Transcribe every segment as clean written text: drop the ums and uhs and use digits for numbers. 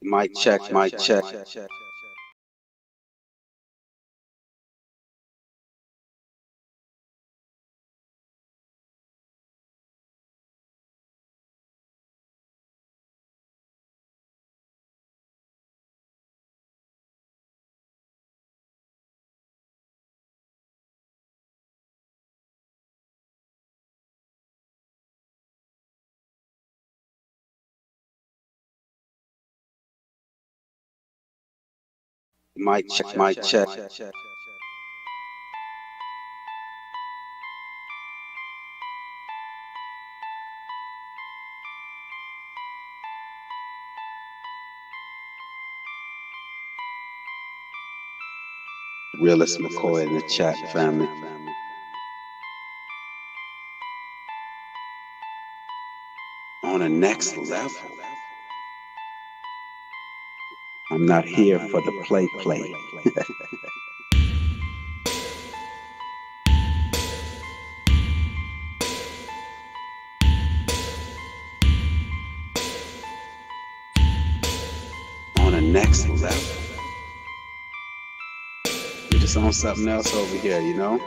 Mic check, mic check. Mic check, mic check. Realist McCoy in the chat, family. On a next level. I'm not here for the play. On a next level. You're just on something else over here, you know?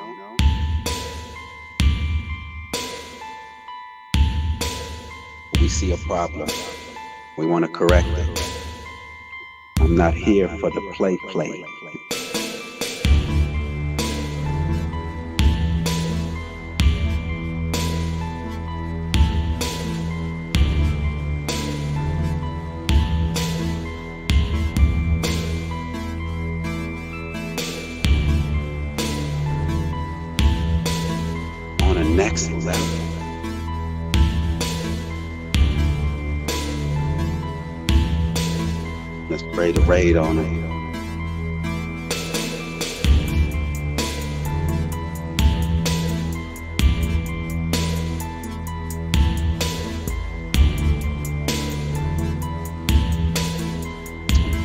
We see a problem. We want to correct it. I'm not here for the play. On a next level. Let's pray the raid on it.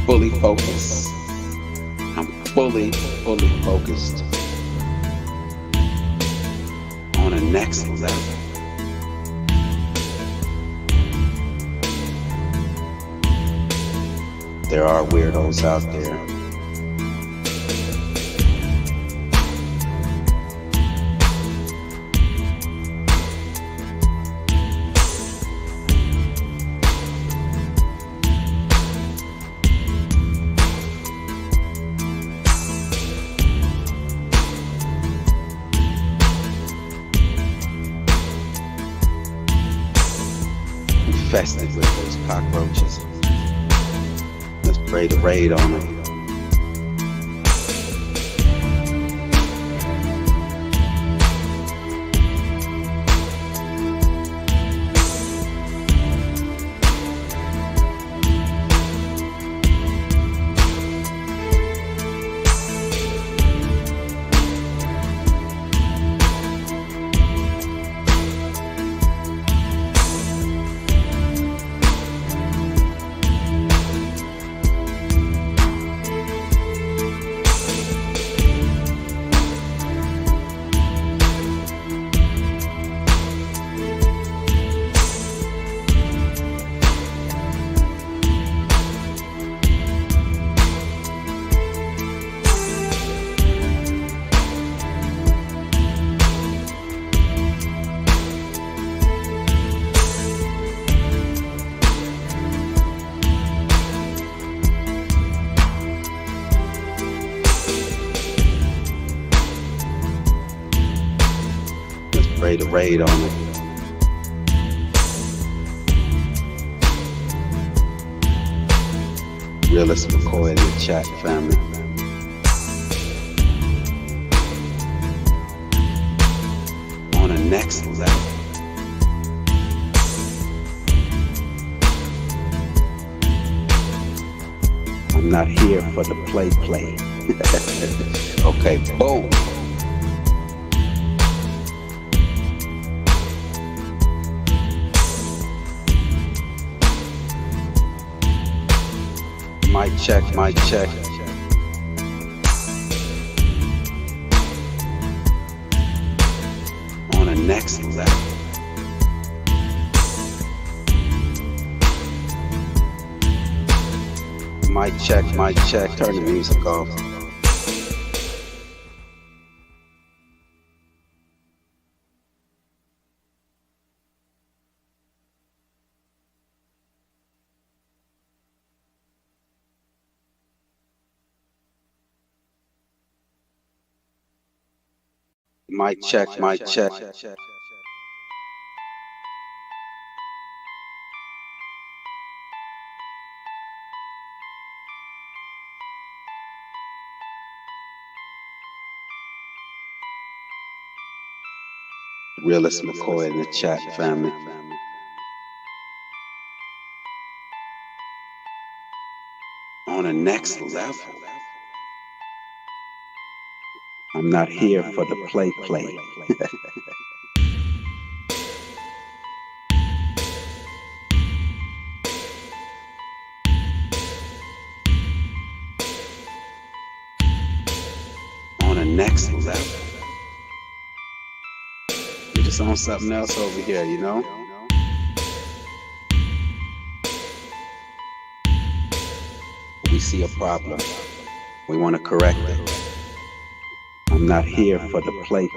Fully focused. I'm fully focused. On a next level. There are weirdos out there. Infested with those cockroaches. Let's pray the raid on it. Pray the raid on it. Realist McCoy in the chat, family. On a next level. I'm not here for the play. Okay, boom. Mic check, mic check. On a next level. Mic check, turn the music off. Mic check, mic check. Realist McCoy in the chat, family. On a next level. I'm not here for the play. On a next level. We're just on something else over here, you know? We see a problem. We want to correct it. I'm not here for the play.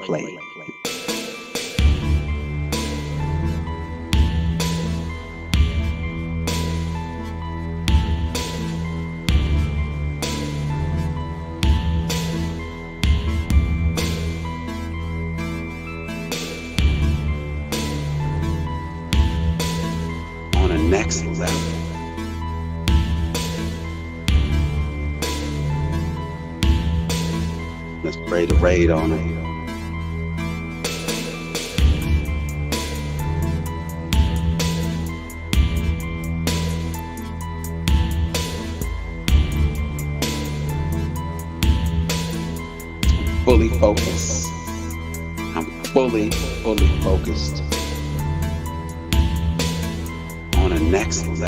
On a next level. Let's pray the raid on it. Fully focused. I'm fully focused. On a next level.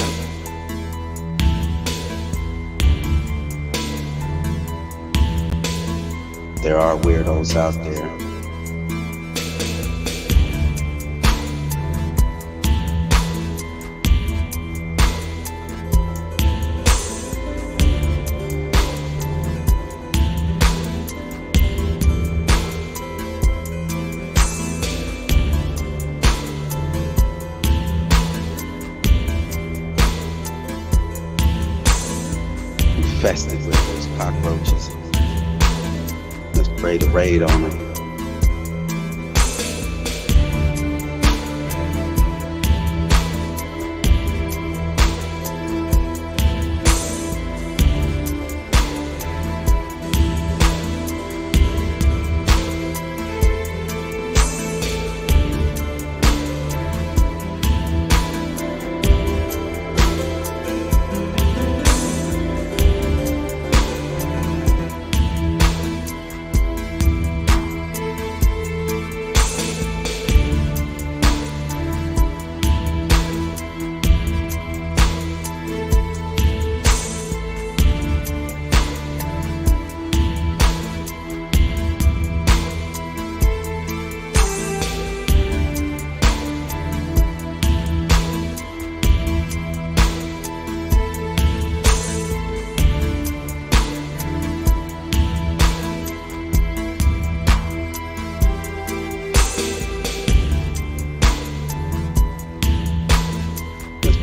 There are weirdos out there. Infested with those cockroaches. Let's pray the raid on it.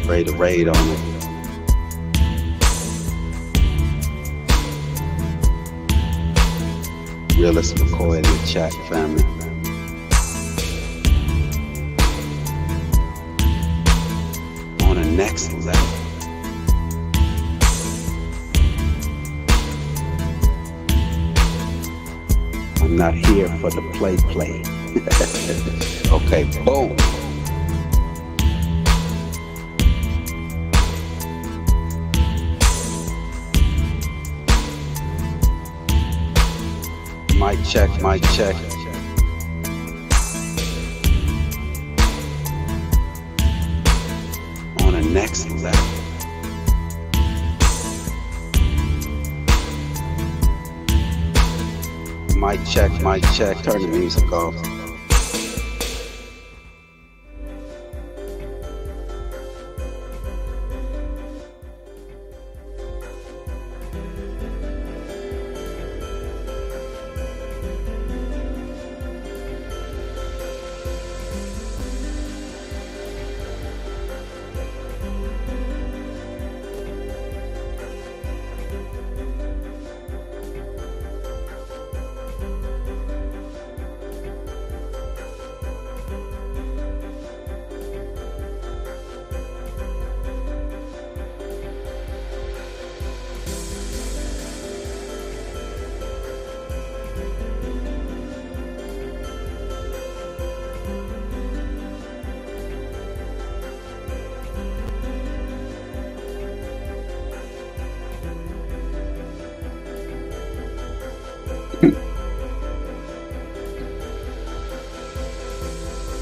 Pray the raid on it. Realist McCoy in the chat, family. On a next level. I'm not here for the play. Okay, boom. Mic check, mic check. On a next level. Mic check, turn the music off.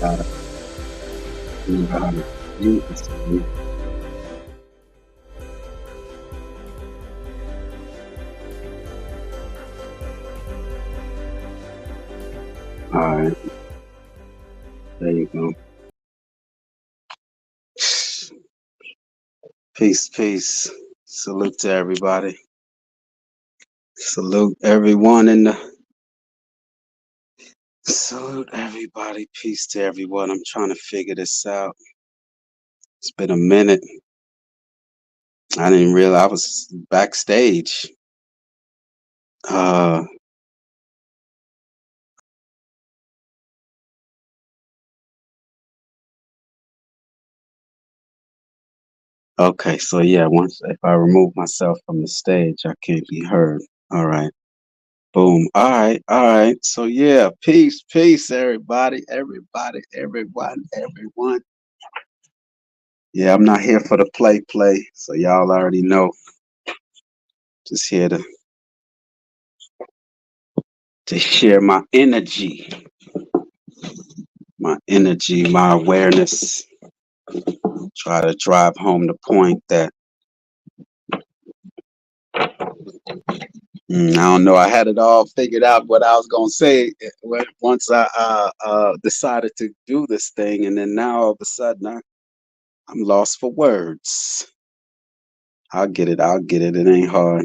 Gotta remember how to use this thing. All right, there you go. Peace, peace. Salute to everybody. Salute everyone in the. Salute everybody. Peace to everyone. I'm trying to figure this out. It's been a minute. I didn't realize I was backstage. Uh, okay, so yeah, once if I remove myself from the stage, I can't be heard. All right. Boom. All right. So yeah, peace, peace, everybody, everyone, everyone. Yeah, I'm not here for the play, so y'all already know. Just here to share my energy, my awareness. Try to drive home the point that I don't know. I had it all figured out what I was gonna say once I decided to do this thing, and then now all of a sudden I'm lost for words. I'll get it. I'll get it. It ain't hard.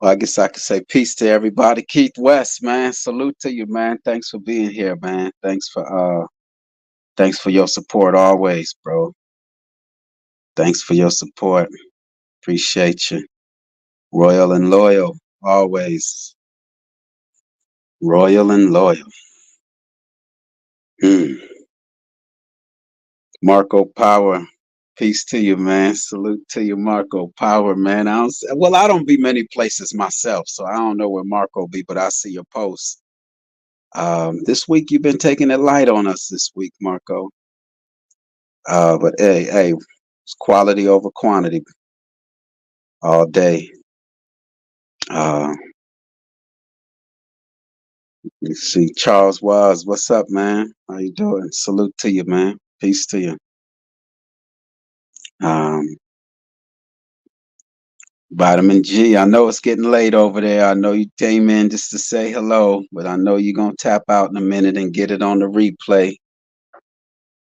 Well, I guess I could say peace to everybody. Keith West, man. Salute to you, man. Thanks for being here, man. Thanks for your support always, bro. Thanks for your support. Appreciate you. Royal and loyal, always. Royal and loyal. Mm. Marco Power. Peace to you, man. Salute to you, Marco Power, man. I don't be many places myself, so I don't know where Marco be, but I see your posts. This week you've been taking it light on us this week, Marco. But hey, it's quality over quantity all day. Uh, you see Charles Waz, what's up, man? How you doing? Salute to you, man. Peace to you. Um, Vitamin G, I know it's getting late over there. I know you came in just to say hello, but I know you're gonna tap out in a minute and get it on the replay.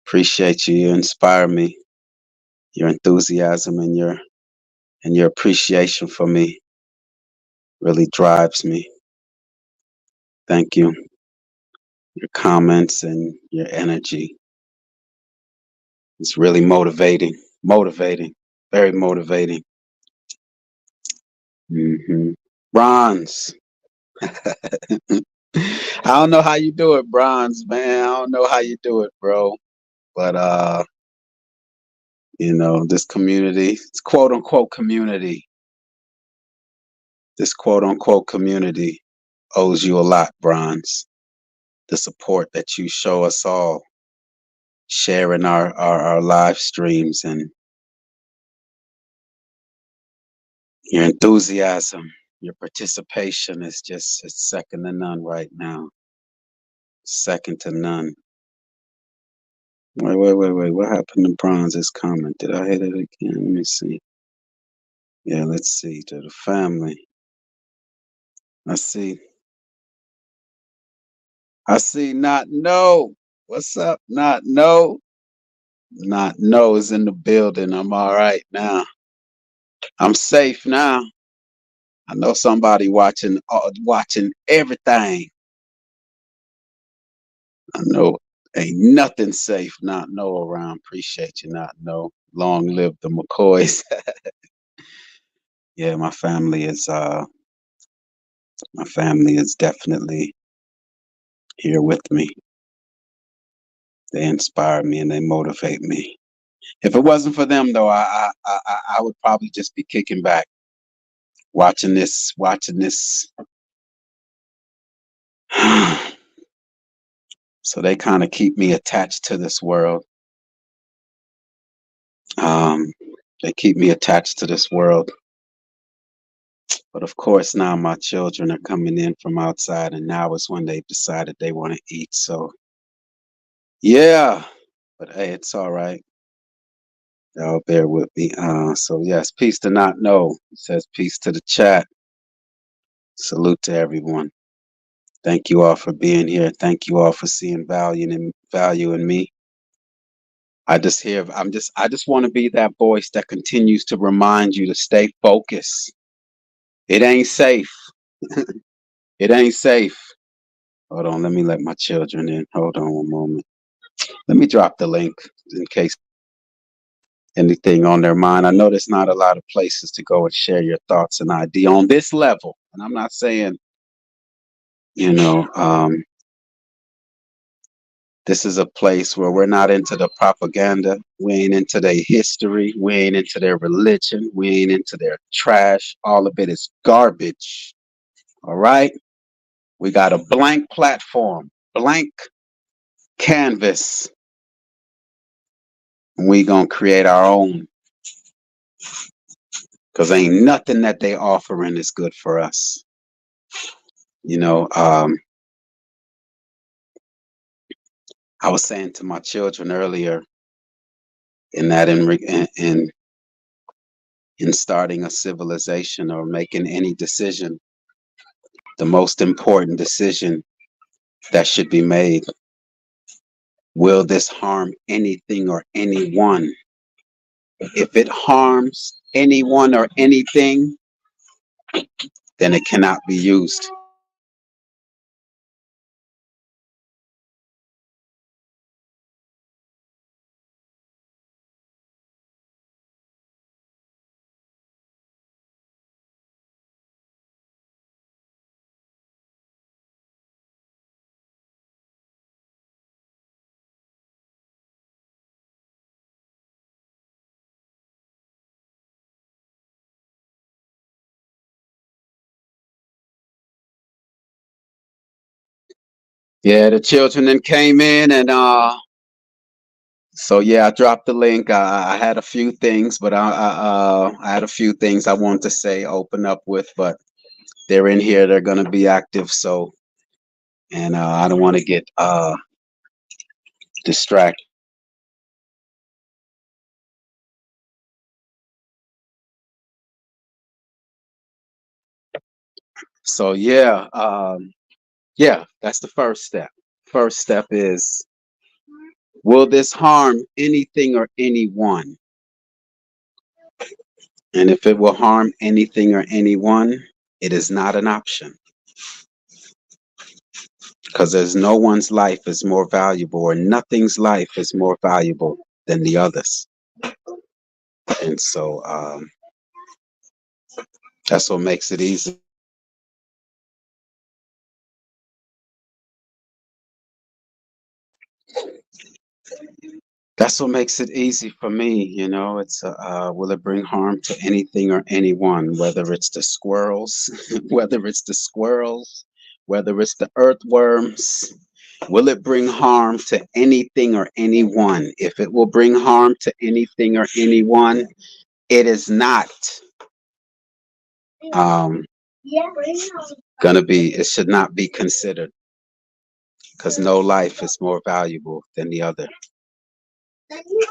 Appreciate you. You inspire me. Your enthusiasm and your appreciation for me really drives me. Thank you. Your comments and your energy. It's really motivating. Motivating. Very motivating. Bronze. I don't know how you do it, Bronze, man. I don't know how you do it, bro. But this community, it's quote unquote community. This quote unquote community owes you a lot, Bronze. The support that you show us all, sharing our live streams and your enthusiasm, your participation is just it's second to none right now. Second to none. Wait. What happened to Bronze's comment? Did I hit it again? Let me see. Yeah, let's see. To the family. I see. Not no. What's up? Not no. Not no is in the building. I'm all right now. I'm safe now. I know somebody watching everything. I know ain't nothing safe. Not no around. Appreciate you. Not no. Long live the McCoys. Yeah, my family is definitely here with me. They inspire me and they motivate me. If it wasn't for them, though, I would probably just be kicking back, watching this. So they kind of keep me attached to this world. Um, they keep me attached to this world. But of course, now my children are coming in from outside, and now is when they've decided they want to eat. So Yeah, but hey, it's all right. Y'all bear with me. So yes, peace to not know. It says peace to the chat. Salute to everyone. Thank you all for being here. Thank you all for seeing value in me. I just want to be that voice that continues to remind you to stay focused. It ain't safe. It ain't safe. Hold on, let me let my children in. Hold on one moment. Let me drop the link in case anything on their mind. I know there's not a lot of places to go and share your thoughts and idea on this level. And I'm not saying, you know, this is a place where we're not into the propaganda. We ain't into their history. We ain't into their religion. We ain't into their trash. All of it is garbage. All right. We got a blank platform, blank canvas. And we gonna create our own because ain't nothing that they offering is good for us. You know, I was saying to my children earlier in that in starting a civilization or making any decision, the most important decision that should be made: will this harm anything or anyone? If it harms anyone or anything, then it cannot be used. Yeah, the children then came in and so yeah, I dropped the link. I had a few things, but I had a few things I wanted to say, open up with, but they're in here. They're gonna be active. So, and I don't want to get distracted. So yeah, that's the first step. First step is, will this harm anything or anyone? And if it will harm anything or anyone, it is not an option because there's no one's life is more valuable or nothing's life is more valuable than the others. And so that's what makes it easy. That's what makes it easy for me. It's will it bring harm to anything or anyone, whether it's the squirrels, whether it's the squirrels, whether it's the earthworms. Will it bring harm to anything or anyone? If it will bring harm to anything or anyone, it is not um, it should not be considered because no life is more valuable than the other.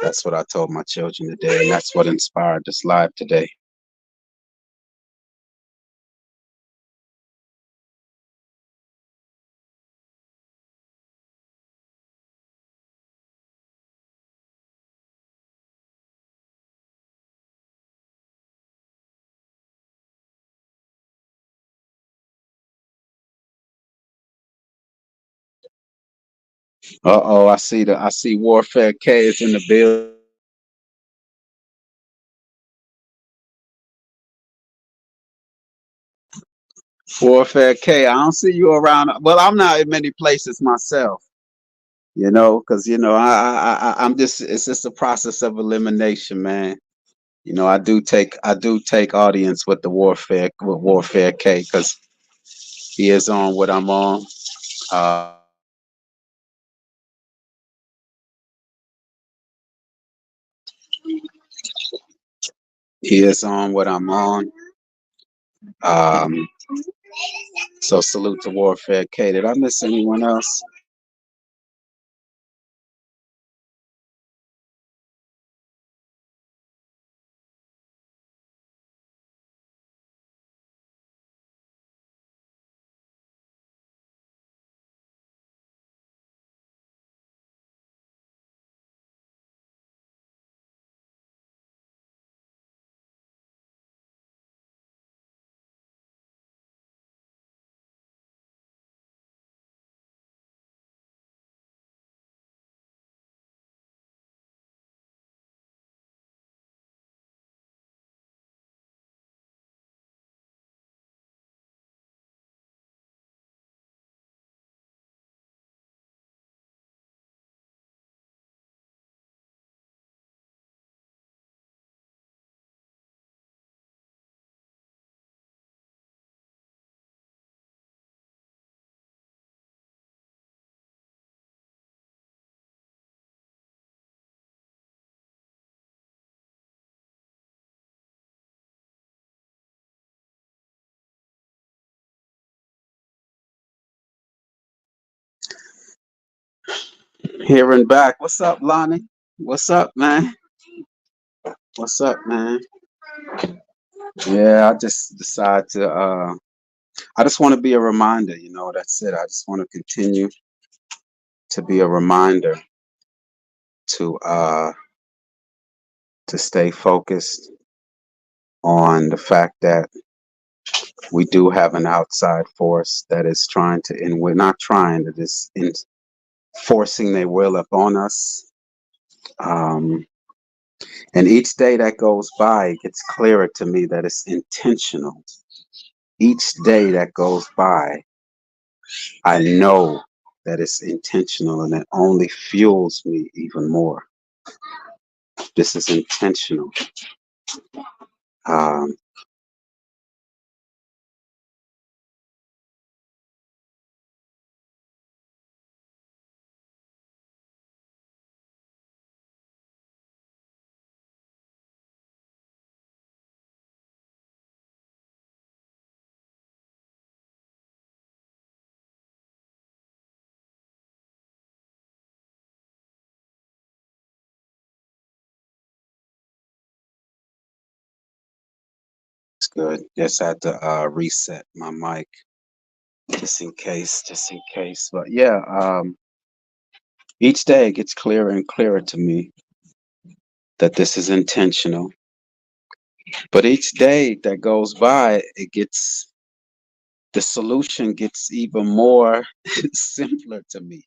That's what I told my children today, and that's what inspired this live today. I see Warfare K is in the building. Warfare K, I don't see you around. Well, I'm not in many places myself, because I'm just it's just a process of elimination, man. I do take audience with the Warfare K because he is on what I'm on. Uh, he is on what I'm on. Um, so salute to Warfare K. Did I miss anyone else? Here and back. What's up, Lonnie? What's up, man? What's up, man? Yeah, I just decided to I just want to be a reminder, that's it. I just want to continue to be a reminder to to stay focused on the fact that we do have an outside force that is trying to, and we're not trying, that is forcing their will upon us. Um, and each day that goes by, it gets clearer to me that it's intentional. Each day that goes by, I know that it's intentional, and it only fuels me even more. This is intentional. Um, it's good. Just had to reset my mic just in case. But yeah, each day it gets clearer and clearer to me that this is intentional. But each day that goes by, the solution gets even more simpler to me.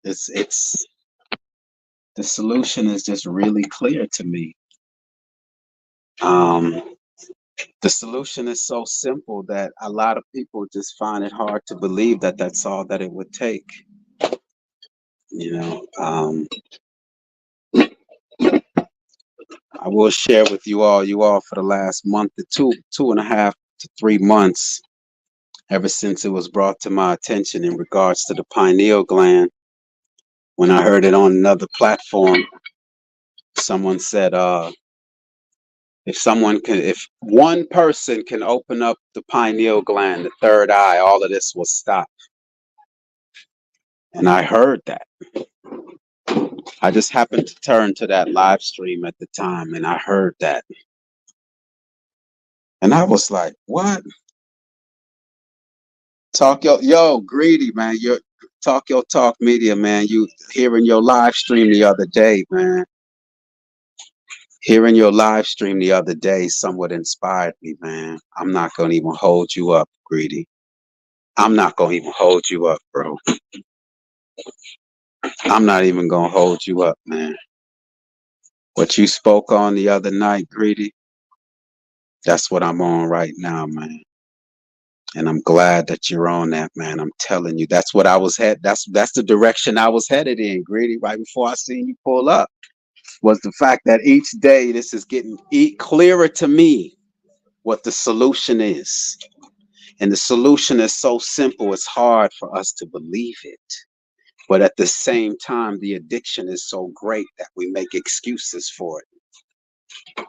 It's the solution is just really clear to me. Um, the solution is so simple that a lot of people just find it hard to believe that that's all that it would take. You know, I will share with you all for the last month or 2.5 to 3 months, ever since it was brought to my attention in regards to the pineal gland. When I heard it on another platform, someone said, if one person can open up the pineal gland, the third eye, all of this will stop. And I heard that. I just happened to turn to that live stream at the time, and I heard that. And I was like, what? Greedy, man. Talk your talk media, man. You hearing your live stream the other day, man. Hearing your live stream the other day somewhat inspired me, man. I'm not gonna even hold you up, Greedy. I'm not gonna even hold you up, bro. I'm not even gonna hold you up, man. What you spoke on the other night, Greedy, that's what I'm on right now, man. And I'm glad that you're on that, man. I'm telling you, that's what I was that's the direction I was headed in, Greedy, right before I seen you pull up. Was the fact that each day this is getting clearer to me what the solution is. And the solution is so simple, it's hard for us to believe it. But at the same time, the addiction is so great that we make excuses for it.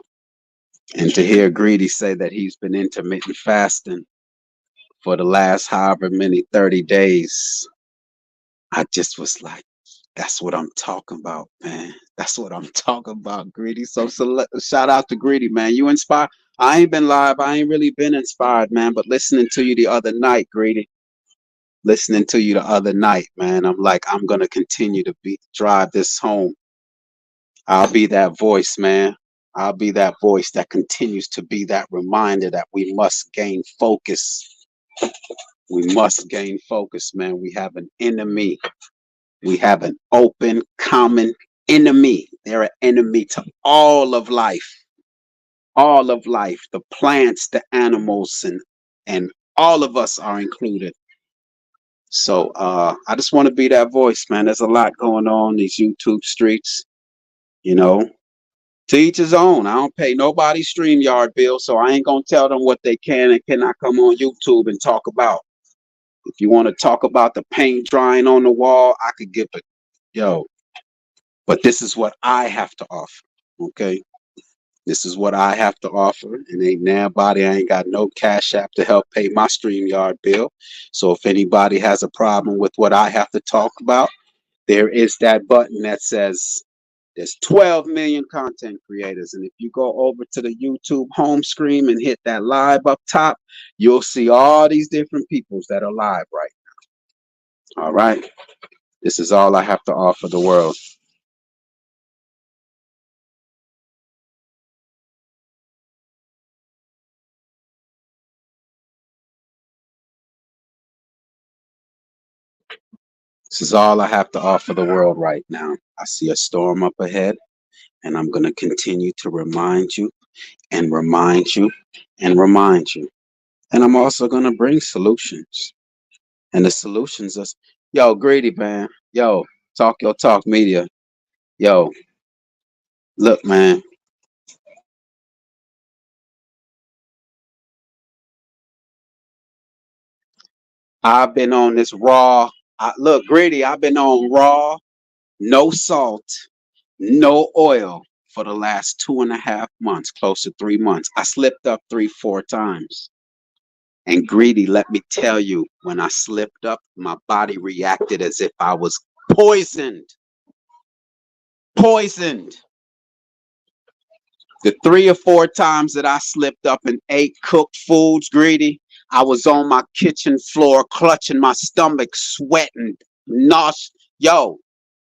And to hear Greedy say that he's been intermittent fasting for the last however many 30 days, I just was like, that's what I'm talking about, man. That's what I'm talking about, Greedy. So shout out to Greedy, man. You inspired. I ain't been live. I ain't really been inspired, man. But listening to you the other night, Greedy, listening to you the other night, man, I'm like, I'm gonna continue to drive this home. I'll be that voice, man. I'll be that voice that continues to be that reminder that we must gain focus. We must gain focus, man. We have an enemy. We have an open, common enemy. They're an enemy to all of life. All of life. The plants, the animals, and all of us are included. So I just want to be that voice, man. There's a lot going on these YouTube streets, you know. To each his own. I don't pay nobody's StreamYard bill, so I ain't gonna tell them what they can and cannot come on YouTube and talk about. If you want to talk about the paint drying on the wall, I could give it, yo. But this is what I have to offer. Okay. This is what I have to offer. And ain't nobody, I ain't got no cash app to help pay my StreamYard bill. So if anybody has a problem with what I have to talk about, there is that button that says there's 12 million content creators. And if you go over to the YouTube home screen and hit that live up top, you'll see all these different peoples that are live right now. All right. This is all I have to offer the world. This is all I have to offer the world right now. I see a storm up ahead, and I'm going to continue to remind you and remind you and remind you. And I'm also going to bring solutions. And the solutions is, yo, Greedy, man. Yo, Talk Your Talk Media. Yo, look, man. I've been on this raw. Look, Greedy, I've been on raw, no salt, no oil for the last 2.5 months, close to 3 months. I slipped up 3, 4 times. And Greedy, let me tell you, when I slipped up, my body reacted as if I was poisoned. Poisoned. The 3 or 4 times that I slipped up and ate cooked foods, Greedy, I was on my kitchen floor, clutching my stomach, sweating, nauseous. Yo,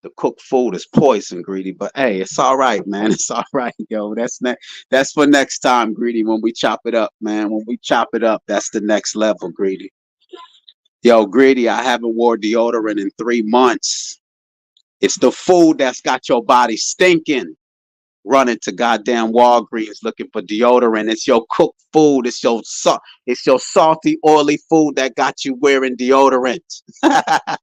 the cooked food is poison, Greedy. But hey, it's all right, man. It's all right, yo. That's for next time, Greedy. When we chop it up, man. When we chop it up, that's the next level, Greedy. Yo, Greedy, I haven't wore deodorant in 3 months. It's the food that's got your body stinking. Running to goddamn Walgreens looking for deodorant. It's your cooked food. It's your salty, oily food that got you wearing deodorant. I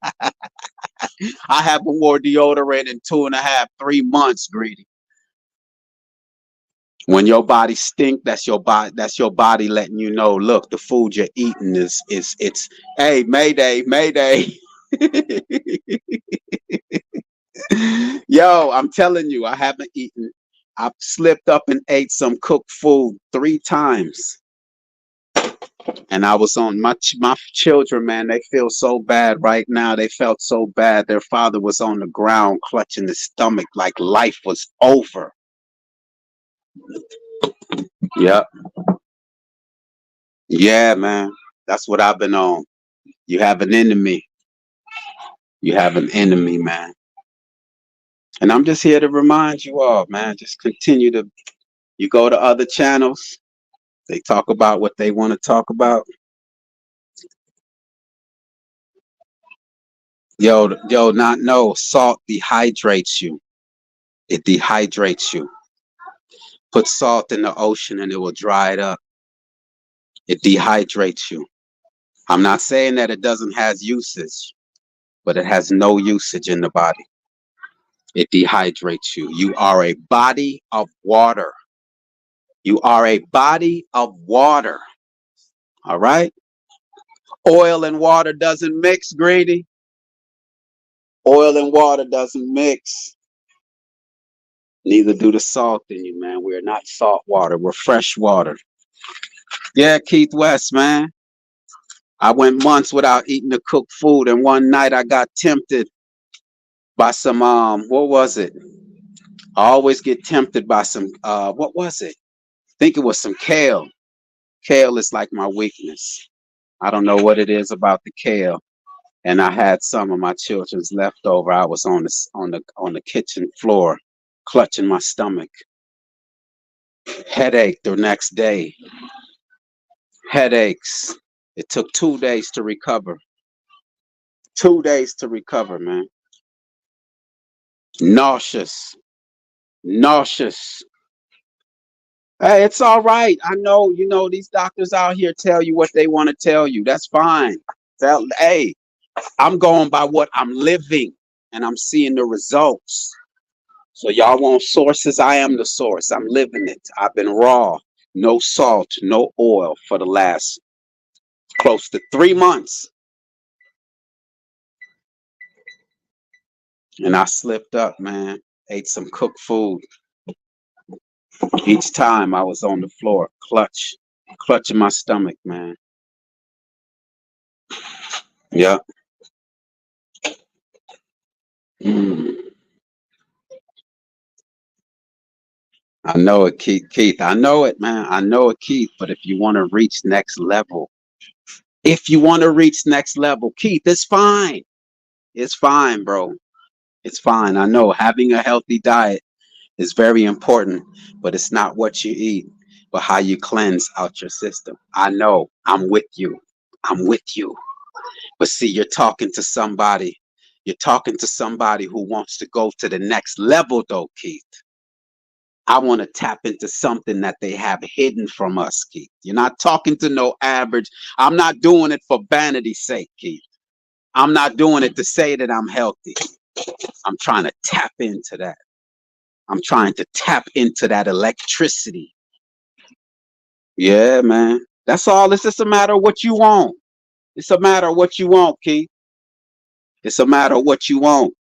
haven't wore deodorant in 2.5, 3 months, Greedy. When your body stink, that's your body. That's your body letting you know. Look, the food you're eating is it's. Hey, Mayday, Mayday. Yo, I'm telling you, I haven't eaten. I've slipped up and ate some cooked food 3 times, and I was on my children, man. They feel so bad right now. They felt so bad. Their father was on the ground clutching his stomach like life was over. Yep. Yeah, man. That's what I've been on. You have an enemy. You have an enemy, man. And I'm just here to remind you all, man. Just continue to. You go to other channels. They talk about what they want to talk about. Not know. Salt dehydrates you. It dehydrates you. Put salt in the ocean and it will dry it up. It dehydrates you. I'm not saying that it doesn't have usage, but it has no usage in the body. It dehydrates you. You are a body of water. You are a body of water. All right? Oil and water doesn't mix, Greedy. Oil and water doesn't mix. Neither do the salt in you, man. We're not salt water. We're fresh water. Yeah, Keith West, man. I went months without eating the cooked food, and one night I got tempted by some what was it? I always get tempted by some what was it? I think it was some kale. Kale is like my weakness. I don't know what it is about the kale. And I had some of my children's leftover. I was on the kitchen floor, clutching my stomach. Headache the next day. Headaches. It took 2 days to recover. 2 days to recover, man. Nauseous. Nauseous. Hey, it's all right. I know, these doctors out here tell you what they want to tell you. That's fine. Hey, I'm going by what I'm living and I'm seeing the results. So y'all want sources? I am the source. I'm living it. I've been raw, no salt, no oil for the last close to 3 months. And I slipped up, man. Ate some cooked food. Each time I was on the floor, clutching my stomach, man. Yeah. Mm. I know it, Keith. Keith, I know it, man. I know it, Keith. But if you want to reach next level, Keith, it's fine. It's fine, bro. It's fine. I know having a healthy diet is very important, but it's not what you eat, but how you cleanse out your system. I know. I'm with you. I'm with you. But see, you're talking to somebody. You're talking to somebody who wants to go to the next level, though, Keith. I want to tap into something that they have hidden from us, Keith. You're not talking to no average. I'm not doing it for vanity's sake, Keith. I'm not doing it to say that I'm healthy. I'm trying to tap into that. I'm trying to tap into that electricity. Yeah, man. That's all. It's just a matter of what you want. It's a matter of what you want, Keith. It's a matter of what you want.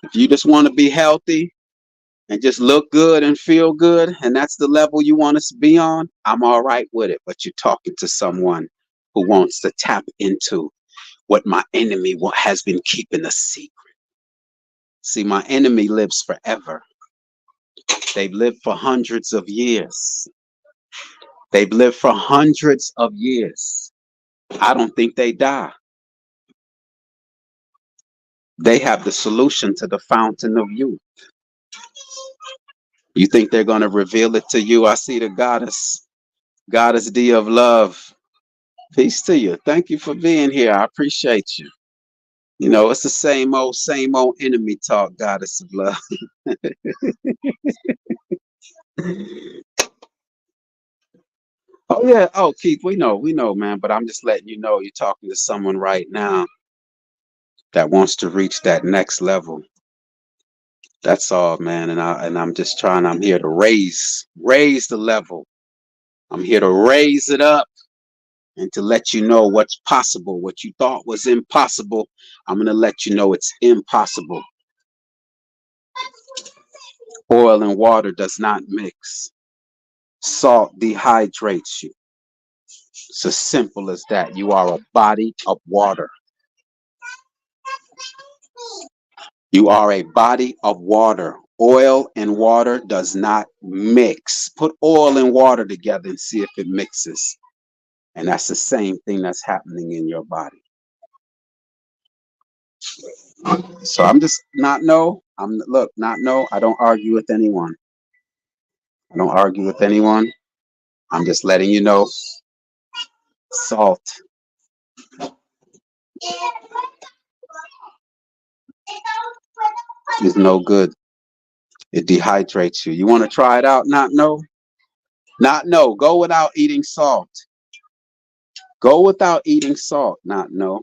If you just want to be healthy and just look good and feel good, and that's the level you want us to be on, I'm all right with it. But you're talking to someone who wants to tap into what my enemy has been keeping a secret. See, my enemy lives forever. They've lived for hundreds of years. They've lived for hundreds of years. I don't think they die. They have the solution to the fountain of youth. You think they're going to reveal it to you? I see the goddess D of love. Peace to you. Thank you for being here. I appreciate you. You know, it's the same old enemy talk, goddess of love. Oh yeah. Oh, Keith, we know, man. But I'm just letting you know you're talking to someone right now that wants to reach that next level. That's all, man. I'm just trying. I'm here to raise the level. I'm here to raise it up and to let you know what's possible. What you thought was impossible, I'm gonna let you know it's impossible. Oil and water does not mix. Salt dehydrates you. It's as simple as that. You are a body of water. You are a body of water. Oil and water does not mix. Put oil and water together and see if it mixes. And that's the same thing that's happening in your body. So I'm just not no. I don't argue with anyone. I don't argue with anyone. I'm just letting you know salt is no good. It dehydrates you. You want to try it out? Not no. Not no. Go without eating salt. Go without eating salt. Not no.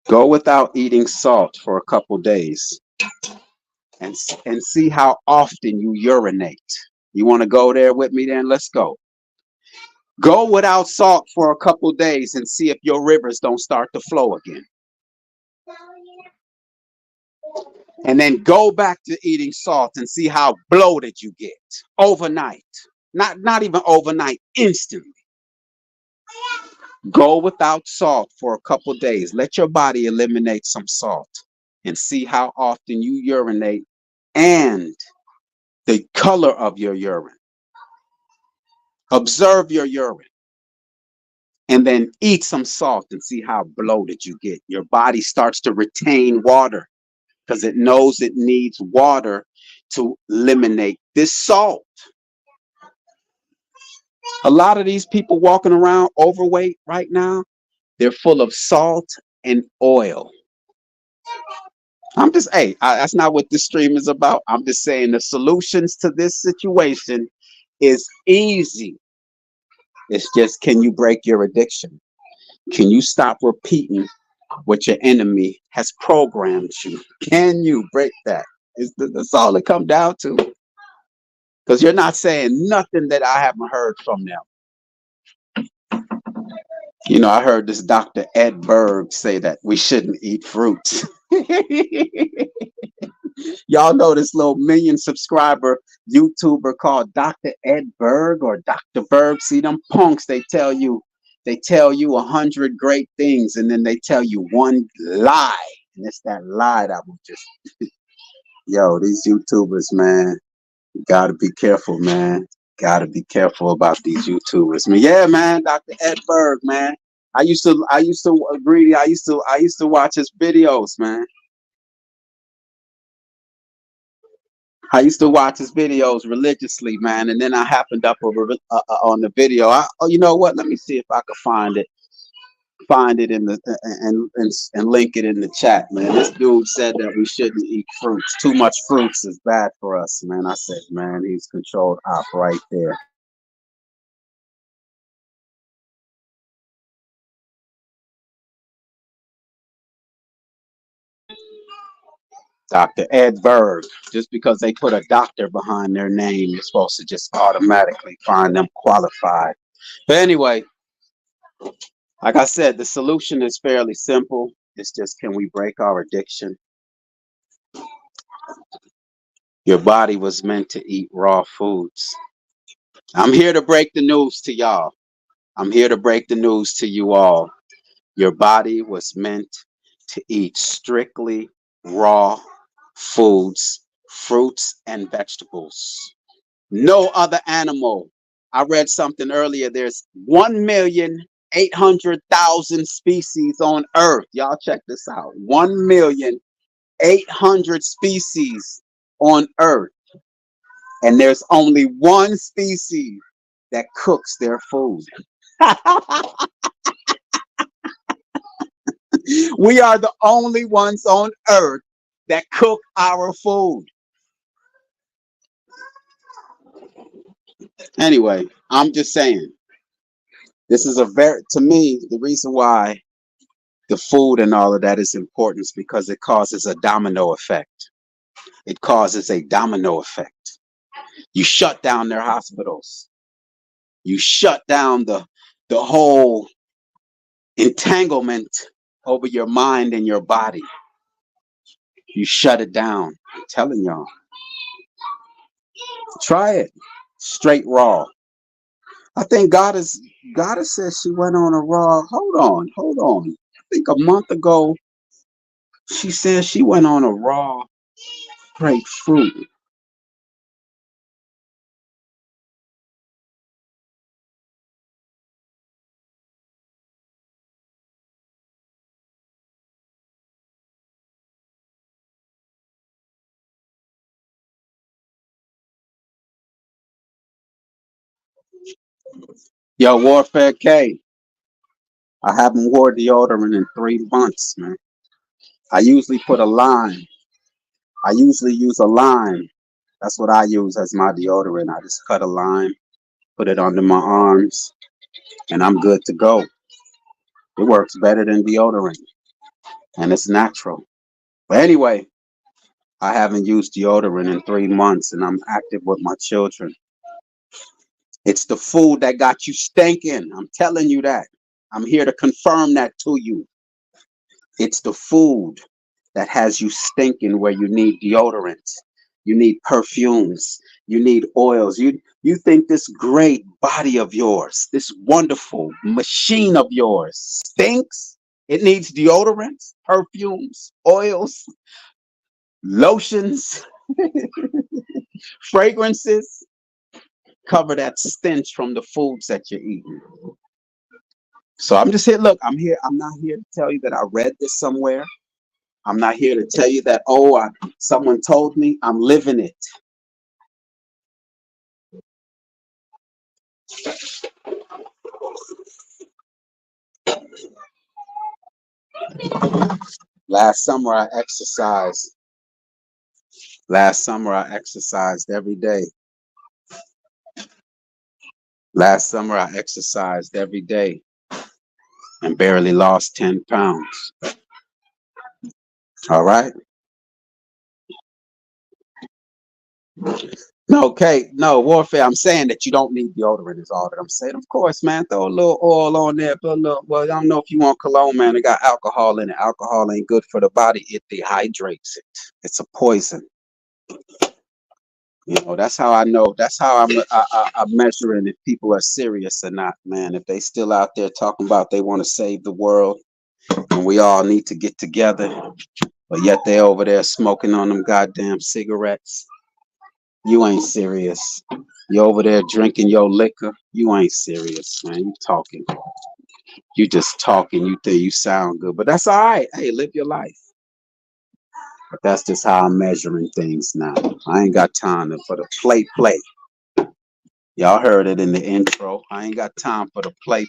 Go without eating salt for a couple days and see how often you urinate. You want to go there with me then? Let's go. Go without salt for a couple days and see if your rivers don't start to flow again. And then go back to eating salt and see how bloated you get overnight. Not even overnight, instantly. Go without salt for a couple days. Let your body eliminate some salt and see how often you urinate and the color of your urine. Observe your urine and then eat some salt and see how bloated you get. Your body starts to retain water because it knows it needs water to eliminate this salt. A lot of these people walking around overweight right now, they're full of salt and oil. That's not what this stream is about. I'm just saying the solutions to this situation is easy. It's just, can you break your addiction? Can you stop repeating what your enemy has programmed you? Can you break that? That's all it comes down to. Because you're not saying nothing that I haven't heard from them. You know, I heard this Dr. Ed Berg say that we shouldn't eat fruits. Y'all know this little million subscriber YouTuber called Dr. Ed Berg or Dr. Berg. See them punks, they tell you 100 great things and then they tell you one lie. And it's that lie that will just, yo, these YouTubers, man, gotta be careful, man. Gotta be careful about these YouTubers. Man, yeah, man, Dr. Ed Berg, man. I used to agree. I used to watch his videos, man. I used to watch his videos religiously, man. And then I happened up on the video. Oh, you know what? Let me see if I could find it in the and link it in the chat, man. This dude said that we shouldn't eat fruits. Too much fruits is bad for us, man. I said, man, he's controlled op right there. Dr. Ed Berg. Just because they put a doctor behind their name, you're supposed to just automatically find them qualified. But anyway, like I said, the solution is fairly simple. It's just, can we break our addiction? Your body was meant to eat raw foods. I'm here to break the news to y'all. I'm here to break the news to you all. Your body was meant to eat strictly raw foods, fruits, and vegetables. No other animal. I read something earlier. There's 1,800,000 species on Earth. Y'all check this out. 1,800,000 species on Earth. And there's only one species that cooks their food. We are the only ones on Earth that cook our food. Anyway, I'm just saying, this is to me, the reason why the food and all of that is important is because it causes a domino effect. It causes a domino effect. You shut down their hospitals. You shut down the whole entanglement over your mind and your body. You shut it down. I'm telling y'all. Try it. Straight raw. I think Goddess said she went on a raw. Hold on. I think a month ago she said she went on a raw grapefruit. Yo, Warfare K. I haven't wore deodorant in 3 months, man. I usually put a line. I usually use a line. That's what I use as my deodorant. I just cut a line, put it under my arms, and I'm good to go. It works better than deodorant, and it's natural. But anyway, I haven't used deodorant in 3 months, and I'm active with my children. It's the food that got you stinking. I'm telling you that. I'm here to confirm that to you. It's the food that has you stinking where you need deodorant, you need perfumes, you need oils. You think this great body of yours, this wonderful machine of yours stinks? It needs deodorants, perfumes, oils, lotions, fragrances. Cover that stench from the foods that you're eating. So I'm just here. Look, I'm here. I'm not here to tell you that I read this somewhere. I'm not here to tell you that, someone told me. I'm living it. Last summer I exercised. Last summer I exercised every day. Last summer I exercised every day and barely lost 10 pounds. All right. No, okay, no, Warfare. I'm saying that you don't need deodorant is all that I'm saying. Of course, man, throw a little oil on there, put a little, well, I don't know if you want cologne, man. It got alcohol in it. Alcohol ain't good for the body. It dehydrates it. It's a poison. You know, that's how I know. That's how I'm measuring if people are serious or not, man. If they still out there talking about they want to save the world, and we all need to get together, but yet they over there smoking on them goddamn cigarettes. You ain't serious. You over there drinking your liquor. You ain't serious, man. You talking. You just talking. You think you sound good, but that's all right. Hey, live your life. But that's just how I'm measuring things now. I ain't got time for the play. Y'all heard it in the intro. I ain't got time for the play.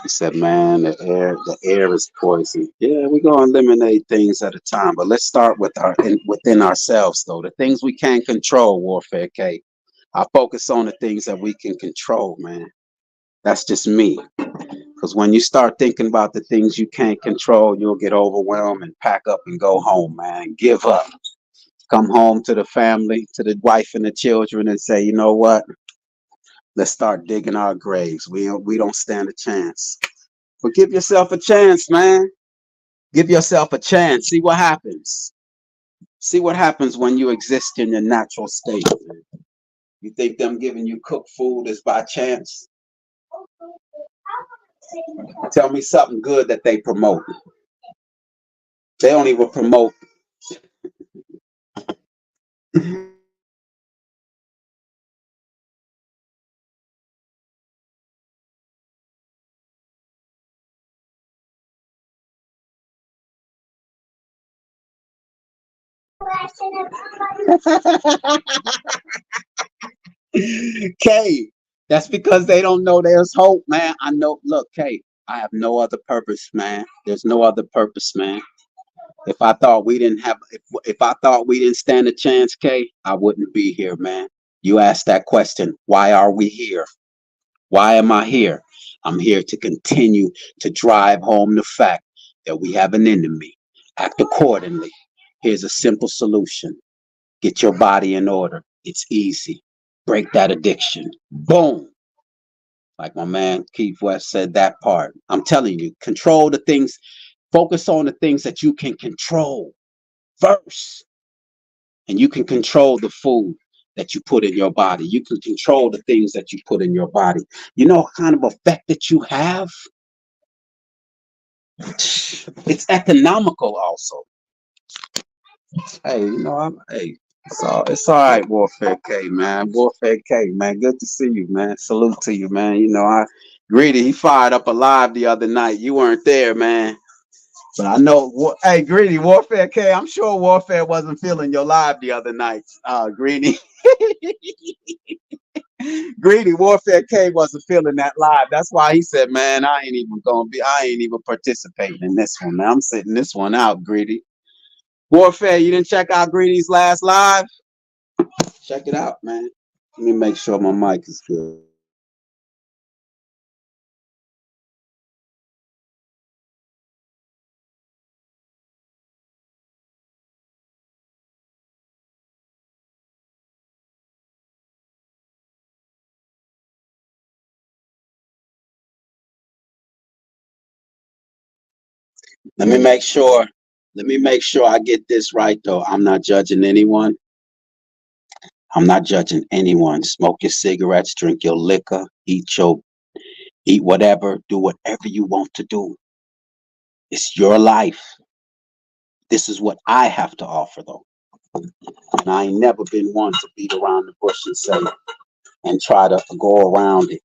He said, man, the air is poison. Yeah, we're gonna eliminate things at a time, but let's start with within ourselves though. The things we can't control, Warfare K. I focus on the things that we can control, man. That's just me. Because when you start thinking about the things you can't control, you'll get overwhelmed and pack up and go home, man. Give up. Come home to the family, to the wife and the children, and say, you know what? Let's start digging our graves. We don't stand a chance. But give yourself a chance, man. Give yourself a chance. See what happens. See what happens when you exist in your natural state. You think them giving you cooked food is by chance? Tell me something good that they promote. They don't even promote. Kay, that's because they don't know there's hope, man. I know. Look, Kay, I have no other purpose, man. There's no other purpose, man. If I thought we didn't have, if I thought we didn't stand a chance, Kay, I wouldn't be here, man. You asked that question. Why are we here? Why am I here? I'm here to continue to drive home the fact that we have an enemy. Act accordingly. Here's a simple solution. Get your body in order. It's easy. Break that addiction. Boom. Like my man Keith West said that part. I'm telling you, control the things, focus on the things that you can control first. And you can control the food that you put in your body. You can control the things that you put in your body. You know what kind of effect that you have? It's economical also. Hey, hey, it's all right, Warfare K, man. Warfare K, man. Good to see you, man. Salute to you, man. Greedy, he fired up a live the other night. You weren't there, man. But I know, hey, Greedy, Warfare K, I'm sure Warfare wasn't feeling your live the other night, Greedy. Greedy, Warfare K wasn't feeling that live. That's why he said, man, I ain't even participating in this one, man. I'm sitting this one out, Greedy. Warfare, you didn't check out Greedy's last live? Check it out, man. Let me make sure my mic is good. Let me make sure. Let me make sure I get this right, though. I'm not judging anyone. I'm not judging anyone. Smoke your cigarettes, drink your liquor, eat whatever, do whatever you want to do. It's your life. This is what I have to offer, though. And I ain't never been one to beat around the bush and say and try to go around it.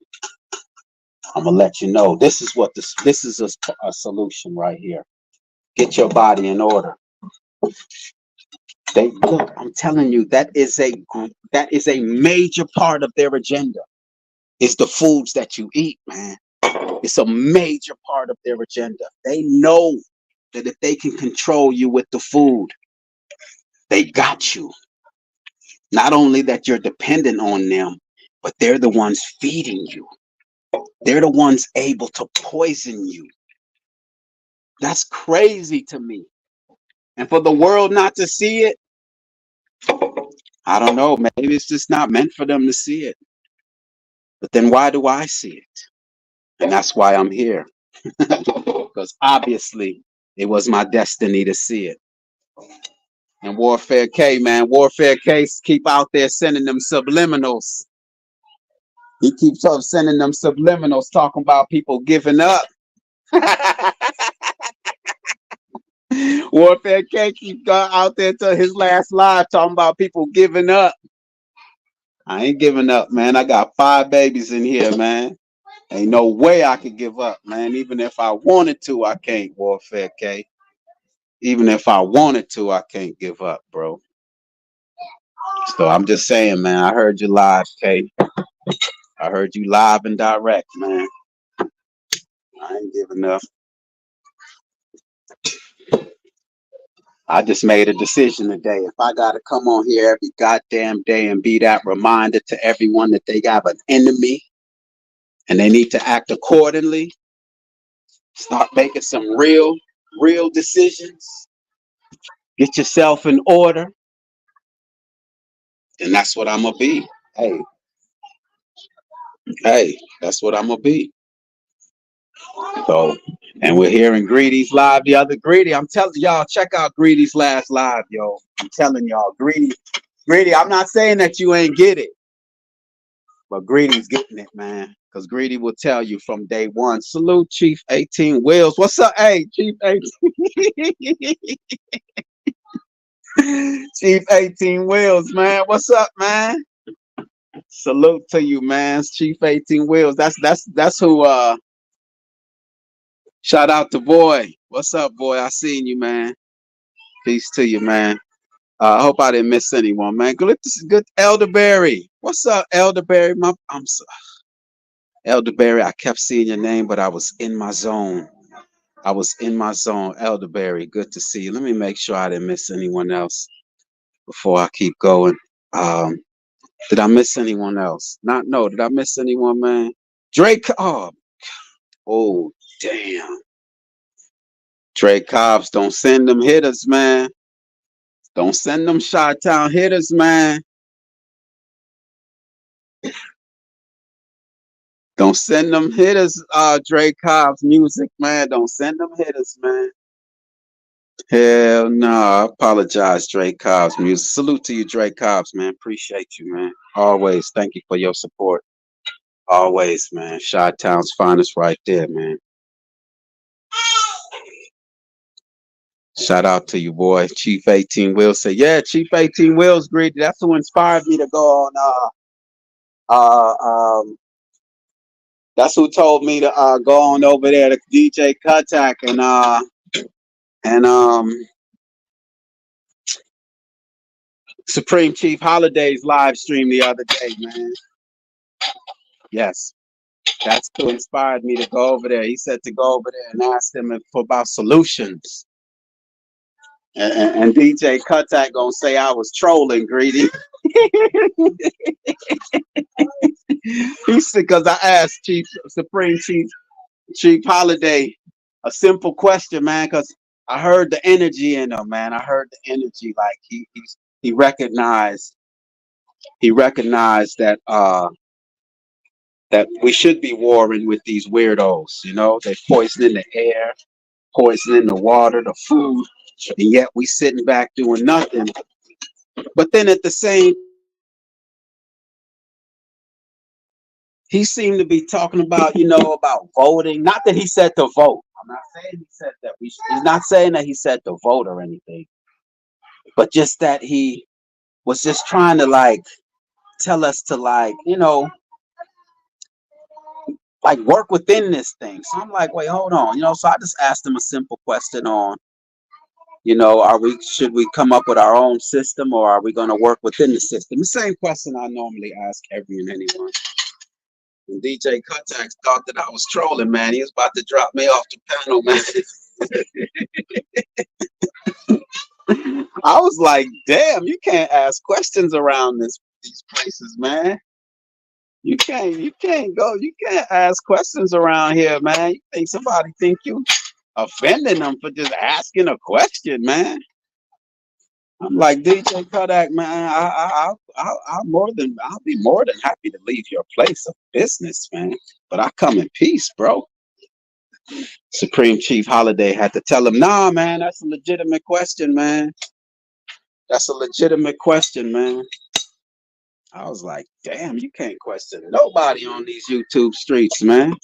I'm gonna let you know this is a solution right here. Get your body in order. Look. I'm telling you, that is a major part of their agenda. It's the foods that you eat, man. It's a major part of their agenda. They know that if they can control you with the food, they got you. Not only that you're dependent on them, but they're the ones feeding you. They're the ones able to poison you. That's crazy to me. And for the world not to see it, I don't know. Maybe it's just not meant for them to see it. But then why do I see it? And that's why I'm here. Because obviously it was my destiny to see it. And Warfare K, man, Warfare K keep out there sending them subliminals. He keeps on sending them subliminals talking about people giving up. Warfare K keep going out there to his last live talking about people giving up. I ain't giving up, man. I got 5 babies in here, man. Ain't no way I could give up, man. Even if I wanted to, I can't, Warfare K. Even if I wanted to, I can't give up, bro. So I'm just saying, man, I heard you live, K. I heard you live and direct, man. I ain't giving up. I just made a decision today. If I gotta come on here every goddamn day and be that reminder to everyone that they got an enemy and they need to act accordingly, start making some real decisions, get yourself in order, and that's what I'm gonna be. Hey, that's what I'm gonna be. So, and we're hearing Greedy's live. The other Greedy, I'm telling y'all, check out Greedy's last live, yo. I'm telling y'all, Greedy. I'm not saying that you ain't get it, but Greedy's getting it, man. Because Greedy will tell you from day one. Salute, Chief 18 Wheels. What's up, hey, Chief 18? Chief 18 Wheels, man. What's up, man? Salute to you, man. Chief 18 Wheels. That's who shout out to Boy. What's up, Boy? I seen you, man. Peace to you, man. I hope I didn't miss anyone, man. Good Elderberry. What's up, Elderberry? I'm so Elderberry. I kept seeing your name, but I was in my zone. Elderberry. Good to see you. Let me make sure I didn't miss anyone else before I keep going. Did I miss anyone else? No. Did I miss anyone, man? Drake. Oh, damn. Drake Cobbs, don't send them hitters, man. Don't send them Chi-Town hitters, man. Don't send them hitters, Drake Cobbs music, man. Don't send them hitters, man. Hell no. I apologize, Drake Cobbs music. Salute to you, Drake Cobbs, man. Appreciate you, man. Always. Thank you for your support. Always, man. Chi-Town's finest right there, man. Shout out to you, boy. Chief 18 Wheels say, yeah, Chief 18 Wheels, Greedy. That's who inspired me to go on that's who told me to go on over there to DJ Kutak and Supreme Chief Holiday's live stream the other day, man. Yes. That's who inspired me to go over there. He said to go over there and ask them about solutions. And DJ Kutak gonna say I was trolling, Greedy. He said, because I asked Supreme Chief Holiday a simple question, man, because I heard the energy in him, man. I heard the energy, like he recognized that that we should be warring with these weirdos, you know, they're poisoning the air, poisoning the water, the food, and yet we sitting back doing nothing. But then at the same, he seemed to be talking about, about voting. Not that he said to vote. I'm not saying he said that he's not saying that he said to vote or anything, but just that he was just trying to tell us to work within this thing. So I'm like, wait, hold on, so I just asked him a simple question on, should we come up with our own system, or are we going to work within the system? The same question I normally ask every and anyone. And DJ Kutak thought that I was trolling, man. He was about to drop me off the panel, man. I was like, damn, you can't ask questions around these places, man. You can't ask questions around here, man. You think somebody think you offending them for just asking a question, man? I'm like, DJ Kodak, man, I'll be more than happy to leave your place of business, man. But I come in peace, bro. Supreme Chief Holiday had to tell him, nah, man, that's a legitimate question, man. That's a legitimate question, man. I was like, damn, you can't question nobody on these YouTube streets, man.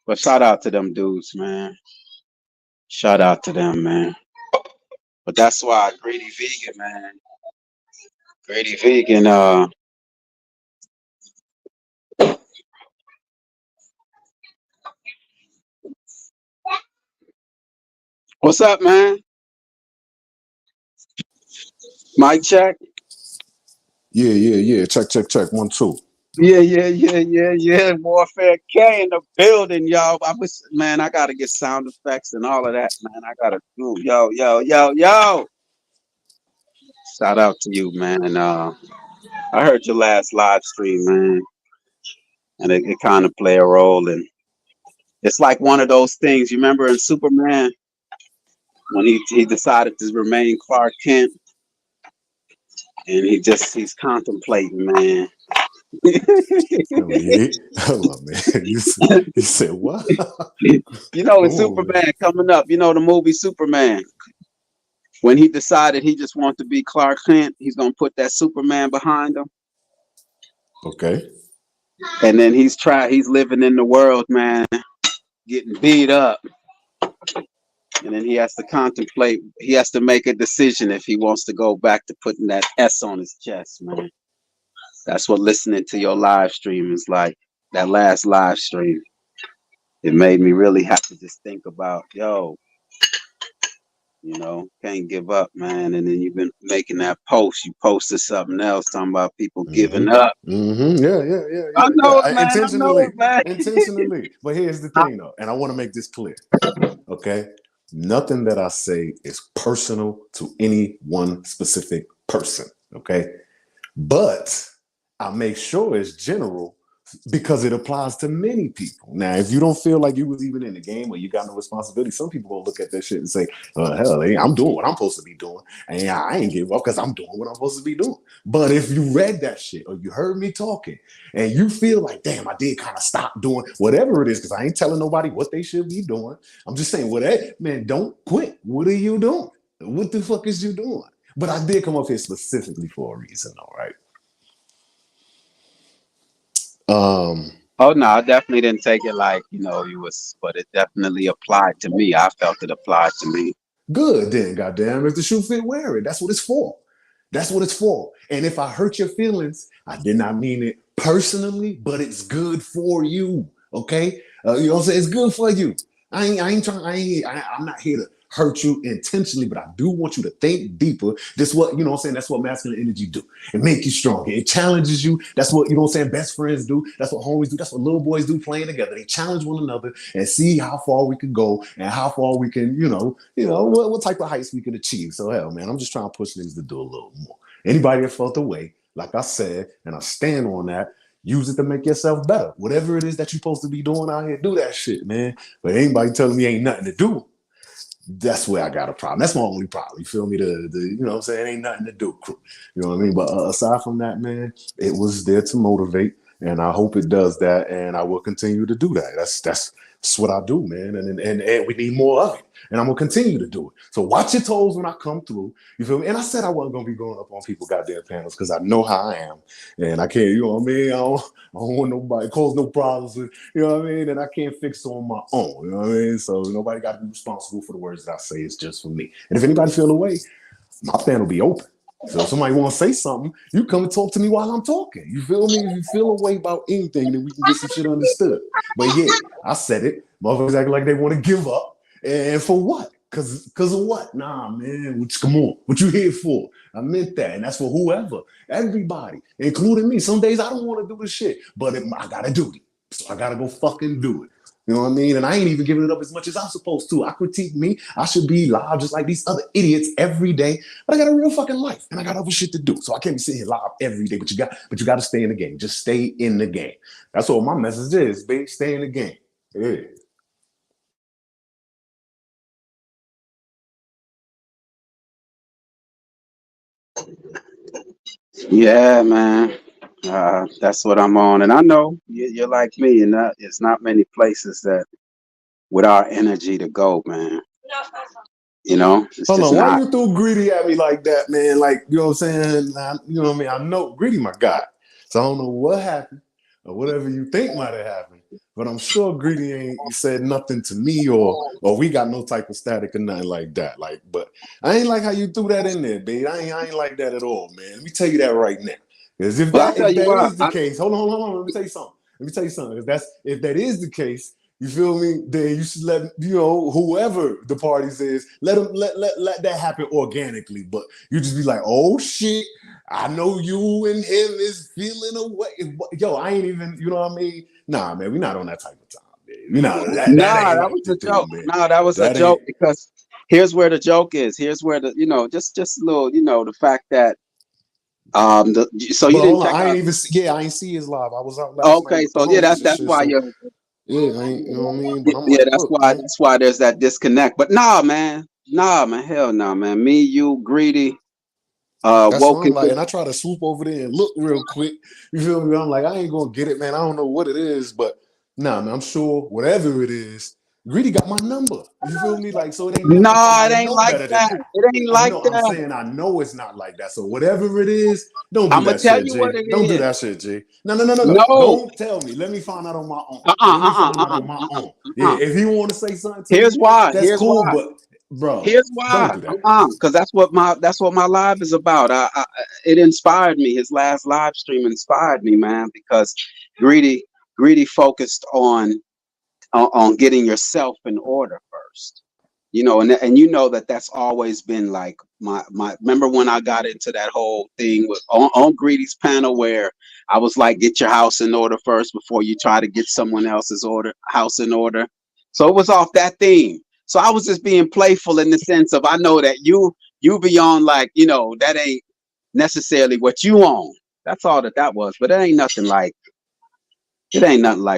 But shout out to them dudes, man. Shout out to them, man. But that's why Greedy Vegan, man. Greedy Vegan, what's up, man? Mic check. Yeah. Check. 1, 2. Yeah. Warfare K in the building, y'all. I was, man, I gotta get sound effects and all of that, man. I gotta do, yo. Shout out to you, man. I heard your last live stream, man, and it kind of play a role, and it's like one of those things. You remember in Superman when he decided to remain Clark Kent, and he's contemplating, man. Hold on, man. You said what? You know, in Superman coming up, you know the movie Superman. When he decided he just wanted to be Clark Kent, he's gonna put that Superman behind him. Okay. And then he's living in the world, man, getting beat up. And then he has to contemplate, he has to make a decision if he wants to go back to putting that S on his chest, man. That's what listening to your live stream is like. That last live stream. It made me really have to just think about, yo, you know, can't give up, man. And then you've been making that post. You posted something else talking about people giving up. Yeah. I know it, man. Intentionally. But here's the thing, though, and I want to make this clear. Okay, nothing that I say is personal to any one specific person. Okay, but I make sure it's general because it applies to many people. Now, if you don't feel like you was even in the game or you got no responsibility, some people gonna look at that shit and say, hell, I'm doing what I'm supposed to be doing. And I ain't give up because I'm doing what I'm supposed to be doing. But if you read that shit or you heard me talking and you feel like, damn, I did kind of stop doing whatever it is, because I ain't telling nobody what they should be doing. I'm just saying, man, don't quit. What are you doing? What the fuck is you doing? But I did come up here specifically for a reason, all right? Oh no, I definitely didn't take it like, you know, but it definitely applied to me. I felt it applied to me. Good then, goddamn. If the shoe fit, wear it. That's what it's for. That's what it's for. And if I hurt your feelings, I did not mean it personally, but it's good for you. Okay? You know what I'm saying? It's good for you. I'm not here to hurt you intentionally, but I do want you to think deeper. That's what, you know what I'm saying? That's what masculine energy do. It make you stronger. It challenges you. That's what, you know what I'm saying, best friends do. That's what homies do. That's what little boys do playing together. They challenge one another and see how far we can go and how far we can, what type of heights we can achieve. So hell, man, I'm just trying to push niggas to do a little more. Anybody that felt the way, like I said, and I stand on that, use it to make yourself better. Whatever it is that you're supposed to be doing out here, do that shit, man. But anybody telling me ain't nothing to do, that's where I got a problem. That's my only problem. You feel me? You know what I'm saying? It ain't nothing to do, crew. You know what I mean? But aside from that, man, it was there to motivate, and I hope it does that, and I will continue to do that. That's what I do, man, and we need more of it, and I'm gonna continue to do it. So watch your toes when I come through. You feel me? And I said I wasn't gonna be going up on people goddamn panels because I know how I am, and I can't. You know what I mean? I don't want nobody cause no problems with. You know what I mean? And I can't fix it on my own. You know what I mean? So nobody got to be responsible for the words that I say. It's just for me. And if anybody feel the way, my fan will be open. So if somebody want to say something, you come and talk to me while I'm talking. You feel me? If you feel a way about anything, then we can get some shit understood. But yeah, I said it. Motherfuckers act like they want to give up. And for what? Cause of what? Nah, man. Come on. What you here for? I meant that. And that's for whoever. Everybody. Including me. Some days I don't want to do this shit. But I gotta do it. So I gotta go fucking do it. You know what I mean? And I ain't even giving it up as much as I'm supposed to. I critique me. I should be live just like these other idiots every day. But I got a real fucking life and I got other shit to do. So I can't be sitting here live every day. But you got to stay in the game. Just stay in the game. That's what my message is, babe. Stay in the game. Yeah. Yeah, man. That's what I'm on. And I know you're like me, and it's not many places that with our energy to go, man. It's Hold just on, why not. you threw Greedy at me like that, man? Like, you know what I'm saying? You know what I mean? I know Greedy my guy. So I don't know what happened or whatever you think might have happened. But I'm sure Greedy ain't said nothing to me or we got no type of static or nothing like that. Like, but I ain't like how you threw that in there, babe. I ain't like that at all, man. Let me tell you that right now. Because if Well, I'll that tell if you that what. is the case, hold on. Let me tell you something. Let me tell you something. If that is the case, you feel me? Then you should let whoever the parties is, let them let that happen organically. But you just be like, oh shit, I know you and him is feeling away. Yo, I ain't even, you know what I mean? Nah, man, we not on that type of time, man. You know that Nah, ain't that what was to a do, joke. man. Nah, that was a That ain't. joke because here's where the joke is. Here's where the just a little the fact that so you But didn't hold on, check I ain't out. even. Yeah, I ain't see his live. I was out last night Okay, with the so yeah, homies and that's shit. why So you yeah, I ain't. You know what I mean? But I'm yeah like, look, man. that's why there's that disconnect. But nah, man, hell no, man. Me, you, greedy, That's what woke. I'm like, and I try to swoop over there and look real quick. You feel me? I'm like, I ain't gonna get it, man. I don't know what it is, but nah, man, I'm sure whatever it is, Greedy got my number. You feel me? Like, so it ain't nothing. And Nah, I it ain't know like better than that. that. It ain't I like know. I'm that. saying I know it's not like that. So whatever it is, don't do I'm gonna that tell shit, you what G. it Don't do is. that shit, G. No. No. Don't tell me. Let me find out on my own. Uh. Let me Uh. find Uh. out Uh. on my own. Yeah, Uh. if you want to say something to Here's me, why. that's Here's cool. why. But bro, Here's don't why. do that. Because that's what my live is about. It inspired me. His last live stream inspired me, man. Because greedy, greedy focused on getting yourself in order first. And you know that that's always been like my. Remember when I got into that whole thing with on Greedy's panel where I was like, get your house in order first before you try to get someone else's house in order. So it was off that theme. So I was just being playful in the sense of I know that you beyond like that ain't necessarily what you own. That's all that was. But it ain't nothing like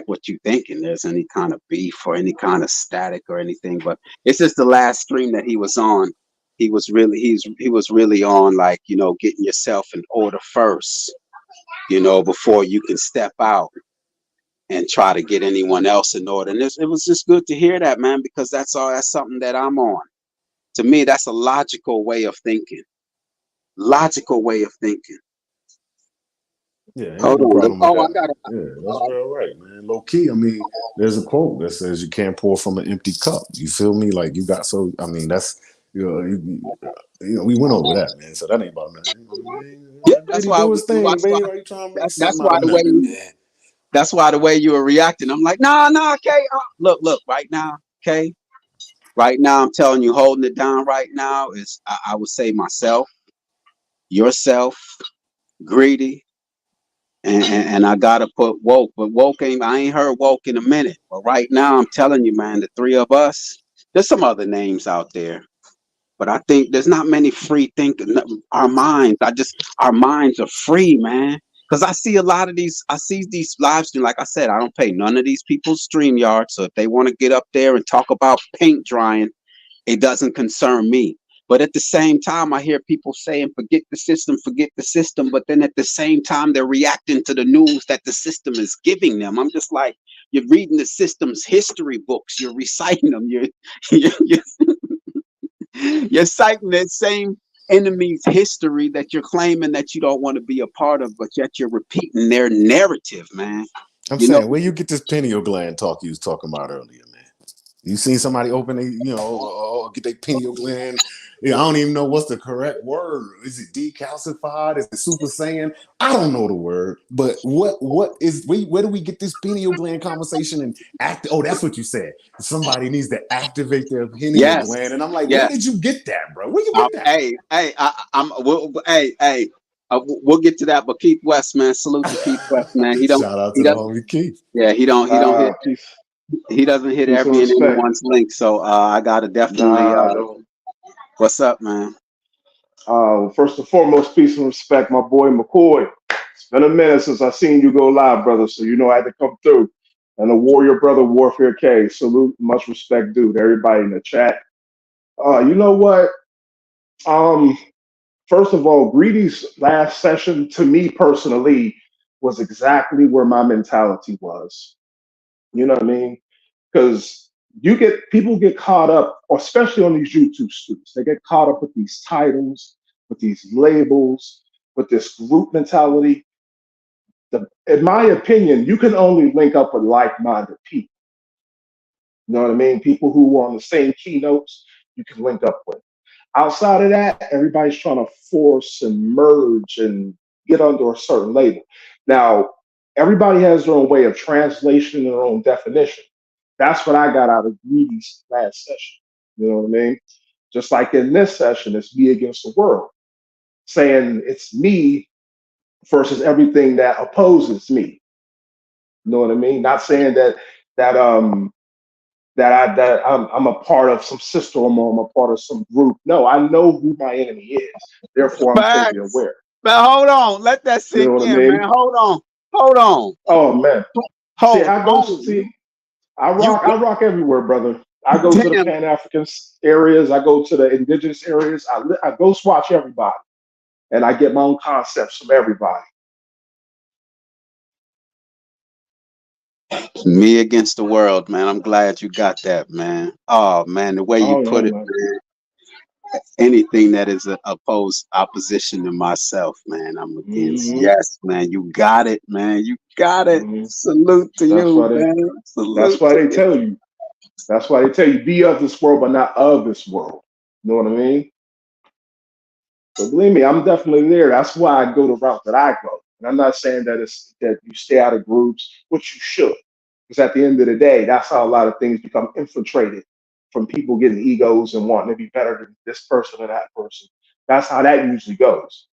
what you thinking. There's any kind of beef or any kind of static or anything. But it's just the last stream that he was on. He was really on like getting yourself in order first. Before you can step out and try to get anyone else in order. And it was just good to hear that, man, because that's something that I'm on. To me, that's a logical way of thinking. Logical way of thinking. Yeah, ain't Hold no on. problem with Oh, I that. got it. Yeah, that's real right, man. Low key, I mean, there's a quote that says you can't pour from an empty cup. You feel me? Like you got so. I mean, that's we went over that, man. So that ain't about nothing. You know what I mean? Yeah, Let Greedy do his thing, man. Why you trying to make that's something out why of the way nothing, man? that's why the way you were reacting. I'm like, nah, okay. Look, right now, okay. Right now, I'm telling you, holding it down right now is I would say myself, yourself, greedy, and I gotta put woke. But woke ain't I ain't heard woke in a minute. But right now, I'm telling you, man, the three of us. There's some other names out there, but I think there's not many free thinking. Our minds, our minds are free, man. Because I see these live streams. Like I said, I don't pay none of these people's stream yards. So if they want to get up there and talk about paint drying, it doesn't concern me. But at the same time, I hear people saying, forget the system, forget the system. But then at the same time, they're reacting to the news that the system is giving them. I'm just like, you're reading the system's history books, you're reciting them, you're, you're citing that same enemy's history that you're claiming that you don't want to be a part of, but yet you're repeating their narrative, man. I'm You know, saying, where you get this pineal gland talk you was talking about earlier, man? You seen somebody open, get their pineal gland. Yeah, I don't even know what's the correct word. Is it decalcified? Is it super saiyan? I don't know the word, but where do we get this pineal gland conversation and act? Oh, that's what you said. Somebody needs to activate their pineal yes, gland, and I'm like, where yes. did you get that, bro? Where you get that? We'll get to that. But Keith West, man, salute to Keith West, man. Shout out He to the doesn't, homie Keith. yeah, he don't hit, Peace, he doesn't hit peace and every and respect. anyone's link. So I gotta definitely, Nah, no. what's up, man? First and foremost, peace and respect, my boy McCoy. It's been a minute since I seen you go live, brother. So I had to come through. And the Warrior Brother Warfare K, salute, much respect, dude. Everybody in the chat. You know what? Um, First of all, Greedy's last session to me personally was exactly where my mentality was. You know what I mean? Because People get caught up, especially on these YouTube students. They get caught up with these titles, with these labels, with this group mentality. In my opinion, you can only link up with like-minded people. You know what I mean? People who are on the same keynotes, you can link up with. Outside of that, everybody's trying to force and merge and get under a certain label. Now, everybody has their own way of translation and their own definition. That's what I got out of Greedy's last session. You know what I mean? Just like in this session, it's me against the world, saying it's me versus everything that opposes me. You know what I mean? Not saying that I'm a part of some system or I'm a part of some group. No, I know who my enemy is. Therefore, I'm fully Facts. aware. Now hold on, let that You know sink what I in, mean? man. Hold on, Oh man. See, hold. I You rock everywhere, brother. I go to the damn Pan African areas. I go to the indigenous areas. I go watch everybody, and I get my own concepts from everybody. me against the world, man. I'm glad you got that, man. Oh man, the way you Oh yeah, put it, man. man. Anything that is a opposition to myself, man, I'm against. hmm Yes, man, you got it, man. You got it. hmm Salute to That's you, why they. man. That's Salute why to they you. tell you. That's why they tell you be of this world, but not of this world. You know what I mean? So believe me, I'm definitely there. That's why I go the route that I go. And I'm not saying that it's that you stay out of groups, which you should. Because at the end of the day, that's how a lot of things become infiltrated from people getting egos and wanting to be better than this person or that person. That's how that usually goes.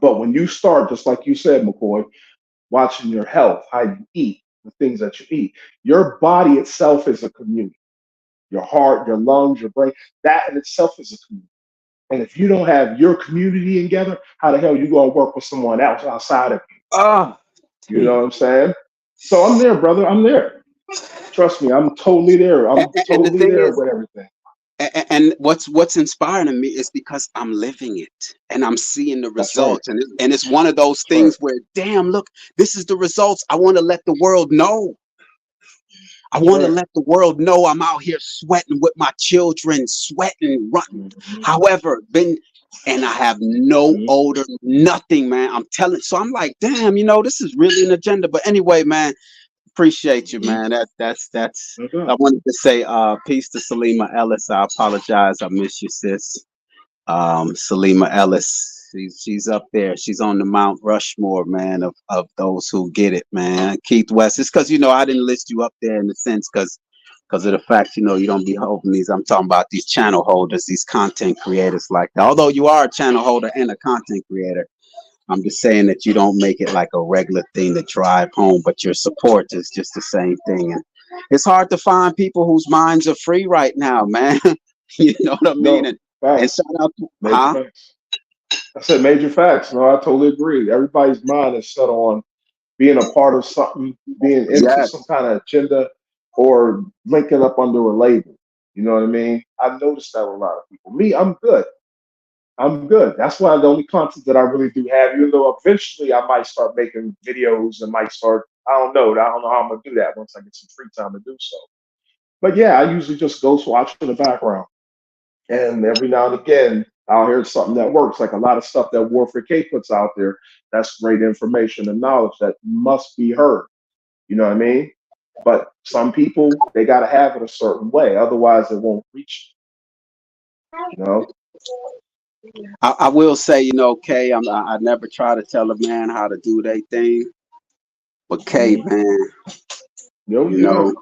But when you start, just like you said, McCoy, watching your health, how you eat, the things that you eat, your body itself is a community. Your heart, your lungs, your brain, that in itself is a community. And if you don't have your community together, how the hell you gonna work with someone else outside of Oh, you? You know what I'm saying? So I'm there, brother. I'm there. Trust me, I'm totally there. I'm and the totally thing there is, with everything. and what's inspiring to me is because I'm living it and I'm seeing the That's right. results, and it's one of those That's right. things where, damn, look, this is the results. I want to let the world know. I That's want to right. let the world know I'm out here sweating with my children, sweating, running. hmm However, been and I have no hmm odor, nothing, man. I'm telling. So I'm like, damn, this is really an agenda. But anyway, man, appreciate you, hmm man. That's. No I doubt. wanted to say, peace to Salima Ellis. I apologize. I miss you, sis. Salima Ellis. She's up there. She's on the Mount Rushmore, man, of those who get it, man. Keith West. It's because I didn't list you up there in the sense because of the fact you don't be holding these. I'm talking about these channel holders, these content creators like that. Although you are a channel holder and a content creator, I'm just saying that you don't make it like a regular thing to drive home, but your support is just the same thing. And it's hard to find people whose minds are free right now, man. You know what I mean? No And facts. shout out to, Major huh? facts. I said major facts. No, I totally agree. Everybody's mind is set on being a part of something, being into some Yes. kind of agenda, or linking up under a label. You know what I mean? I've noticed that with a lot of people. Me, I'm good. I'm good. That's why the only content that I really do have, even though eventually I might start making videos and might start, I don't know how I'm gonna do that once I get some free time to do so. But yeah, I usually just ghost watch in the background. And every now and again, I'll hear something that works, like a lot of stuff that Warfare K puts out there. That's great information and knowledge that must be heard. You know what I mean? But some people, they got to have it a certain way. Otherwise, it won't reach them, you know? I will say, Kay, I never try to tell a man how to do their thing, but Kay, hmm man, No, you yeah, know,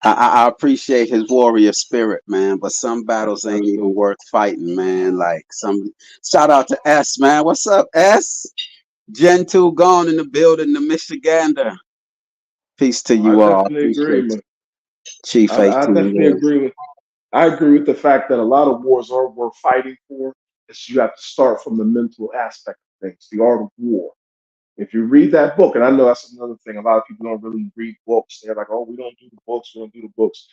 I appreciate his warrior spirit, man, but some battles ain't even absolutely. worth fighting, man. Like shout out to S, man. What's up, S? Gen 2 gone in the building, the Michigander. Peace to I you all. definitely agree, Appreciate you. man. Chief I 18 definitely years. agree with. I agree with the fact that a lot of wars are worth fighting for. Is you have to start from the mental aspect of things, the art of war. If you read that book, and I know that's another thing, a lot of people don't really read books. They're like, oh, we don't do the books, we don't do the books.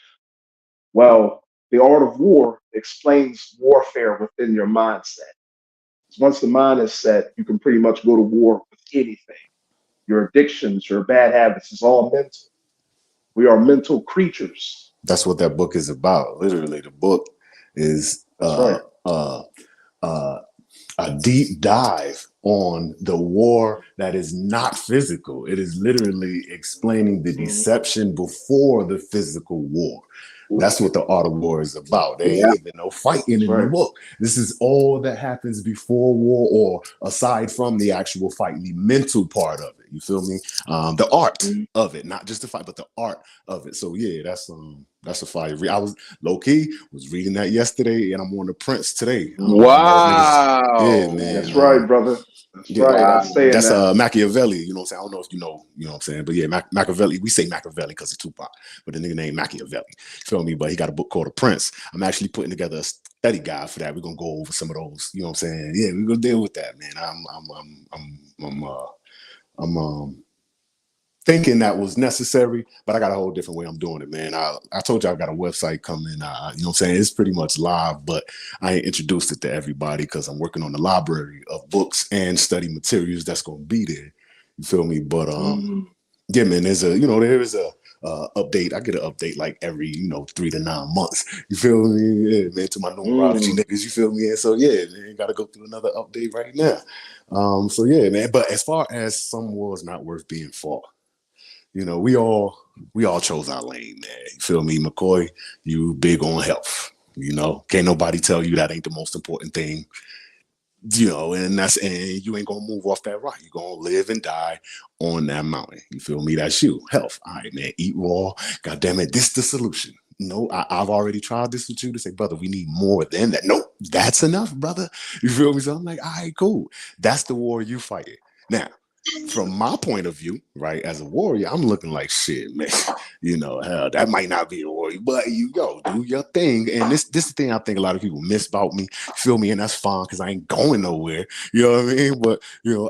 Well, the art of war explains warfare within your mindset. Once the mind is set, you can pretty much go to war with anything. Your addictions, your bad habits, it's all mental. We are mental creatures. That's what that book is about. Literally, the book is That's right. uh, a deep dive on the war that is not physical. It is literally explaining the Mhm. deception before the physical war. That's what the art of war is about. There ain't Yeah. even no fighting That's in the right. book. This is all that happens before war, or aside from the actual fighting, the mental part of it. You feel me? The art Mhm. of it, not just the fight, but the art of it. So yeah, that's a fire. I was low key was reading that yesterday, and I'm on the Prince today. I don't know if niggas. Yeah, Wow. man. That's right, brother. That's Yeah, right. I Wow. say it that's now. Machiavelli. You know what I'm saying? I don't know if you know what I'm saying, but yeah, Machiavelli. We say Machiavelli because of Tupac, but the nigga named Machiavelli. Feel me? But he got a book called The Prince. I'm actually putting together a study guide for that. We're gonna go over some of those. You know what I'm saying? Yeah, we're gonna deal with that, man. I'm thinking that was necessary, but I got a whole different way I'm doing it, man. I told you I got a website coming. You know what I'm saying? It's pretty much live, but I ain't introduced it to everybody because I'm working on the library of books and study materials that's gonna be there. You feel me? But Mhm. yeah, man. There is a update. I get an update like every 3 to 9 months. You feel me? Yeah, man. To my numerology Mm. niggas, you feel me? And so yeah, man, got to go through another update right now. So yeah, man. But as far as some wars not worth being fought, we all chose our lane, man. You feel me, McCoy? You big on health. Can't nobody tell you that ain't the most important thing. And you ain't gonna move off that rock. You're gonna live and die on that mountain. You feel me? That's you. Health. All right, man. Eat raw. God damn it. This the solution. No, I've already tried this with you to say, brother, we need more than that. Nope, that's enough, brother. You feel me? So I'm like, all right, cool. That's the war you fighting. Now, from my point of view, right, as a warrior, I'm looking like shit, man. Hell, that might not be a warrior, but you go do your thing. And this is the thing I think a lot of people miss about me. Feel me? And that's fine because I ain't going nowhere. You know what I mean? But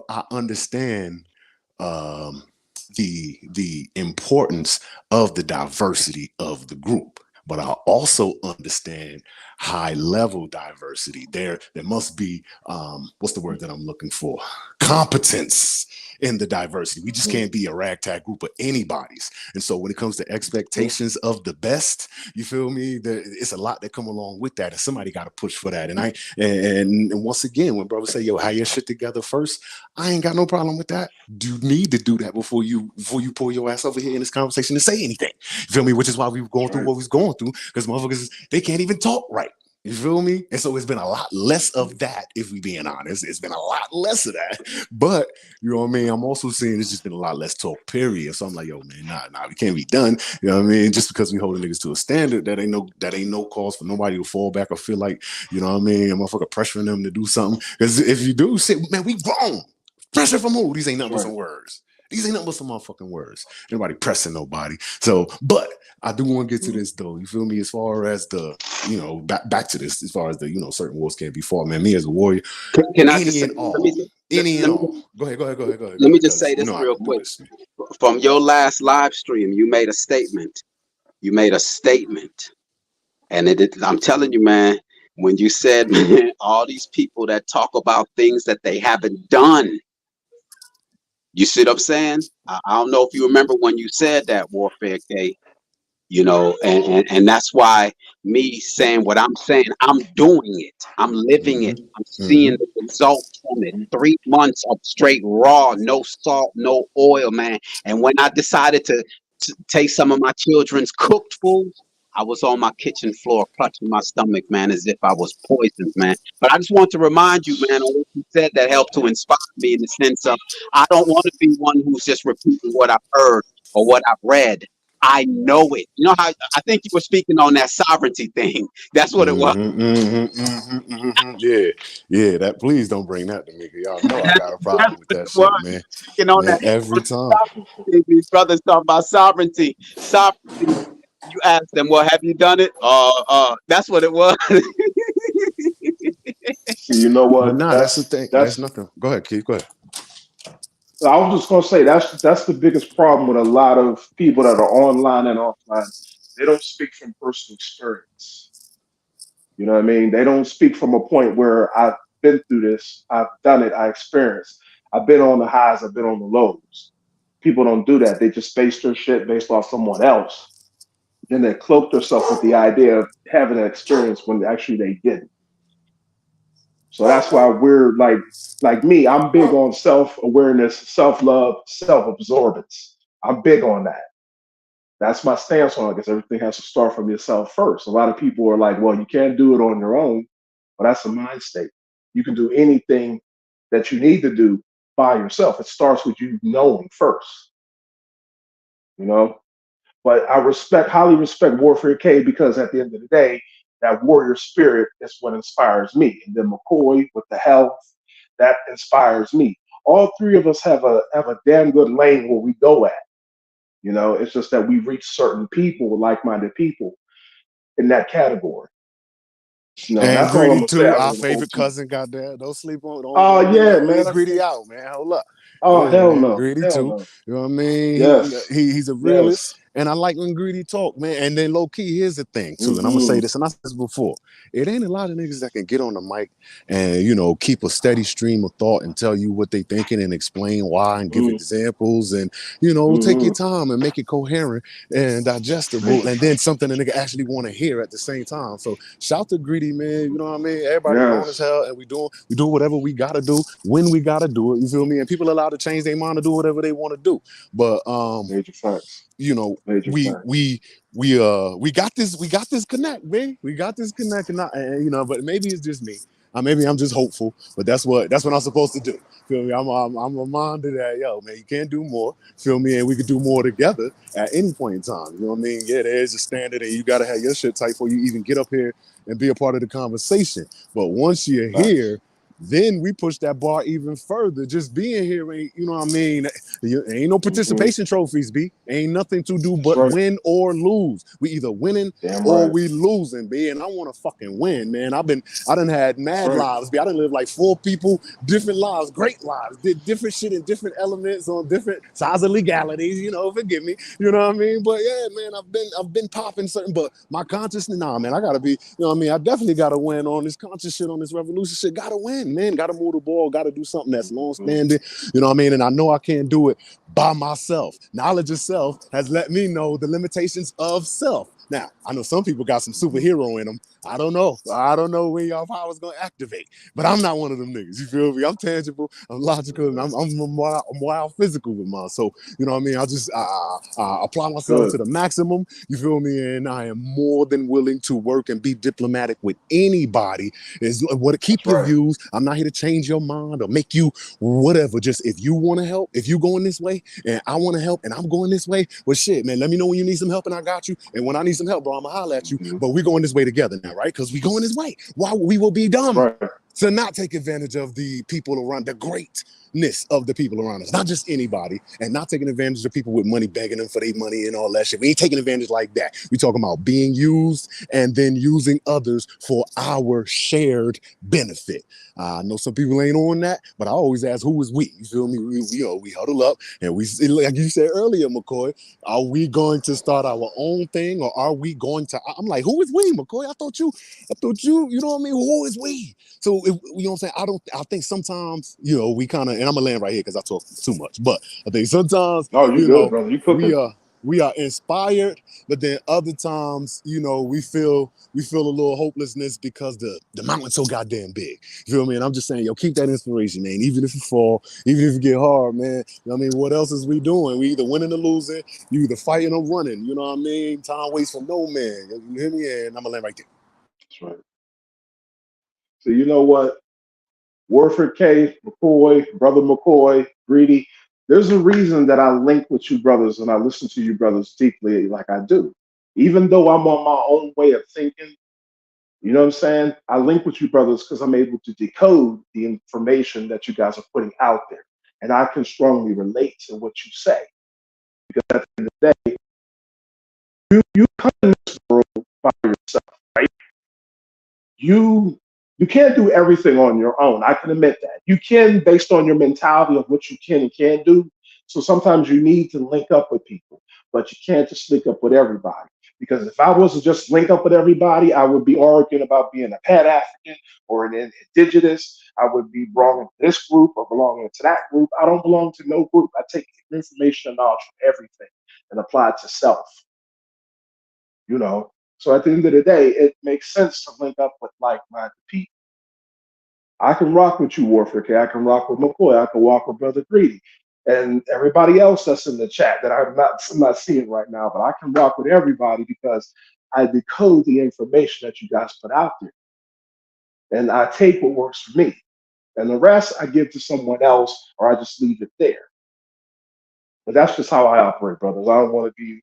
I understand um the importance of the diversity of the group. But I also understand high level diversity. There must be what's the word that I'm looking for? Competence in the diversity. We just can't be a ragtag group of anybody's. And so when it comes to expectations of the best, you feel me? It's a lot that come along with that, and somebody got to push for that. And once again, when brothers say, "Yo, have your shit together first," I ain't got no problem with that. You need to do that before you pull your ass over here in this conversation and say anything. You feel me? Which is why we were going That's through right. what we was going through, because motherfuckers, they can't even talk right. You feel me? And so it's been a lot less of that, if we being honest. It's been a lot less of that. But you know what I mean? I'm also seeing it's just been a lot less talk, period. So I'm like, yo, man, nah, we can't be done. You know what I mean? Just because we holding niggas to a standard, that ain't no cause for nobody to fall back or feel like, you know what I mean, a motherfucker pressuring them to do something. Because if you do shit, man, we grown. Pressure from who? These ain't nothing That's but right. some words. These ain't nothing but some motherfucking words. Nobody pressing nobody. So, but I do want to get to Mhm. this though. You feel me? As far as back to this, as far as the certain wars can't be fought, man. Me as a warrior, Can I just any say, and all, any and let me all. Go ahead, go ahead, go ahead, go ahead, go let me ahead. just Because say this I real can do quick. this. From your last live stream, you made a statement. You made a statement, and I'm telling you, man, when you said, man, all these people that talk about things that they haven't done, you see what I'm saying? I don't know if you remember when you said that, Warfare K. And that's why me saying what I'm saying, I'm doing it, I'm living it, Mm-hmm. I'm seeing Mm-hmm. the results from it. 3 months of straight raw, no salt, no oil, man. And when I decided to take some of my children's cooked foods, I was on my kitchen floor clutching my stomach, man, as if I was poisoned, man. But I just want to remind you, man, on what you said that helped to inspire me in the sense of I don't want to be one who's just repeating what I've heard or what I've read. I know it. You know how I think you were speaking on that sovereignty thing. That's what it was. Mm-hmm, mm-hmm, mm-hmm, mm-hmm. Yeah, yeah. That please don't bring that to me. 'Cause y'all know I got a That's problem with what that it was. shit, man. Speaking on Man, that. every On time. sovereignty, these brothers talk about sovereignty. Sovereignty. You ask them, well, have you done it? That's what it was. You know But what? nah, that's the thing. That's That's nothing. Go ahead, Keith. Go ahead. I was just gonna say that's the biggest problem with a lot of people that are online and offline. They don't speak from personal experience. You know what I mean? They don't speak from a point where I've been through this, I've done it, I experienced. I've been on the highs, I've been on the lows. People don't do that. They just base their shit based off someone else. Then they cloaked themselves with the idea of having an experience when actually they didn't. So that's why we're like me, I'm big on self-awareness, self-love, self-absorbance. I'm big on that. That's my stance on it because everything has to start from yourself first. A lot of people are like, well, you can't do it on your own, but that's a mind state. You can do anything that you need to do by yourself. It starts with you knowing first, you know. But I highly respect Warfare K because at the end of the day, that warrior spirit is what inspires me. And then McCoy with the health, that inspires me. All three of us have a damn good lane where we go at. You know, it's just that we reach certain people, like-minded people in that category. You know, and And that's all I'm Greedy gonna say. too, I our really hold favorite to. cousin. Goddamn, don't sleep on. Oh yeah, Don't man. leave Greedy out, man. Hold up. Oh Yeah, hell man, no, Greedy hell too. no. You know what I mean? Yes, He's a yes. realist, and I like when Greedy talk, man. And then low key, here's the thing too, and I'm gonna say Mm-hmm. this, and I said this before. It ain't a lot of niggas that can get on the mic and keep a steady stream of thought and tell you what they thinking and explain why and give examples and take your Mm-hmm. time and make it coherent and digestible, Major and then facts. something a nigga actually want to hear at the same time. So shout to Greedy, man. You know what I mean? Everybody grown as Yes, hell, and we do whatever we gotta do when we gotta do it. You feel me? And people are allowed to change their mind to do whatever they want to do. But major facts. you know, Major we facts. we we got this connect, man. We got this connect, but maybe it's just me. Maybe I'm just hopeful, but that's what I'm supposed to do. Feel me? I'm reminded that man, you can't do more. Feel me? And we could do more together at any point in time. You know what I mean? Yeah, there is a standard, and you gotta have your shit tight before you even get up here and be a part of the conversation. But once you're Facts. here, then we push that bar even further. Just being here ain't, you know what I mean? Ain't no Mm-hmm. participation trophies, B. Ain't nothing to do That's but right. win or lose. We either winning Damn or right. we losing, B. And I want to fucking win, man. I done had That's mad right. lives, B. I done lived like 4 people, different lives, great lives, did different shit in different elements on different sides of legalities, forgive me. You know what I mean? But yeah, man, I've been popping certain, but my consciousness, nah, man, I gotta be, you know what I mean? I definitely gotta win on this conscious shit, on this revolution shit. Gotta win, man. Gotta move the ball, gotta do something that's long Mm-hmm. standing. You know what I mean? And I know I can't do it by myself. Knowledge of self has let me know the limitations of self. Now, I know some people got some Mm-hmm. superhero in them. I don't know. I don't know when y'all power's gonna activate, but I'm not one of them niggas. You feel me? I'm tangible, I'm logical, and I'm wild physical with mine. So, you know what I mean? I just apply myself Good. to the maximum. You feel me? And I am more than willing to work and be diplomatic with anybody. Is what keep That's your right. views. I'm not here to change your mind or make you whatever. Just if you want to help, if you going this way and I want to help and I'm going this way, well, shit, man, let me know when you need some help and I got you. And when I need some help, bro, I'm gonna holler at you. Mm-hmm. But we're going this way together now, right? Because we going this way. Why we will be That's dumb right. to not take advantage of the people around, the greatness of the people around us, not just anybody, and not taking advantage of people with money, begging them for their money and all that shit. We ain't taking advantage like that. We talking about being used and then using others for our shared benefit. I know some people ain't on that, but I always ask, who is we? You feel me? We huddle up and we, like you said earlier, McCoy, are we going to start our own thing or are we going to? I'm like, who is we, McCoy? I thought you, you know what I mean? Who is we? So, you know what I'm saying? I think sometimes, we kind of, and I'm gonna land right here because I talk too much, but I think sometimes, Oh, you you good, know, brother. You we cooking? are, we are inspired, but then other times, we feel a little hopelessness because the mountain's so goddamn big. You feel me? And I'm just saying, yo, keep that inspiration, man. Even if you fall, even if you get hard, man. You know what I mean? What else is we doing? We either winning or losing. You either fighting or running. You know what I mean? Time waits for no man. You hear me? And I'm gonna land right there. That's right. So you know what? Warford K, McCoy, Brother McCoy, Greedy. There's a reason that I link with you brothers and I listen to you brothers deeply like I do. Even though I'm on my own way of thinking, you know what I'm saying? I link with you brothers because I'm able to decode the information that you guys are putting out there. And I can strongly relate to what you say. Because at the end of the day, you come in this world by yourself, right? You can't do everything on your own. I can admit that. You can based on your mentality of what you can and can't do. So sometimes you need to link up with people, but you can't just link up with everybody. Because if I was to just link up with everybody, I would be arguing about being a Pan African or an indigenous. I would be belonging to this group or belonging to that group. I don't belong to no group. I take information and knowledge from everything and apply it to self. you know. So at the end of the day, it makes sense to link up with like-minded people. I can rock with you, Warfare K. I can rock with McCoy. I can rock with Brother Greedy, and everybody else that's in the chat that I'm not seeing right now. But I can rock with everybody because I decode the information that you guys put out there, and I take what works for me, and the rest I give to someone else, or I just leave it there. But that's just how I operate, brothers. I don't want to be,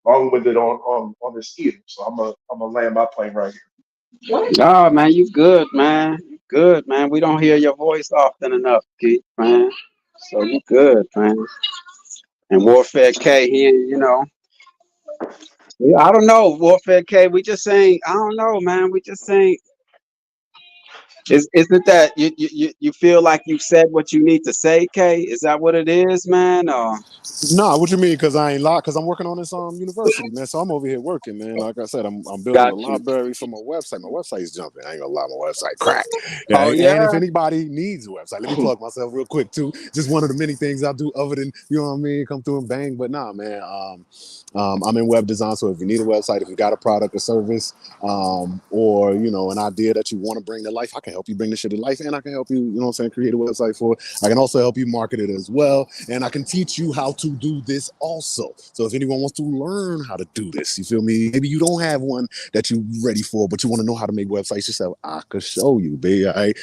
long-winded on this either. So I'm gonna land my plane right here. Oh man, you good, man. You good, man. We don't hear your voice often enough, Keith, man. So you good, man. And Warfare K here, I don't know, Warfare K. We just saying, I don't know, man. We just saying, isn't that you feel like you've said what you need to say, K? Is that what it is, man? Or Nah, what you mean? Because I ain't lied. Because I'm working on this university, man. So I'm over here working, man. Like I said, I'm building a got you? library for my website. My website is jumping. I ain't gonna lie, my website crack. Oh Yeah, and if yeah. anybody needs a website, let me plug myself real quick too. Just one of the many things I do other than come through and bang. But nah, man. I'm in web design, so if you need a website, if you got a product or service, or an idea that you want to bring to life, I can help you bring the shit to life, and I can help you, create a website for it. I can also help you market it as well, and I can teach you how to do this also. So if anyone wants to learn how to do this, you feel me? Maybe you don't have one that you're ready for, but you want to know how to make websites yourself. I could show you, baby.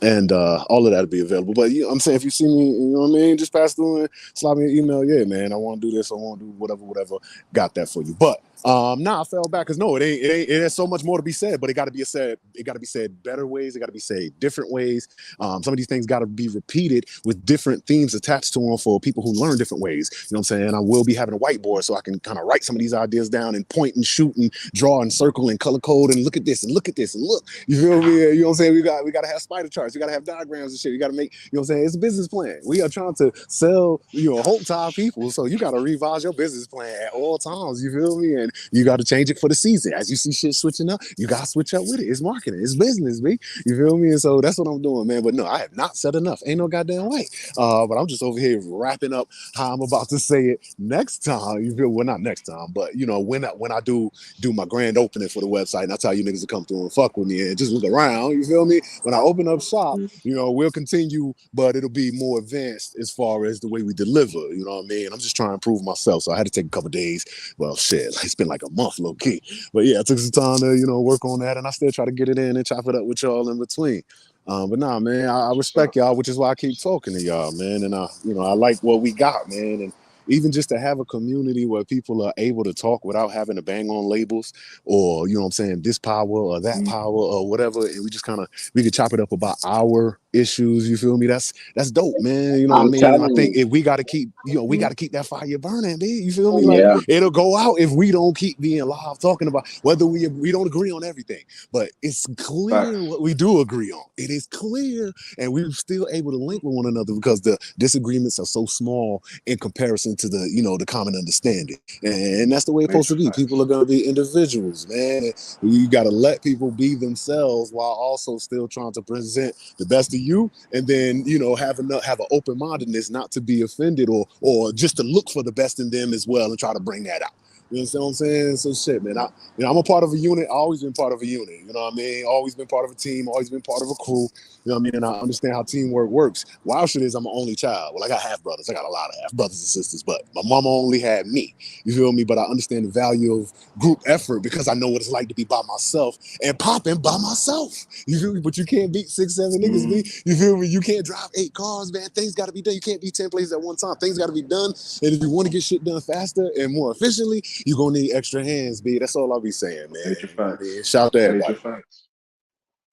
And all of that'll be available. But I'm saying, if you see me, just pass through and slide me an email. Yeah, man, I want to do this. I want to do whatever. Got that for you. But I fell back because no, it ain't. It has so much more to be said, but it got to be said. It got to be said better ways. It got to be said different ways. Some of these things got to be repeated with different themes attached to them for people who learn different ways. You know what I'm saying? I will be having a whiteboard so I can kind of write some of these ideas down and point and shoot and draw and circle and color code and look at this and look at this and look. You feel me? You know what I'm saying? We got to have spider charts. We got to have diagrams and shit. You got to make. You know what I'm saying? It's a business plan. We are trying to sell hope to our people. So you got to revise your business plan at all times. You feel me? And you got to change it for the season. As you see shit switching up, you got to switch up with it. It's marketing. It's business, B. You feel me? And so that's what I'm doing, man. But no, I have not said enough. Ain't no goddamn way. But I'm just over here wrapping up how I'm about to say it next time. You feel? Well, not next time, but when I do my grand opening for the website, and I tell you niggas to come through and fuck with me and just look around. You feel me? When I open up shop, we'll continue, but it'll be more advanced as far as the way we deliver. You know what I mean? I'm just trying to improve myself, so I had to take a couple days. Well, shit, it's been like a month, low key. But yeah, I took some time to work on that, and I still try to get it in and chop it up with y'all in between. But nah, man, I respect y'all, which is why I keep talking to y'all, man. And I like what we got, man. And even just to have a community where people are able to talk without having to bang on labels or, what I'm saying, this power or that power or whatever. And we can chop it up about our issues. You feel me? That's dope, man. You know what I I'm mean? And I telling think you. if we got to keep, we got to keep that fire burning, man. You feel me? Like Yeah. it'll go out if we don't keep being live talking about whether we don't agree on everything, but it's clear Facts. what we do agree on. It is clear, and we're still able to link with one another because the disagreements are so small in comparison to the common understanding. And that's the way it's supposed Major to be. facts. People are going to be individuals, man. And you got to let people be themselves while also still trying to present the best of you, and then have an open-mindedness not to be offended or just to look for the best in them as well and try to bring that out. You understand what I'm saying? So shit, man. I'm a part of a unit. I always been part of a unit. You know what I mean? Always been part of a team. Always been part of a crew. You know what I mean? And I understand how teamwork works. Wild shit is I'm an only child. Well, I got half brothers. I got a lot of half brothers and sisters, but my mama only had me. You feel me? But I understand the value of group effort because I know what it's like to be by myself and popping by myself. You feel me? But you can't beat 6, 7 niggas, B. You feel me? You can't drive 8 cars, man. Things got to be done. You can't be 10 places at one time. Things got to be done. And if you want to get shit done faster and more efficiently, you're going to need extra hands, B. That's all I'll be saying, man. Major You know what I facts. mean? Shout out to Major everybody. facts.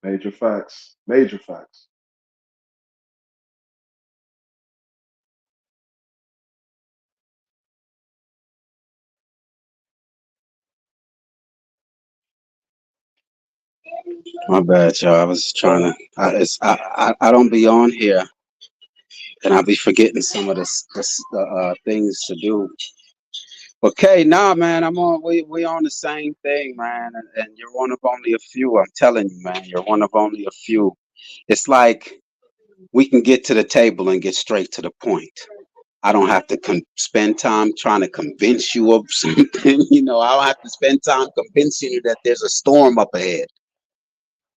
Major facts. Major facts. My bad, y'all. I was trying to. I don't be on here, and I be forgetting some of the things to do. Okay, nah, man. I'm on. We on the same thing, man. And you're one of only a few. I'm telling you, man. You're one of only a few. It's like we can get to the table and get straight to the point. I don't have to spend time trying to convince you of something. You know, I don't have to spend time convincing you that there's a storm up ahead.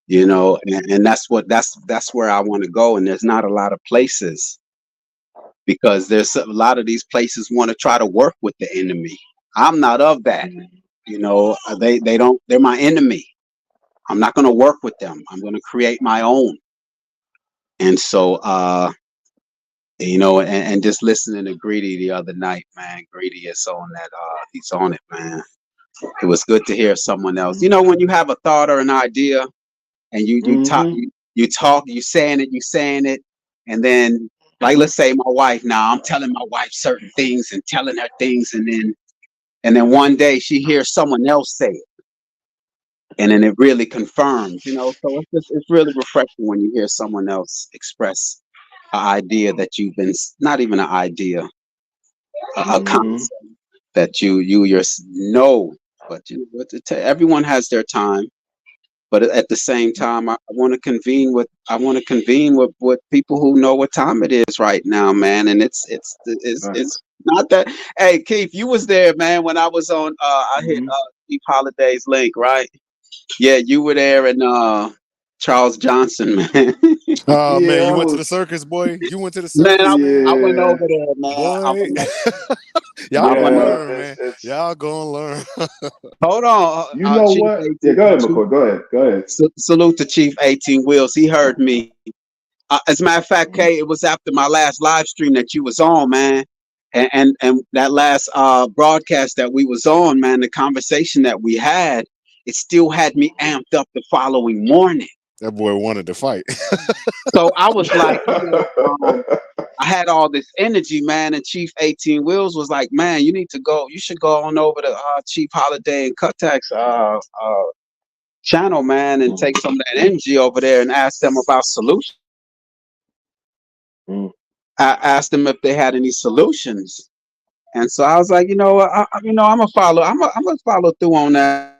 You know, and that's where I want to go. And there's not a lot of places, because there's a lot of these places want to try to work with the enemy. I'm not of that. You know, they don't. They're my enemy. I'm not going to work with them. I'm going to create my own. And so, you know, and just listening to Greedy the other night, man. Greedy is on that. He's on it, man. It was good to hear someone else. You know, when you have a thought or an idea, and you talk, you saying it, and then, like, let's say my wife. Now I'm telling my wife certain things and telling her things, and then one day she hears someone else say it, and then it really confirms. You know, so it's really refreshing when you hear someone else express an idea that you've been, not even an idea, a concept that you know, but you know, everyone has their time. But at the same time, I want to convene with people who know what time it is right now, man. And it's not that. Hey, Keith, you was there, man, when I was on. I hit Keith Holiday's link, right? Yeah, you were there, and Charles Johnson, man. Oh man, Yeah, you I went to the was. circus, boy. You went to the Man, circus, man. I went Yeah, over there, man. Boy, y'all I gonna went yeah. over. learn, man. It's. Y'all gonna learn. Hold on, You know Chief what? Yeah, 18. go ahead, McCoy. Go ahead. Go ahead. Salute to Chief 18 Wheels. He heard me. As a matter of fact, Kay, it was after my last live stream that you was on, man. And that last broadcast that we was on, man, the conversation that we had, it still had me amped up the following morning. That boy wanted to fight. So I was like, I had all this energy, man, and Chief 18 Wheels was like, man, you should go on over to Chief Holiday and Cuttack's channel, man, and take some of that energy over there and ask them about solutions. I asked them if they had any solutions, and so I was like, you know, I'm gonna follow. I'm gonna follow through on that.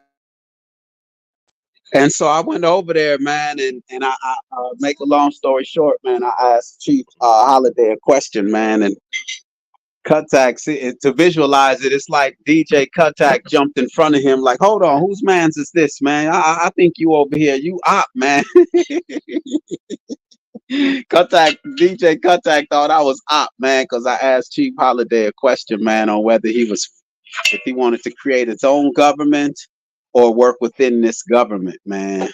And so I went over there, man, and I make a long story short, man. I asked Chief Holiday a question, man, and Cuttack, to visualize it, it's like DJ Cuttack jumped in front of him, like, hold on, whose man's is this, man? I think you over here, you op, man. DJ Cuttack thought I was op, man, because I asked Chief Holiday a question, man, on whether if he wanted to create his own government or work within this government, man.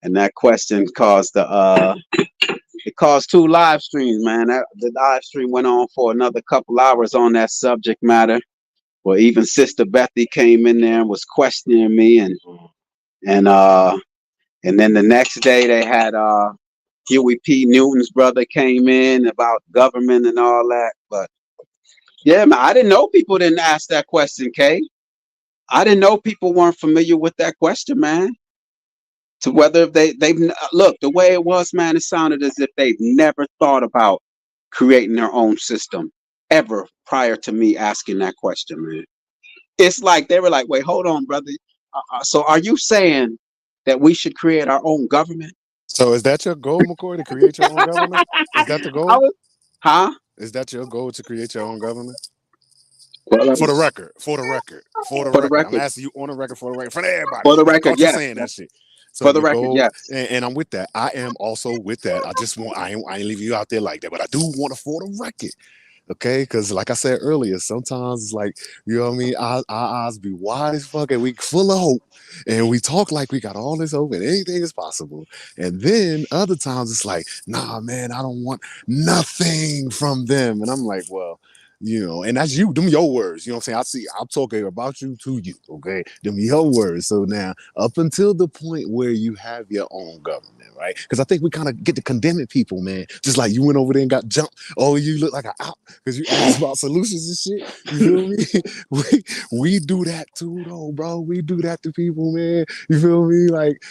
And that question caused it caused 2 live streams, man. The live stream went on for another couple hours on that subject matter. Well, even Sister Bethy came in there and was questioning me, and then the next day they had Huey P. Newton's brother came in about government and all that. But yeah, man, I didn't know people didn't ask that question, Kay. I didn't know people weren't familiar with that question, man. To whether they've look, the way it was, man, it sounded as if they've never thought about creating their own system ever prior to me asking that question, man. It's like they were like, wait, hold on, brother. So are you saying that we should create our own government? So is that your goal, McCoy, to create your own government? Is that the goal? Huh? Is that your goal, to create your own government? Well, For the record. I'm asking you on the record, for the record, for everybody. For the record, Caught you yes. saying that shit. So For the record, goal, yes. And I'm with that. I am also with that. I ain't leaving you out there like that, but I do want to, for the record. Okay, because like I said earlier, sometimes it's like, you know what I mean, our eyes be wide as fuck and we full of hope, and we talk like we got all this hope and anything is possible. And then other times it's like, nah, man, I don't want nothing from them. And I'm like, well, you know, and that's you, them your words, you know what I'm saying? I'm talking about you to you, okay? Them your words. So now, up until the point where you have your own government, right? Because I think we kind of get to condemning people, man. Just like you went over there and got jumped. Oh, you look like an op because you asked about solutions and shit. You feel me? we do that too, though, bro. We do that to people, man. You feel me? Like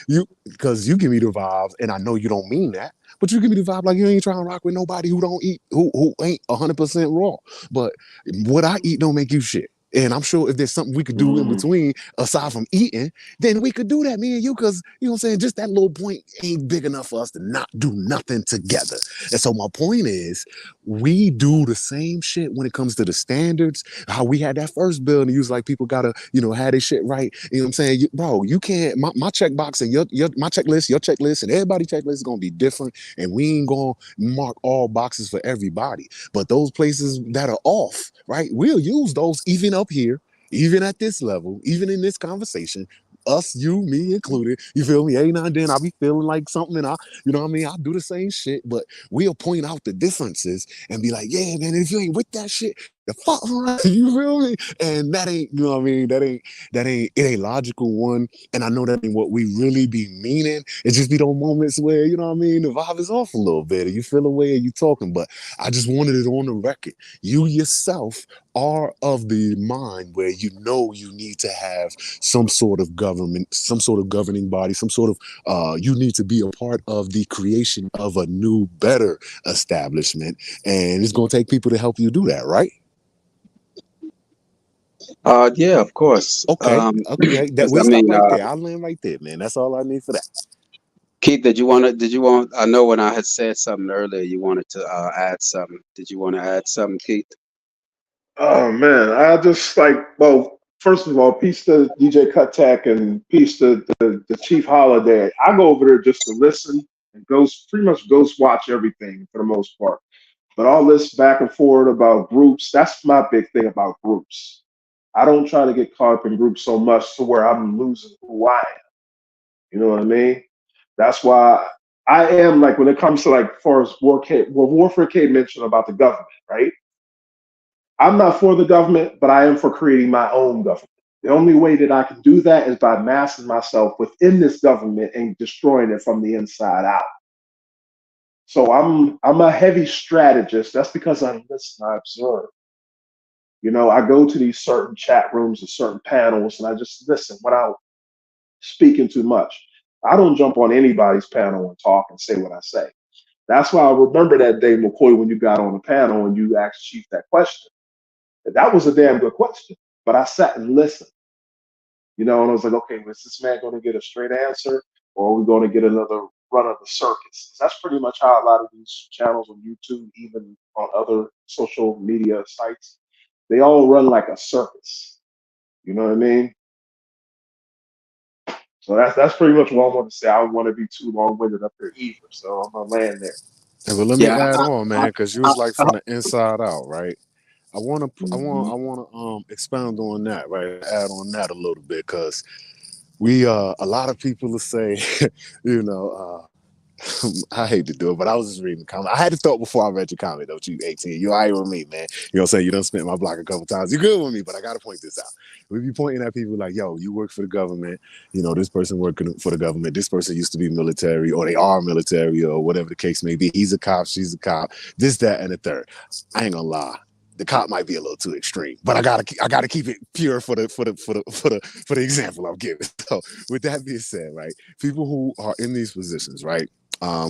because you give me the vibes, and I know you don't mean that. But you give me the vibe like you ain't trying to rock with nobody who don't eat, who ain't 100% raw. But what I eat don't make you shit. And I'm sure if there's something we could do in between, aside from eating, then we could do that, me and you, because, you know what I'm saying, just that little point ain't big enough for us to not do nothing together. And so my point is, we do the same shit when it comes to the standards, how we had that first bill, and you was like, people gotta, you know, have their shit right. You know what I'm saying? Bro, you can't, my checkbox and my checklist, your checklist, and everybody's checklist is gonna be different, and we ain't gonna mark all boxes for everybody. But those places that are off, right, we'll use those even up here, even at this level, even in this conversation. Us, you, me included. You feel me? Every now and then I'll be feeling like something, and you know what I mean? I'll do the same shit, but we'll point out the differences and be like, yeah, man, if you ain't with that shit, the fuck, you feel me? And that ain't, you know what I mean? It ain't logical, one. And I know that ain't what we really be meaning. It just be those moments where, you know what I mean, the vibe is off a little bit, and you feel away and you talking. But I just wanted it on the record. You yourself are of the mind where you know you need to have some sort of government, some sort of governing body, some sort of you need to be a part of the creation of a new, better establishment. And it's gonna take people to help you do that, right? Yeah, of course. Okay. That 'Cause I we'll stop mean, right there. I'll land right there, man. That's all I need for that. Keith, did you want, I know when I had said something earlier, you wanted to add something. Did you want to add something, Keith? Oh man, I just like, well, first of all, peace to DJ Cut Tech and peace to the Chief Holiday. I go over there just to listen and pretty much ghost watch everything for the most part. But all this back and forth about groups, that's my big thing about groups. I don't try to get caught up in groups so much to where I'm losing who I am. You know what I mean? That's why I am like, when it comes to like, far as Warfare K mentioned about the government, right? I'm not for the government, but I am for creating my own government. The only way that I can do that is by massing myself within this government and destroying it from the inside out. So I'm a heavy strategist. That's because I listen, I observe. You know, I go to these certain chat rooms and certain panels, and I just listen without speaking too much. I don't jump on anybody's panel and talk and say what I say. That's why I remember that day, McCoy, when you got on the panel and you asked Chief that question. That was a damn good question. But I sat and listened, you know, and I was like, okay, is this man going to get a straight answer, or are we going to get another run of the circus? That's pretty much how a lot of these channels on YouTube, even on other social media sites, they all run like a circus. You know what I mean? So that's pretty much what I want to say. I don't want to be too long-winded up here either, so I'm gonna land there. And but let me Yeah. add on, man, because you I, was like I, from the inside out, right? Mhm. I wanna expound on that, right? Add on that a little bit, because a lot of people will say, you know, I hate to do it, but I was just reading the comment. I had to thought before I read your comment, though. You 18, you all right with me, man. You know what I'm saying? You done spent my block a couple times. You good with me, but I gotta point this out. We be pointing at people like, yo, you work for the government, you know, this person working for the government, this person used to be military, or they are military, or whatever the case may be. He's a cop, she's a cop, this, that, and the third. I ain't gonna lie. The cop might be a little too extreme, but I gotta keep it pure for the example I'm giving. So with that being said, right, people who are in these positions, right,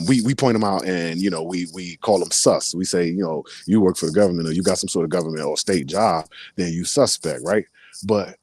we point them out, and you know we call them sus. We say, you know, you work for the government, or you got some sort of government or state job, then you suspect, right? But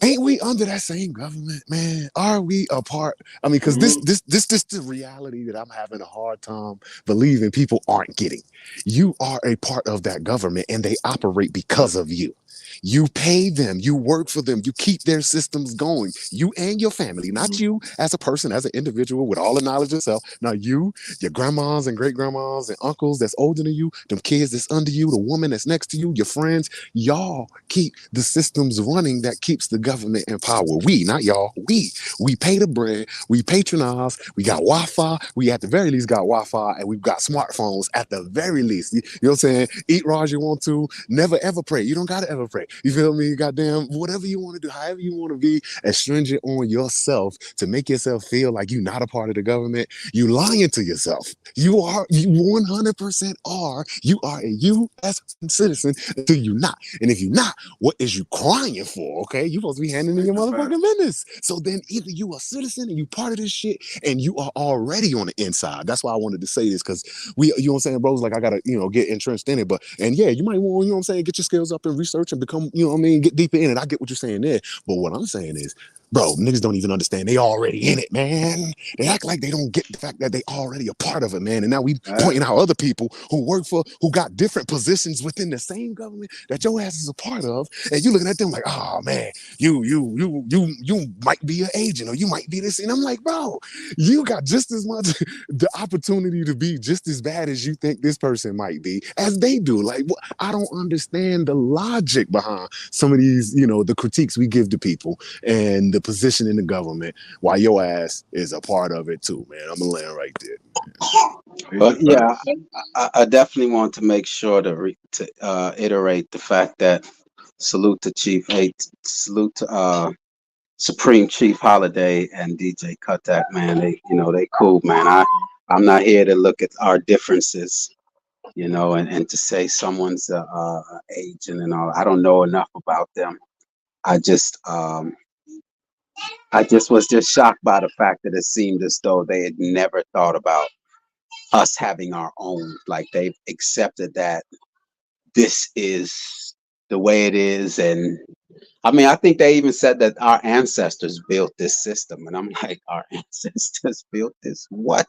ain't we under that same government, man? Are we a part? I mean, because Mhm. this the reality that I'm having a hard time believing people aren't getting. You are a part of that government, and they operate because of you. You pay them, you work for them, you keep their systems going. You and your family, not you as a person, as an individual with all the knowledge of self. Now you, your grandmas and great grandmas and uncles that's older than you, them kids that's under you, the woman that's next to you, your friends, y'all keep the systems running that keeps the government in power. We, not y'all, we pay the bread, we patronize, we got Wi-Fi, we at the very least got Wi-Fi, and we've got smartphones at the very least. You know what I'm saying? Eat raw as you want to, never ever pray. You don't gotta ever pray. You feel me? Goddamn, whatever you want to do, however you want to be as stringent on yourself to make yourself feel like you're not a part of the government. You lying to yourself. You 100% are. You are a U.S. citizen until you not. And if you're not, what is you crying for? Okay, you supposed to be handling in your motherfucking business. So then either you a citizen and you part of this shit, and you are already on the inside. That's why I wanted to say this, because you know what I'm saying, bros. Like I gotta, you know, get entrenched in it. But and yeah, you might want, you know what I'm saying, get your skills up and research and become come, you know what I mean, get deeper in it. I get what you're saying there. But what I'm saying is, bro, niggas don't even understand. They already in it, man. They act like they don't get the fact that they already a part of it, man. And now we pointing out other people who got different positions within the same government that your ass is a part of. And you looking at them like, oh man, you might be an agent or you might be this. And I'm like, bro, you got just as much the opportunity to be just as bad as you think this person might be as they do. Like, I don't understand the logic behind some of these, the critiques we give to people and the position in the government while your ass is a part of it too, man. I'm gonna land right there. But yeah, I definitely want to make sure to iterate the fact that salute to Supreme Chief Holiday and DJ Cuttack, man. They cool, man. I'm not here to look at our differences, and to say someone's agent and all. I don't know enough about them. I just was just shocked by the fact that it seemed as though they had never thought about us having our own. Like, they've accepted that this is the way it is. And I mean, I think they even said that our ancestors built this system. And I'm like, our ancestors built this? What?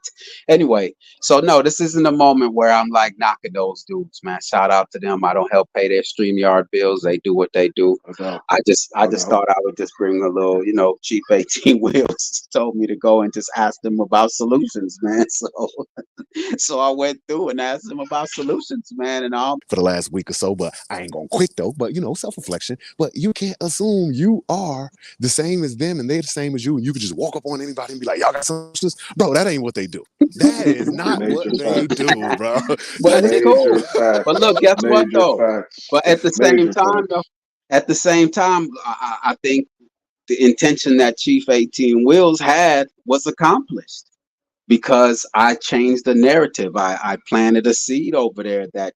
Anyway, so no, this isn't a moment where I'm like knocking those dudes, man. Shout out to them. I don't help pay their StreamYard bills. They do what they do. I just thought I would just bring a little, Chief 18 Wheels told me to go and just ask them about solutions, man. So I went through and asked them about solutions, man. And for the last week or so, but I ain't gonna quit though. But self-reflection. But you can't assume you are the same as them and they're the same as you, and you can just walk up on anybody and be like, y'all got solutions? Bro, that ain't what they do. That is not what they do, bro. But it's cool. But look, guess what though? But at the same time, I think the intention that Chief 18 Wheels had was accomplished, because I changed the narrative. I planted a seed over there that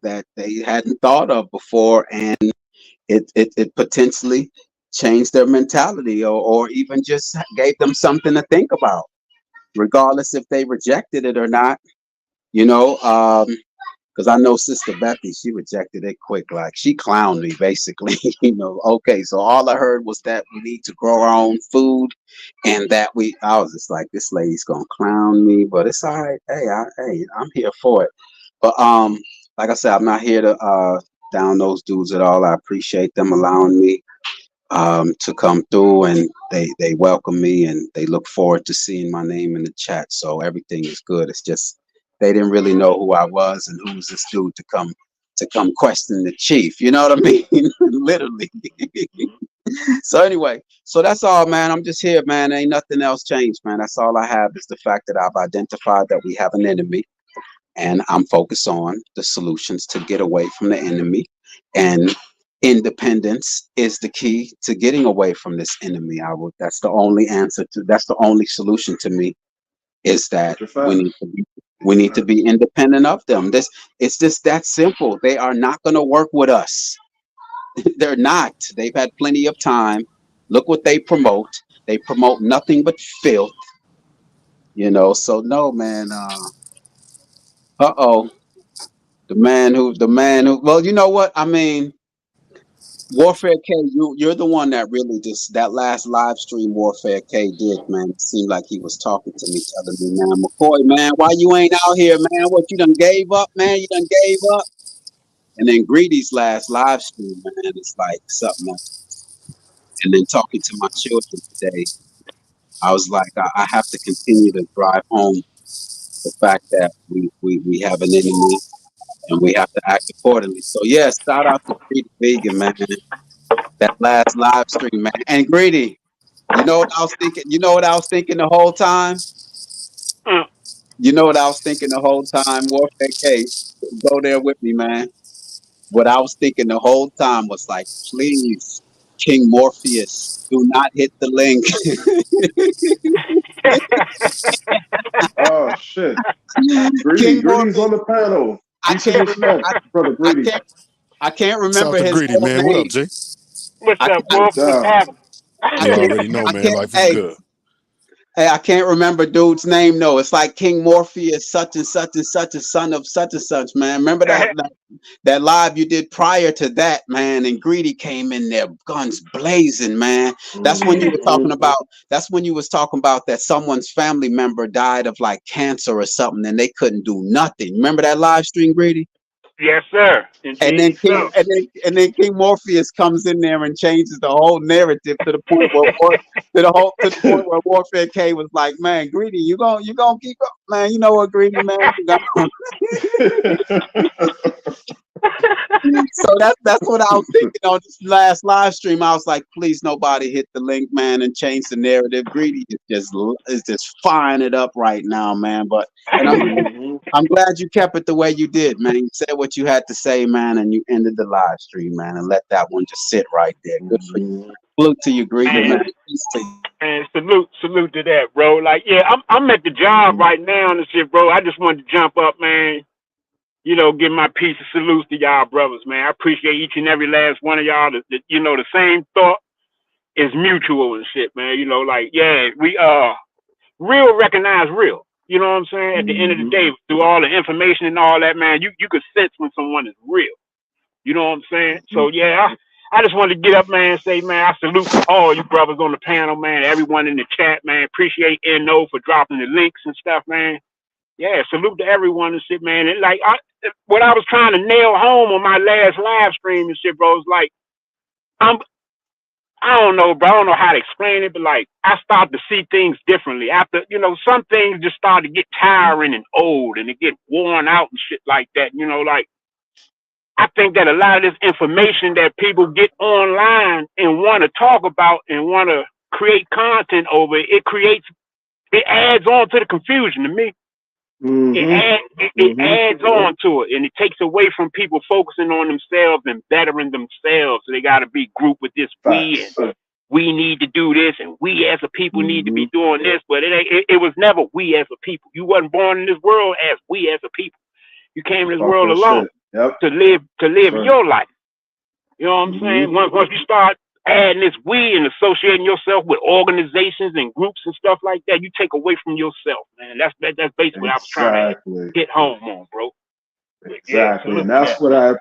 that they hadn't thought of before, and it potentially changed their mentality, or even just gave them something to think about, regardless if they rejected it or not. Because I know Sister Bethy, she rejected it quick. Like, she clowned me, basically. Okay, so all I heard was that we need to grow our own food, and that I was just like, this lady's gonna clown me, but it's all right. Hey, I'm here for it. But like I said, I'm not here to down those dudes at all. I appreciate them allowing me to come through, and they welcome me, and they look forward to seeing my name in the chat. So everything is good. It's just they didn't really know who I was and who's this dude to come question the chief. You know what I mean? Literally. So anyway, so that's all, man. I'm just here, man. Ain't nothing else changed, man. That's all I have, is the fact that I've identified that we have an enemy, and I'm focused on the solutions to get away from the enemy. And independence is the key to getting away from this enemy. That's the only answer that's the only solution to me, is that we need to be independent of them. It's just that simple. They are not going to work with us. They're not. They've had plenty of time. Look what they promote. They promote nothing but filth. So no, man. The man who. Well, you know what I mean. Warfare K, you're the one that really that last live stream Warfare K did, man. It seemed like he was talking to me, telling me, man, McCoy, man, why you ain't out here, man? What, you done gave up, man? You done gave up? And then Greedy's last live stream, man, it's like something else. And then talking to my children today, I was like, I have to continue to drive home the fact that we have an enemy, and we have to act accordingly. So yeah, shout out to Greedy Vegan, man. That last live stream, man. And Greedy, you know what I was thinking? You know what I was thinking the whole time? You know what I was thinking the whole time? Warfare K, go there with me, man. What I was thinking the whole time was like, please, King Morpheus, do not hit the link. Oh shit. Greedy's on the panel. Brother Greedy. I can't remember his Greedy, man. name. What up, Jay? What's up, Wolf? What's happening? You already know, man. Life is good. Hey, I can't remember dude's name. No, it's like King Morpheus, such and such and such, a son of such and such. Man, remember that live you did prior to that, man? And Greedy came in there, guns blazing, man. That's when you were talking Mhm. about. That's when you was talking about that someone's family member died of like cancer or something, and they couldn't do nothing. Remember that live stream, Greedy? Yes, sir. And then Indeed, so. King Morpheus comes in there and changes the whole narrative to the point where to the point where Warfare K was like, man, Greedy, you gonna keep up, man. You know what, Greedy, man. So that's what I was thinking on this last live stream. I was like, please, nobody hit the link, man, and change the narrative. Greedy is just firing it up right now, man. But and Mhm. I'm glad you kept it the way you did, man. You said what you had to say, man, and you ended the live stream, man, and let that one just sit right there. Good for you. Mhm. Salute to you, Greedy, Man, man. Peace to you. man, salute to that, bro. Like, yeah, I'm at the job right now and shit, bro. I just wanted to jump up, man. You know, give my piece of salutes to y'all brothers, man. I appreciate each and every last one of y'all. You know, the same thought is mutual and shit, man. You know, like, yeah, we real recognize real. You know what I'm saying? At the end of the Mhm. day, through all the information and all that, man, you could sense when someone is real. You know what I'm saying? So yeah, I just wanted to get up, man, and say, man, I salute all you brothers on the panel, man, everyone in the chat, man. Appreciate NO for dropping the links and stuff, man. Yeah, salute to everyone and shit, man. And like what I was trying to nail home on my last live stream and shit, bro, is like I'm I don't know, bro. I don't know how to explain it, but like I started to see things differently. After, you know, some things just started to get tiring and old and it get worn out and shit like that. You know, like I think that a lot of this information that people get online and want to talk about and want to create content over, it adds on to the confusion to me. Mhm. It Mhm. adds on to it, and it takes away from people focusing on themselves and bettering themselves. So they got to be grouped with this we, Facts. and we need to do this, and we as a people need to be Mhm. doing this. But it was never we as a people. You wasn't born in this world as we as a people. You came in this Talk world that alone shit. Yep. to live Sir. your life. You know what I'm Mhm. saying? Once you start adding this we and associating yourself with organizations and groups and stuff like that, you take away from yourself, man. That's basically what I was trying to Exactly. hit home on, bro. But yeah, Exactly. salute to that.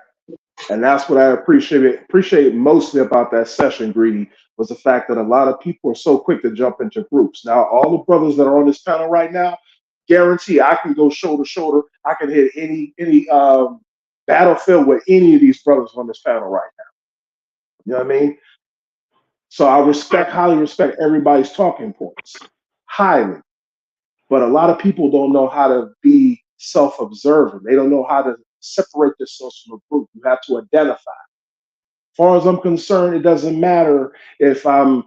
And that's what I appreciate mostly about that session, Greedy, was the fact that a lot of people are so quick to jump into groups. Now, all the brothers that are on this panel right now, guarantee I can go shoulder to shoulder. I can hit any battlefield with any of these brothers on this panel right now. You know what I mean? So I highly respect everybody's talking points. Highly. But a lot of people don't know how to be self-observant. They don't know how to separate themselves from a group. You have to identify. As far as I'm concerned, it doesn't matter if I'm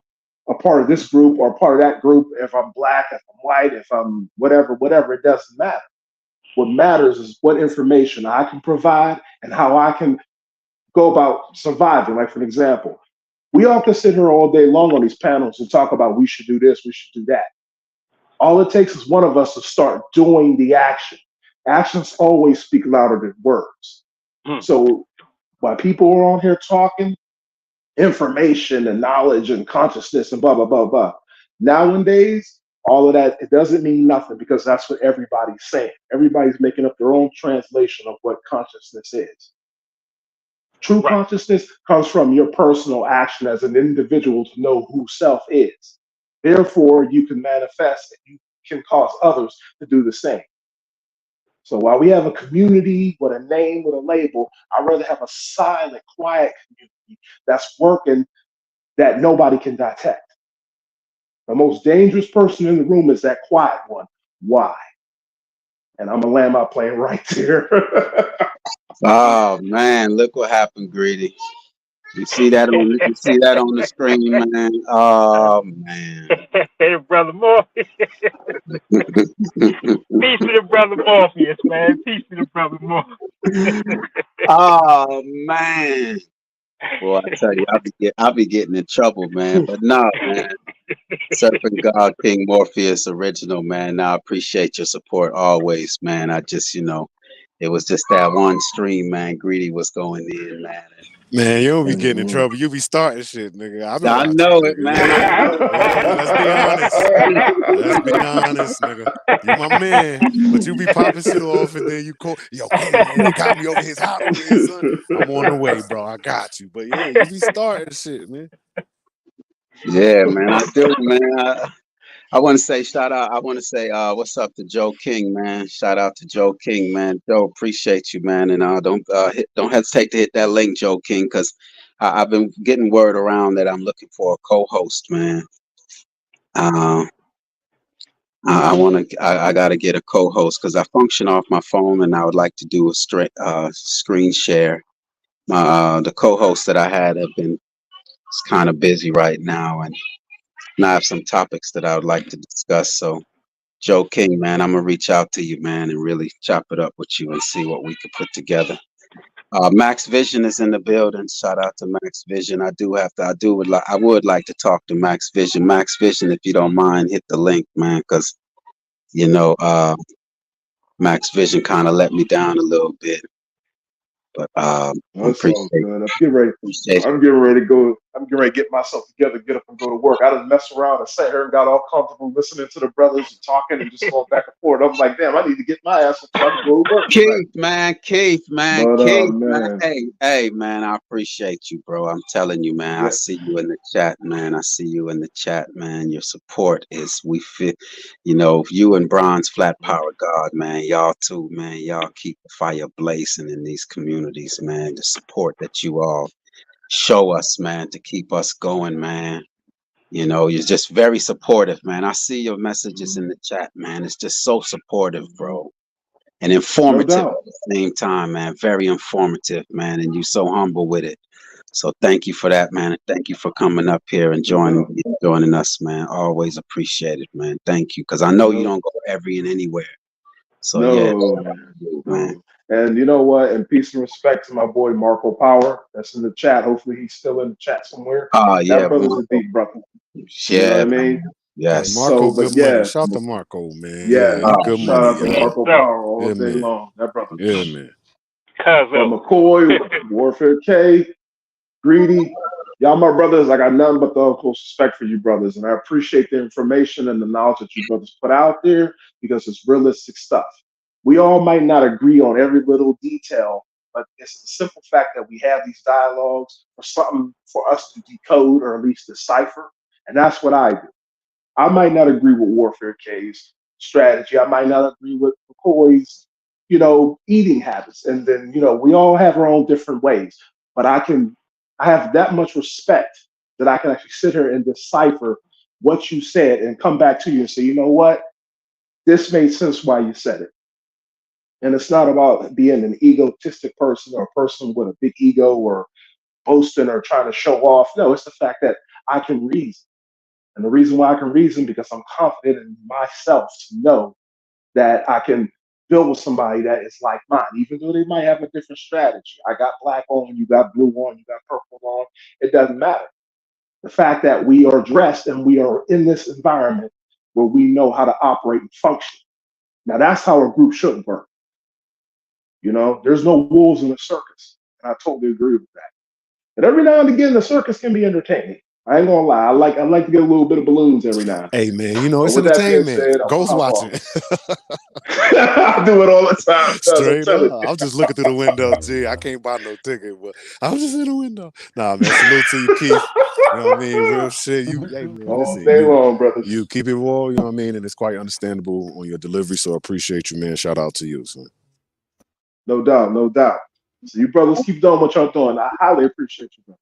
a part of this group or part of that group, if I'm black, if I'm white, if I'm whatever, it doesn't matter. What matters is what information I can provide and how I can go about surviving. Like, for an example, we all can sit here all day long on these panels and talk about we should do this, we should do that. All it takes is one of us to start doing the action. Actions always speak louder than words. Hmm. So while people are on here talking information and knowledge and consciousness and blah, blah, blah, blah, nowadays, all of that, it doesn't mean nothing because that's what everybody's saying. Everybody's making up their own translation of what consciousness is. True Right. consciousness comes from your personal action as an individual to know who self is. Therefore, you can manifest and you can cause others to do the same. So while we have a community with a name, with a label, I'd rather have a silent, quiet community that's working that nobody can detect. The most dangerous person in the room is that quiet one. Why? And I'm gonna land my plane right there. Oh man, look what happened, Greedy. You see that on the screen, man. Oh man. Hey, brother Morpheus. Peace to the brother Morpheus, man. Peace to the brother Morpheus. Oh man. Boy, I tell you, I'll be getting in trouble, man. But no, man. Serpent God, King Morpheus, original, man. I appreciate your support always, man. I just, it was just that one stream, man. Greedy was going in, man. Man, you don't be getting in trouble. You be starting shit, nigga. I've been I watching, know it, nigga. man. Yeah, let's be honest. Let's be honest, nigga. You my man, but you be popping shit off, and then you call, yo, King, man, they got me over here, hot over here, son. I'm on the way, bro. I got you. But yeah, you be starting shit, man. Yeah, man, I do, man. I want to say shout out. I want to say what's up to Joe King, man. Shout out to Joe King, man. Joe, appreciate you, man. And don't hesitate to hit that link, Joe King, because I've been getting word around that I'm looking for a co-host, man. I got to get a co-host because I function off my phone, and I would like to do a screen share. The co-hosts that I had have been kind of busy right now, and I have some topics that I would like to discuss. So, Joe King, man, I'm gonna reach out to you, man, and really chop it up with you and see what we could put together. Max Vision is in the building. Shout out to Max Vision. I would like to talk to Max Vision. Max Vision, if you don't mind, hit the link, man, because you know, Max Vision kind of let me down a little bit. But That's all good. I'm getting ready to go. I'm getting ready to get myself together, get up and go to work. I done mess around and sat here and got all comfortable listening to the brothers and talking and just going back and forth. I'm like, damn, I need to get my ass up so I can go to work. Keith, man. Man. Hey, man, I appreciate you, bro. I'm telling you, man. Yeah. I see you in the chat, man. Your support is, we feel, you and Bronze Flat Power God, man. Y'all too, man. Y'all keep the fire blazing in these communities, man. The support that you all show us, man, to keep us going, man. You're just very supportive, man. I see your messages in the chat, man. It's just so supportive, bro. And informative No doubt. at the same time, man. Very informative, man. And you're so humble with it. So thank you for that, man. And thank you for coming up here and joining us, man. Always appreciate it, man. Thank you. Because I know you don't go every and anywhere. So man. And you know what? And peace and respect to my boy Marco Power that's in the chat. Hopefully he's still in the chat somewhere. Yeah, that brother's a deep brother. Yeah, you know what I mean? Yes. Hey, Marco, So, good money. Shout out to Marco, man. Yeah, good shout out to money. Marco Power all Yeah, day man. long. That brother. Yeah, man. But McCoy, Warfare K, Greedy, y'all my brothers. I got nothing but the utmost respect for you brothers. And I appreciate the information and the knowledge that you brothers put out there because it's realistic stuff. We all might not agree on every little detail, but it's the simple fact that we have these dialogues for something for us to decode or at least decipher. And that's what I do. I might not agree with Warfare K's strategy. I might not agree with McCoy's, eating habits. And then, we all have our own different ways. But I have that much respect that I can actually sit here and decipher what you said and come back to you and say, you know what? This made sense why you said it. And it's not about being an egotistic person or a person with a big ego or boasting or trying to show off. No, it's the fact that I can reason. And the reason why I can reason because I'm confident in myself to know that I can build with somebody that is like mine, even though they might have a different strategy. I got black on, you got blue on, you got purple on. It doesn't matter. The fact that we are dressed and we are in this environment where we know how to operate and function. Now that's how a group should work. There's no wolves in a circus. And I totally agree with that. But every now and again, the circus can be entertaining. I ain't gonna lie. I like to get a little bit of balloons every now and then. Hey man, it's entertainment. Ghost watching. I do it all the time. Straight up. I'm just looking through the window, G. I can't buy no ticket, but I'm just in the window. Nah, man. Salute to you, Keith. You know what I mean? Real shit. Hey man, all day long, brother. You keep it raw. You know what I mean? And it's quite understandable on your delivery. So I appreciate you, man. Shout out to you, son. No doubt, no doubt. So you brothers keep doing what y'all doing. I highly appreciate you, brothers.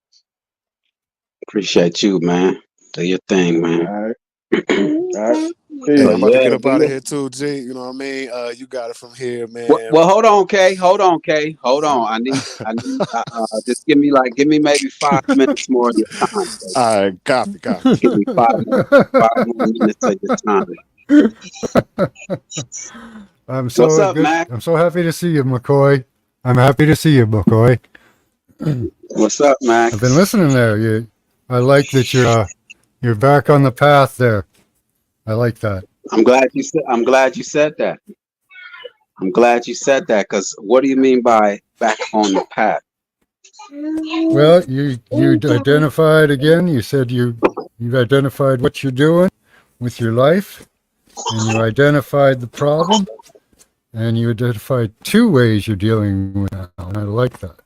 Appreciate you, man. Do your thing, man. All right. Hey, I'm about to get up out of here too, G. You know what I mean? You got it from here, man. Well, hold on, Kay. Hold on. I need just give me maybe 5 minutes more of your time. All right, copy. Give me 5 more minutes of your time. What's up, Mac? I'm so happy to see you, McCoy. What's up, Mac? I've been listening there. I like that you're back on the path there. I like that. I'm glad you said that. I'm glad you said that because what do you mean by back on the path? Well, you identified again. You said you've identified what you're doing with your life, and you identified the problem, and you identified two ways you're dealing with it now. And I like that.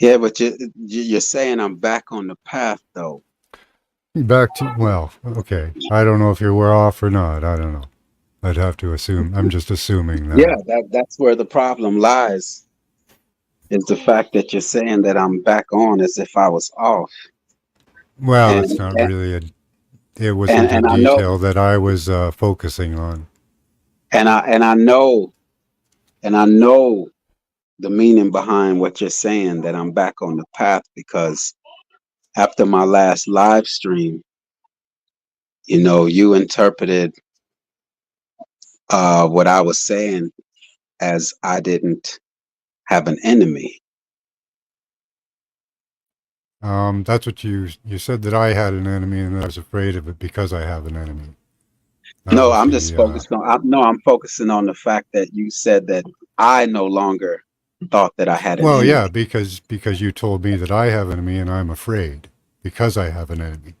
Yeah, but you're saying I'm back on the path, though. Back to, well, okay. I don't know if you were off or not. I don't know. I'd have to assume. I'm just assuming that. Yeah, that's where the problem lies. Is the fact that you're saying that I'm back on as if I was off. Well, And it's not and, really it wasn't a and I know detail that I was focusing on. and I know the meaning behind what you're saying, that I'm back on the path, because after my last live stream, you interpreted what I was saying as I didn't have an enemy. That's what you said, that I had an enemy and that I was afraid of it because I have an enemy. That No, was I'm just focused on. I'm focusing on the fact that you said that I no longer thought that I had an well, enemy. yeah, because you told me that I have an enemy and I'm afraid because I have an enemy.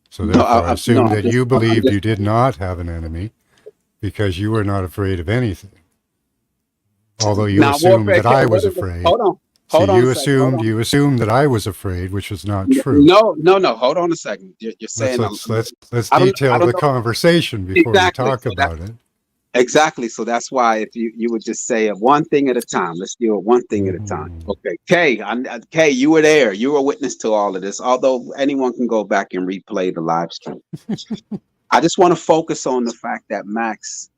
So No, therefore, I assumed I'm that just. you I'm believed just you did not have an enemy because you were not afraid of anything. Although you now assumed warfare. that I What was is it? afraid. Hold See, on a you second. Hold on. assumed that I was afraid, which was not true. No. Hold on a second. You're Let's saying let's let's let's I detail don't the know conversation before we exactly. talk about it. Exactly. So that's why if you would just say it one thing at a time. Let's do it one thing at a time. Mhm. Okay. Kay, you were there. You were a witness to all of this. Although anyone can go back and replay the live stream. I just want to focus on the fact that Max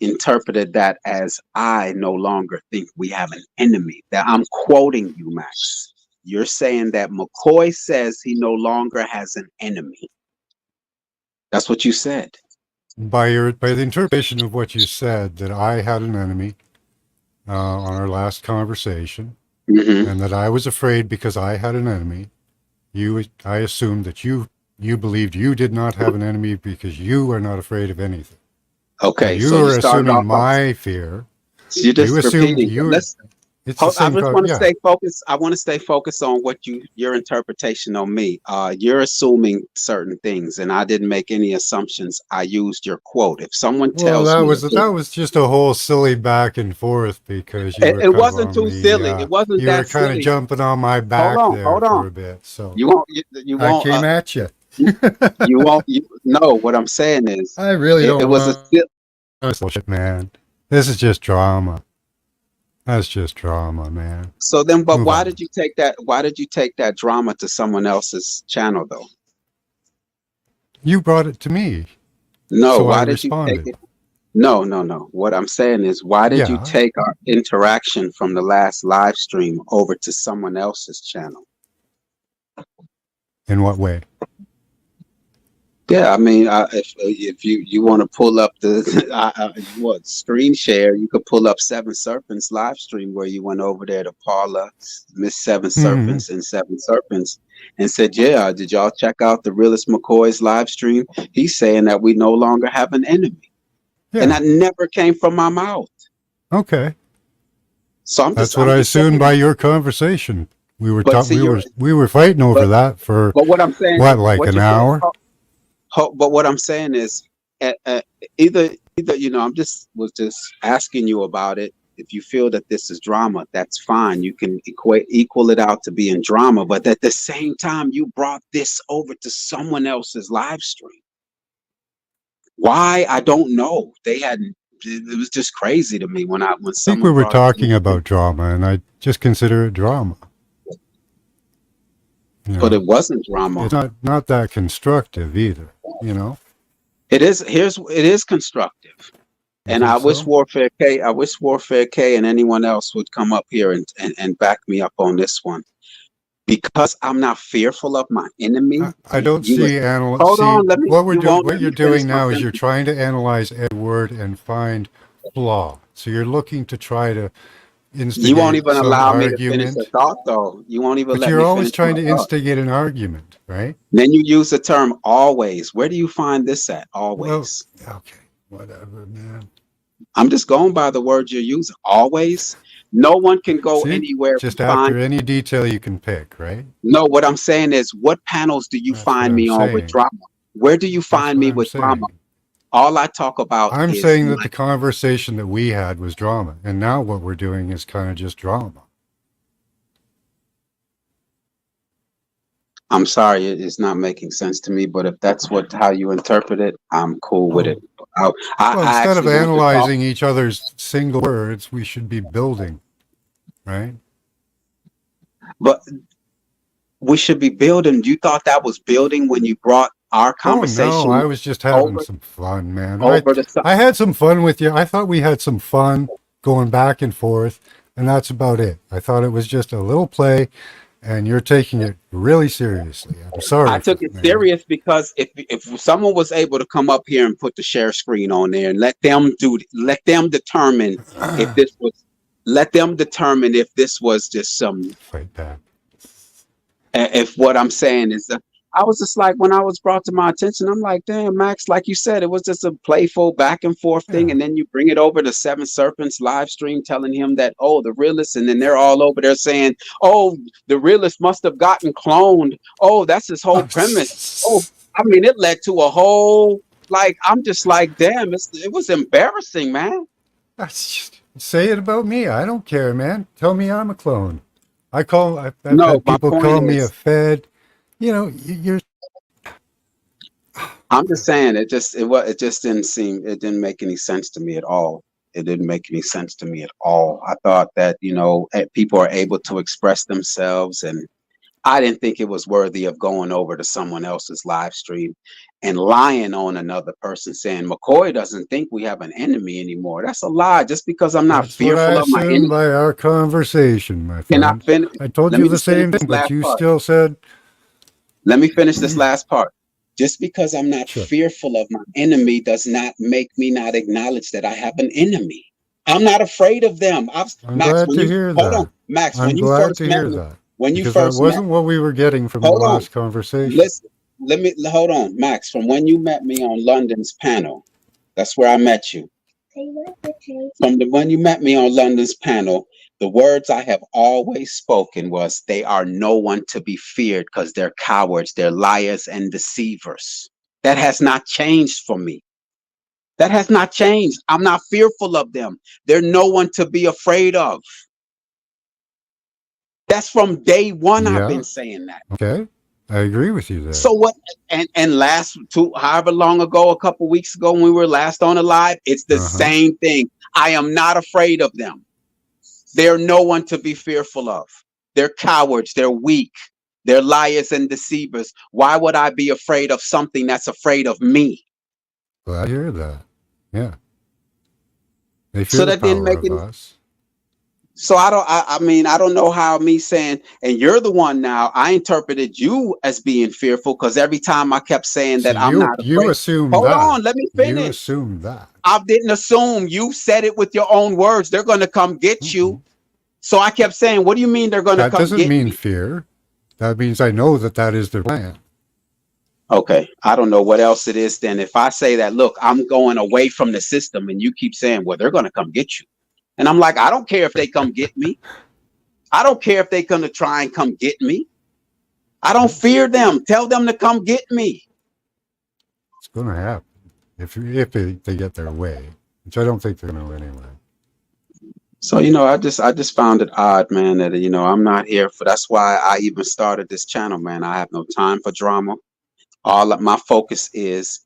interpreted that as I no longer think we have an enemy. That I'm quoting you, Max. You're saying that McCoy says he no longer has an enemy. That's what you said. By the interpretation of what you said, that I had an enemy on our last conversation, Mm-hmm. and that I was afraid because I had an enemy. I assumed that you believed you did not have an enemy because you are not afraid of anything. Okay, You so you were started assuming off by my fear. you're You just assumed repeating. you were. Let's It's the I same. just want to Yeah. stay focused. I want to stay focused on what your interpretation on me. You're assuming certain things, and I didn't make any assumptions. I used your quote. If someone Well, tells me that was just a whole silly back and forth because you were it kind of wasn't on too silly. It wasn't you were that kind of silly. jumping on my Hold back on, there hold on. for a bit. So You I won't came at you. you won't no. What I'm saying is I really it don't was a want this bullshit, man. This is just drama. That's just drama, man. so then. But Move why on. did you take that? Why did you take that drama to someone else's channel though? You brought it to me, No, so I why did you take responded. it? No. What I'm saying is, why did you Yeah. take our interaction from the last live stream over to someone else's channel? In what way? Yeah, I mean, if you want to pull up the what screen share, you could pull up Seven Serpents live stream where you went over there to Paula, Miss Seven Hmm. Serpents and Seven Serpents, and said, "Yeah, did y'all check out the Realist McCoy's live stream? He's saying that we no longer have an enemy," and Yeah. that never came from my mouth. Okay. So That's what I'm I just assumed saying. by your conversation. We were But see, we were fighting over but that for what I'm saying, what, like what an you're saying. hour? But what I'm saying is, either I'm just asking you about it. If you feel that this is drama, that's fine. You can equal it out to being drama. But at the same time, you brought this over to someone else's live stream. Why? I don't know. They hadn't. It was just crazy to me when I think we someone were brought it to talking me. about drama, and I just consider it drama. You But know, it wasn't drama. it's not that constructive either. You know, It is. It is constructive. you And I think wish so? Warfare K and anyone else would come up here and back me up on this one. Because I'm not fearful of my enemy. I don't You see hold see on, let me what we're you doing. won't What let you're me finish doing my now is you're sentence. trying to analyze every word and find flaw. So you're looking to try to You won't instigate even some allow me to finish a argument, thought though. You won't even but let you're me always finish my trying to thought. instigate an argument, right? Then you use the term always. Where do you find this at? Well, Always. okay, whatever, man. I'm just going by the word you're using. Always. No one can go See, anywhere just and find. after any detail you can pick, right? No, what I'm saying is, what panels do you That's what find I'm me on with saying. drama? Where do you That's find what me I'm with drama? saying. All I talk about I'm is saying that life. the conversation that we had was drama, and now what we're doing is kind of just drama. I'm sorry, it's not making sense to me, but if that's what how you interpret it, I'm cool with it. I, Well, I instead of actually want to talk, analyzing each other's single words, we should be building, right? but we should be building. You thought that was building when you brought our Oh no, I conversation was just having over some fun, man. I over the I had some fun with you. I thought we had some fun going back and forth, and that's about it. I thought it was just a little play, and you're taking it really seriously. I'm sorry I for took it man. serious because if someone was able to come up here and put the share screen on there and let them determine if this was let them determine if this was just some Fight back. if what I'm saying is I was just like, when I was brought to my attention, I'm like, damn, Max, like you said, it was just a playful back and forth thing. Yeah. And then you bring it over to Seven Serpents live stream telling him that, oh, the realist, and then they're all over there saying, oh, the realist must have gotten cloned. Oh, that's his whole premise. Oh, I mean, it led to a whole, like, I'm just like, damn, it was embarrassing, man. That's just, say it about me. I don't care, man. Tell me I'm a clone. I've No, had my people point call me a is, fed. You know, you're I'm just saying it just it didn't make any sense to me at all. It didn't make any sense to me at all. I thought that, people are able to express themselves, and I didn't think it was worthy of going over to someone else's live stream and lying on another person saying McCoy doesn't think we have an enemy anymore. That's a lie. Just because I'm not That's what I fearful of my assumed enemy. by our conversation, my Can I friend. finish? I told Let you me the just finish same this thing, but last you part. still said, Let me finish this last part. Just because I'm not sure. fearful of my enemy does not make me not acknowledge that I have an enemy. I'm not afraid of them. I'm Max, glad when to you hear hold on, that. Max, I'm when you glad first to met hear me, that when you because that first met wasn't what we were getting from the hold on, last conversation. listen, let me hold on, Max. From when you met me on London's panel, that's where I met you. From the when you met me on London's panel, the words I have always spoken was, they are no one to be feared because they're cowards, they're liars and deceivers. That has not changed for me. That has not changed. I'm not fearful of them. They're no one to be afraid of. That's from day one I've Yeah, been saying that. okay. I agree with you there. So what? And last two, however long ago, a couple weeks ago when we were last on the live, it's the Uh-huh. same thing. I am not afraid of them. They're no one to be fearful of. They're cowards. They're weak. They're liars and deceivers. Why would I be afraid of something that's afraid of me? Glad to hear that. Yeah. They So fear the that didn't power make of any. us. So I mean, I don't know how me saying, and you're the one now, I interpreted you as being fearful because every time I kept saying See, that I'm not you afraid. assumed Hold that. on, let me You finish. assumed that. I didn't assume. You said it with your own words. They're going to come get you. Mm-mm. So I kept saying, what do you mean they're going to That come doesn't get mean me? fear. That means I know that that is their plan. Okay, I don't know what else it is then. If I say that, look, I'm going away from the system, and you keep saying, well, they're going to come get you. And I'm like, I don't care if they come get me. I don't care if they're going to try and come get me. I don't fear them. Tell them to come get me. It's going to happen if they get their way, which I don't think they're going to anyway. So, I just found it odd, man, that, I'm not here for, that's why I even started this channel, man. I have no time for drama. All of my focus is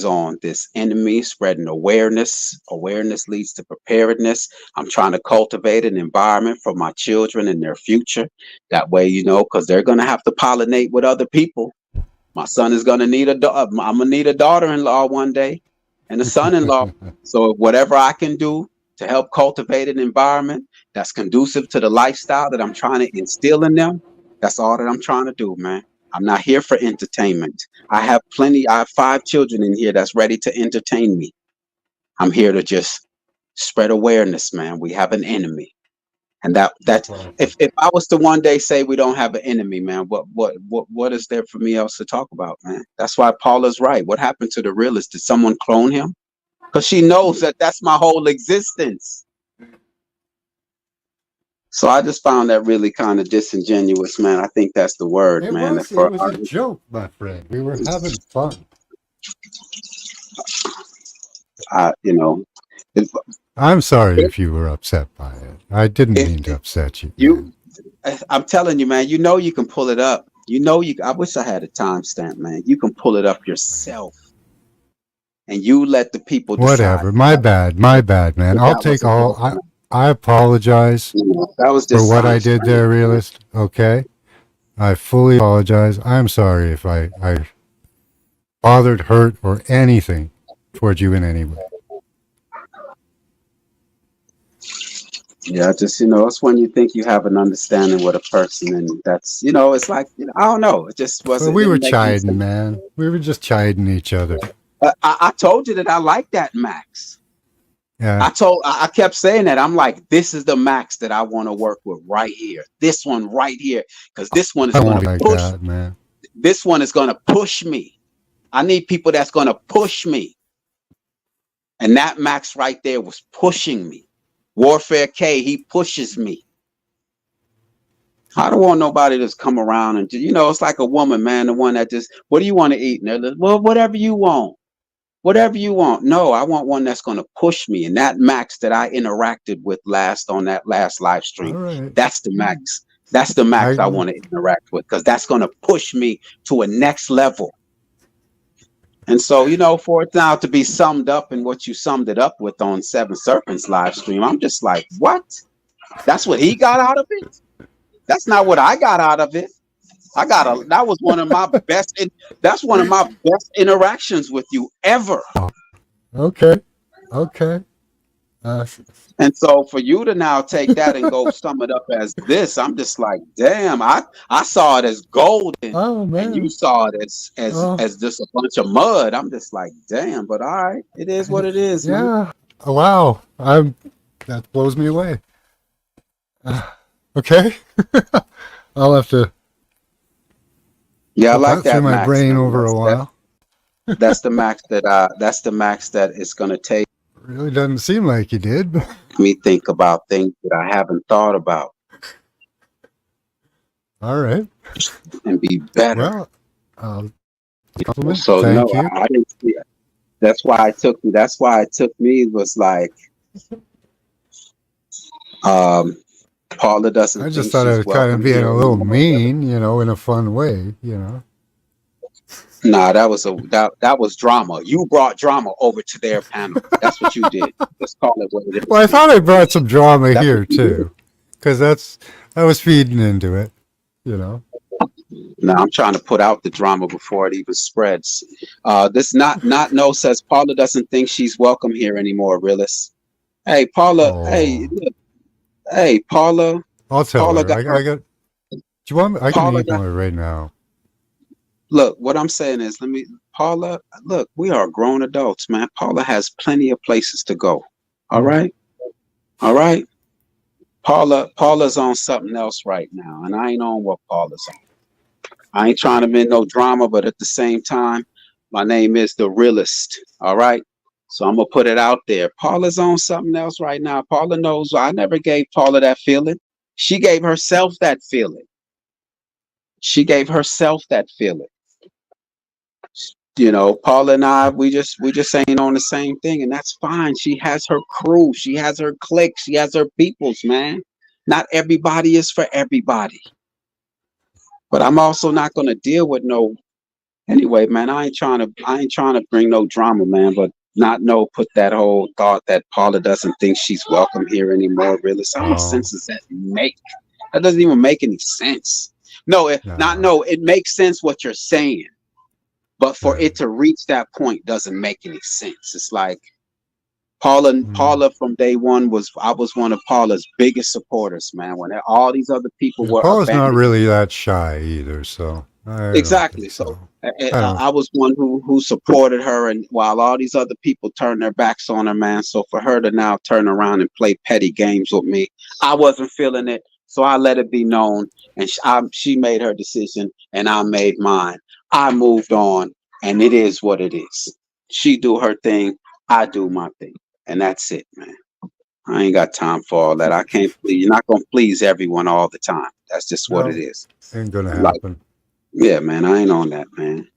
on this enemy, spreading awareness. Awareness leads to preparedness. I'm trying to cultivate an environment for my children and their future. That way, because they're going to have to pollinate with other people. My son is going to need I'm going to need a daughter-in-law one day and a son-in-law. So whatever I can do to help cultivate an environment that's conducive to the lifestyle that I'm trying to instill in them, that's all that I'm trying to do, man. I'm not here for entertainment. I have 5 children in here that's ready to entertain me. I'm here to just spread awareness, man. We have an enemy. And that's if I was to one day say we don't have an enemy, man, what is there for me else to talk about, man? That's why Paula's right. What happened to the realist? Did someone clone him? Because she knows that that's my whole existence. So I just found that really kind of disingenuous, man. I think that's the word, man. That It for was a joke, my friend. We were having fun. you know, if, I'm sorry if you were upset by it. I didn't mean to if upset you, you, man. I'm telling you, man, you know you can pull it up. You know you. I wish I had a timestamp, man. You can pull it up yourself, and you let the people decide Whatever. My bad. My bad, man. if I'll that was take a all. joke or not. I apologize You know, that was for just what I science, did man. there, realist. Okay. I fully apologize. I'm sorry if I bothered, hurt, or anything towards you in any way. Yeah, just it's when you think you have an understanding with a person, and that's it's like I don't know. It just But wasn't. we were Didn't make any chiding, sense. man. We were just chiding each other. I told you that I like that max. Yeah. I kept saying that. I'm like, this is the max that I want to work with right here. This one right here, because this one is I going won't to be like push. that, man. This one is going to push me. I need people that's going to push me. And that max right there was pushing me. Warfare K, he pushes me. I don't want nobody that's come around and it's like a woman, man, the one that just, what do you want to eat? And they're like, well, whatever you want. Whatever you want. No, I want one that's going to push me. And that max that I interacted with on that last live All stream, right. that's the max. That's the max I I want to interact with, because that's going to push me to a next level. And so, for it now to be summed up in what you summed it up with on Seven Serpents live stream, I'm just like, what? That's what he got out of it? That's not what I got out of it. That was one of my best. That's one of my best interactions with you ever. okay. Okay. And so for you to now take that and go sum it up as this, I'm just like, damn, I saw it as gold, Oh and you man. saw it Oh as just a bunch of mud. I'm just like, damn, but all right, it is what it is, man. yeah. Oh, wow. That blows me away. Okay. I'll have to Yeah, I put like that through that my max, brain man. over a while. That's the max that it's gonna take Really doesn't seem like you did. But me think about things that I haven't thought about all right. and be better. Well, compliment. So no, Thank you. I didn't see it. That's why it took me was like, Paula doesn't I just think thought I she's was kind of welcome being here a little anymore. mean, in a fun way, Nah, that was drama. You brought drama over to their panel. That's what you did. Let's call it what it Well, I is. thought I brought some drama That's here what you did. too, because I was feeding into it, Now I'm trying to put out the drama before it even spreads. This not no says Paula doesn't think she's welcome here anymore, realist. Hey Paula, hey, Oh, look, hey Paula, I'll tell Paula her. got her. I got. Do you want me? I can Paula got. email her right now. Look, what I'm saying is, Paula. Look, we are grown adults, man. Paula has plenty of places to go. All right, all right. Paula's on something else right now, and I ain't on what Paula's on. I ain't trying to make no drama, but at the same time, my name is the realist. All right. So I'm gonna put it out there. Paula's on something else right now. Paula knows I never gave Paula that feeling. She gave herself that feeling. She gave herself that feeling. Paula and I, we just ain't on the same thing, and that's fine. She has her crew, she has her clique, she has her peoples, man. Not everybody is for everybody. But I'm also not gonna deal with no. Anyway, man, I ain't trying to bring no drama, man, but put that whole thought that Paula doesn't think she's welcome here anymore, really. So how much Oh sense does that make? That doesn't even make any sense. No, no. it makes sense what you're saying, but for Right. it to reach that point doesn't make any sense. It's like Mm. Paula from day one I was one of Paula's biggest supporters, man. When all these other people Yeah, were Paula's not abandoning. really that shy either, so I don't Exactly. think So so. I, I I don't. I was one who supported her, and while all these other people turned their backs on her, man. So for her to now turn around and play petty games with me, I wasn't feeling it. So I let it be known, and she made her decision, and I made mine. I moved on, and it is what it is. She do her thing, I do my thing, and that's it, man. I ain't got time for all that. I can't please. You're not gonna please everyone all the time. That's just what it No, is. ain't gonna Like, happen. yeah, man, I ain't on that, man.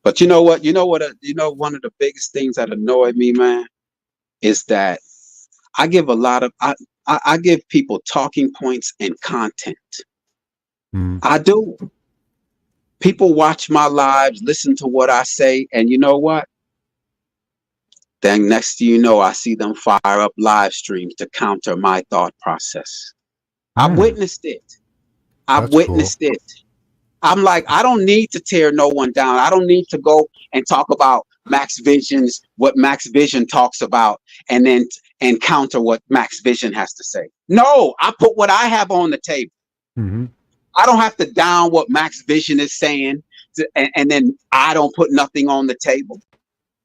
But you know what? You know what? You know, one of the biggest things that annoy me, man, is that I give a lot of I give people talking points and content. Mm. I do. People watch my lives, listen to what I say, and you know what? Then next thing you know, I see them fire up live streams to counter my thought process. I've Mm. witnessed it. I've That's cool. witnessed it. I'm like, I don't need to tear no one down. I don't need to go and talk about Max Vision's what Max Vision talks about and then and counter what Max Vision has to say. No, I put what I have on the table. Hmm. I don't have to down what Max Vision is saying and then I don't put nothing on the table.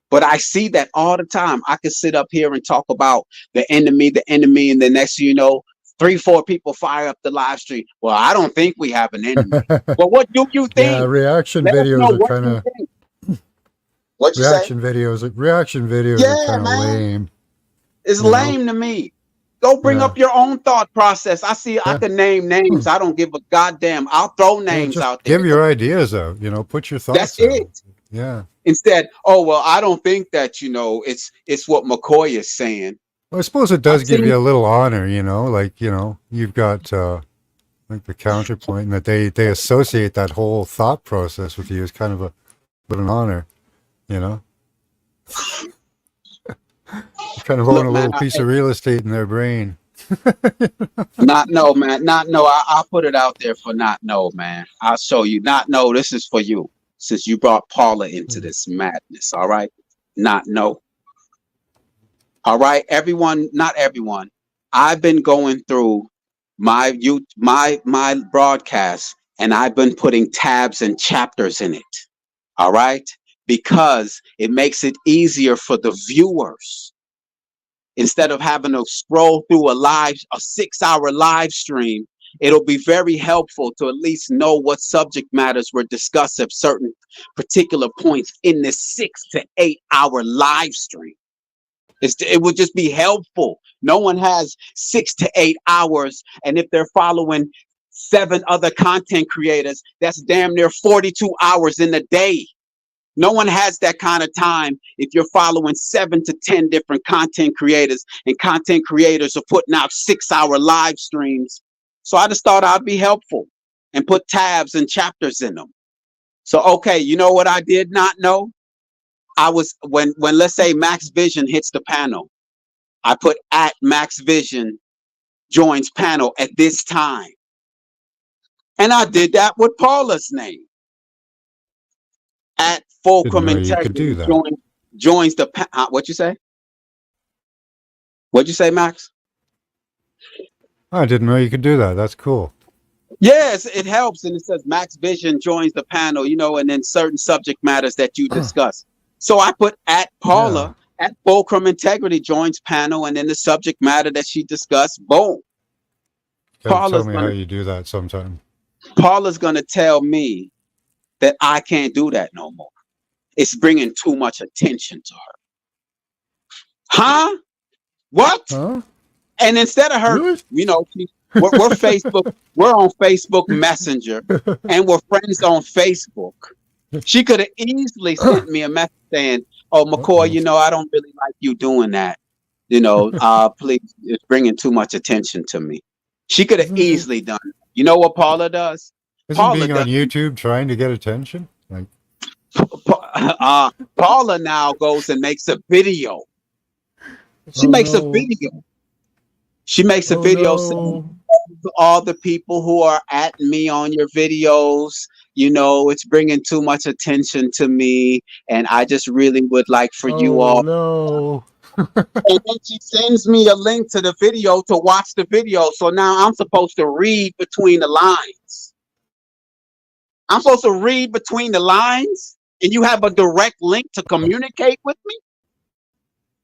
But I see that all the time. I can sit up here and talk about the enemy, and the next thing you know, 3-4 people fire up the live stream. Well, I don't think we have an enemy. Well, what do you Yeah, think? reaction Let us know videos are what kind you of think. What you say? reaction videos are Yeah, kind of man. lame. It's You know? lame to me. Go bring Yeah. up your own thought process. I see I Yeah. can name names. I don't give a goddamn. I'll throw Yeah, names just out there. give your ideas out. Put your That's thoughts out. it. Yeah. Instead, oh well, I don't think that, it's what McCoy is saying. Well, I suppose it I've does give seen you a little honor, like, you've got like the counterpoint and that they associate that whole thought process with you as kind of an honor, you know? You kind of own look, a man, little piece of real estate in their brain. not no, man, not no. I'll put it out there for not no, man. I'll show you. Not no, this is for you. Since you brought Paula into this madness, all right? Not no. All right, everyone, not everyone. I've been going through my broadcast and I've been putting tabs and chapters in it. All right? Because it makes it easier for the viewers. Instead of having to scroll through a 6-hour live stream, it'll be very helpful to at least know what subject matters were discussed at certain particular points in this 6 to 8 hour live stream. It would just be helpful. No one has 6 to 8 hours, and if they're following 7 other content creators, that's damn near 42 hours in a day. No one has that kind of time if you're following 7 to 10 different content creators, and content creators are putting out 6-hour live streams. So I just thought I'd be helpful and put tabs and chapters in them. So, okay, you know what I did not know? I was, when let's say Max Vision hits the panel, I put at Max Vision joins panel at this time. And I did that with Paula's name. At Fulcrum Didn't know you could do Integrity that. joins the what you say? What'd you say, Max? I didn't know you could do that. That's cool. Yes, it helps. And it says Max Vision joins the panel, and then certain subject matters that you discuss. So I put at Paula, at Fulcrum Integrity joins panel, and then the subject matter that she discussed, boom. Tell me how you do that sometime. Paula's going to tell me that I can't do that no more. It's bringing too much attention to her. Huh? What? Huh? And instead of her, Really? we're Facebook, we're on Facebook Messenger, and we're friends on Facebook. She could have easily sent me a message saying, "Oh, McCoy, I don't really like you doing that. Please, it's bringing too much attention to me." She could have easily done it. You know what Paula does? Isn't being on YouTube trying to get attention? Like, Paula now goes and makes a video. She makes a video. She makes a video saying to all the people who are at me on your videos, it's bringing too much attention to me, and I just really would like for you all. No. And then she sends me a link to the video to watch the video. So now I'm supposed to read between the lines. I'm supposed to read between the lines, and you have a direct link to communicate with me?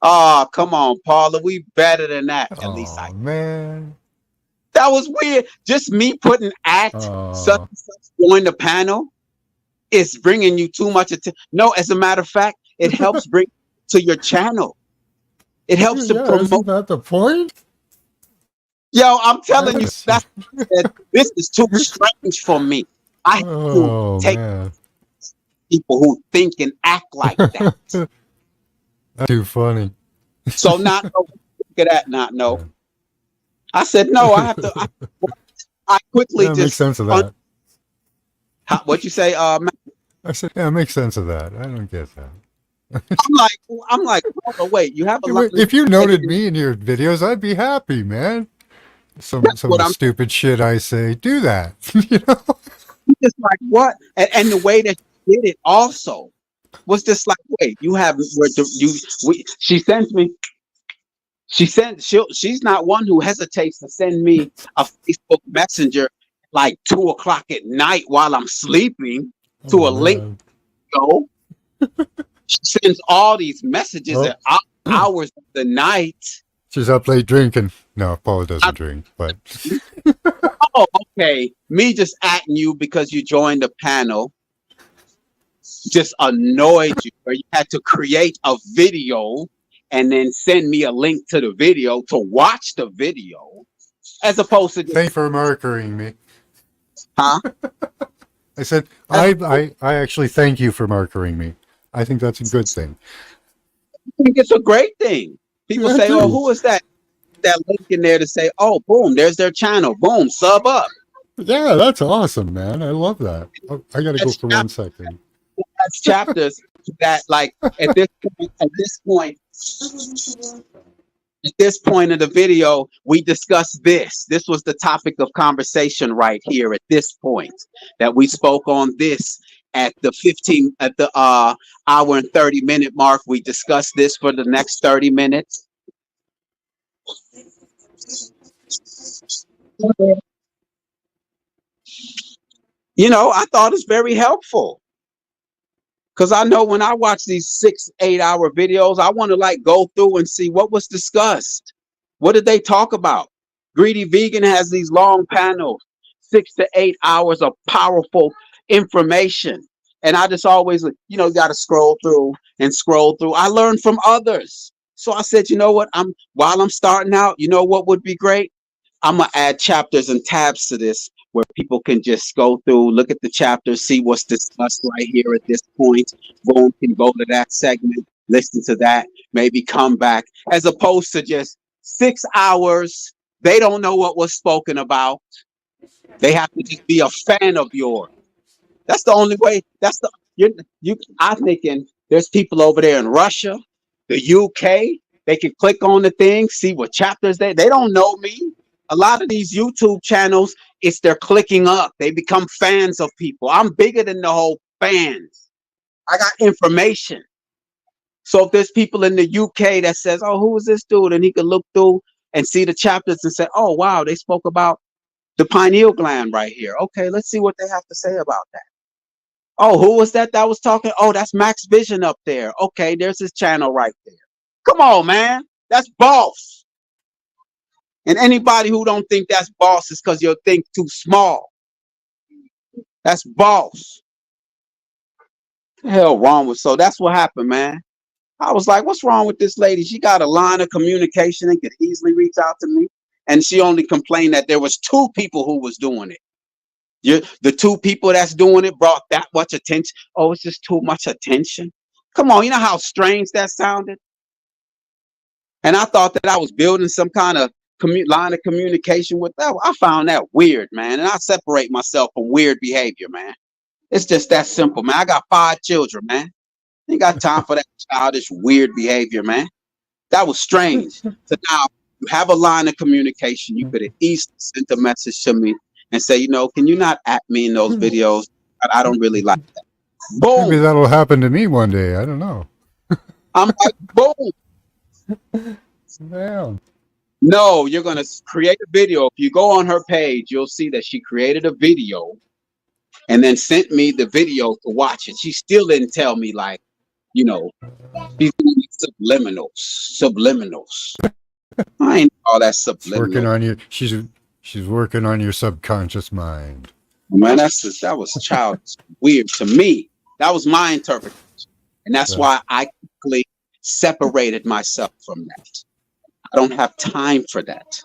Oh, come on, Paula. We better than that. At least man. That was weird. Just me putting at such and such join the panel is bringing you too much attention. No, as a matter of fact, it helps bring to your channel. It helps to promote. Isn't that the point? Yo, I'm telling you, Yes. this is too strange for me. I have to Oh take man, people who think and act like that. that's too funny. So not no, look at that, not no. Yeah. I said no. I have to. I quickly Yeah, it makes just sense of that. what you say. Matt? I said, yeah, it makes sense of that. I don't get that. I'm like, oh, wait. You have a Yeah, lot. but if you noted me in your videos, I'd be happy, man. Some of What the I'm stupid shit I say, do that. You know? just like what, and the way that she did it also was just like, wait, you have she sends me. She's not one who hesitates to send me a Facebook Messenger like 2 o'clock at night while I'm sleeping to Oh a link. man. Go. She sends all these messages Oh. at hours of the night. She's up late drinking. No, Paula doesn't drink, but Oh, okay. Me just atting you because you joined the panel just annoyed you, where you had to create a video and then send me a link to the video to watch the video, as opposed to just, thanks for markering me. huh? I said, As I actually thank you for markering me. I think that's a good thing. I think it's a great thing. People Yeah, I say, "Oh, do. who is that?" That link in there to say, "Oh, boom, there's their channel. Boom, sub up." Yeah, that's awesome, man. I love that. Oh, I gotta go That's for 1 second. that's chapters that, like, at this point of the video, we discussed this. This was the topic of conversation right here at this point, that we spoke on this at the hour and 30-minute mark. We discussed this for the next 30 minutes. You know, I thought it's very helpful. Because I know when I watch these 6-8 hour videos, I want to like go through and see what was discussed. What did they talk about? Greedy Vegan has these long panels, 6 to 8 hours of powerful information. And I just always, got to scroll through and scroll through. I learned from others. So I said, you know what? While I'm starting out, you know what would be great? I'm gonna add chapters and tabs to this where people can just go through, look at the chapters, see what's discussed right here at this point. Boom, can go to that segment, listen to that, maybe come back, as opposed to just 6 hours. They don't know what was spoken about. They have to just be a fan of yours. That's the only way. That's the you. I'm thinking there's people over there in Russia, the UK. They can click on the thing, see what chapters they don't know me. A lot of these YouTube channels, it's they're clicking up. They become fans of people. I'm bigger than the whole fans. I got information. So if there's people in the UK that says, "Oh, who is this dude?" and he can look through and see the chapters and say, "Oh, wow, they spoke about the pineal gland right here. Okay, let's see what they have to say about that." Oh, who was that was talking? Oh, that's Max Vision up there. Okay, there's his channel right there. Come on, man. That's boss. And anybody who don't think that's boss is because you think too small. That's boss. The hell wrong with, so that's what happened, man. I was like, what's wrong with this lady? She got a line of communication and could easily reach out to me. And she only complained that there was 2 people who was doing it. The 2 people that's doing it brought that much attention. Oh, it's just too much attention. Come on, you know how strange that sounded? And I thought that I was building some kind of line of communication with that. I found that weird, man. And I separate myself from weird behavior, man. It's just that simple, man. I got 5 children, man. Ain't got time for that childish, weird behavior, man. That was strange. So now you have a line of communication. You could have easily sent a message to me and say, can you not at me in those videos? I don't really like that. Boom. Maybe that'll happen to me one day. I don't know. I'm like, boom. Damn. No, you're going to create a video. If you go on her page, you'll see that she created a video and then sent me the video to watch it. She still didn't tell me, like, she's doing subliminals. I ain't all that subliminal. Working on you. She's working on your subconscious mind. Man, that was childish, weird to me. That was my interpretation. And that's why I quickly separated myself from that. I don't have time for that.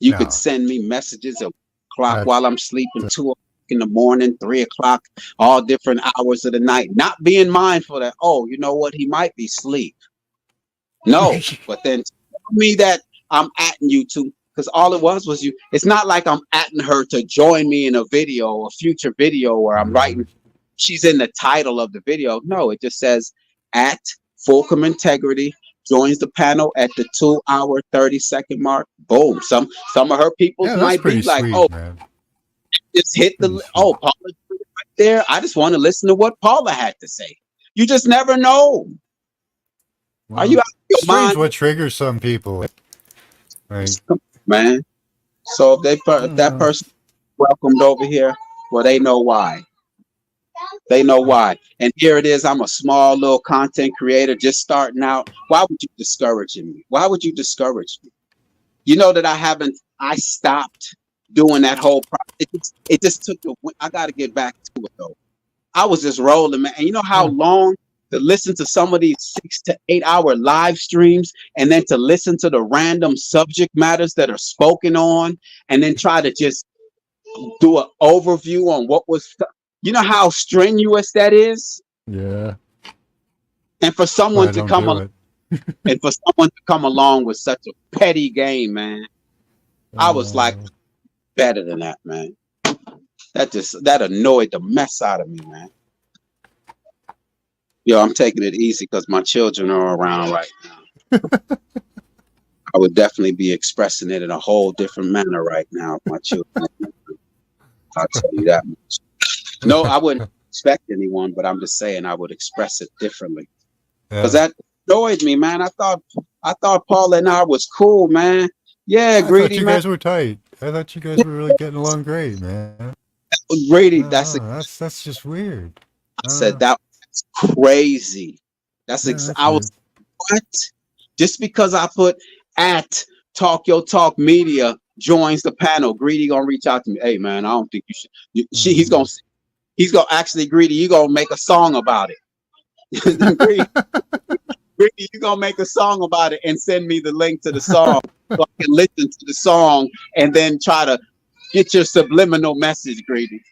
You could No. send me messages at o'clock That's while I'm sleeping, 2 o'clock in the morning, 3 o'clock, all different hours of the night, not being mindful that, oh, you know what, he might be asleep. No, but then tell me that I'm atting you to, because all it was you. It's not like I'm atting her to join me in a video, a future video where I'm writing. She's in the title of the video. No, it just says at Fulcrum Integrity joins the panel at the 2 hour 30-second mark. Boom. Some of her peoples yeah, that's might pretty be like, oh, sweet, man. just hit Pretty the sweet. oh, Paula right there. I just want to listen to what Paula had to say. You just never know. Are you Well, out of your strange mind, what triggers some people, right? man? So if that person welcomed over here, well, they know why. They know why. And here it is. I'm a small little content creator just starting out. Why would you discourage me? Why would you discourage me? You know that I stopped doing that whole process. It just took I got to get back to it though. I was just rolling, man. And you know how long to listen to some of these 6 to 8 hour live streams and then to listen to the random subject matters that are spoken on and then try to just do an overview on what was, you know how strenuous that is? Yeah. And for Well, someone I to don't come do it. and for someone to come along with such a petty game, man, I was like, better than that, man. That annoyed the mess out of me, man. Yo, I'm taking it easy because my children are around right now. I would definitely be expressing it in a whole different manner right now if my children. I'll tell you that much. No, I wouldn't expect anyone, but I'm just saying I would express it differently. Because Yeah. that annoyed me, man. I thought Paula and I was cool, man. Yeah, I thought Greedy, you man. guys were tight. I thought you guys were really getting along great, man. Greedy. I That's don't know. That's just weird. I said that was crazy. That's Yeah, that's I weird. was what? Just because I put at Talk Your Talk Media joins the panel, Greedy gonna reach out to me. Hey man, I don't think you should. He's gonna actually Greedy. You gonna make a song about it. Greedy, you gonna make a song about it and send me the link to the song so I can listen to the song and then try to get your subliminal message, Greedy.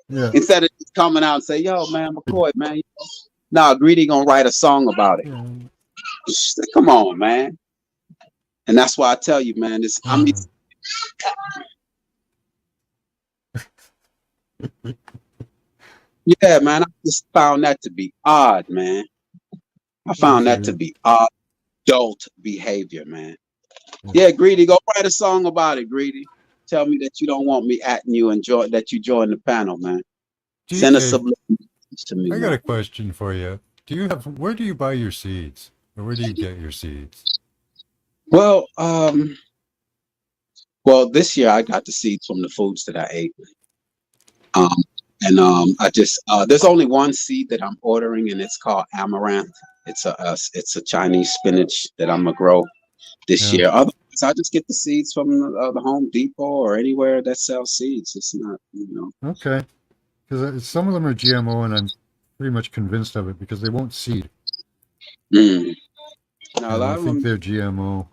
Yeah. Instead of just coming out and say, yo, man, McCoy, man. Nah, Greedy gonna write a song about it. Yeah. Come on, man. And that's why I tell you, man, yeah, man, I just found that to be odd, man. I found that to be adult behavior, man. Yeah, Greedy, go write a song about it, Greedy. Tell me that you don't want me atting you and that you join the panel, man. Send a subliminal message to me. I got a question for you. Where do you buy your seeds? Or where do you get your seeds? Well, this year I got the seeds from the foods that I ate. I just there's only one seed that I'm ordering, and it's called amaranth. It's a Chinese spinach that I'm gonna grow this year. Otherwise, I just get the seeds from the Home Depot or anywhere that sells seeds. It's not, Okay. Because some of them are GMO, and I'm pretty much convinced of it because they won't seed. No, And I think they're GMO.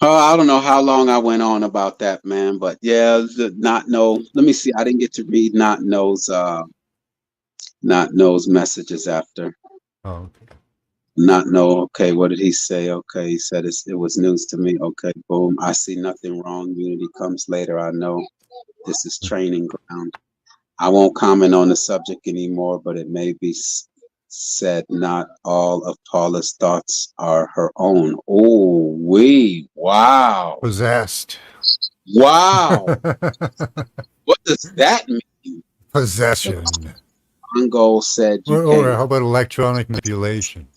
Oh, I don't know how long I went on about that, man, but yeah, Not Know. Let me see. I didn't get to read Not Know's messages after. Oh, okay. Not Know. Okay, what did he say? Okay, he said it was news to me. Okay, boom. I see nothing wrong. Unity comes later. I know this is training ground. I won't comment on the subject anymore, but it may be said not all of Paula's thoughts are her own. Oh, wow. Possessed. Wow. What does that mean? Possession. Congo said Or how about electronic manipulation?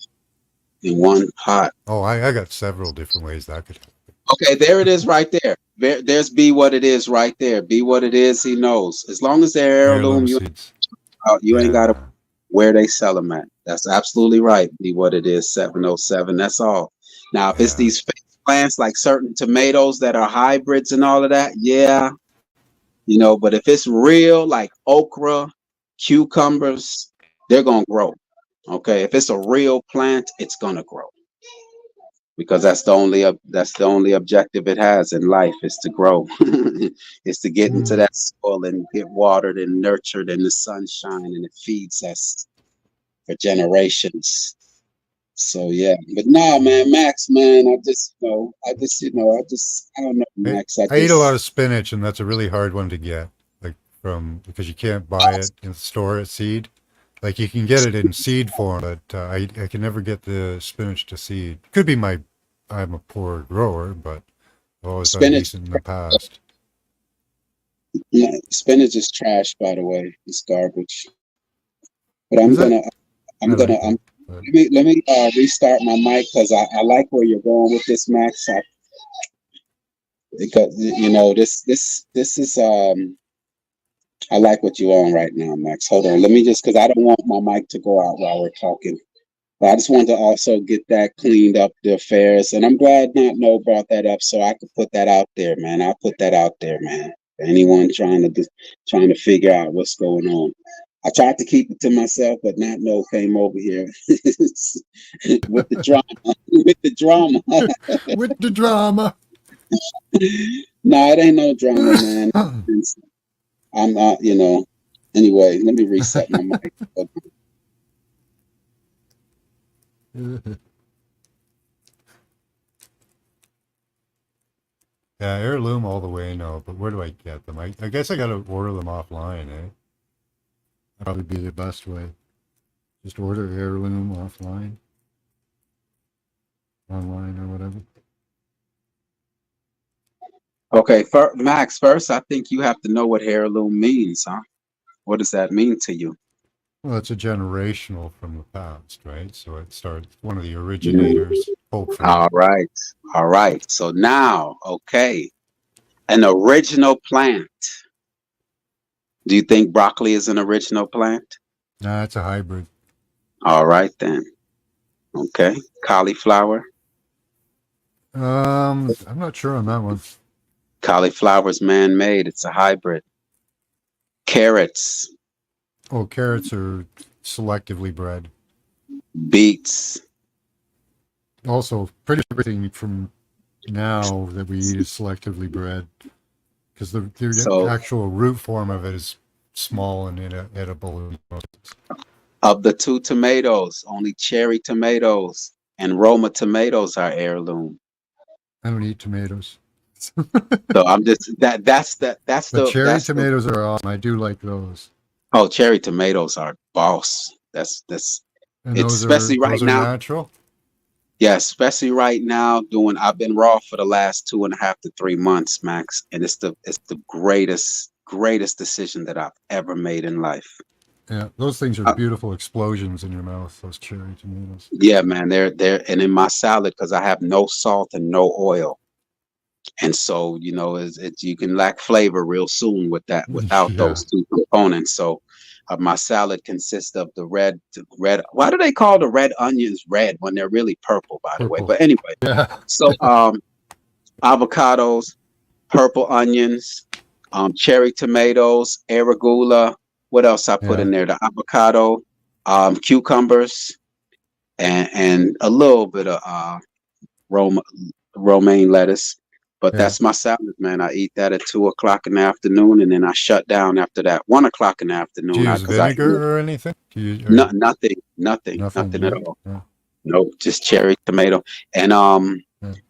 In one pot. Oh, I got several different ways that could happen. Okay, there it is right there. There's Be What It Is right there. Be What It Is, he knows. As long as they're heirloom, you ain't got to where they sell them at. That's absolutely right. Be What It Is, 707. That's all. Now, if it's these fake plants like certain tomatoes that are hybrids and all of that, yeah. But if it's real, like okra, cucumbers, they're going to grow. Okay, if it's a real plant, it's going to grow. because that's the only objective it has in life is to grow, is to get into that soil and get watered and nurtured in the sunshine, and it feeds us for generations. So yeah, but nah, man, Max, man, I don't know, Max. I eat a lot of spinach, and that's a really hard one to get, like because you can't buy it in the store at seed. Like you can get it in seed form, but I can never get the spinach to seed. Could be I'm a poor grower, but I've always done Spinach, decent in the past. yeah, spinach is trash, by the way. It's garbage. But Is it? I like it, but let me restart my mic because I like where you're going with this, Max. Because this is I like what you're on right now, Max. Hold on, let me just because I don't want my mic to go out while we're talking. But I just wanted to also get that cleaned up, the affairs, and I'm glad Not No brought that up, so I could put that out there, man. I'll put that out there, man. Anyone trying to figure out what's going on. I tried to keep it to myself, but Not No came over here with the drama. With the drama. with the drama. No, it ain't no drama, man. I'm not, Anyway, let me reset my mic. Yeah, heirloom all the way, no, but where do I get them? I guess I gotta order them offline, eh? That'd probably be the best way. Just order heirloom offline, online or whatever. Okay, Max, first, I think you have to know what heirloom means, huh? What does that mean to you? Well, it's a generational from the past, right? So it starts one of the originators, hopefully. All right. So now, okay, an original plant. Do you think broccoli is an original plant? Nah, it's a hybrid. All right then. Okay, cauliflower. I'm not sure on that one. Cauliflower's man-made. It's a hybrid. Carrots. Oh, carrots are selectively bred. Beets. Also, pretty much everything from now that we eat is selectively bred, because the So actual root form of it is small and edible. of the two tomatoes, only cherry tomatoes and Roma tomatoes are heirloom. I don't eat tomatoes. So I'm just But cherry tomatoes are awesome. I do like those. Oh, cherry tomatoes are boss. That's And it's especially right those are now. natural. Yeah, especially right now I've been raw for the last 2.5 to 3 months, Max. And it's the greatest decision that I've ever made in life. Yeah, those things are beautiful explosions in your mouth, those cherry tomatoes. Yeah, man, they're and in my salad because I have no salt and no oil. And so, you can lack flavor real soon with that, without Yeah. those two components. So my salad consists of the red. Why do they call the red onions red when they're really purple, by the way? Purple. But anyway, Yeah. so avocados, purple onions, cherry tomatoes, arugula. What else I put Yeah. in there? The avocado, cucumbers, and a little bit of romaine lettuce. But Yeah. that's my salad, man. I eat that at 2 o'clock in the afternoon, and then I shut down after that. 1 o'clock in the afternoon. Do you use vinegar or anything? Nothing at Yeah. all. Yeah. Nope, just cherry tomato. And Yeah.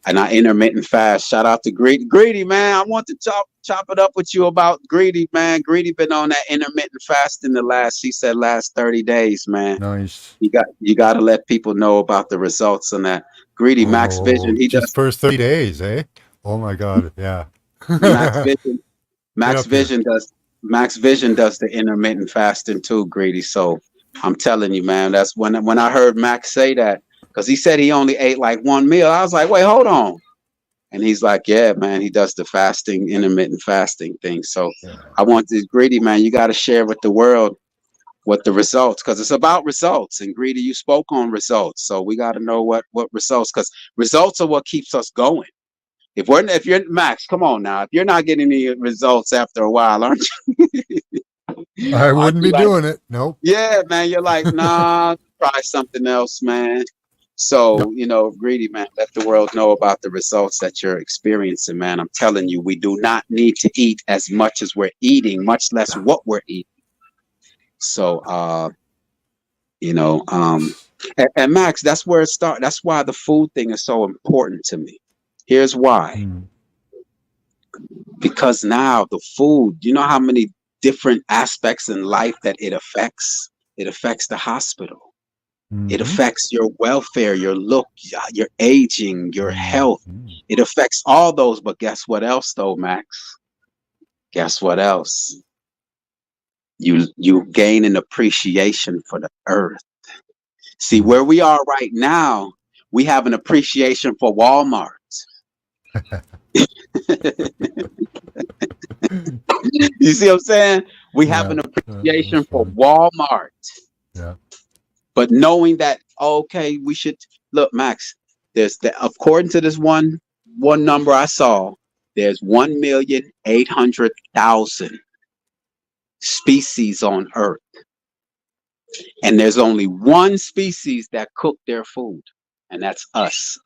and I intermittent fast. Shout out to Greedy, man. I want to chop it up with you about Greedy, man. Greedy been on that intermittent fast in she said last 30 days, man. Nice. You got to let people know about the results on that. Greedy Max Vision. He just does first 30 days, eh? Oh my God, yeah. Max Vision does the intermittent fasting too, Greedy. So I'm telling you, man, that's when I heard Max say that, because he said he only ate like one meal. I was like, wait, hold on. And he's like, yeah, man, he does the intermittent fasting thing. So I want this, Greedy, man, you got to share with the world what the results, because it's about results. And Greedy, you spoke on results. So we got to know what results, because results are what keeps us going. If you're Max, come on now. If you're not getting any results after a while, aren't you? I wouldn't be doing it. Nope. Yeah, man. You're like, nah, try something else, man. So, greedy man, let the world know about the results that you're experiencing, man. I'm telling you, we do not need to eat as much as we're eating, much less what we're eating. So, and Max, that's where it starts. That's why the food thing is so important to me. Here's why. Mm. Because now the food, you know how many different aspects in life that it affects? It affects the hospital. It Mhm. affects your welfare, your look, your aging, your health. Mhm. It affects all those. But guess what else, though, Max? Guess what else? You gain an appreciation for the earth. See, Mm. where we are right now, we have an appreciation for Walmart. You see what I'm saying? We have Yeah, an that's appreciation for funny. Walmart. Yeah. But knowing that, okay, we should look, Max, there's according to this one number I saw, there's 1,800,000 species on Earth. And there's only one species that cook their food, and that's us.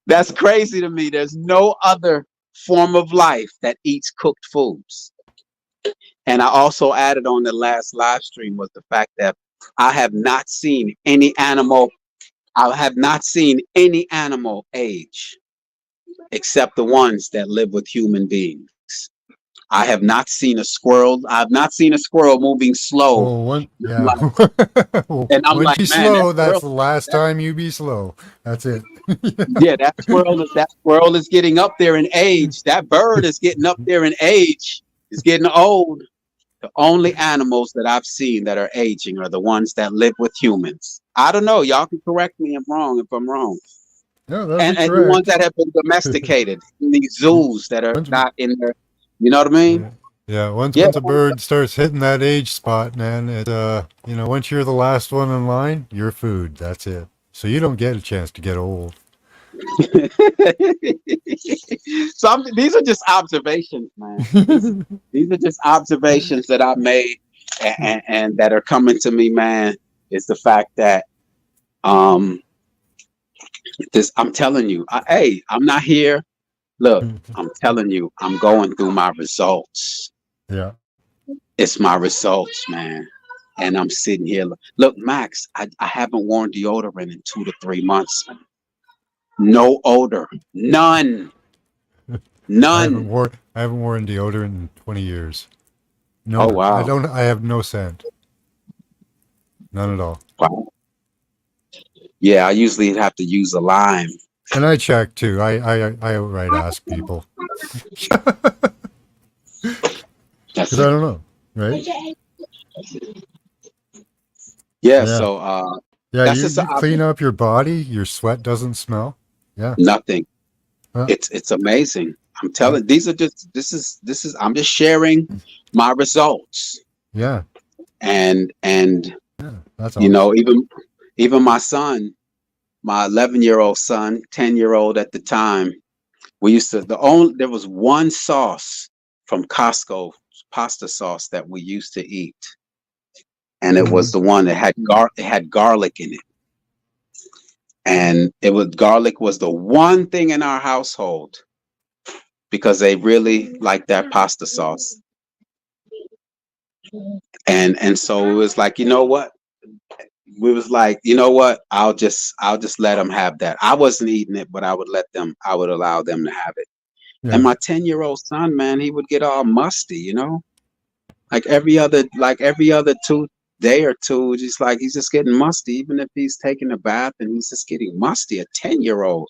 That's crazy to me. There's no other form of life that eats cooked foods. And I also added on the last live stream was the fact that I have not seen any animal. I have not seen any animal age except the ones that live with human beings. I have not seen a squirrel. I've not seen a squirrel moving slow. Well, And I'm once like, you man, slow, that's the last time you be slow. That's it. yeah, that squirrel is getting up there in age. That bird is getting up there in age. It's getting old. The only animals that I've seen that are aging are the ones that live with humans. I don't know. Y'all can correct me if I'm wrong. No, that'd And be the ones correct. that have been domesticated in these zoos that are Once, not in there. You know what I mean? yeah, yeah. Once Yeah. once a bird starts hitting that age spot, man, it once you're the last one in line, you're food. That's it. So you don't get a chance to get old. So these are just observations, man. These are just observations that I made and that are coming to me, man. Is the fact that I'm telling you, hey, I'm not here. Look, I'm telling you, I'm going through my results. Yeah. It's my results, man. And I'm sitting here. Look, Max, I haven't worn deodorant in 2 to 3 months, man. No odor. None. I None. haven't worn deodorant in 20 years. Oh, No, wow. I have no scent. None at all. Wow. Yeah, I usually have to use a lime. And I check too. I outright ask people. That's Because I it. don't know, right? Yeah, Yeah. so Yeah, that's you just clean up your body, your sweat doesn't smell. Yeah. nothing. Huh. It's amazing. I'm telling this is I'm just sharing my results. Yeah. And Yeah. That's awesome. even my son, my 11-year-old son, 10-year-old at the time, there was one sauce from Costco, pasta sauce that we used to eat. And it was the one that had garlic in it. And garlic was the one thing in our household because they really liked that pasta sauce. And so it was like, you know what? We was like, you know what? I'll just let them have that. I wasn't eating it, but I would allow them to have it. Yeah. And my 10-year-old son, man, he would get all musty, like every other 2 day or two, he's just getting musty, even if he's taking a bath and he's just getting musty, a 10-year-old.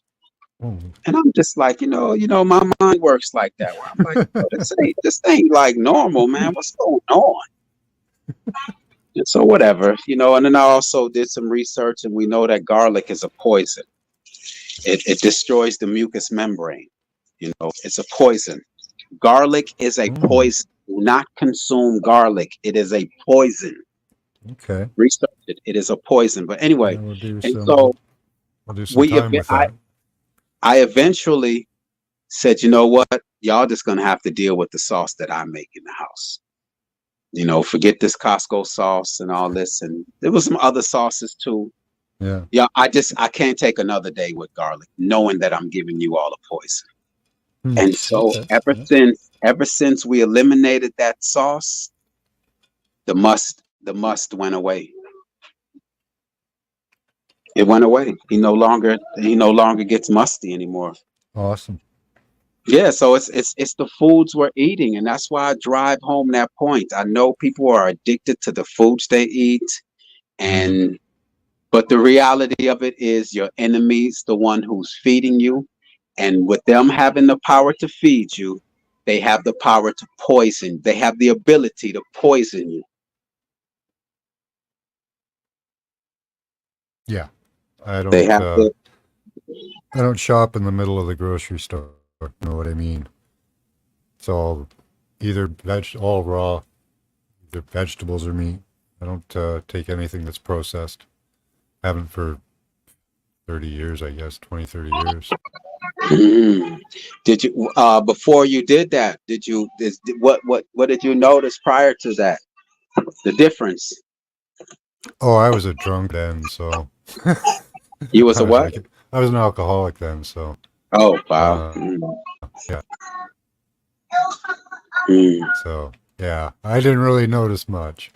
Oh. And I'm just like, my mind works like that. Where I'm like, this ain't like normal, man. What's going on? And so whatever, and then I also did some research and we know that garlic is a poison. It destroys the mucous membrane. It's a poison. Garlic is a poison. Do not consume garlic. It is a poison. Okay. Research it. It is a poison. But anyway, Yeah, we'll do and so some time with that. I eventually said, you know what? Y'all just gonna have to deal with the sauce that I make in the house. Forget this Costco sauce and all this. And there was some other sauces too. Yeah. Yeah, I can't take another day with garlic, knowing that I'm giving you all a poison. And so Okay. ever since we eliminated that sauce, the must went away. It went away. He no longer gets musty anymore. Awesome. Yeah, so it's the foods we're eating, and that's why I drive home that point. I know people are addicted to the foods they eat, and but the reality of it is your enemy's the one who's feeding you, and with them having the power to feed you, they have the power to poison. They have the ability to poison you. Yeah. They have to. I don't shop in the middle of the grocery store. You know what I mean? It's all either all raw, either vegetables or meat. I don't take anything that's processed. Haven't for 30 years, I guess, 20, 30 years. Did you before you did that? What did you notice prior to that? The difference. Oh, I was a drunk then, so You was a what? I was an alcoholic then, so Oh wow. yeah. Mm, So yeah, I didn't really notice much.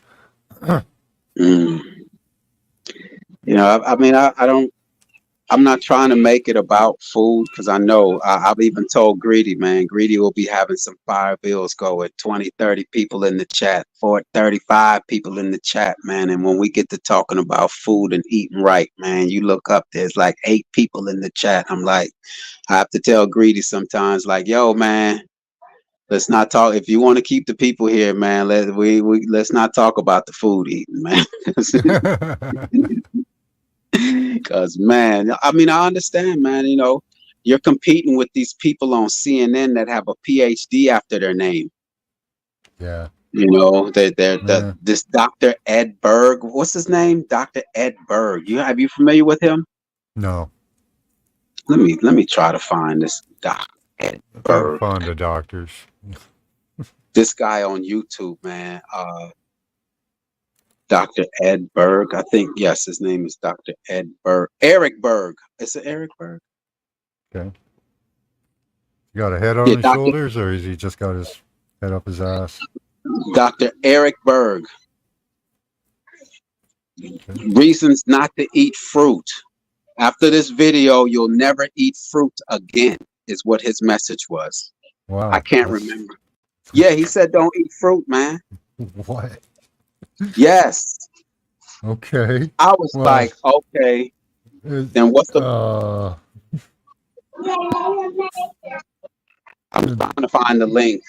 mm. I mean, I don't. I'm not trying to make it about food because I know I've even told Greedy, man. Greedy will be having some fire bills go with 20, 30 people in the chat, 35 people in the chat, man. And when we get to talking about food and eating right, man, you look up, there's like 8 people in the chat. I'm like, I have to tell Greedy sometimes, like, yo, man, let's not talk. If you want to keep the people here, man, let's not talk about the food eating, man. Because, man, I mean, I understand, man. You're competing with these people on CNN that have a PhD after their name. Yeah. This Dr. Ed Berg. What's his name? Dr. Ed Berg. Are you familiar with him? No. Let me try to find this Dr. Ed Berg. I'm fond of doctors. This guy on YouTube, man. Dr. Ed Berg. I think, yes, his name is Dr. Ed Berg. Eric Berg. Is it Eric Berg? Okay. You got a head on his shoulders, or has he just got his head up his ass? Dr. Eric Berg. Okay. Reasons not to eat fruit. After this video, you'll never eat fruit again, is what his message was. Wow. I can't remember. Yeah, he said don't eat fruit, man. What? Yes. Okay. I was like, okay. Then what's the... I'm trying to find the link.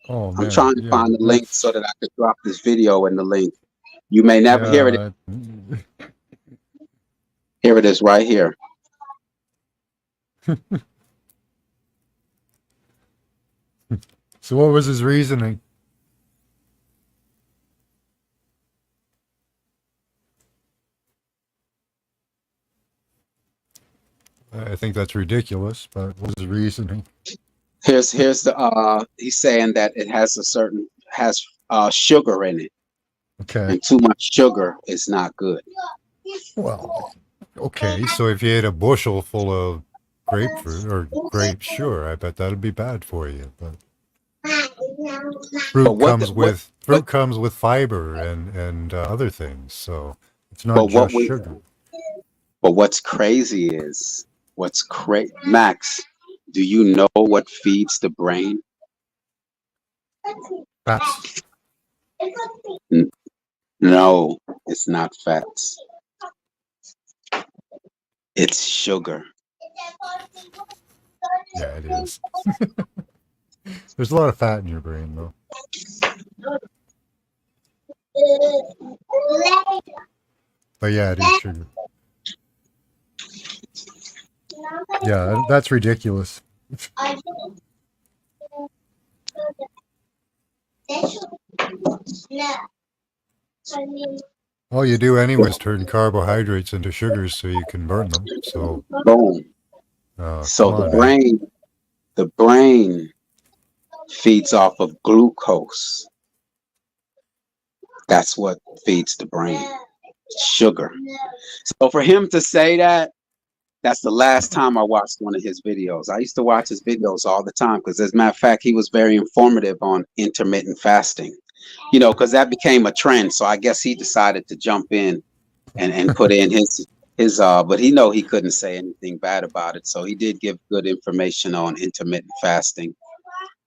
Oh, man. I'm trying to find the link so that I could drop this video in the link. You may never hear it. Here it is right here. So what was his reasoning? I think that's ridiculous, but what was his reasoning? Here's the he's saying that it has sugar in it. Okay. And too much sugar is not good. Well, okay, so if you ate a bushel full of grapefruit or grapes, sure, I bet that'd be bad for you. But fruit comes with fiber and other things, so it's not just sugar. But what's crazy is Max, do you know what feeds the brain? Fats. No, it's not fats. It's sugar. Yeah, it is. There's a lot of fat in your brain, though. But yeah, it is sugar. Yeah, that's ridiculous. All you do anyway is turn carbohydrates into sugars so you can burn them. So boom. So the brain feeds off of glucose. That's what feeds the brain. Sugar. So for him to say that, that's the last time I watched one of his videos. I used to watch his videos all the time because, as a matter of fact, he was very informative on intermittent fasting. You know, because that became a trend. So I guess he decided to jump in and put in his but he couldn't say anything bad about it. So he did give good information on intermittent fasting.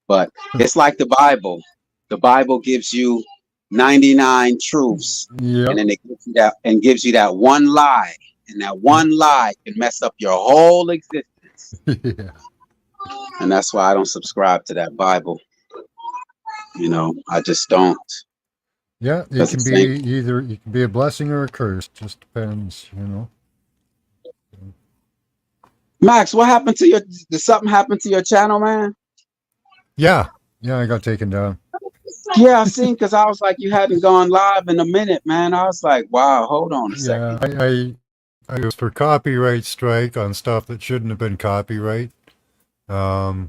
But it's like the Bible. The Bible gives you 99 truths, Yep. and then it gives you that one lie. And that one lie can mess up your whole existence. Yeah. And that's why I don't subscribe to that Bible. You know, I just don't. Yeah, it can be either, it can be a blessing or a curse. Just depends, you know. Max, what happened to did something happen to your channel, man? Yeah, I got taken down. Yeah, I seen, because I was like, you hadn't gone live in a minute, man. I was like, wow, hold on a second. Yeah, I was for copyright strike on stuff that shouldn't have been copyright. I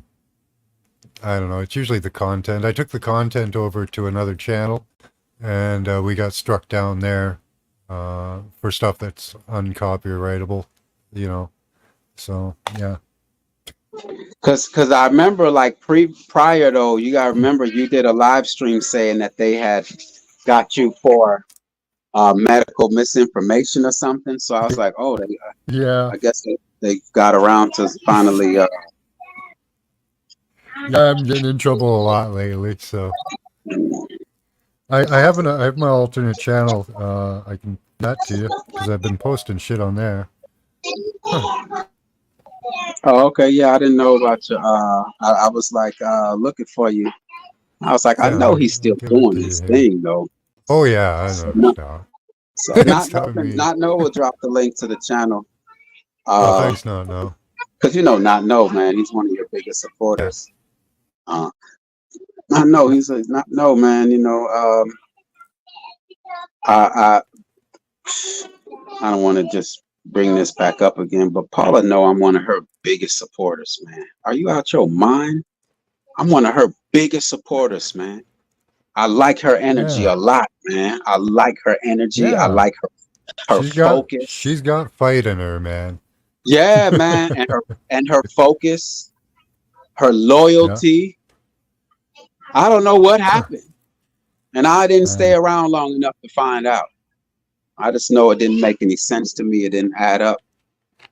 don't know. It's usually the content. I took the content over to another channel, and we got struck down there for stuff that's uncopyrightable, you know. So yeah. Cause I remember, like, prior though, you gotta remember you did a live stream saying that they had got you for medical misinformation or something. So I was like, oh, Yeah. I guess they got around to finally. Yeah, I'm getting in trouble a lot lately. So I have my alternate channel. I can that to you because I've been posting shit on there. Oh, okay, yeah, I didn't know about you. I was like looking for you. I was like, I Yeah, know he's still I'll give it doing to his you, thing though. Oh yeah, I know. No. So It's not me. not know will drop the link to the channel. Oh, thanks, no. Because not know, man, he's one of your biggest supporters. Not know, he's a not know, man. You know, I don't want to just bring this back up again, but Paula know I'm one of her biggest supporters, man. Are you out your mind? I'm one of her biggest supporters, man. I like her energy a lot, man. I like her energy. Yeah. I like her focus. She's got fight in her, man. Yeah, man, and her focus, her loyalty. Yeah. I don't know what happened, and I didn't stay around long enough to find out. I just know it didn't make any sense to me. It didn't add up,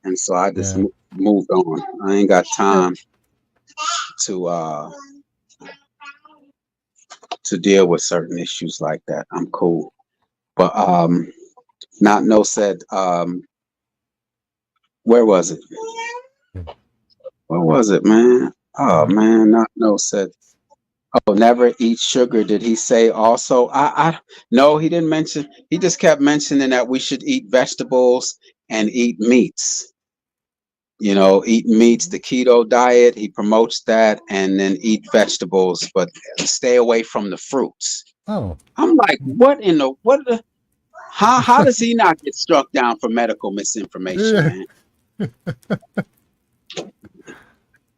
and so I just moved on. I ain't got time to deal with certain issues like that. I'm cool, but not no said. Where was it? Where was it, man? Oh man, not no said. Oh, never eat sugar. Did he say also? I no, he didn't mention. He just kept mentioning that we should eat vegetables and eat meats. You know, eat meats, the keto diet. He promotes that, and then eat vegetables, but stay away from the fruits. Oh, I'm like, what? How does he not get struck down for medical misinformation, man?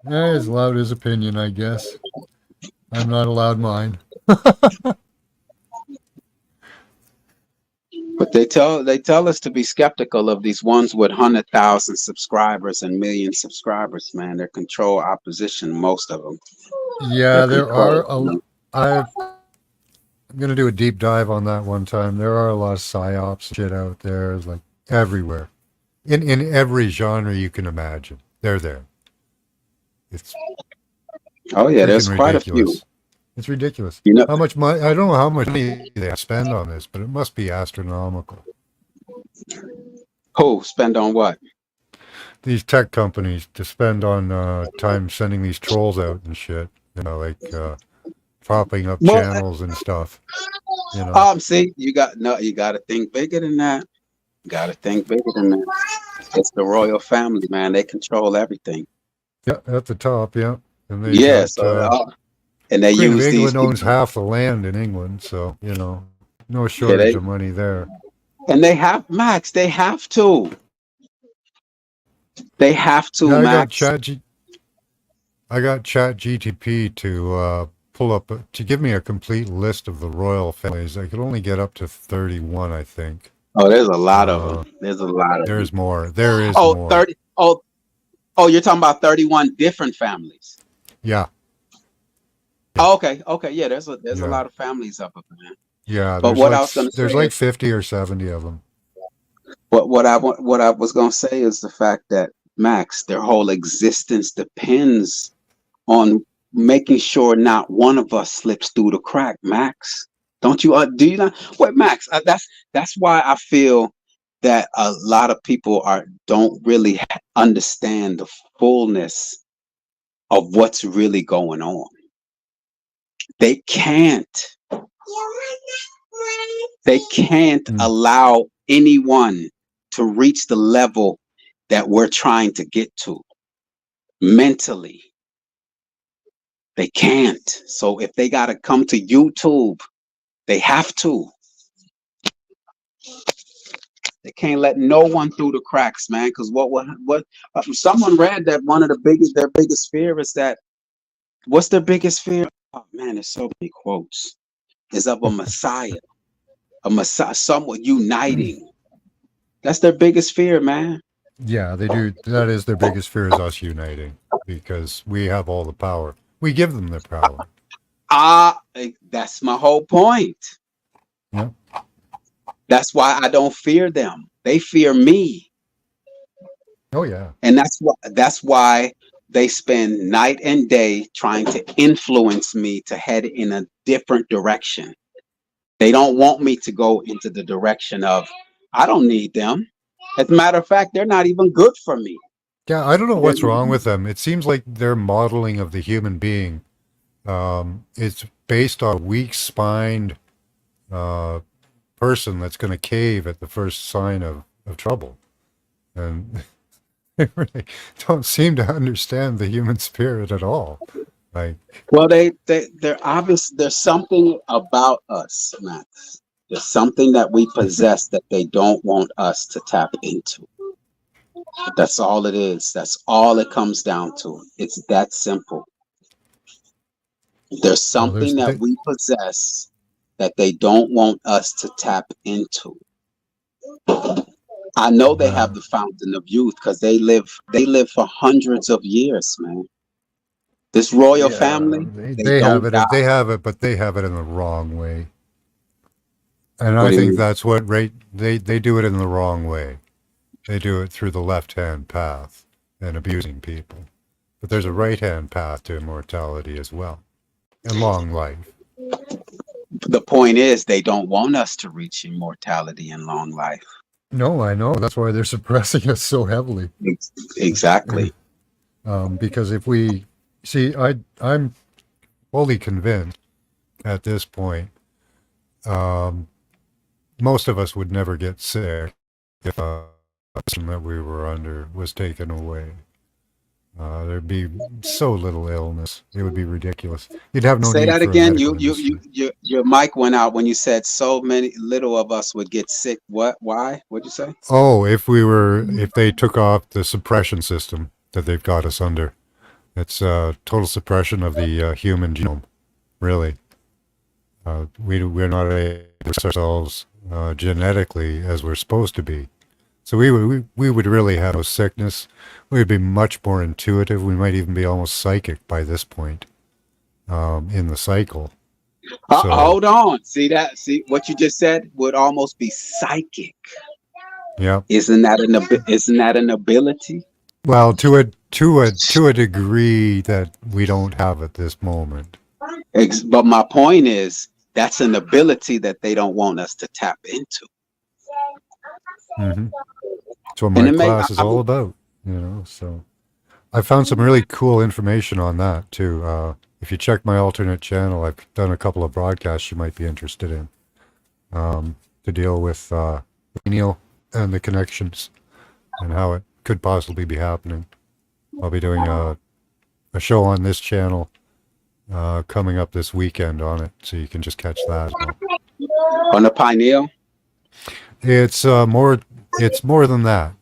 Yeah, he's allowed his opinion, I guess. I'm not allowed mine. But they tell us to be skeptical of these ones with 100,000 subscribers and million subscribers, man. They're control opposition, most of them. Yeah, there are. I'm gonna do a deep dive on that one time. There are a lot of psyops shit out there, it's like everywhere, in every genre you can imagine. They're there. It's there's quite a few. It's ridiculous. You know how much money? I don't know how much money they spend on this, but it must be astronomical. Who spend on what? These tech companies to spend on time sending these trolls out and shit. You know, like propping up channels and stuff. You know. See, you got to think bigger than that. You got to think bigger than that. It's the royal family, man. They control everything. Yeah, at the top, yeah. And they and they Queen use of England these owns half the land in England, so you know, no shortage of money there. And they have Max. They have to. They have to, Max. I got ChatGPT to pull up to give me a complete list of the royal families. I could only get up to 31, I think. Oh, there's a lot of Uh, them. There's a lot of them. there's more. There is Oh, more. 30. Oh, you're talking about 31 different families. Yeah, Oh, okay. Okay. Yeah, there's a yeah, lot of families up there. yeah. But what I was gonna There's say like is 50 or 70 of them. what I was gonna say is the fact that Max, their whole existence depends on making sure not one of us slips through the crack, Max. Don't you do you not? Wait, Max, that's why I feel that a lot of people don't really understand the fullness of what's really going on. They can't. They can't Mm. allow anyone to reach the level that we're trying to get to mentally. They can't. So if they got to come to YouTube, they have to. They can't let no one through the cracks, man. Because someone read that their biggest fear is that, what's their biggest fear? Oh man, there's so many quotes. Is of a Messiah, someone uniting. That's their biggest fear, man. Yeah, they do. That is their biggest fear, is us uniting, because we have all the power. We give them the power. That's my whole point. Yeah. That's why I don't fear them. They fear me. Oh yeah. And that's why they spend night and day trying to influence me to head in a different direction. They don't want me to go into the direction of, I don't need them. As a matter of fact, they're not even good for me. Yeah, I don't know what's wrong with them. It seems like their modeling of the human being is based on a weak-spined person that's going to cave at the first sign of trouble. And they really don't seem to understand the human spirit at all. Like, well, they're obvious. There's something about us, Max. There's something that we possess that they don't want us to tap into. That's all it is. That's all it comes down to. It's that simple. There's something that we possess that they don't want us to tap into. I know they have the fountain of youth because they live for hundreds of years, man. This royal family, they have it. They have it, but they have it in the wrong way. And I think that's what they do it in the wrong way. They do it through the left-hand path and abusing people. But there's a right-hand path to immortality as well, and long life. The point is, they don't want us to reach immortality and long life. No, I know. That's why they're suppressing us so heavily. Exactly. Because if we see, I'm fully convinced at this point, most of us would never get sick if system that we were under was taken away. There'd be so little illness; it would be ridiculous. You'd have no. Say need that for again. Your mic went out when you said so many little of us would get sick. What? Why? What'd you say? Oh, if they took off the suppression system that they've got us under, it's total suppression of the human genome. Really, we're not able to express ourselves genetically as we're supposed to be. So we would really have no sickness. We would be much more intuitive. We might even be almost psychic by this point in the cycle. So, hold on. See what you just said would almost be psychic. Yeah. Isn't that an ability? Well, to a degree that we don't have at this moment. But my point is, that's an ability that they don't want us to tap into. Mm-hmm. That's what my class is all about, so I found some really cool information on that too. If you check my alternate channel, I've done a couple of broadcasts you might be interested in to deal with Neil and the connections and how it could possibly be happening. I'll be doing a show on this channel coming up this weekend on it, so you can just catch that. On the Pineal? It's more than that.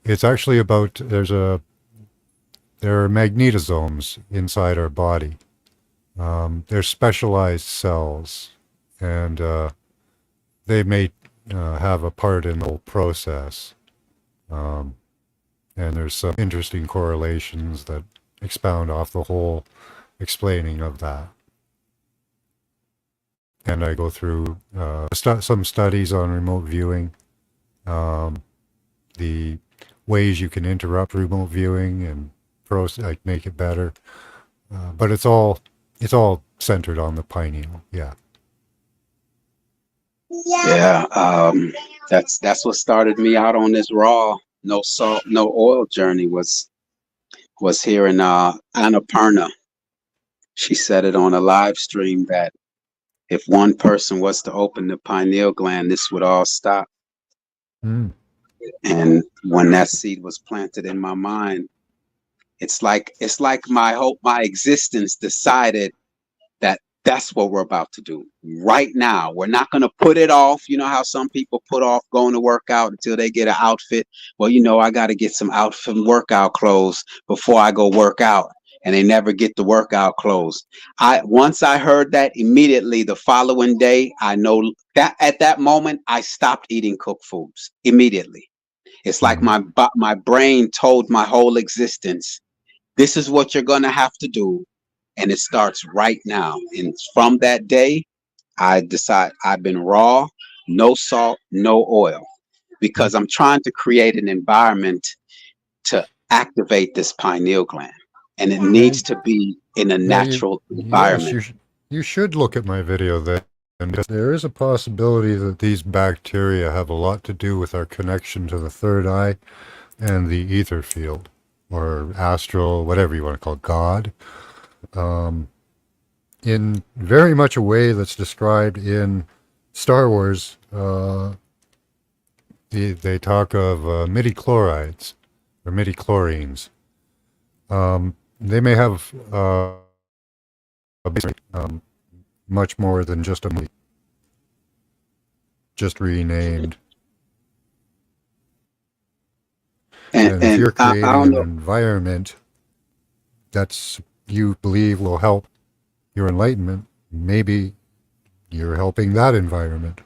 It's actually about there are magnetosomes inside our body, They're specialized cells, and they may have a part in the whole process. Um, and there's some interesting correlations that expound off the whole explaining of that. And I go through some studies on remote viewing, the ways you can interrupt remote viewing and like make it better. But it's all centered on the pineal. Yeah. Yeah, that's what started me out on this raw, no salt, no oil journey was hearing Annapurna. She said it on a live stream that if one person was to open the pineal gland, this would all stop. Mm. And when that seed was planted in my mind, it's like my existence decided that that's what we're about to do right now. We're not going to put it off. You know how some people put off going to work out until they get an outfit. Well, I got to get some outfit workout clothes before I go work out. And they never get the workout clothes. Once I heard that, immediately the following day, I know that at that moment, I stopped eating cooked foods immediately. It's like my brain told my whole existence, this is what you're going to have to do. And it starts right now. And from that day, I decide I've been raw, no salt, no oil, because I'm trying to create an environment to activate this pineal gland. And it needs to be in a natural environment. Yes, you should look at my video then. And there is a possibility that these bacteria have a lot to do with our connection to the third eye and the ether field, or astral, whatever you want to call it, God. In very much a way that's described in Star Wars. They talk of midichlorides or midichlorines. They may have much more than just just renamed. And if you're creating an environment that's you believe will help your enlightenment, maybe you're helping that environment.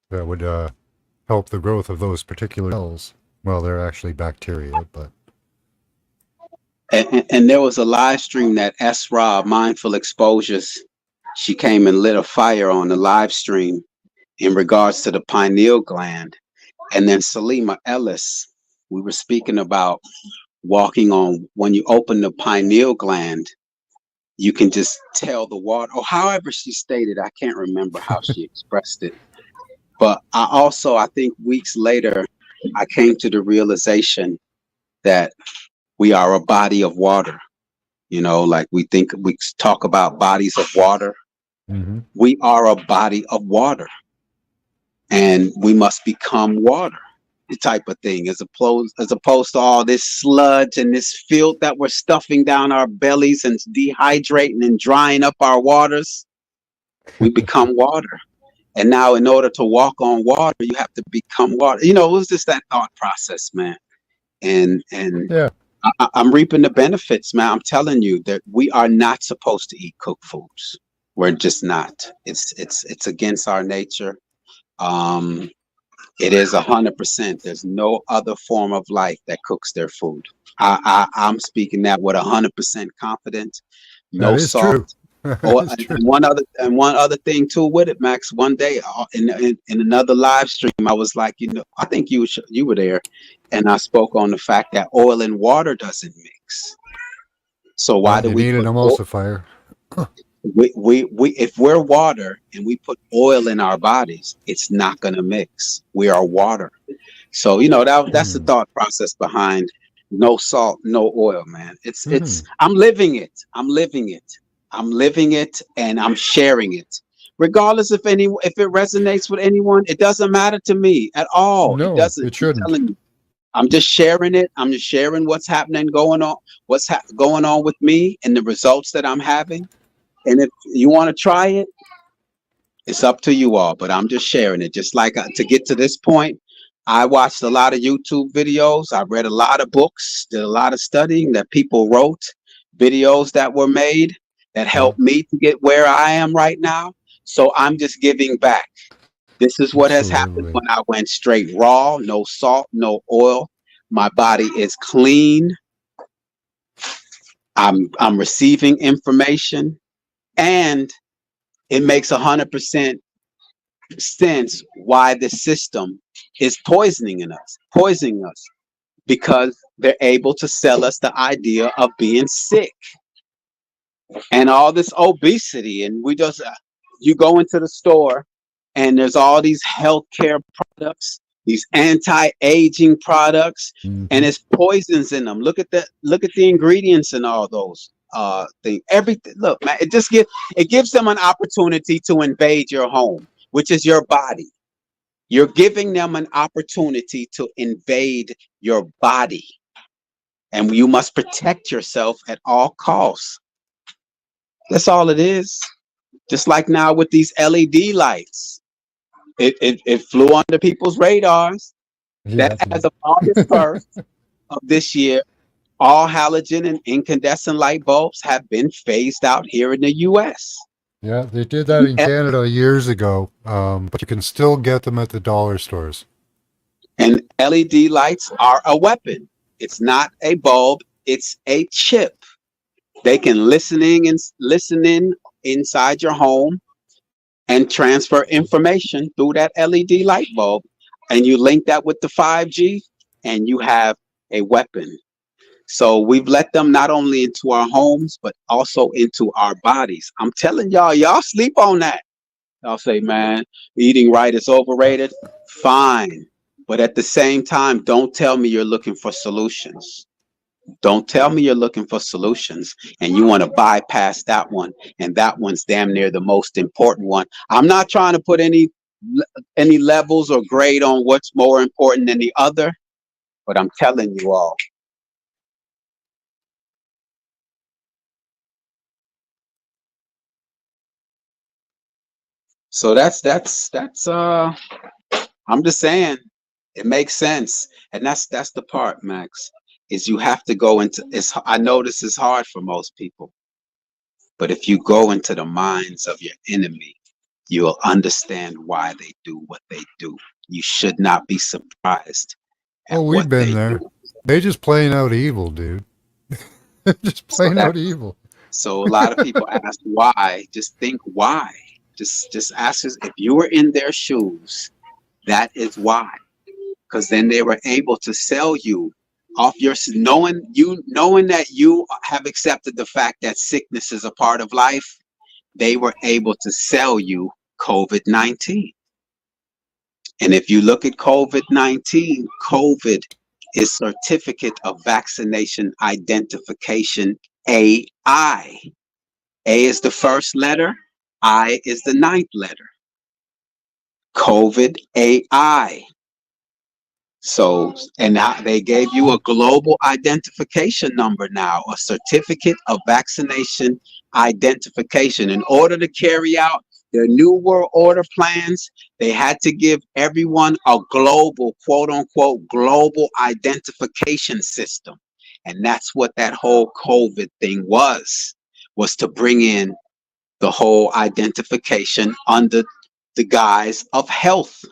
That would help the growth of those particular cells. Well, they're actually bacteria, but. And there was a live stream that Esra, Mindful Exposures, she came and lit a fire on the live stream in regards to the pineal gland. And then Salima Ellis, we were speaking about walking on, when you open the pineal gland, you can just tell the water, or however she stated, I can't remember how she expressed it. But I think weeks later, I came to the realization that we are a body of water. Like we talk about bodies of water. Mm-hmm. We are a body of water. And we must become water, the type of thing, as opposed to all this sludge and this filth that we're stuffing down our bellies and dehydrating and drying up our waters. We become water. And now in order to walk on water, you have to become water. It was just that thought process, man. And yeah. I'm reaping the benefits, man. I'm telling you that we are not supposed to eat cooked foods. We're just not. It's against our nature. It is 100%. There's no other form of life that cooks their food. I'm speaking that with 100% confidence. No salt. True. And one other thing too with it, Max. One day in another live stream, I was like, I think you were there, and I spoke on the fact that oil and water doesn't mix. So why do we need an emulsifier? We if we're water and we put oil in our bodies, it's not going to mix. We are water. So that's the thought process behind no salt, no oil, man. It's I'm living it. I'm living it and I'm sharing it. Regardless if it resonates with anyone, it doesn't matter to me at all. No, it doesn't. It shouldn't. I'm just sharing it. I'm just sharing what's happening, going on with me and the results that I'm having. And if you want to try it, it's up to you all. But I'm just sharing it. Just like to get to this point, I watched a lot of YouTube videos. I read a lot of books, did a lot of studying that people wrote, videos that were made that Yeah, helped me to get where I am right now. So I'm just giving back. This is what has happened absolutely. when I went straight raw, no salt, no oil. My body is clean. I'm receiving information, and it makes 100% sense why the system is poisoning us because they're able to sell us the idea of being sick and all this obesity. And we just, you go into the store and there's all these healthcare products, these anti-aging products, and Hmm. it's poisons in them. Look at the ingredients in all those things. Everything. Look, man, it gives them an opportunity to invade your home, which is your body. You're giving them an opportunity to invade your body, and you must protect yourself at all costs. That's all it is. Just like now with these LED lights, it flew under people's radars Yeah, that it as did. of August 1st of this year, all halogen and incandescent light bulbs have been phased out here in the US. Yeah, they did that in Canada years ago, but you can still get them at the dollar stores. And LED lights are a weapon. It's not a bulb, it's a chip. They can listen in inside your home and transfer information through that LED light bulb. And you link that with the 5G and you have a weapon. So we've let them not only into our homes, but also into our bodies. I'm telling y'all sleep on that. Y'all say, man, eating right is overrated. Fine. But at the same time, don't tell me you're looking for solutions. Don't tell me you're looking for solutions and you want to bypass that one. And that one's damn near the most important one. I'm not trying to put any levels or grade on what's more important than the other, but I'm telling you all. So that's I'm just saying it makes sense. And that's the part, Max, is you have to go into it's I know this is hard for most people, but if you go into the minds of your enemy, you'll understand why they do what they do. You should not be surprised at Oh, we've what been they do. there. They just playing out evil, dude. Just So playing that out evil. so a lot of people ask why. Just think why. Just ask us if you were in their shoes, that is why. Because then they were able to sell you off your knowing that you have accepted the fact that sickness is a part of life. They were able to sell you COVID-19. And if you look at COVID-19, COVID is Certificate of Vaccination Identification, AI. A is the first letter, I is the ninth letter. COVID AI. So, and they gave you a global identification number now, a certificate of vaccination identification. In order to carry out their new world order plans, they had to give everyone a global, quote unquote, global identification system. And that's what that whole COVID thing was to bring in the whole identification under the guise of health.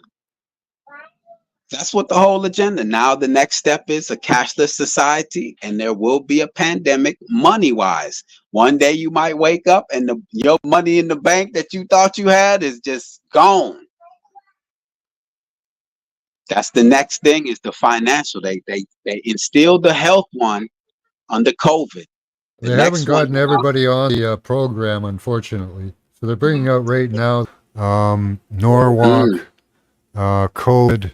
That's what the whole agenda. Now the next step is a cashless society, and there will be a pandemic money-wise. One day you might wake up and your money in the bank that you thought you had is just gone. That's the next thing is the financial. They instilled the health one under COVID. The They haven't next one, gotten everybody on the program, unfortunately. So they're bringing out right now Norwalk, mm, COVID,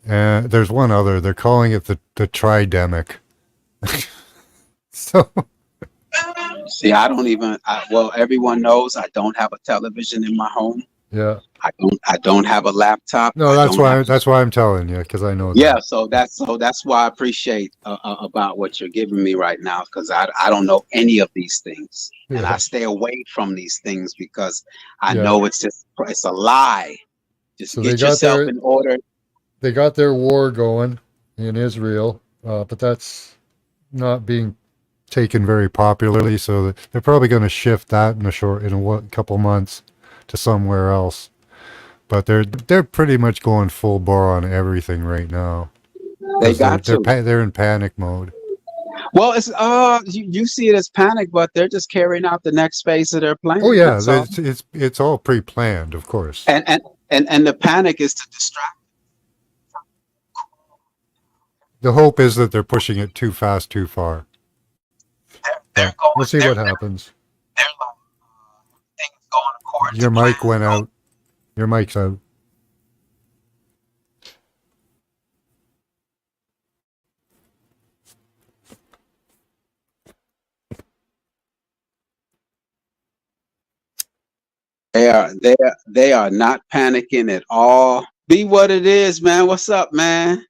and there's one other. They're calling it the tridemic. So see, I don't even. Well, everyone knows I don't have a television in my home. yeah, I don't have a laptop. no, I don't have. that's why I'm telling you, because I know Yeah, that. so that's why I appreciate about what you're giving me right now, because I don't know any of these things, and I Yeah, stay away from these things because I yeah. know it's a lie. Just So they get got yourself their in order. they got their war going in Israel, but that's not being taken very popularly. So they're probably going to shift that in a couple months to somewhere else. But they're pretty much going full bore on everything right now They because got to. they're in panic mode. Well, it's you see it as panic, but they're just carrying out the next phase of their plan. Oh yeah, That's all. it's all pre-planned, of course. And the panic is to distract. The hope is that they're pushing it too fast, too far. They're We'll going. see what happens. They're like things going according Your to mic plan. went out. Your mic's out. They are not panicking at all. Be what it is, man. What's up, man?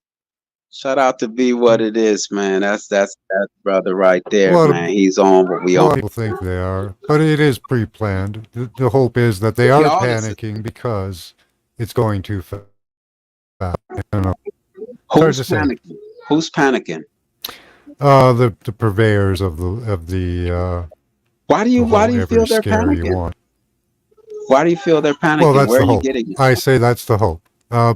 Shout out to Be What It Is, man. That's that brother right A there, lot of man. He's on what we a lot of on. people think they are, but it is pre-planned. The hope is that they are Yeah, all this- panicking because it's going too fast. I don't know. Who's to say. panicking? Who's panicking? The purveyors of the Why do you feel every they're scare you panicking? want. Why do you feel they're panicking? Well, that's Where the are you hope. getting it? I say that's the hope.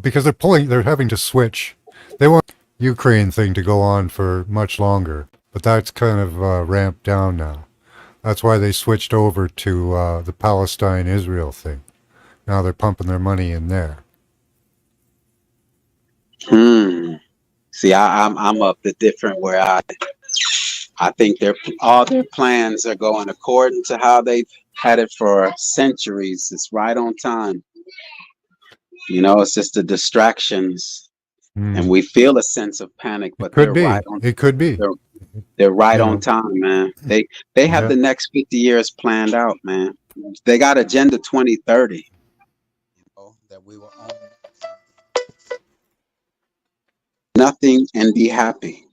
Because they're having to switch. They want the Ukraine thing to go on for much longer, but that's kind of ramped down now. That's why they switched over to the Palestine-Israel thing. Now they're pumping their money in there. See, I'm up the different where I think all their plans are going according to how they've had it for centuries. It's right on time. You know, it's just the distractions, and we feel a sense of panic, but Could they're be. right on. It could be. They're right You on know. time, man. They have Yeah. the next 50 years planned out, man. They got Agenda 2030. You know, that we will own nothing and be happy.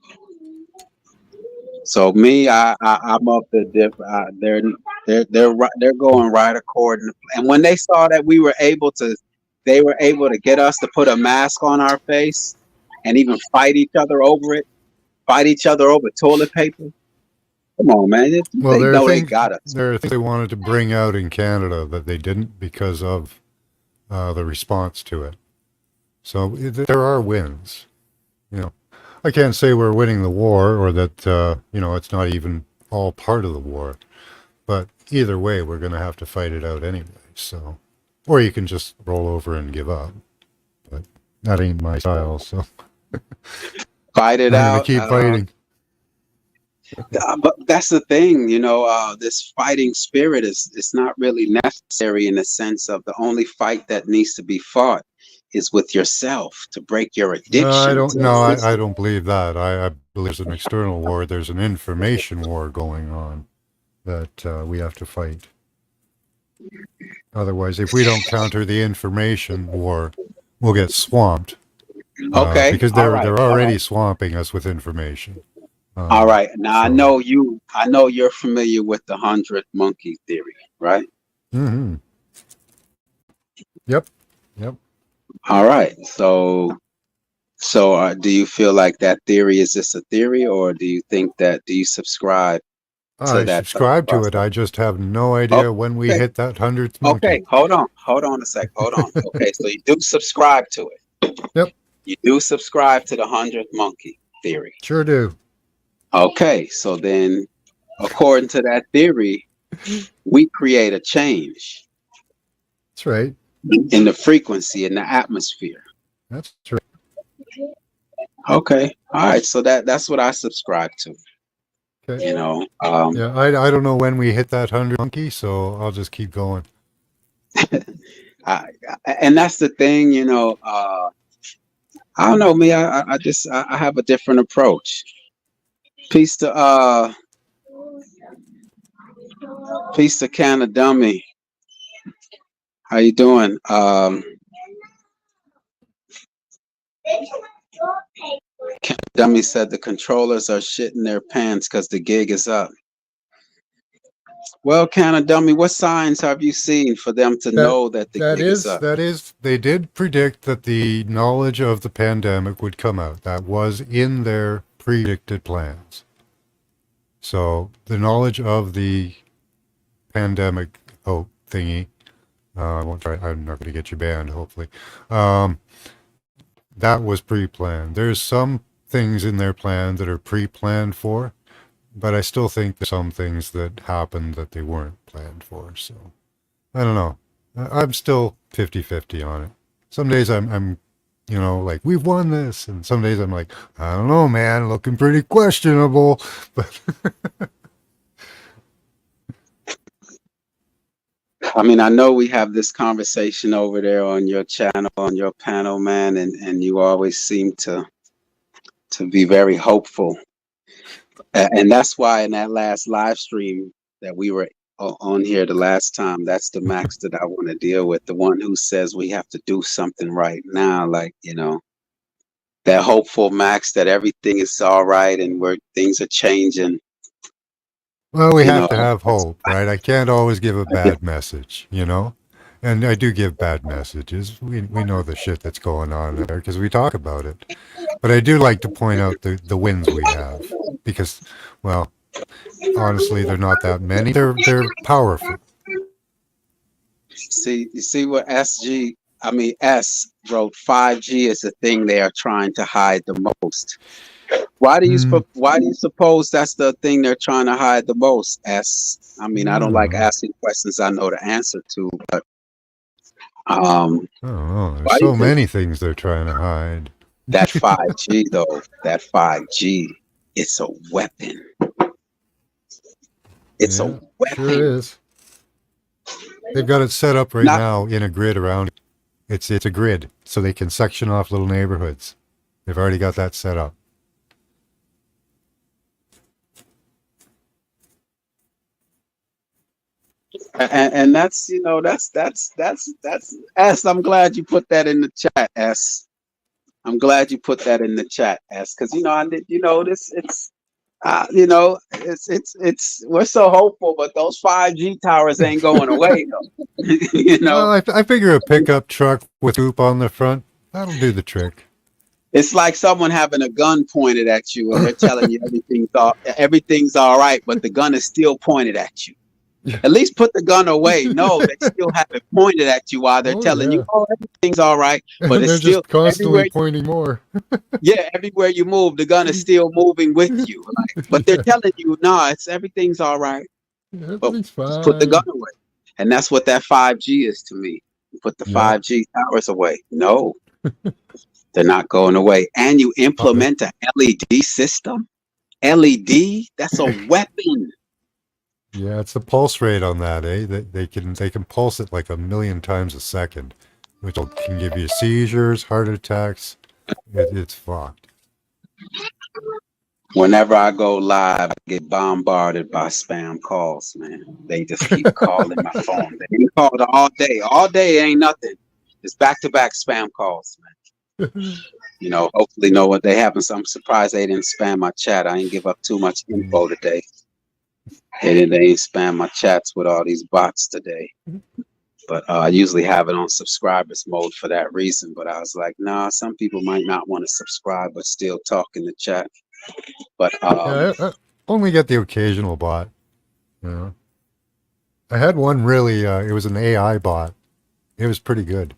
So me, I'm up the different. They're going right according. And when they saw that they were able to get us to put a mask on our face, and even fight each other over it, fight each other over toilet paper. Come on, man! Well, They know they got us. there are things they wanted to bring out in Canada that they didn't because of the response to it. So there are wins. You know, I can't say we're winning the war or that it's not even all part of the war. But either way, we're going to have to fight it out anyway. So, or you can just roll over and give up. But that ain't my style. So Fight it I'm out. going to keep fighting. But that's the thing, you know. This fighting spirit is not really necessary in the sense of the only fight that needs to be fought is with yourself to break your addiction. I don't believe that. I believe there's an external war. There's an information war going on that we have to fight. Otherwise, if we don't counter the information war, we'll get swamped. Okay, because they're already swamping us with information. All right. Now I know you're familiar with the 100 monkey theory, right? Mm-hmm. Yep. All right. So do you feel like that theory is just a theory, or do you subscribe to that? I subscribe to it. I just have no idea when we hit that 100th monkey. Okay, hold on a sec. Hold on. Okay, so you do subscribe to it. Yep. You do subscribe to the 100th monkey theory. Sure do. Okay, so then, according to that theory, we create a change. That's right. In the frequency, in the atmosphere. That's right. Okay. All right. So that's what I subscribe to. Okay. You know. Yeah, I don't know when we hit that 100 monkey, so I'll just keep going. And that's the thing, you know. I don't know, me. I have a different approach. Peace to Canna Dummy. How you doing? Dummy said the controllers are shitting their pants because the gig is up. Well, kind of dummy, what signs have you seen for them to That know that the that gig is is up? that is they did predict that the knowledge of the pandemic would come out. That was in their predicted plans. So the knowledge of the pandemic thingy. I won't try. I'm not going to get you banned. Hopefully, um, that was pre-planned. There's some things in their plan that are pre-planned for, but I still think there's some things that happened that they weren't planned for. So I don't know. I'm still 50-50 on it. Some days I'm like, we've won this, and some days I'm like, I don't know, man, looking pretty questionable. But I mean, I know we have this conversation over there on your channel, on your panel, man, and you always seem to be very hopeful. And that's why in that last live stream that we were on here the last time, that's the Max that I want to deal with, the one who says we have to do something right now, like, that hopeful Max that everything is all right and where things are changing. well, we You have know, to have hope, right? I can't always give a I just, bad message, And I do give bad messages. We know the shit that's going on there because we talk about it. But I do like to point out the wins we have because, well, honestly, they're not that many. They're powerful. you see what S wrote. 5G is the thing they are trying to hide the most. Why do you Mm, suppose that's the thing they're trying to hide the most? I mean, I don't like no, asking questions I know the answer to, but I don't know. There's why do you so think many things they're trying to hide. that 5G though? That 5G, it's a weapon. It's a Yeah, weapon. sure is. They've got it set up right Not now in a grid around. It's a grid, so they can section off little neighborhoods. They've already got that set up. and that's that's S. I'm glad you put that in the chat, S. I'm glad you put that in the chat, S. Because I did. This. It's. We're so hopeful, but those 5G towers ain't going away, though. you know, Well, I figure a pickup truck with hoop on the front, that'll do the trick. it's like someone having a gun pointed at you, and they're telling you everything's all right, but the gun is still pointed at you. At least put the gun away. No, they still have it pointed at you while they're Oh, telling you, yeah. oh, everything's all right, but And it's they're still just constantly everywhere. pointing more. Yeah, everywhere you move, the gun is still moving with you. But they're Yeah, telling you, no, everything's all right, but everything's just put the gun fine. away. And that's what that 5G is to me. You put the Yep. 5G towers away. No, they're not going away. And you Uh, implement an LED system. LED, that's a weapon. Yeah, it's the pulse rate on that, eh? They can pulse it like 1,000,000 times a second, which can give you seizures, heart attacks. It's fucked. Whenever I go live, I get bombarded by spam calls, man. They just keep calling my phone. They been called all day. All day ain't nothing. It's back-to-back spam calls, man. Hopefully know what they happen. So I'm surprised they didn't spam my chat. I didn't give up too much info today. They didn't spam my chats with all these bots today. But I usually have it on subscribers mode for that reason. But I was like, nah, some people might not want to subscribe, but still talk in the chat. But Yeah, I only get the occasional bot. You know, I had one really. It was an AI bot. It was pretty good.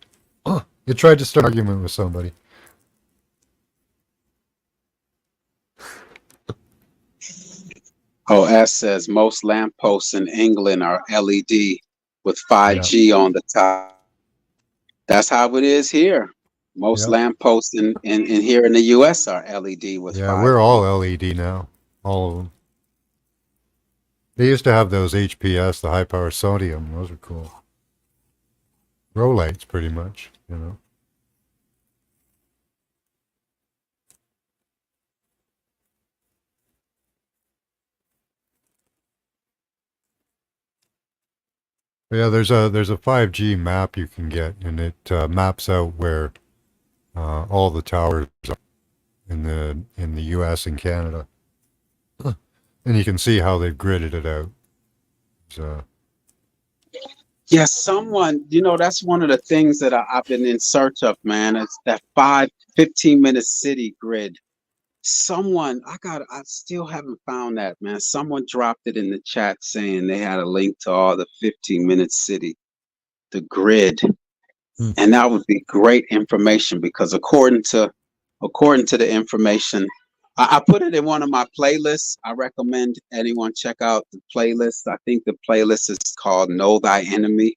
It tried to start an argument with somebody. S says most lampposts in England are LED with Yeah, 5G on the top. That's how it is here. Most yeah, lampposts in here in the US are LED with yeah. We're 5G. all LED now. All of them. They used to have those HPS, the high power sodium. Those are cool. Grow lights, pretty much. Yeah, there's a 5G map you can get, and it maps out where all the towers are in the U.S. and Canada, and you can see how they've gridded it out. So, Yeah, someone, that's one of the things that I've been in search of, man. It's that 15-minute city grid. I still haven't found that, man. Someone dropped it in the chat saying they had a link to all the 15-minute city, the grid. hmm. And that would be great information because according to the information, I put it in one of my playlists. I recommend anyone check out the playlist. I think the playlist is called Know Thy Enemy.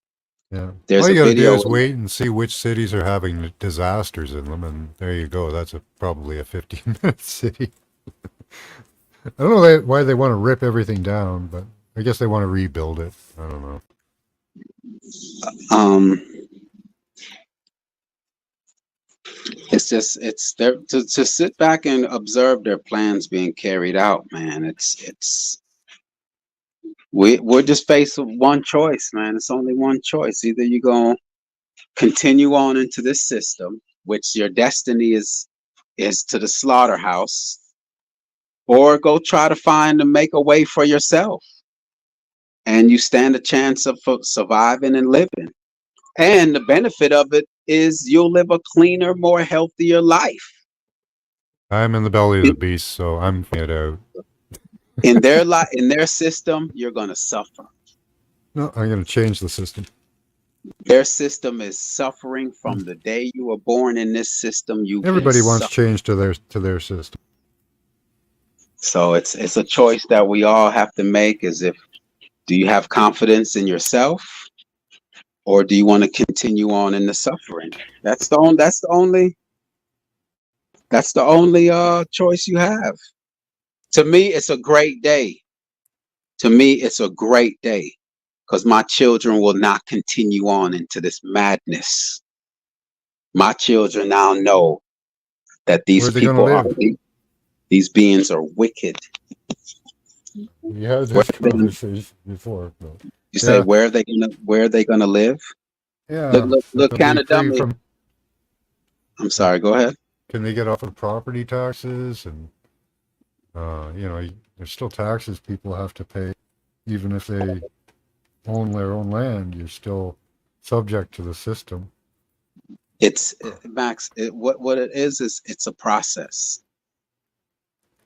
Yeah. There's All a you got to do video. is wait and see which cities are having disasters in them, and there you go. That's probably a 15-minute city. I don't know why they want to rip everything down, but I guess they want to rebuild it. I don't know. Um, it's there to sit back and observe their plans being carried out, man. We're just faced with one choice, man. It's only one choice. Either you're gonna continue on into this system, which your destiny is to the slaughterhouse, or go try to find and make a way for yourself, and you stand a chance of surviving and living. And the benefit of it is you'll live a cleaner, more healthier life. I'm in the belly of the beast, so I'm figuring it out. In their system, you're gonna suffer. No, I'm going to change the system. Their system is suffering from the day you were born in this system. Everybody wants change to their system. So it's a choice that we all have to make. Do you have confidence in yourself, or do you want to continue on in the suffering? That's the only choice you have. To me, it's a great day. Because my children will not continue on into this madness. My children now know that these these beings are wicked. We had this conversation before. You say, where are they gonna live? Yeah. Look, Canada. I'm sorry. Go ahead. Can they get off of property taxes? And there's still taxes people have to pay, even if they own their own land. You're still subject to the system. It's Max. What it is it's a process.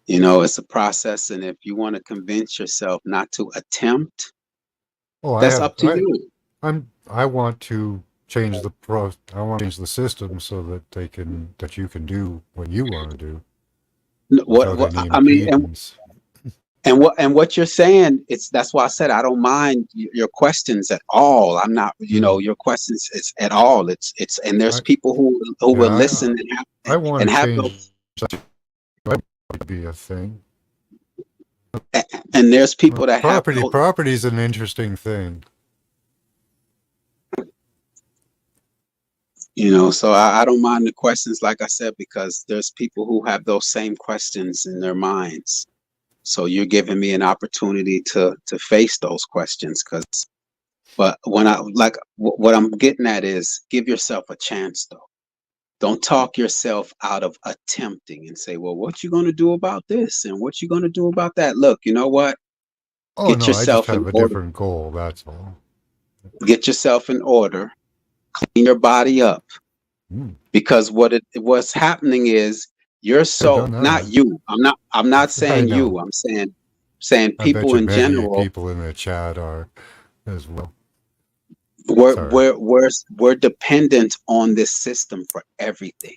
It's a process, and if you want to convince yourself not to attempt, that's up to you. I want to change the system so that you can do what you want to do. What you're saying, that's why I said I don't mind your questions at all. I'm not, your questions is at all. And there's people who will listen and have those. Be a thing. And there's people that property is an interesting thing. So I don't mind the questions, like I said, because there's people who have those same questions in their minds. So you're giving me an opportunity to face those questions. But what I'm getting at is give yourself a chance, though. Don't talk yourself out of attempting and say, well, what you going to do about this? And what you going to do about that? Look, you know what? Get yourself I just have a different goal. That's all. Get yourself in order. Clean your body up. Because what's happening is you're not you. I'm not saying you. I'm saying people in general. People in the chat are as well. We're dependent on this system for everything.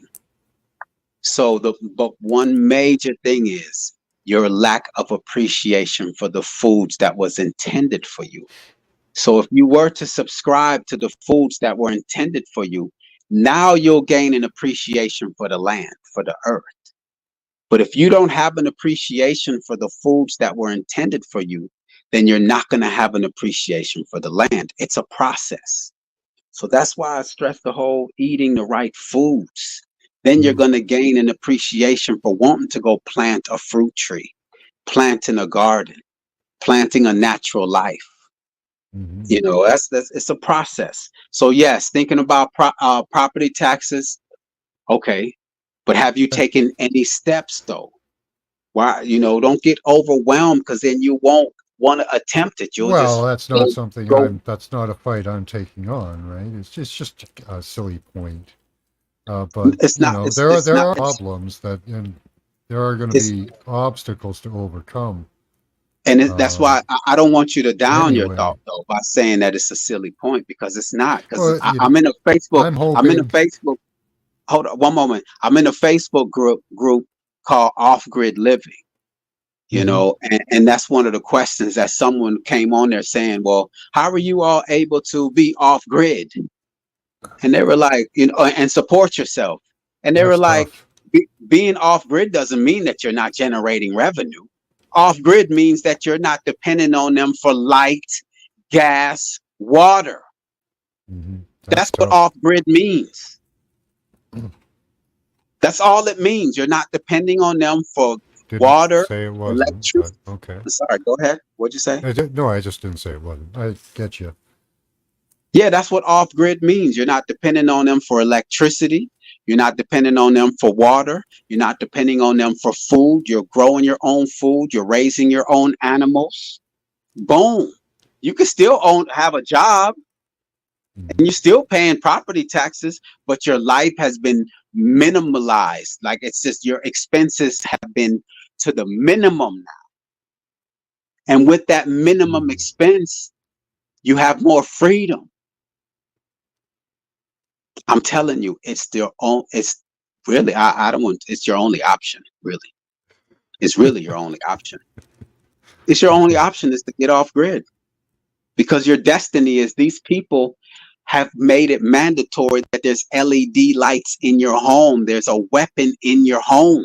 So but one major thing is your lack of appreciation for the foods that was intended for you. So if you were to subscribe to the foods that were intended for you, now you'll gain an appreciation for the land, for the earth. But if you don't have an appreciation for the foods that were intended for you, then you're not going to have an appreciation for the land. It's a process. So that's why I stress the whole eating the right foods. Then you're going to gain an appreciation for wanting to go plant a fruit tree, planting a garden, planting a natural life. It's a process. So yes, thinking about property taxes. Okay. But have you taken any steps though? Why, don't get overwhelmed, because then you won't want to attempt it. You'll Well, just that's not something go. that's not a fight I'm taking on, right? It's just a silly point. But It's you not. know, It's there are it's there not. are problems that, and there are going to It's be obstacles to overcome. that's Uh, why I don't want you to down your anyway, thought though by saying that it's a silly point, because it's not. Because well, you know, I'm in a Facebook. I'm I'm in a hoping. Facebook. Hold on one moment. I'm in a Facebook group called Off Grid Living. Mhm. And that's one of the questions that someone came on there saying, well, how are you all able to be off grid? And they were like, and support yourself. And they were That's like, tough. being off grid doesn't mean that you're not generating revenue. Off grid means that you're not dependent on them for light, gas, water. That's That's what tough. off grid means. That's all it means. You're not depending on them for Didn't water, say it wasn't, but electricity. okay. Sorry, go ahead. What'd you say? No, I just didn't say it wasn't. I get you. Yeah, that's what off grid means. You're not depending on them for electricity. You're not depending on them for water. You're not depending on them for food. You're growing your own food. You're raising your own animals. Boom. You can still have a job and you're still paying property taxes, but your life has been minimalized. Like, it's just your expenses have been to the minimum now. And with that minimum expense, you have more freedom. I'm telling you, it's really, I don't want, it's your only option, really. It's really your only option. It's your only option is to get off grid, because your destiny is, these people have made it mandatory that there's LED lights in your home. There's a weapon in your home.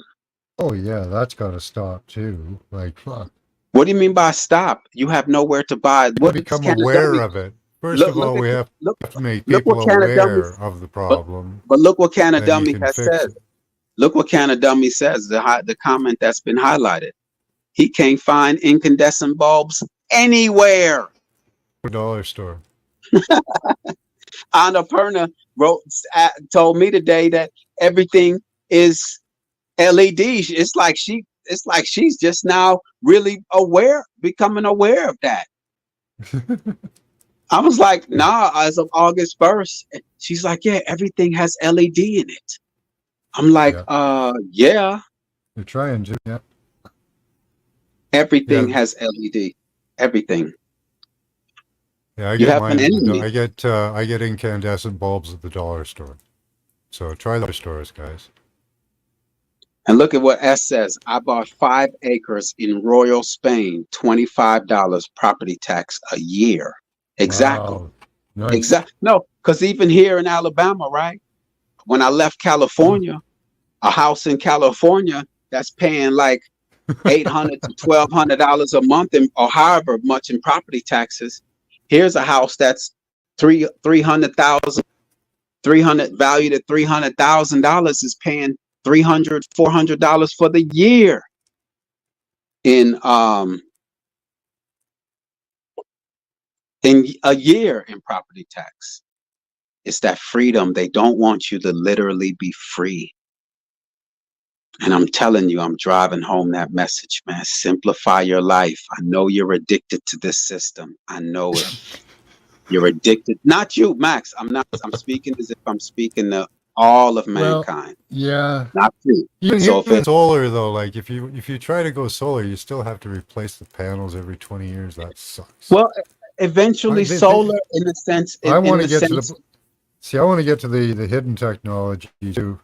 Oh yeah, that's got to stop too. Like, fuck. What do you mean by stop? You have nowhere to buy. To become aware of it. First of all, we have to make people aware of the problem. But look what Can of then you Dummy can has fix said. it. Look what Can of Dummy says. The comment that's been highlighted. He can't find incandescent bulbs anywhere. Dollar store. Annapurna told me today that everything is LED. It's like she's just now really becoming aware of that. I was like, nah, as of August 1st. She's like, yeah, everything has LED in it. I'm like, yeah. You're trying to, yeah. Everything has LED. Everything. Yeah, I get incandescent bulbs at the dollar store. So try the stores, guys. And look at what S says. I bought 5 acres in Royal Spain, $25 property tax a year. Exactly. Wow. Nice. Exactly. No, because even here in Alabama, right? When I left California, a house in California that's paying like $800 to $1,200 a month, or however much in property taxes. Here's a house that's $300,000, valued at $300,000, is paying $300, $400 for the year in a year in property tax. It's that freedom. They don't want you to literally be free. And I'm telling you, I'm driving home that message, man. Simplify your life. I know you're addicted to this system. I know it. You're addicted. Not you, Max. I'm speaking as if I'm speaking to all of mankind. Well, yeah. Not you. Even solar though, like if you try to go solar, you still have to replace the panels every 20 years. That sucks. Well, eventually solar, in a sense. I want to get to the hidden technology too.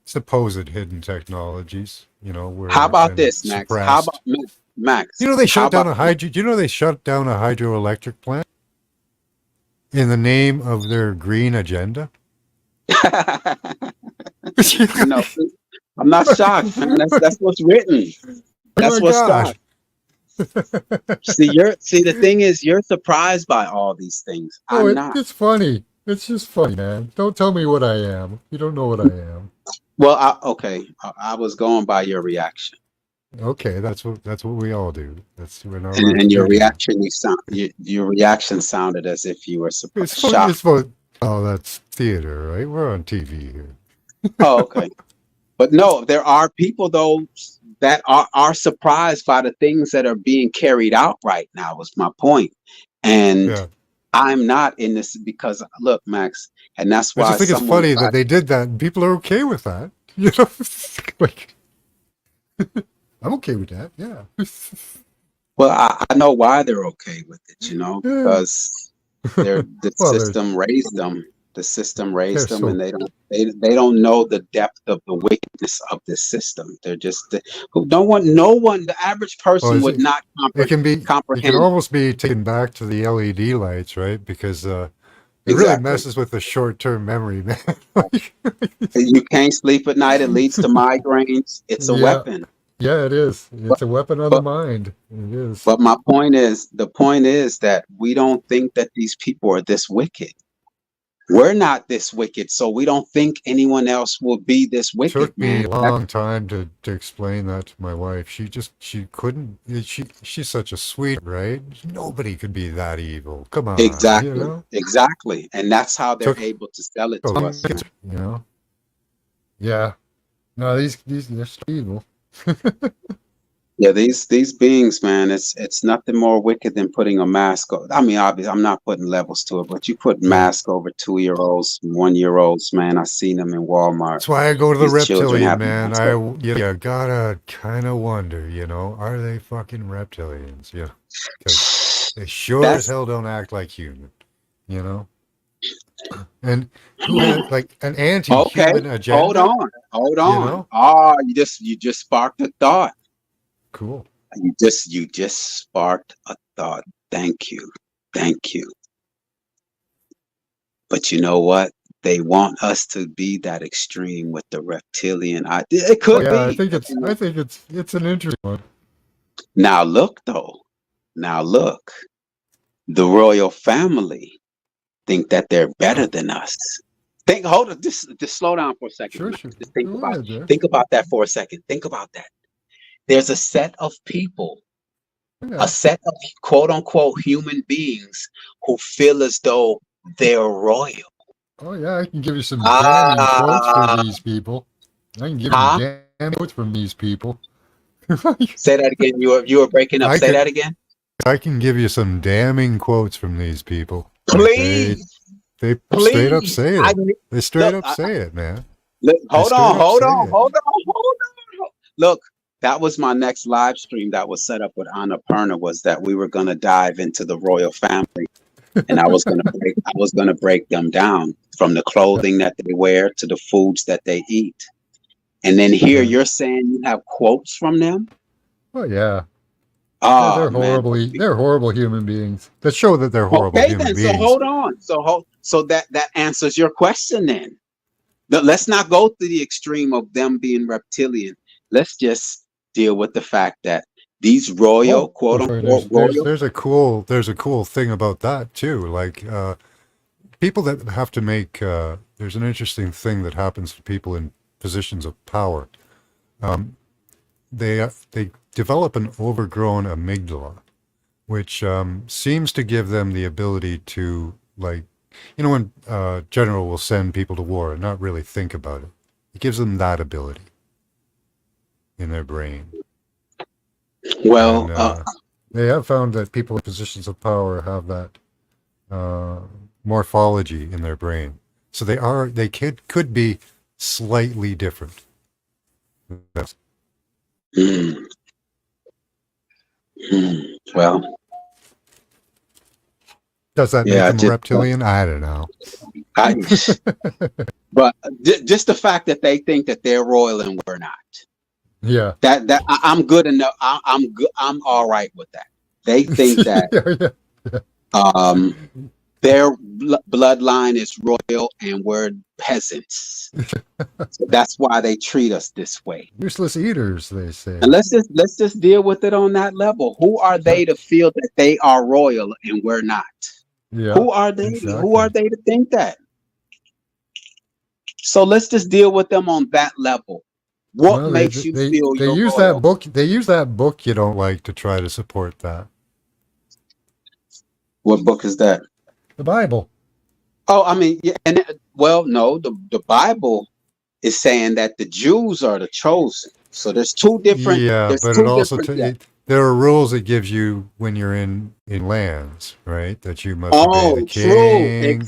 Supposed hidden technologies, where how about this, Max? Suppressed. How about Max? They shut down a hydroelectric plant in the name of their green agenda. No, I'm not shocked, man. That's what's written. That's what's shocked. See, the thing is, you're surprised by all these things. I'm not. It's funny. It's just funny, man. Don't tell me what I am. You don't know what I am. Well, I was going by your reaction. Okay, that's what we all do. That's when and your reaction, your reaction sounded as if you were shocked. Oh, that's theater, right? We're on TV here. Oh, okay. But no, there are people though that are surprised by the things that are being carried out right now. Was my point, and Yeah. I'm not in this because look, Max, and that's I why just think it's someone funny tried. that they did that and people are okay with that. You know, like I'm okay with that. Yeah. Well, I know why they're okay with it. Yeah. Because the Well, system raised them. The system they're raised them, so and they don't know the depth of the wickedness of this system. They're just no one, the average well. person would not It can be. It can comprehend. almost be taken back to the LED lights, right? Because it really Exactly. messes with the short-term memory, man. You can't sleep at night. It leads to migraines. It's a Yeah. weapon. Yeah, it is. But It's a weapon of the but mind. It is. but the point is that we don't think that these people are this wicked. We're not this wicked, so we don't think anyone else will be this wicked, Took me man. a long time to explain that to my wife. She couldn't. She's such a sweet, right? Nobody could be that evil. Come on, you Exactly, know. exactly, and that's how they're Took able to sell it a to long, us, man. you know. Yeah. No, these they're so evil. Yeah, these beings, man, it's nothing more wicked than putting a mask. I mean, obviously, I'm not putting levels to it, but you put Yeah. mask over 2-year-olds, 1-year-olds, man. I seen them in Walmart. That's why I go to the These children reptilian have man. masks over. You gotta kind of wonder, are they fucking reptilians? Yeah, because they sure as That's hell don't act like human, you know. And who has like an okay. anti-human Hold agenda? on, hold You on. know, Oh, you just sparked a thought. cool. You just sparked a thought. Thank you, thank you. But you know what? They want us to be that extreme with the reptilian idea. It Oh could yeah, I be. think it's an interesting one. Now look though. Now look. The royal family think that they're better than us. Hold on, just slow down for a second. Sure, Man. sure. Just Go ahead there. think about that for a second. Think about that. There's a set of people, a Yeah. set of quote unquote human beings who feel as though they're royal. Oh yeah, I can give you some damning quotes from Ah, these people. I can give you huh? damning quotes from these people. Say that again. You were breaking up. I Say can that again. I can give you some damning quotes from these people. Like Please, they straight up please. say I it. They straight look. up say it, man. Look. They Hold straight on. up Hold say on. it. Hold on. Hold on. Look. That was my next live stream that was set up with Annapurna. Was that we were going to dive into the royal family, and I was going to break them down from the Yeah, clothing that they wear to the foods that they eat. And then here yeah. you're saying you have quotes from them. Oh yeah. Oh man. They're horrible human beings. That show that they're horrible Okay human then. So beings. hold on. So that answers your question then. Let's not go to the extreme of them being reptilian. Let's just deal with the fact that these royal, Oh, quote sorry. unquote, royal. There's a cool thing about that too. Like people that have to make there's an interesting thing that happens to people in positions of power. Um, they develop an overgrown amygdala, which seems to give them the ability to, like, when general will send people to war and not really think about it. It gives them that ability in their brain. Well, And they have found that people in positions of power have that morphology in their brain. So they could be slightly different. That's, hmm, well, does that make yeah, them a reptilian? I don't know. I, but just the fact that they think that they're royal and we're not. Yeah. I'm good enough. I'm good. I'm all right with that. They think that Yeah. their bloodline is royal and we're peasants. So that's why they treat us this way. Useless eaters, they say. And let's just deal with it on that level. Who are they to feel that they are royal and we're not? Yeah. Who are they? Exactly. Who are they to think that? So let's just deal with them on that level. What Well, makes you feel they you're use royal? that book. They use that book you don't like to try to support that. What book is that? The Bible. Oh, I mean, yeah, and well, no, the Bible is saying that the Jews are the chosen. So there's two different. Yeah, There's but it two also different. Yeah. there are rules it gives you when you're in lands, right? That you must obey the Oh, true. king.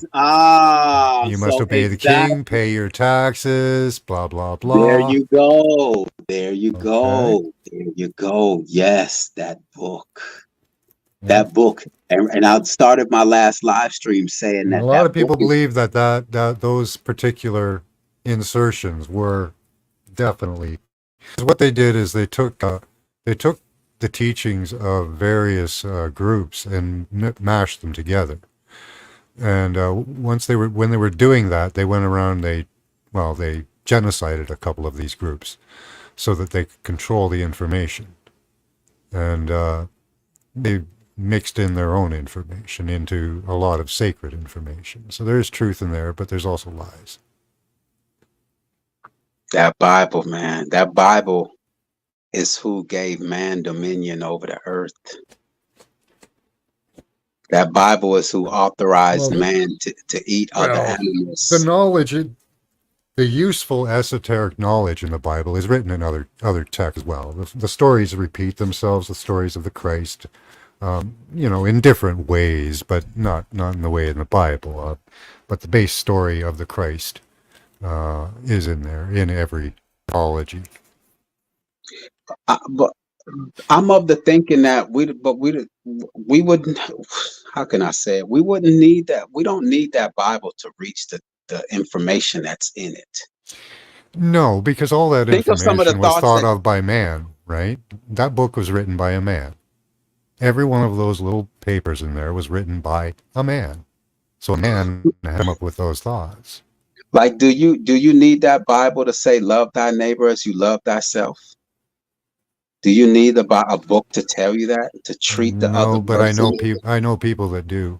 You must So obey the king, exactly. pay your taxes, blah blah There blah. you go. There you Okay. go. There you go. Yes, that book. Yeah. That book. And I started my last live stream saying And a that lot of that book people is believe that those particular insertions were definitely, 'cause what they did is they took the teachings of various groups and mashed them together. And once they were when they were doing that, they went around. They genocided a couple of these groups so that they could control the information, and they mixed in their own information into a lot of sacred information. So there's truth in there, but there's also lies. that Bible, man. That Bible is who gave man dominion over the earth. That Bible is who Well, authorized man to eat other the animals. knowledge, the useful esoteric knowledge in the Bible is written in other texts as well. The stories repeat themselves, the stories of the Christ, in different ways, but not in the way in the Bible. But the base story of the Christ is in there in every mythology. But I'm of the thinking that we wouldn't. How can I say it? We wouldn't need that. We don't need that Bible to reach the information that's in it. No, because all that Think of some of the information was thoughts thought that. of by man, right? That book was written by a man. Every one of those little papers in there was written by a man. So a man had come up with those thoughts. Like, do you need that Bible to say love thy neighbor as you love thyself? Do you need a book to tell you that? To treat the other No, but person? I know people that do.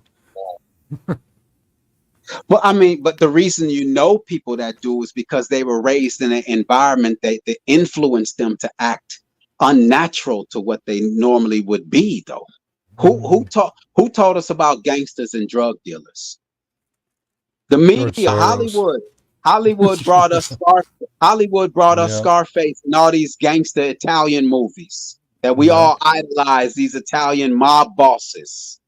Well, I mean, but the reason you know people that do is because they were raised in an environment that influenced them to act unnatural to what they normally would be, though. Who taught us about gangsters and drug dealers? The George media, Soros. Hollywood brought us Yeah. Scarface and all these gangster Italian movies that we Yeah. all idolize, these Italian mob bosses.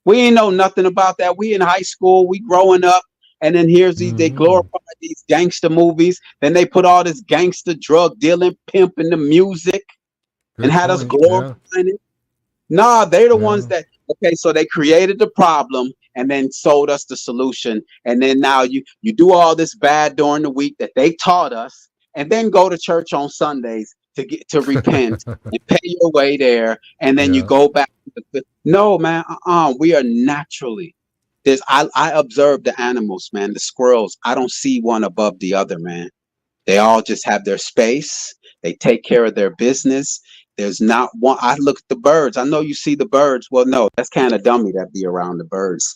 We ain't know nothing about that. We in high school, we growing up, and then they Mhm. glorify these gangster movies. Then they put all this gangster drug dealing, pimp in the music, and Good had us point. glorifying Yeah. it. Nah, they're the ones Yeah. that okay, so they created the problem and then sold us the solution. And then now you do all this bad during the week that they taught us, and then go to church on Sundays to get to repent and pay your way there, and then you Yeah. go back to no man, we are naturally I observe the animals, man, the squirrels. I don't see one above the other, man. They all just have their space. They take care of their business. There's not one. I look at the birds. I know you see the birds. Well, no, that's kind of dummy that be around the birds.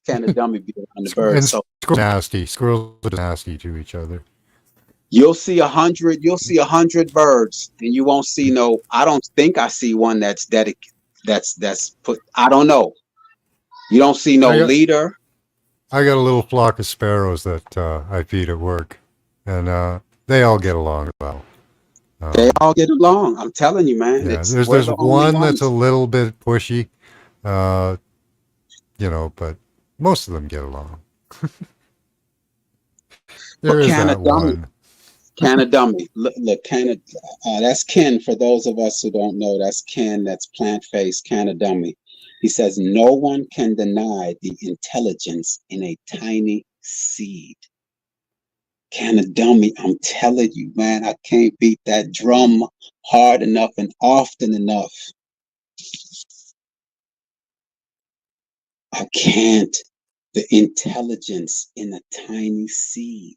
Kind of dummy be around the birds. And So squirrels are nasty. Squirrels are nasty to each other. you'll see 100. You'll see 100 birds, and you won't see no. I don't think I see one that's dedicated. That's put. I don't know. You don't see no I got leader. I got a little flock of sparrows that I feed at work, and they all get along well. They Um, all get along. I'm telling you, man. yeah, It's we're there's the only one that's a ones. little bit pushy, uh, but most of them get along. There But is kind that of dummy. one. Canna Dummy. Look, Canna. That's Ken. For those of us who don't know, that's Ken. That's Plant Face. Canna Dummy. He says no one can deny the intelligence in a tiny seed. Canna Dummy. I'm telling you, man. I can't beat that drum hard enough and often enough. I can't. The intelligence in a tiny seed.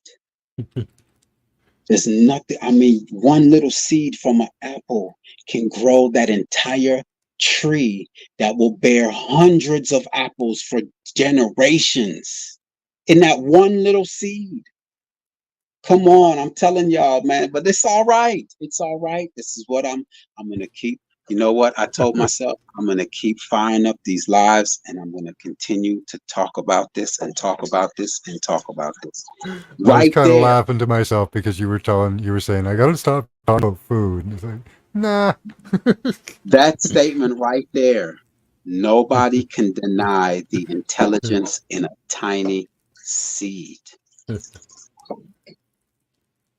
There's nothing, I mean, one little seed from an apple can grow that entire tree that will bear hundreds of apples for generations in that one little seed. Come on, I'm telling y'all, man, but it's all right. It's all right. This is what I'm gonna keep you know what? I told myself I'm going to keep firing up these lives, and I'm going to continue to talk about this and talk about this and talk about this. I was Right kind of there. laughing to myself because you were saying, I got to stop talking about food. And it's like, nah. That statement right there. Nobody can deny the intelligence in a tiny seed.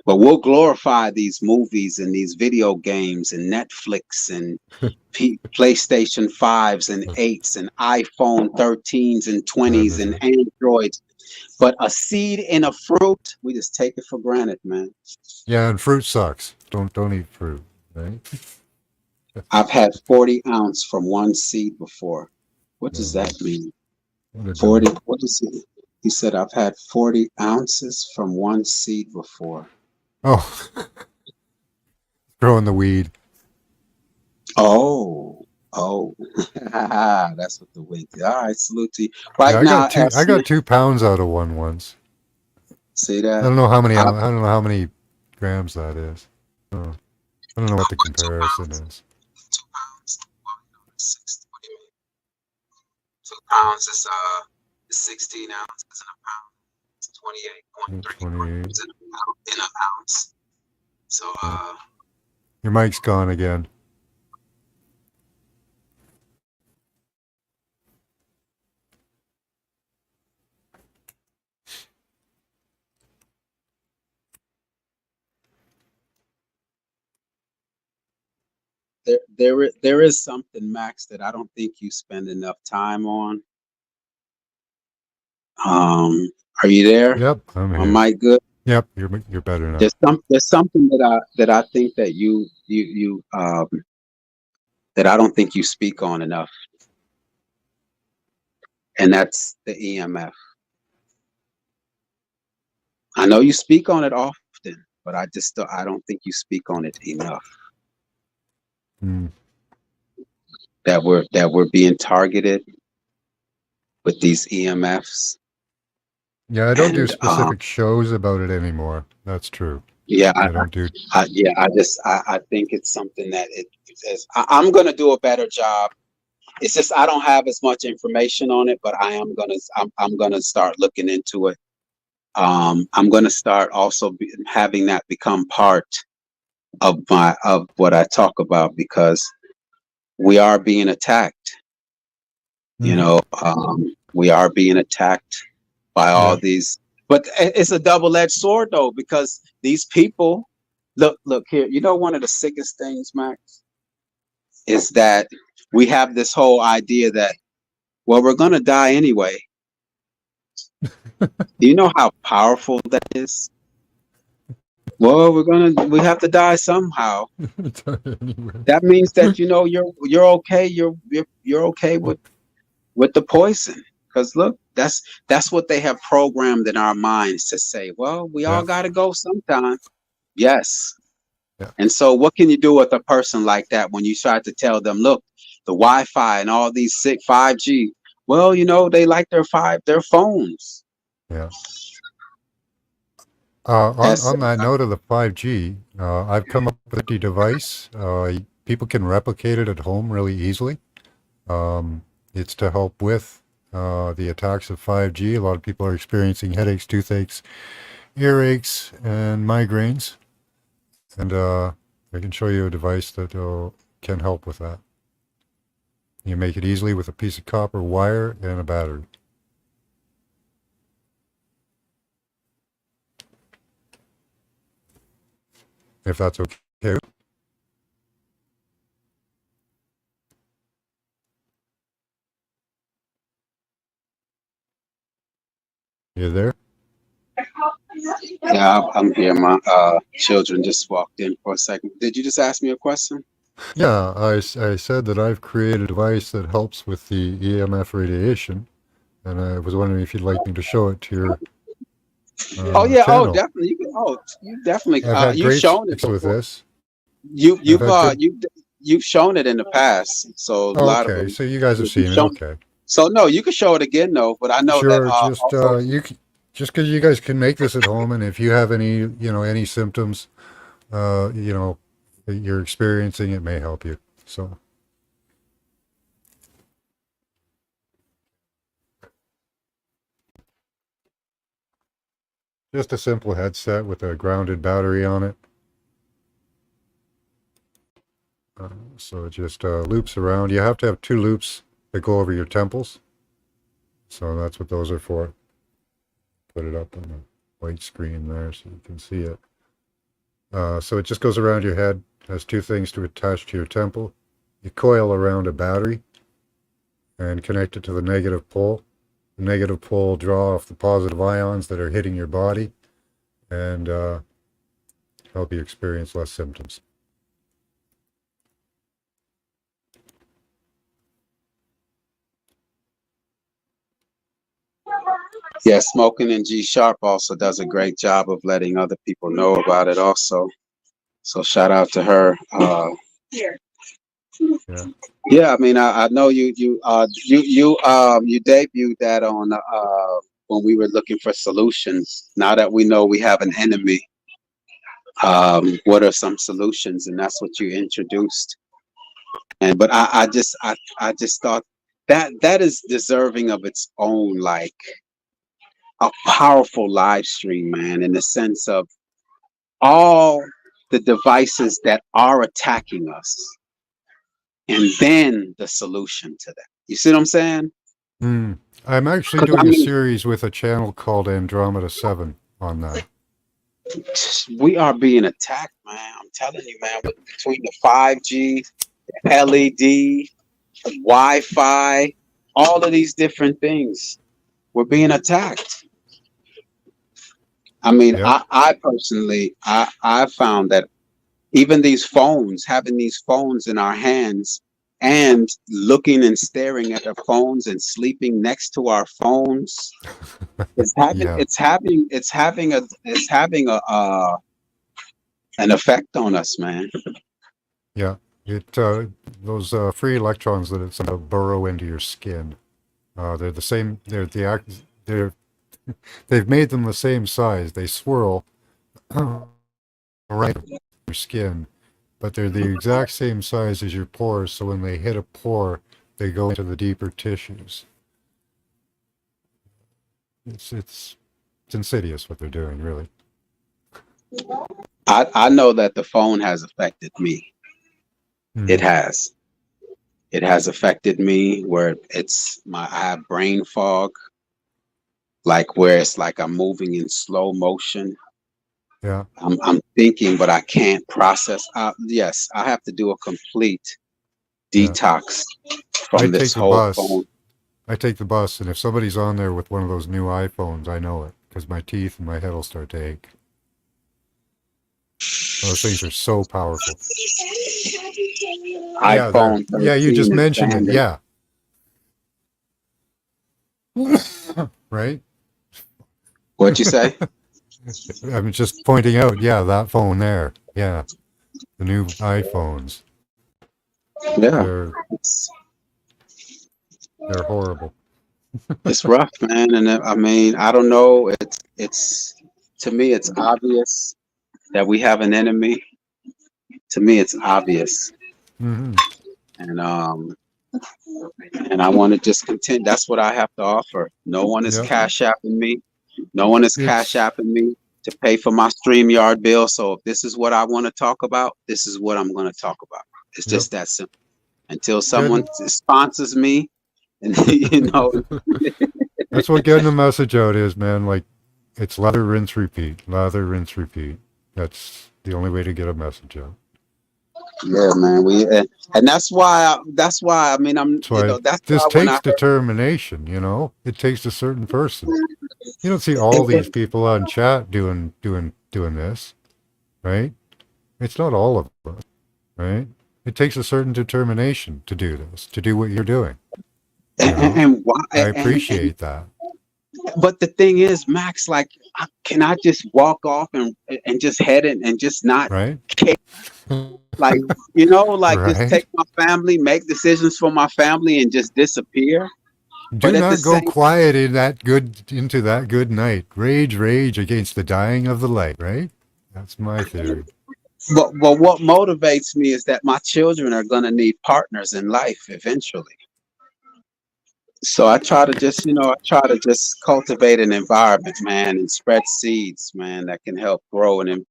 But we'll glorify these movies and these video games and Netflix and PlayStation 5s and 8s and iPhone 13s and 20s and Androids. But a seed in a fruit, we just take it for granted, man. Yeah, and fruit sucks. Don't eat fruit, right? I've had 40 ounce from one seed before. What does that mean? 40, what is it? He said, I've had 40 ounces from one seed before. Oh, growing the weed. Oh, that's what the weight is. All right, salute to you. Right Yeah, now, I got 2 pounds out of one once. see I that? don't know how many. I don't know how many grams that is. Oh, I don't know what the comparison is. 2 pounds. Well, what do you mean? 2 pounds is 16 ounces in a pound. It's 28.3 grams in an ounce. So Your mic's gone again. there is something, Max, that I don't think you spend enough time on. Are you there? Yep, I'm here. Am I good? Yep, you're better now. There's something that I think that you that I don't think you speak on enough, and that's the EMF. I know you speak on it often, but I don't think you speak on it enough. That we're being targeted with these EMFs. Yeah, I don't do specific shows about it anymore. That's true. Yeah, I don't do. I think it's something that I'm gonna do a better job. It's just I don't have as much information on it, but I'm gonna start looking into it. I'm gonna start also having that become part of what I talk about, because we are being attacked. You know, we are being attacked by all these, but it's a double-edged sword though, because these people, look here, you know, one of the sickest things, Max, is that we have this whole idea that, well, we're going to die anyway. Do you know how powerful that is? Well, we have to die somehow. That means that, you know, you're okay. You're okay with the poison. Because look, that's what they have programmed in our minds to say. Well, we all got to go sometime. Yes. Yeah. And so what can you do with a person like that when you try to tell them, look, the Wi-Fi and all these sick 5G, well, you know, they like their phones. Yeah. On that note of the 5G, I've come up with a device. People can replicate it at home really easily. It's to help with the attacks of 5G. A lot of people are experiencing headaches, toothaches, earaches, and migraines. And I can show you a device that can help with that. You make it easily with a piece of copper wire and a battery. If that's okay. You there? Yeah, I'm here. My children just walked in for a second. Did you just ask me a question? Yeah, I said that I've created a device that helps with the EMF radiation, and I was wondering if you'd like me to show it to your oh yeah, channel. oh definitely. You definitely. I've had you've great shown it with this. You've shown it in the past. So a lot of them. So you guys have seen it. Okay. So no, you can show it again though. But I know sure, that just because you guys can make this at home, and if you have any symptoms, that you're experiencing, it may help you. So just a simple headset with a grounded battery on it. So it just loops around. You have to have 2 loops that go over your temples. So that's what those are for. Put it up on the white screen there so you can see it. So it just goes around your head, has 2 things to attach to your temple. You coil around a battery and connect it to the negative pole. The negative pole draw off the positive ions that are hitting your body and help you experience less symptoms. Yeah, Smoking and G Sharp also does a great job of letting other people know about it also. So shout out to her. Yeah. Yeah, I mean, I know you debuted that on when we were looking for solutions. Now that we know we have an enemy, what are some solutions? And that's what you introduced. And but I just thought that is deserving of its own, like a powerful live stream, man, in the sense of all the devices that are attacking us, and then the solution to that. You see what I'm saying? I'm actually 'Cause I doing a mean, series with a channel called Andromeda 7 on that. we are being attacked, man. I'm telling you, man. Between the 5G, LED, Wi-Fi, all of these different things, we're being attacked. I mean, Yep. I personally, I found that even these phones, having these phones in our hands and looking and staring at our phones and sleeping next to our phones, Yeah. it's having an effect on us, man. Yeah. It those free electrons that it's going to burrow into your skin. They're the same. They've made them the same size. They swirl around your skin, but they're the exact same size as your pores. So when they hit a pore, they go into the deeper tissues. It's insidious what they're doing, really. I know that the phone has affected me. It Mm. has. It has affected me where I have brain fog, like where it's like I'm moving in slow motion. Yeah. I'm thinking, but I can't process. Yes, I have to do a complete Yeah. detox I from this take the whole bus. phone. I take the bus, and if somebody's on there with one of those new iPhones, I know it because my teeth and my head will start to ache. Those things are so powerful. Yeah, iPhone 13 yeah, you just is mentioned it. standard. Yeah. Right? What'd you say? I'm just pointing out, yeah, that phone there. Yeah. The new iPhones. Yeah, They're horrible. it's rough, man. And I mean, I don't know. It's to me, it's obvious that we have an enemy. To me, it's obvious, Hmm. and I want to just continue. That's what I have to offer. No one is Yep. cash apping me. No one is cash It's apping me to pay for my StreamYard bill. So if this is what I want to talk about, this is what I'm going to talk about. It's yep. just that simple. Until Getting someone sponsors me, and you know, that's what getting the message out is, man. Like it's lather, rinse, repeat. Lather, rinse, repeat. That's the only way to get a message out. yeah, man. And that's why. I mean, That's why that's this why when I takes determination, you know? It takes a certain person. You don't see all these people on chat doing this, right? It's not all of us, right? It takes a certain determination to do this, to do what you're doing. You know? and why I appreciate that. but the thing is, Max, like, can I just walk off and just head in and just not Right? care? Like, you know, like just Right? take my family, make decisions for my family, and just disappear. Do But at the not go same, quiet into that good night. Rage against the dying of the light, right? That's my theory. but what motivates me is that my children are gonna need partners in life eventually. So I try to just cultivate an environment, man, and spread seeds, man, that can help grow and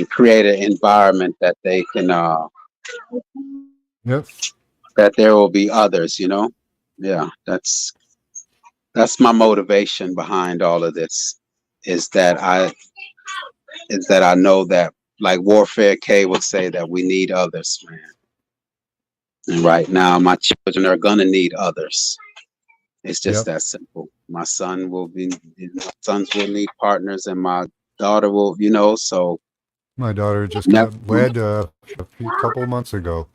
create an environment that they can Yep. that there will be others, you know. Yeah, that's my motivation behind all of this. Is that I is that I know that, like Warfare K would say, that we need others, man. And right now, my children are gonna need others. It's just Yep. that simple. My sons will need partners, and my daughter will, you know. So My daughter just never, got wed couple months ago.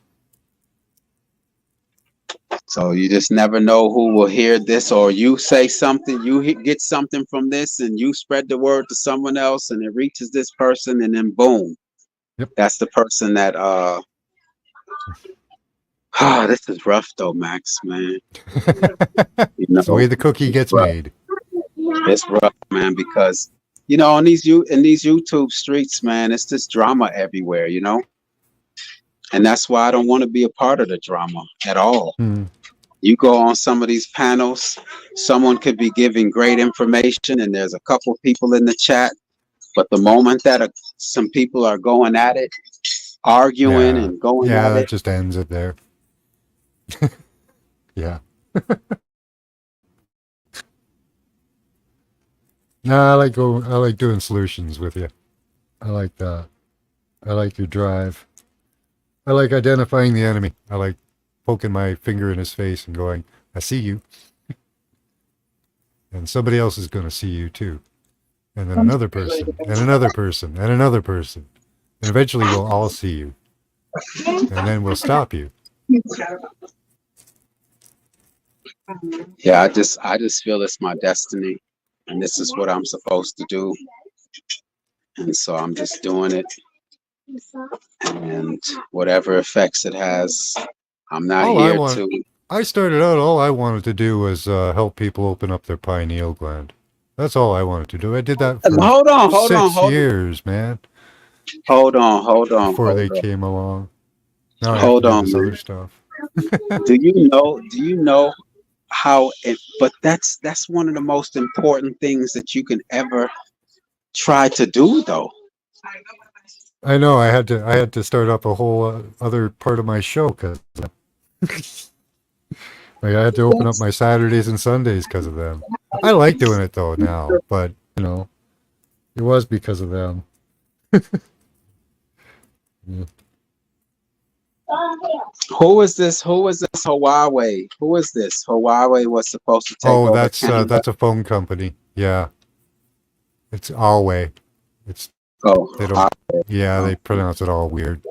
so you just never know who will hear this, or you say something, get something from this, and you spread the word to someone else, and it reaches this person, and then boom, Yep. that's the person that this is rough though, Max, man. You It's the way know, the cookie gets rough. made. It's rough, man, because you know, in these YouTube streets, man, it's just drama everywhere, you know. And that's why I don't want to be a part of the drama at all. Hmm. You go on some of these panels, someone could be giving great information, and there's a couple people in the chat, but the moment that some people are going at it, arguing Yeah. and going Yeah, at that it, just ends it there. Yeah. No, I like doing solutions with you. I like that. I like your drive. I like identifying the enemy. I like poking my finger in his face and going, I see you. And somebody else is going to see you too. And then another person, and another person, and another person. And eventually we'll all see you. And then we'll stop you. yeah, I just feel it's my destiny, and this is what I'm supposed to do, and so I'm just doing it, and whatever effects it has, I'm not All I here want, to. I started out, all I wanted to do was help people open up their pineal gland. That's all I wanted to do. I did that for Hold on, 6 years, man, hold on, before they came along. Now I have to hold do on, this man. other stuff. Do you know how it, but that's one of the most important things that you can ever try to do, though. I know I had to start up a whole other part of my show because like I had to open up my Saturdays and Sundays because of them. I like doing it though now, but you know, it was because of them. Yeah. Who is this Huawei? Who is this? Huawei was supposed to take Oh, over Canada. that's a phone company. Yeah, it's Alway. It's Oh, they don't. Yeah, they pronounce it all weird.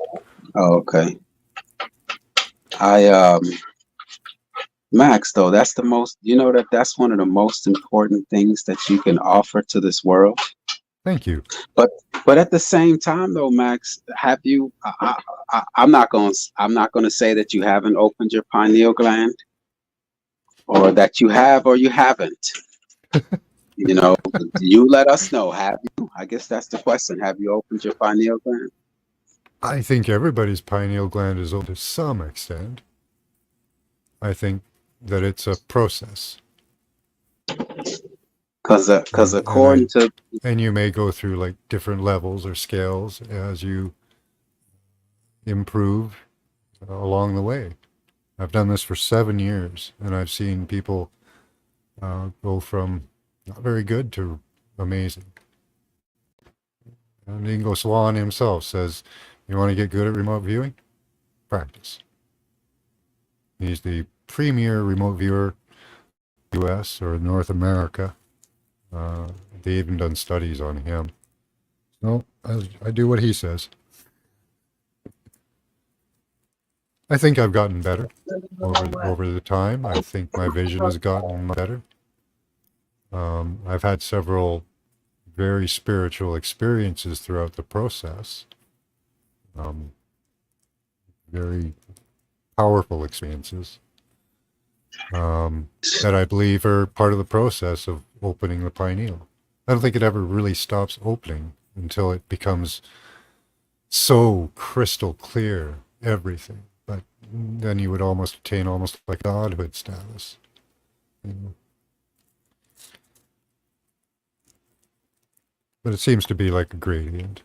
oh, okay. I Max, though, that's the most, you know, that's one of the most important things that you can offer to this world. Thank you. But at the same time, though, Max, have you? I'm not going to say that you haven't opened your pineal gland, or that you have or you haven't. You know, you let us know. Have you? I guess that's the question. Have you opened your pineal gland? I think everybody's pineal gland is open to some extent. I think that it's a process. Because according to, and you may go through like different levels or scales as you improve along the way. I've done this for 7 years, and I've seen people go from not very good to amazing. And Ingo Swann himself says, you want to get good at remote viewing? Practice. He's the premier remote viewer in the US or North America. They even done studies on him. So I do what he says. I think I've gotten better over the time. I think my vision has gotten better. I've had several very spiritual experiences throughout the process. Very powerful experiences that I believe are part of the process of opening the pineal. I don't think it ever really stops opening until it becomes so crystal clear, everything. But then you would almost attain almost like godhood status. You know? But it seems to be like a gradient.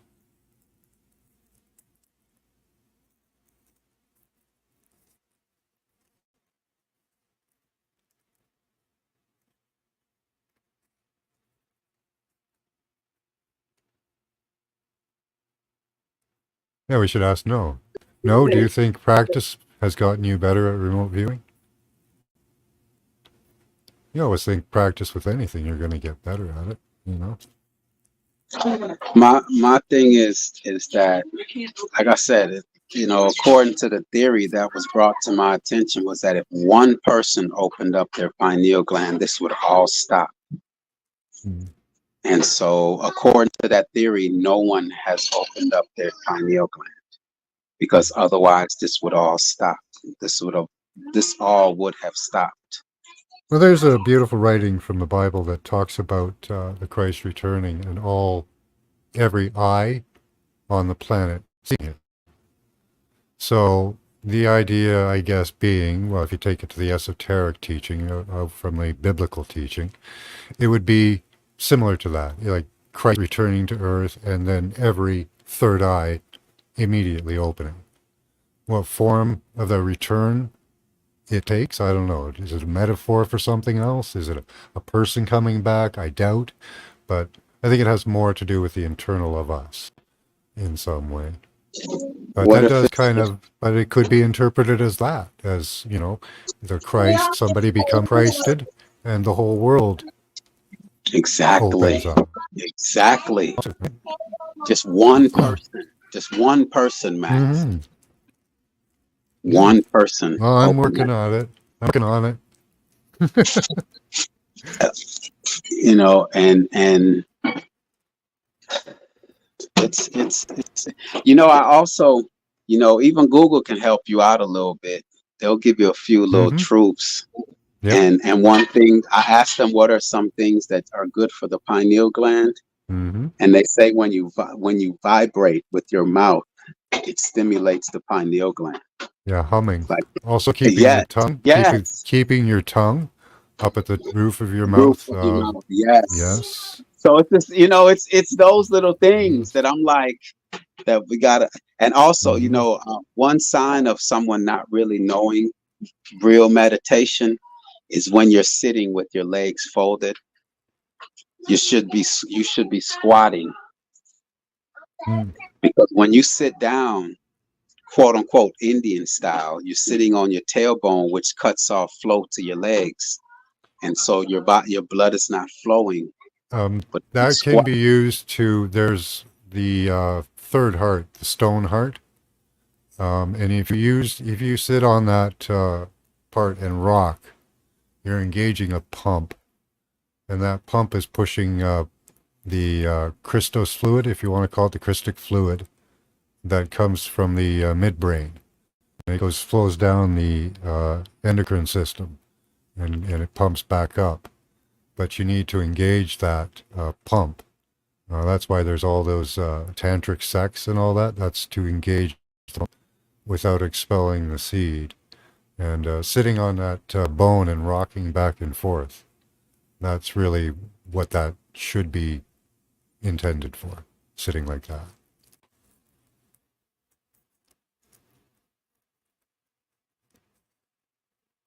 Yeah, we should ask No. No, do you think practice has gotten you better at remote viewing? You always think practice with anything, you're going to get better at it, you know? My thing is that, like I said, according to the theory that was brought to my attention, was that if one person opened up their pineal gland, this would all stop. Mm. And so, according to that theory, no one has opened up their pineal gland, because otherwise this would all stop. This all would have stopped. Well, there's a beautiful writing from the Bible that talks about the Christ returning and every eye on the planet seeing it. So the idea, I guess, being, well, if you take it to the esoteric teaching from the biblical teaching, it would be similar to that, like Christ returning to earth and then every third eye immediately opening. What form of the return it takes, I don't know. Is it a metaphor for something else? Is it a person coming back? I doubt. But I think it has more to do with the internal of us in some way. But What that if does it's kind of, but it could be interpreted as that, as, the Christ, somebody become Christed, and the whole world exactly, opens up. exactly, just one person, Max, Mm-hmm. one person. Well, I'm open working that, on it. I'm working on it. and it's I also, even Google can help you out a little bit. They'll give you a few little Mm-hmm. truths. Yep. And one thing, I asked them what are some things that are good for the pineal gland, Mm-hmm. and they say when you vibrate with your mouth, it stimulates the pineal gland. Yeah, humming. Like, Also keeping your yes, tongue, yes, keeping your tongue up at the roof of your roof mouth. of your mouth, yes. Yes. So it's just, it's those little things that I'm like, that we gotta. And also, Mm-hmm. one sign of someone not really knowing real meditation is when you're sitting with your legs folded. You should be squatting, Mm. because when you sit down, quote unquote Indian style, you're sitting on your tailbone, which cuts off flow to your legs, and so your blood is not flowing. But That can be used to, there's the third heart, the stone heart. And if you sit on that part and rock, you're engaging a pump, and that pump is pushing the Christos fluid, if you want to call it the Christic fluid, that comes from the midbrain. And it flows down the endocrine system, and it pumps back up. But you need to engage that pump. That's why there's all those tantric sex and all that. That's to engage without expelling the seed. And sitting on that bone and rocking back and forth, that's really what that should be intended for, sitting like that.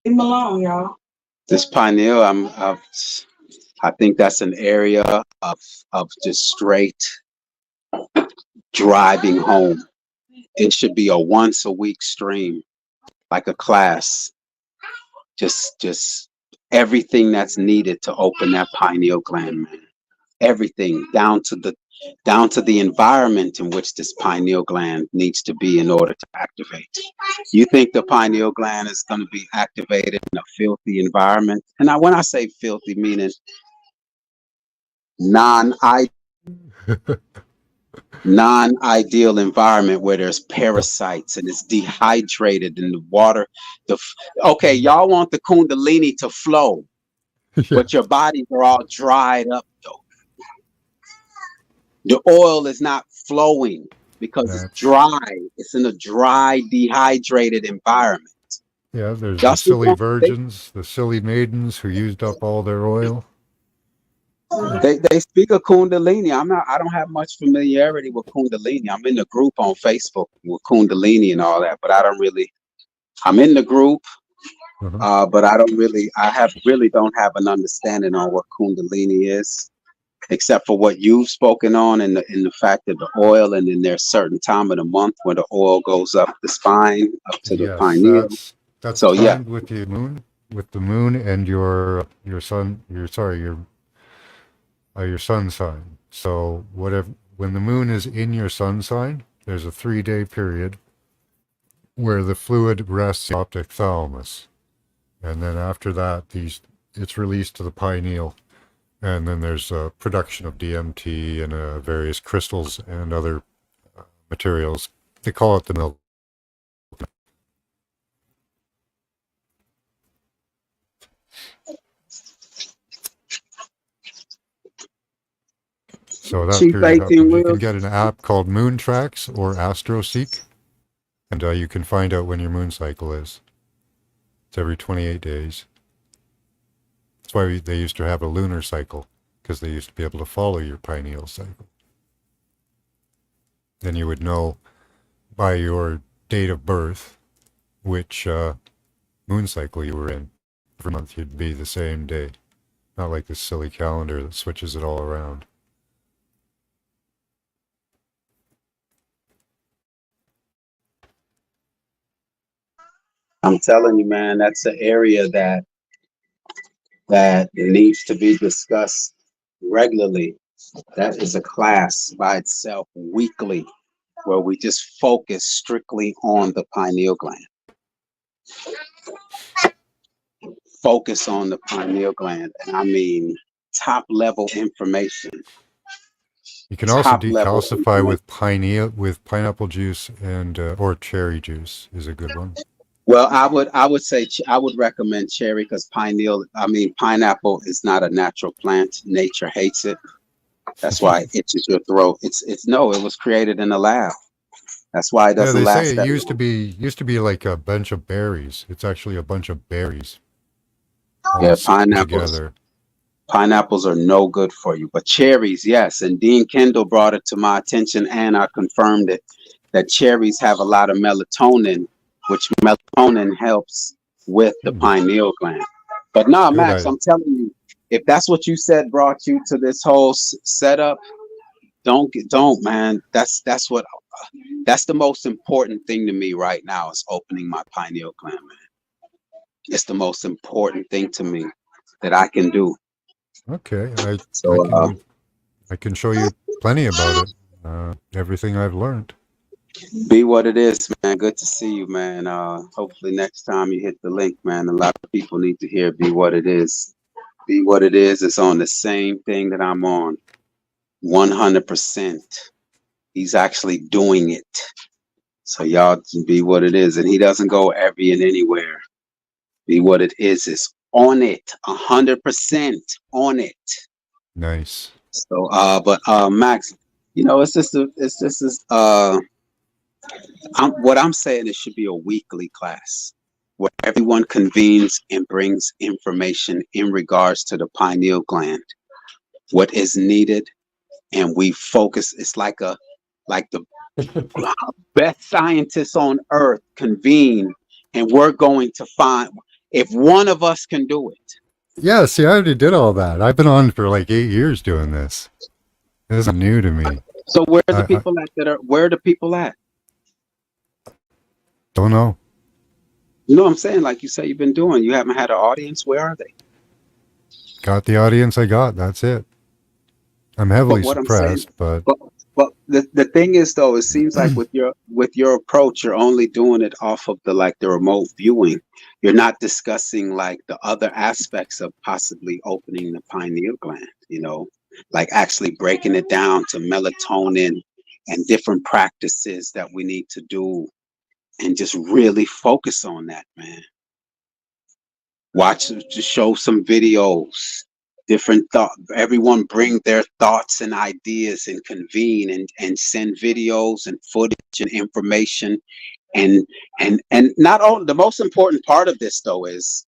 Leave him alone, y'all. this pineal, I think that's an area of just straight driving home. It should be a once a week stream, like a class. Just everything that's needed to open that pineal gland, man. Everything down to the environment in which this pineal gland needs to be in order to activate. You think the pineal gland is going to be activated in a filthy environment? And when I say filthy, meaning non-ideal environment where there's parasites and it's dehydrated in the water. Okay, y'all want the Kundalini to flow, but your bodies are all dried up though. The oil is not flowing. because it's That's dry. It's in a dry, dehydrated environment. yeah. There's Y'all the see silly what virgins, the silly maidens who used up all their oil. they speak of Kundalini. I don't have much familiarity with Kundalini. I'm in the group on Facebook with Kundalini and all that, but I don't really. I'm in the group, Uh-huh. but I really don't have an understanding on what Kundalini is, except for what you've spoken on, and the fact that the oil, and then there's certain time of the month where the oil goes up the spine, up to the Yes, pineal. that's So yeah, timed with the moon and your sun. Your sun sign. So whatever when the moon is in your sun sign, there's a 3-day period where the fluid rests in the optic thalamus, and then after that, it's released to the pineal, and then there's a production of DMT and various crystals and other materials. They call it the milk. So that Chief period 18 happens. You can wheels. get an app called Moon Tracks or AstroSeek, and you can find out when your moon cycle is. It's every 28 days. That's why they used to have a lunar cycle, because they used to be able to follow your pineal cycle. Then you would know by your date of birth which moon cycle you were in. Every month you'd be the same day. Not like this silly calendar that switches it all around. I'm telling you, man, that's an area that needs to be discussed regularly. That is a class by itself weekly, where we just focus strictly on the pineal gland. Focus on the pineal gland, and I mean top level information. You can also Top level decalcify information. with pineapple juice and or cherry juice is a good one. Well, I would say I would recommend cherry, because pineapple is not a natural plant. Nature hates it. That's why it itches your throat. It's no, it was created in a lab. That's why it Yeah, doesn't they say last it that long. used to be like a bunch of berries. It's actually a bunch of berries all Yeah, sitting together. pineapples are no good for you, but cherries, yes. And Dean Kendall brought it to my attention, and I confirmed it, that cherries have a lot of melatonin, which melatonin helps with the Hmm. pineal gland. But no, Good. Max, I'm telling you, if that's what you said brought you to this whole setup, don't, man. That's the most important thing to me right now, is opening my pineal gland, man. It's the most important thing to me that I can do. Okay, So I can show you plenty about it. Everything I've learned. be what it is, man. Good to see you, man. Hopefully next time you hit the link, man. A lot of people need to hear Be What It Is. Be What It Is on the same thing that I'm on. 100%. He's actually doing it. So y'all can Be What It Is. And he doesn't go every and anywhere. Be What It is on it. 100% on it. Nice. So but Max, what I'm saying, it should be a weekly class where everyone convenes and brings information in regards to the pineal gland, what is needed, and we focus. It's like the best scientists on earth convene, and we're going to find, if one of us can do it. Yeah, see, I already did all that. I've been on for like 8 years doing this. This isn't new to me. So where are the I people at where are the people at? don't know. You know what I'm saying? Like you say you've been doing, you haven't had an audience. Where are they? Got the audience I got. That's it. I'm But heavily what I'm saying, suppressed, but but the thing is, though, it seems like with your approach, you're only doing it off of the remote viewing. You're not discussing like the other aspects of possibly opening the pineal gland, like actually breaking it down to melatonin and different practices that we need to do, and just really focus on that, man. Watch, just show some videos, different thought. Everyone bring their thoughts and ideas and convene and send videos and footage and information. And not all, the most important part of this though is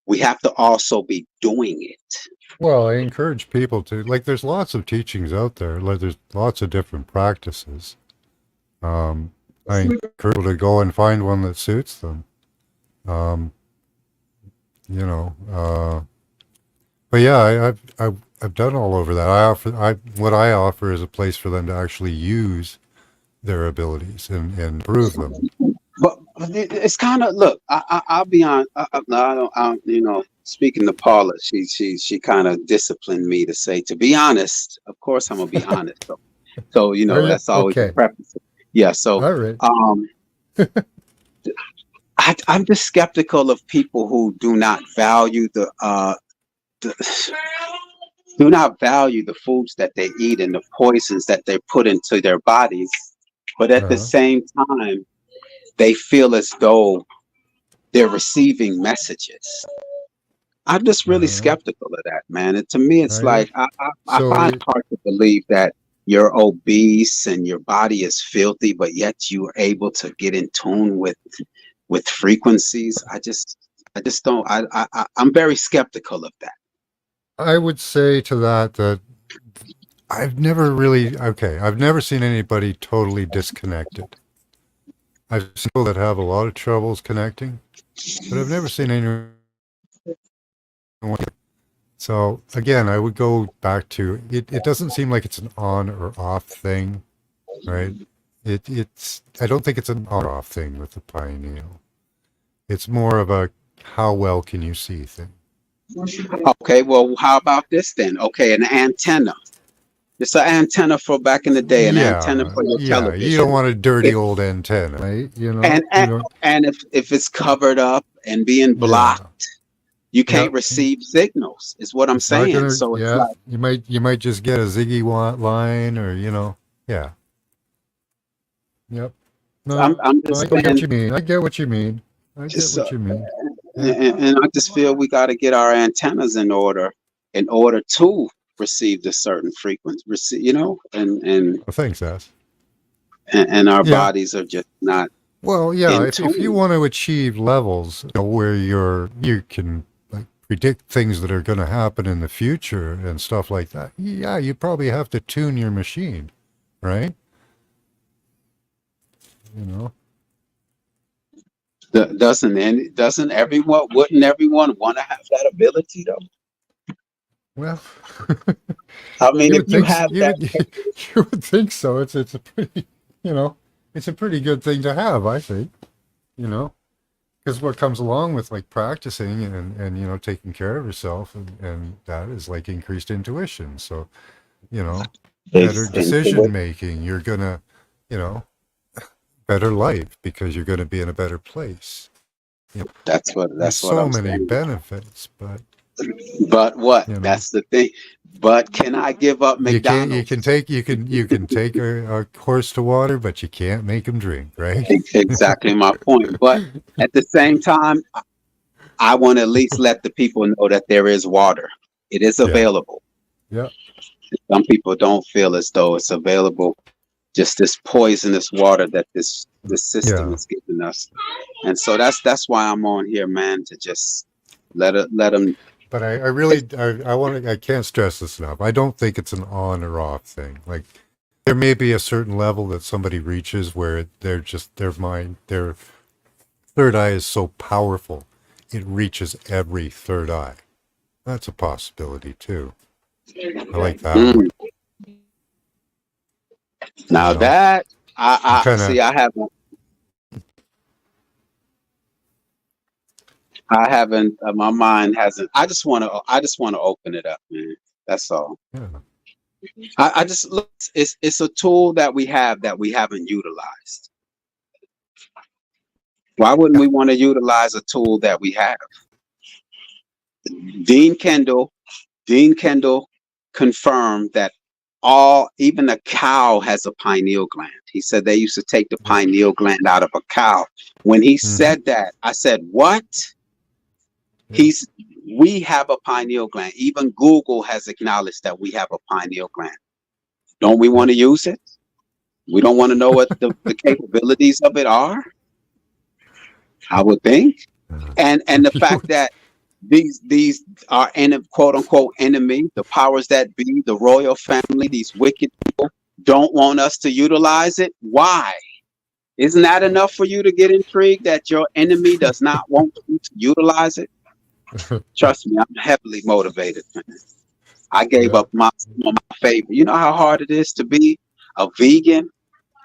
we have to also be doing it. Well, I encourage people to, like, there's lots of teachings out there. Like, there's lots of different practices. I encourage people to go and find one that suits them. You know, but yeah, I've done all over that. What I offer is a place for them to actually use their abilities and improve them. But it's kind of, look, I'll be on. You know, speaking to Paula, she kind of disciplined me to say, to be honest. Of course, I'm gonna be honest. So you know, that's always the preface. Yeah. So, all right. I'm just skeptical of people who do not value the foods that they eat and the poisons that they put into their bodies, but at the same time, they feel as though they're receiving messages. I'm just really skeptical of that, man. And to me, it's like I find it hard to believe that you're obese and your body is filthy, but yet you are able to get in tune with frequencies. I just don't. I'm very skeptical of that. I would say to that I've never seen anybody totally disconnected. I've seen people that have a lot of troubles connecting, but I've never seen anyone. So again, I would go back to it. It doesn't seem like it's an on or off thing, right? I don't think it's an on or off thing with the pineal. It's more of a how well can you see thing. Okay, well, how about this then? Okay, an antenna. It's an antenna for back in the day, an antenna for your television. You don't want a dirty old antenna, right? You know, and if it's covered up and being blocked, you can't receive signals. Is what I'm saying. So it's like, you might just get a Ziggy line, or Yep. No, I'm just I get what you mean. I get what you mean. And I just feel we got to get our antennas in order to receive the certain frequency, and well, thanks, Ass. And our bodies are just not. Well, yeah. If you want to achieve levels where you can like predict things that are going to happen in the future and stuff like that, you probably have to tune your machine, right? Wouldn't everyone want to have that ability though? Well, I mean, if you have that, you would think so. It's a pretty, it's a pretty good thing to have, I think, because what comes along with like practicing and taking care of yourself and that is like increased intuition. So, better decision making. You're gonna, better life because you're going to be in a better place. That's what so many benefits, but what? That's the thing. But can I give up McDonald's? You can take a horse to water, but you can't make him drink, right? Exactly my point. But at the same time, I want to at least let the people know that there is water. It is available. Yeah. Some people don't feel as though it's available. Just this poisonous water that this system is giving us, and so that's why I'm on here, man, to just let them. But I can't stress this enough. I don't think it's an on or off thing. Like there may be a certain level that somebody reaches where their third eye is so powerful it reaches every third eye. That's a possibility too. I like that. One. Now that I see, I haven't. My mind hasn't. I just want to open it up, man. That's all. Yeah. I just look. It's a tool that we have that we haven't utilized. Why wouldn't we want to utilize a tool that we have? Dean Kendall confirmed that even a cow has a pineal gland. He said they used to take the pineal gland out of a cow. When he said that, I said, what? We have a pineal gland. Even Google has acknowledged that we have a pineal gland. Don't we want to use it? We don't want to know what the capabilities of it are, I would think. And the You fact would- that these are quote unquote enemy, the powers that be, the royal family, these wicked people don't want us to utilize it. Why? Isn't that enough for you to get intrigued that your enemy does not want you to utilize it? Trust me, I'm heavily motivated. I gave yeah. up some of my favorite. You know how hard it is to be a vegan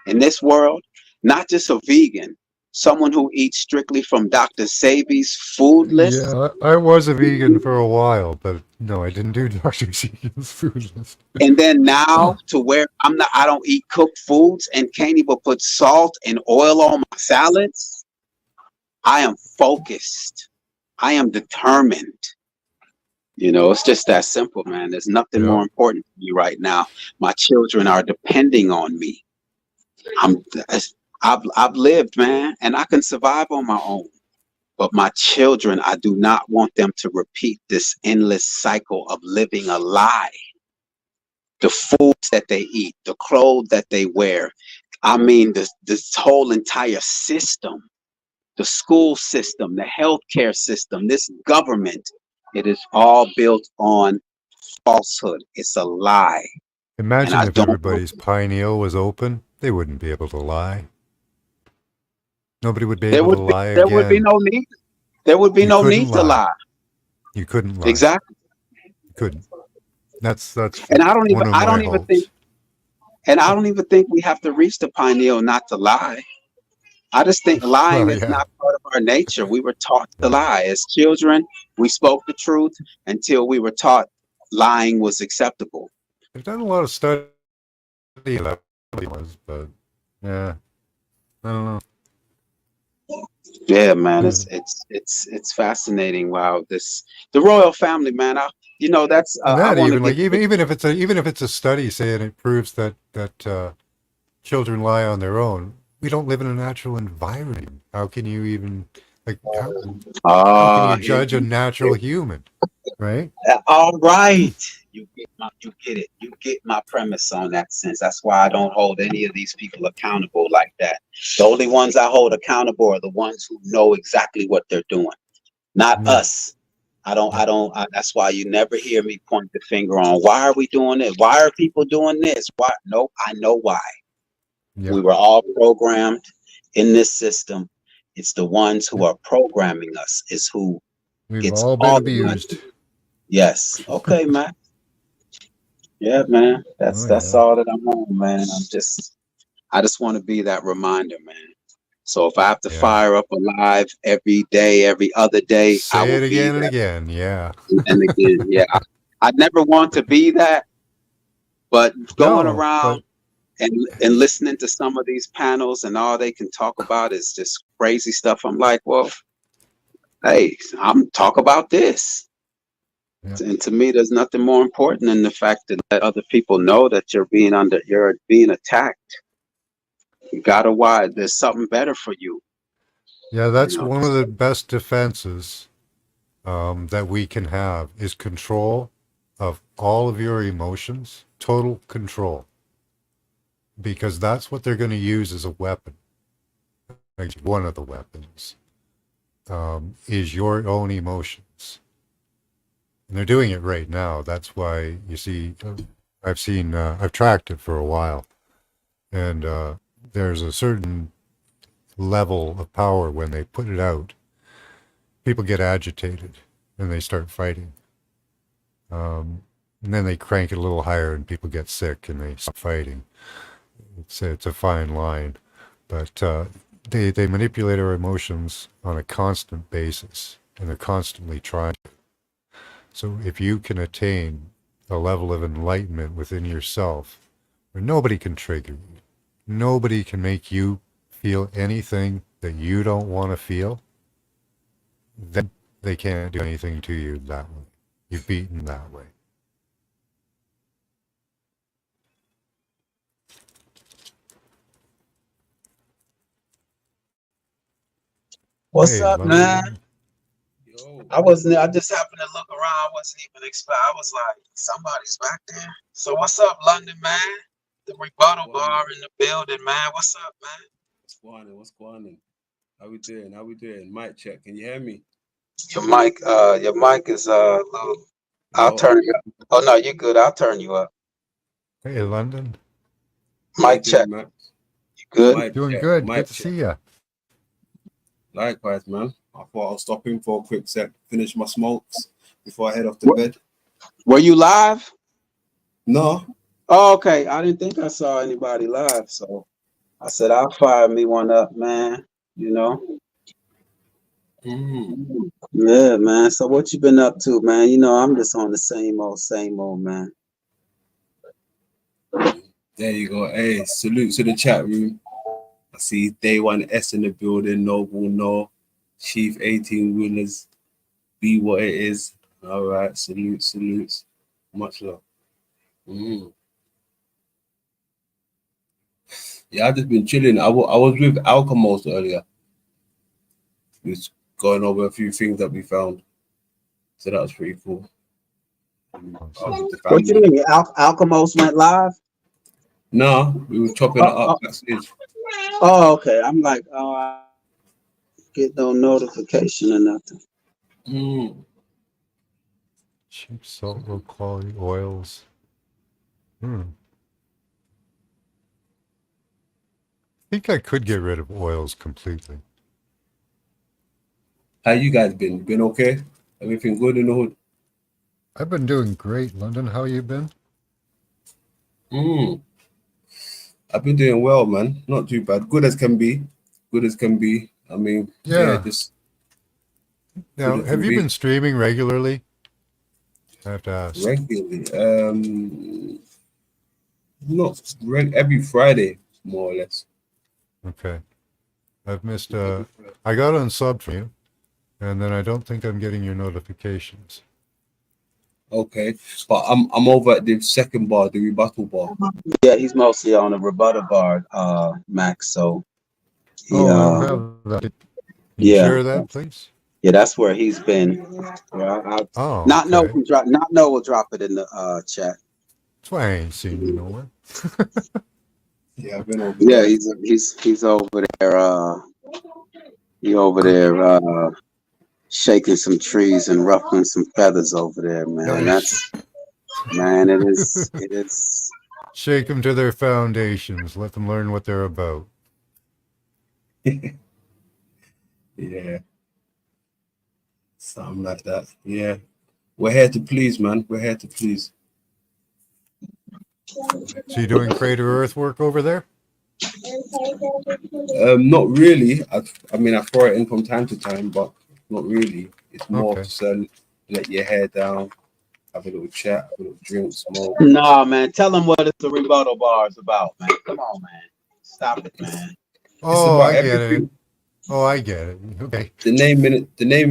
in this world? Not just a vegan, someone who eats strictly from Dr. Sebi's food list. Yeah, I was a vegan for a while, but no, I didn't do Dr. Segan's food list. And then now to where I don't eat cooked foods and can't even put salt and oil on my salads. I am focused. I am determined. You know, it's just that simple, man. There's nothing Yeah. more important to me right now. My children are depending on me. I've lived, man, and I can survive on my own. But my children, I do not want them to repeat this endless cycle of living a lie. The foods that they eat, the clothes that they wear. I mean, this whole entire system, the school system, the healthcare system, this government, it is all built on falsehood. It's a lie. And Imagine I if don't, everybody's pineal was open, they wouldn't be able to lie. Nobody would be there able to would be, lie there would be again. no need. There would be You no couldn't need to lie. lie. You couldn't lie. Exactly. You couldn't. That's And I don't one even, of I my don't even think, hopes. and I don't even think we have to reach the pineal not to lie. I just think lying Well, is yeah. not part of our nature. We were taught to Yeah. lie. As children, we spoke the truth until we were taught lying was acceptable. They've done a lot of study of that, but yeah, I don't know. Yeah, man, Hmm. it's fascinating. Wow, the royal family, man. That's And I that want to even get like even if it's a study saying it proves that children lie on their own, we don't live in a natural environment. How can you even like how can you here, judge a natural human, right? all right. You get it. You get my premise on that sense. That's why I don't hold any of these people accountable like that. The only ones I hold accountable are the ones who know exactly what they're doing, not Yeah, us. That's why you never hear me point the finger on why are we doing it? Why are people doing this? Why? Nope, I know why. yeah. We were all programmed in this system. It's the ones who are programming us is who We've gets all been all the money. abused. Yes. Okay, man. Yeah, man. That's Oh that's yeah. all that I'm on, man. I just want to be that reminder, man. So if I have to Yeah. fire up a live every day, every other day, I Say will it be again and that. again. Yeah. And again, yeah, I never want to be that, but going No, around but and listening to some of these panels and all they can talk about is just crazy stuff. I'm like, well, hey, I'm talk about this. yeah, And to me, there's nothing more important than the fact that let other people know that you're being attacked. You gotta why there's something better for you. yeah. You That's know. one of the best defenses that we can have is control of all of your emotions, total control, because that's what they're going to use as a weapon. Like one of the weapons is your own emotions, and they're doing it right now. That's why you see, I've tracked it for a while, and there's a certain level of power when they put it out. People get agitated and they start fighting. And then they crank it a little higher and people get sick and they stop fighting. It's a fine line. But they manipulate our emotions on a constant basis and they're constantly trying. So if you can attain a level of enlightenment within yourself where nobody can trigger you, nobody can make you feel anything that you don't want to feel, then they can't do anything to you that way. You've beaten that way. What's Hey, up, man? Lumberjack. Yo, I wasn't. I just happened to look around. I wasn't even expect. I was like, somebody's back there. So what's up, London man? The rebuttal bar in the building, man. What's up, man? What's going on? What's going on? How we doing? How we doing? Mic check. Can you hear me? Your mic is low. I'll No. turn you up. Oh no, you're good. I'll turn you up. Hey, London. How you Mic check. doing, Max? You good? Mic Doing check. good. Mic Good to check. see you. Likewise, man. I thought I'll stop in for a quick sec, finish my smokes before I head off to bed. Were you live? No. Oh, okay. I didn't think I saw anybody live, so I said I'll fire me one up, man. You know. Yeah, man. So what you been up to, man? You know, I'm just on the same old, man. There you go. Hey, salute to the chat room. I see Day One S in the building. Noble No, Chief 18 Winners. Be what it is. All right. Salutes. Much love. Yeah, I've just been chilling. I was with Alchemist earlier. We was going over a few things that we found. So that was pretty cool. I was with the What you family. mean? Alchemos went live? No, we were chopping it up backstage. Oh, okay. I'm like, oh, I get no notification or nothing. Cheap salt, low quality oils. I think I could get rid of oils completely. How you guys been? Been okay? Everything good in the hood? I've been doing great, London. How you been? I've been doing well, man. Not too bad. Good as can be. I mean, just Now, good as have can you be. been streaming regularly? I have to ask. Regularly. Not every Friday, more or less. Okay. I've missed I got unsubbed from you, and then I don't think I'm getting your notifications. Okay. But I'm over at the second bar, the rebuttal bar. Yeah, he's mostly on the rebuttal bar, Max. So he, I don't have that. Can you yeah. share that, please? Yeah, that's where he's been. Yeah, Okay. Not no will drop it in the chat. That's why I ain't seen you nowhere. Yeah, I've been over Yeah, there. he's over there. He over there shaking some trees and ruffling some feathers over there, man. Nice. It is. Shake them to their foundations. Let them learn what they're about. Yeah. Something like that. Yeah. We're here to please, man. We're here to please. So you doing Crater Earthwork over there? Not really. I mean, I throw it in from time to time, but not really. It's more Okay. to let your hair down, have a little chat, have a little drink, smoke. Nah, man. Tell him what the rebuttal bar is about, man. Come on, man. Stop it, man. Oh, about I get it. everything. Oh, I get it. Okay. The name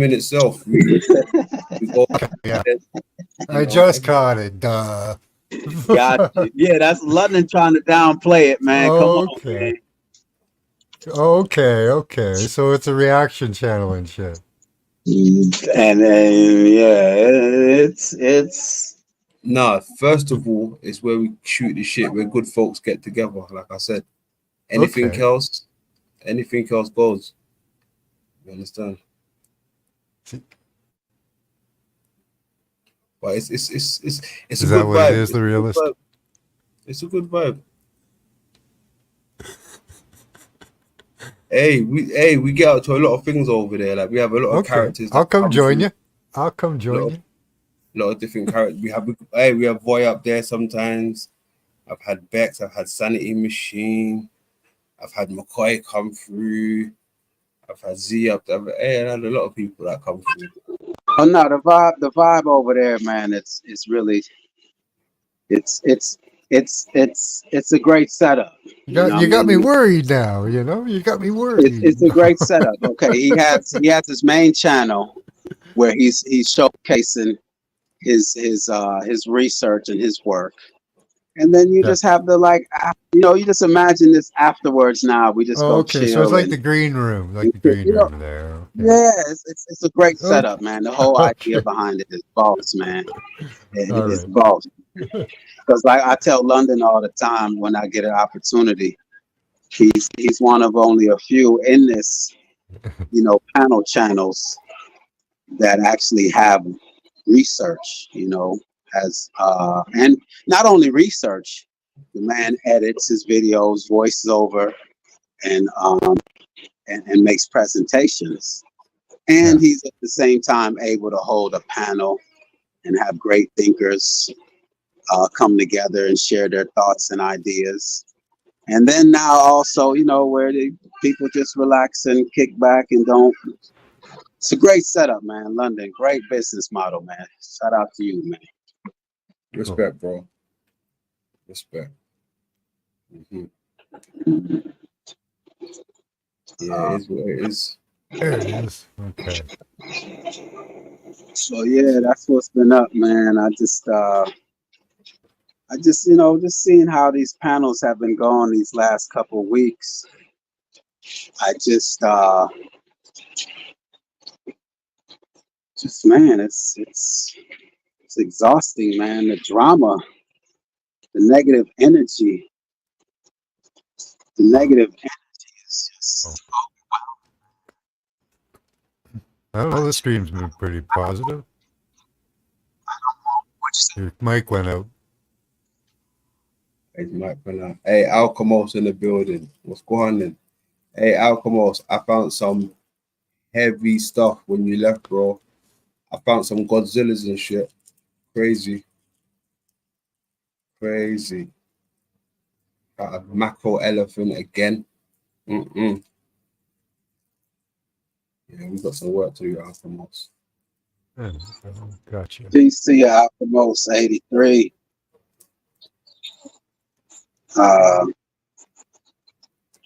in itself. We go, Yeah. you I know, just caught it. Duh. Got you. Yeah, that's London trying to downplay it, man. Come on, man. Okay. So it's a reaction channel and shit. And yeah, it's. Nah, first of all, it's where we shoot the shit, where good folks get together. Like I said, anything Okay. else goes. You understand? But it's a Is good that what vibe. it is, the realist? It's a good vibe. Hey, we get out to a lot of things over there. Like we have a lot of characters. I'll come join you. I'll come join you. A lot of different characters. We have Voy up there sometimes. I've had Bex. I've had Sanity Machine. I've had McCoy come through. I've had Z up there. Hey, I had a lot of people that come through. Oh no, the vibe over there, man. It's really, it's a great setup. You got me worried now. You know, you got me worried. It's a great setup. Okay, he has his main channel where he's showcasing his research and his work, and then you just have the you just imagine this afterwards. Now we just go okay, chill. so it's like the green room, there. Yeah, it's a great Oh, setup, man. The whole idea okay. behind it is boss, man. All It's right. boss. Because like I tell London all the time when I get an opportunity, he's one of only a few in this, panel channels that actually have research, as and not only research, the man edits his videos, voices over, and and makes presentations. Yeah. And he's at the same time able to hold a panel and have great thinkers come together and share their thoughts and ideas. And then now also, where people just relax and kick back and don't. It's a great setup, man. London, great business model, man. Shout out to you, man. Respect, bro. Respect. hmm Yeah, it is what it is. There it is. Okay. So yeah, that's what's been up, man. I just just seeing how these panels have been going these last couple of weeks. I just man, it's exhausting, man. The drama, the negative energy is just. I don't know. The stream's been pretty positive. Your mic went out. Hey, Mike, hey, Alchemos in the building. What's going on then? Hey, Alchemos, I found some heavy stuff when you left, bro. I found some Godzillas and shit. Crazy. Crazy. Got a macro elephant again. Yeah, we got some work to do, Alchemos. Yeah, gotcha. DC Alchemos 83.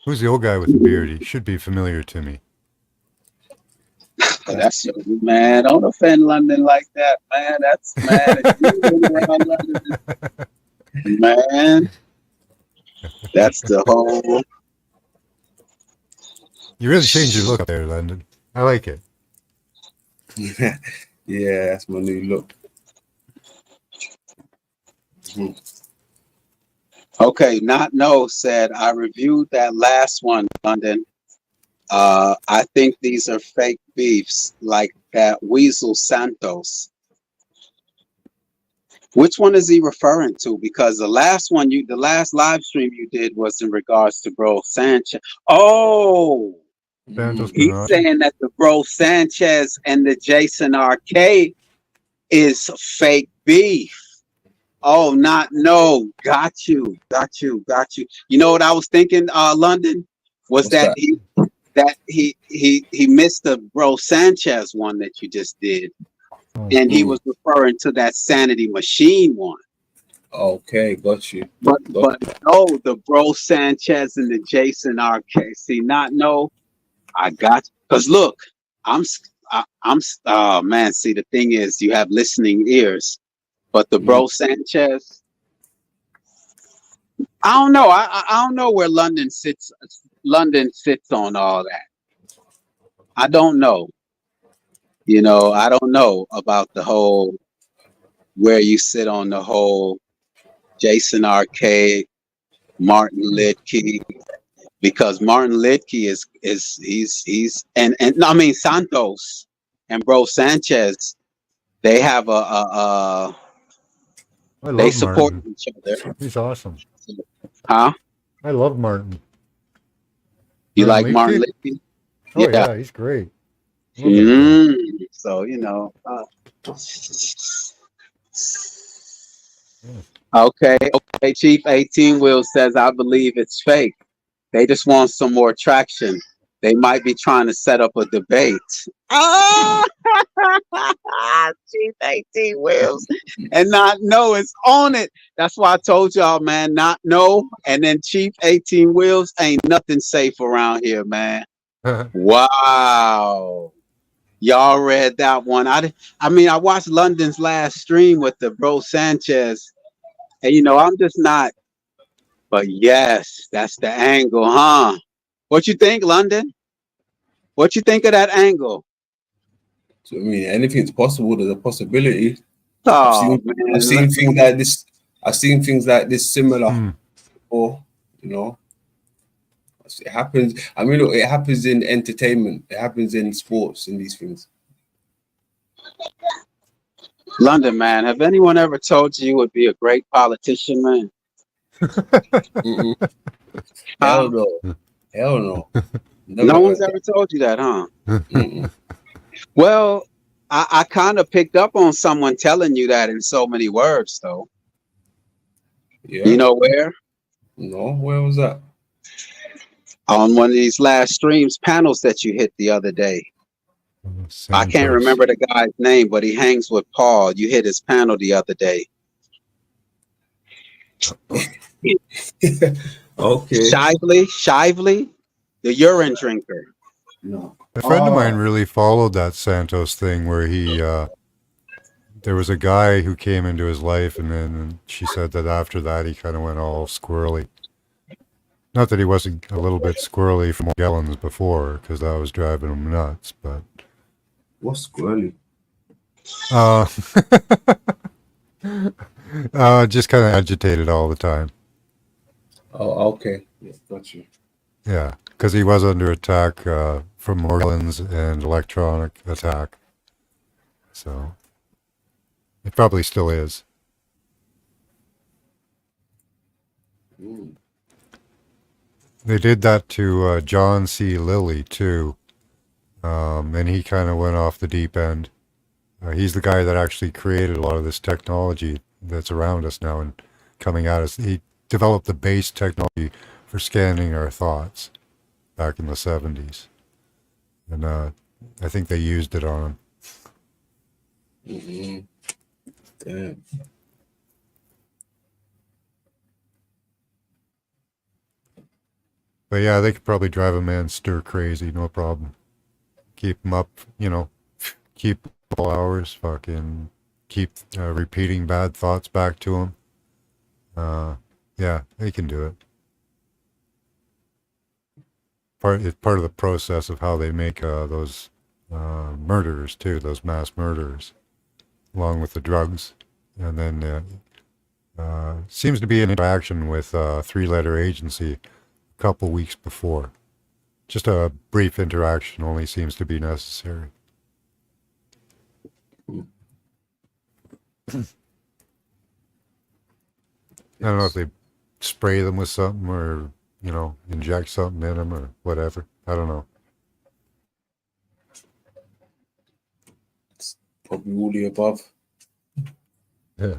Who's the old guy with the beard? He should be familiar to me. That's man. Don't offend London like that, man. That's man. That's the whole. You really changed your look up there, London. I like it. Yeah, that's my new look. Okay, not no said I reviewed that last one, London. I think these are fake beefs, like that Weasel Santos. Which one is he referring to? Because the last live stream you did was in regards to Bro Sanchez. Oh, Santos he's Bernard. saying that the Bro Sanchez and the Jason RK is fake beef. Oh, no. Got you. You know what I was thinking, London? Was What's that? He missed the Bro Sanchez one that you just did. And he was referring to that Sanity Machine one. Okay, got you. But no, the Bro Sanchez and the Jason RK. See, I got you. Because look, oh man, see, the thing is you have listening ears. But the Bro Sanchez, I don't know. I don't know where London sits on all that. I don't know. I don't know about the whole where you sit on the whole Jason RK, Martin Lidke, because Martin Lidke he's and I mean Santos and Bro Sanchez, they have they support Martin. each other. He's awesome. Huh? I love Martin. You like Martin Lidke? Oh yeah, he's great. So okay. Chief 18 Wheel says I believe it's fake. They just want some more traction. They might be trying to set up a debate. Oh, Chief 18 Wheels and not know it's on it. That's why I told y'all, man, not know. And then Chief 18 Wheels ain't nothing safe around here, man. Wow. Y'all read that one. I watched London's last stream with the Bro Sanchez. And I'm just not. But yes, that's the angle, huh? What you think, London? What you think of that angle? So, I mean, anything's possible. There's a possibility. Oh I've man, seen things like this. I've seen things like this similar Hmm. before. You know, it happens. I mean, look, it happens in entertainment. It happens in sports and these things. London man, have anyone ever told you would be a great politician, man? Mm-mm. Hell Huh? no. Hell no. Never No heard one's that. ever told you that, huh? Mm-mm. Well, I kind of picked up on someone telling you that in so many words, though. Yeah. You know where? No. Where was that? On one of these last streams panels that you hit the other day. I can't Santos. remember the guy's name, but he hangs with Paul. You hit his panel the other day. Okay. Shively, the urine drinker. No. A friend of Ah. mine really followed that Santos thing where he, there was a guy who came into his life, and then she said that after that he kind of went all squirrely. Not that he wasn't a little bit squirrely from Gellens before, because that was driving him nuts, but What's squirrely? just kind of agitated all the time. Oh, okay. Yeah, got you. Yeah, because he was under attack from Orleans and electronic attack. So it probably still is. Mm. They did that to John C. Lilly too, and he kind of went off the deep end. He's the guy that actually created a lot of this technology that's around us now and coming at us. He developed the base technology for scanning our thoughts back in the 70s. And I think they used it on him. Mm-hmm. Damn. But yeah, they could probably drive a man stir crazy, no problem. Keep him up, keep all hours, fucking keep repeating bad thoughts back to him. Yeah, they can do it. It's part of the process of how they make those murderers too, those mass murderers, along with the drugs. And then seems to be an interaction with a three-letter agency a couple weeks before. Just a brief interaction only seems to be necessary. I don't know if they spray them with something or, inject something in them or whatever. I don't know. Probably all the above. Yeah.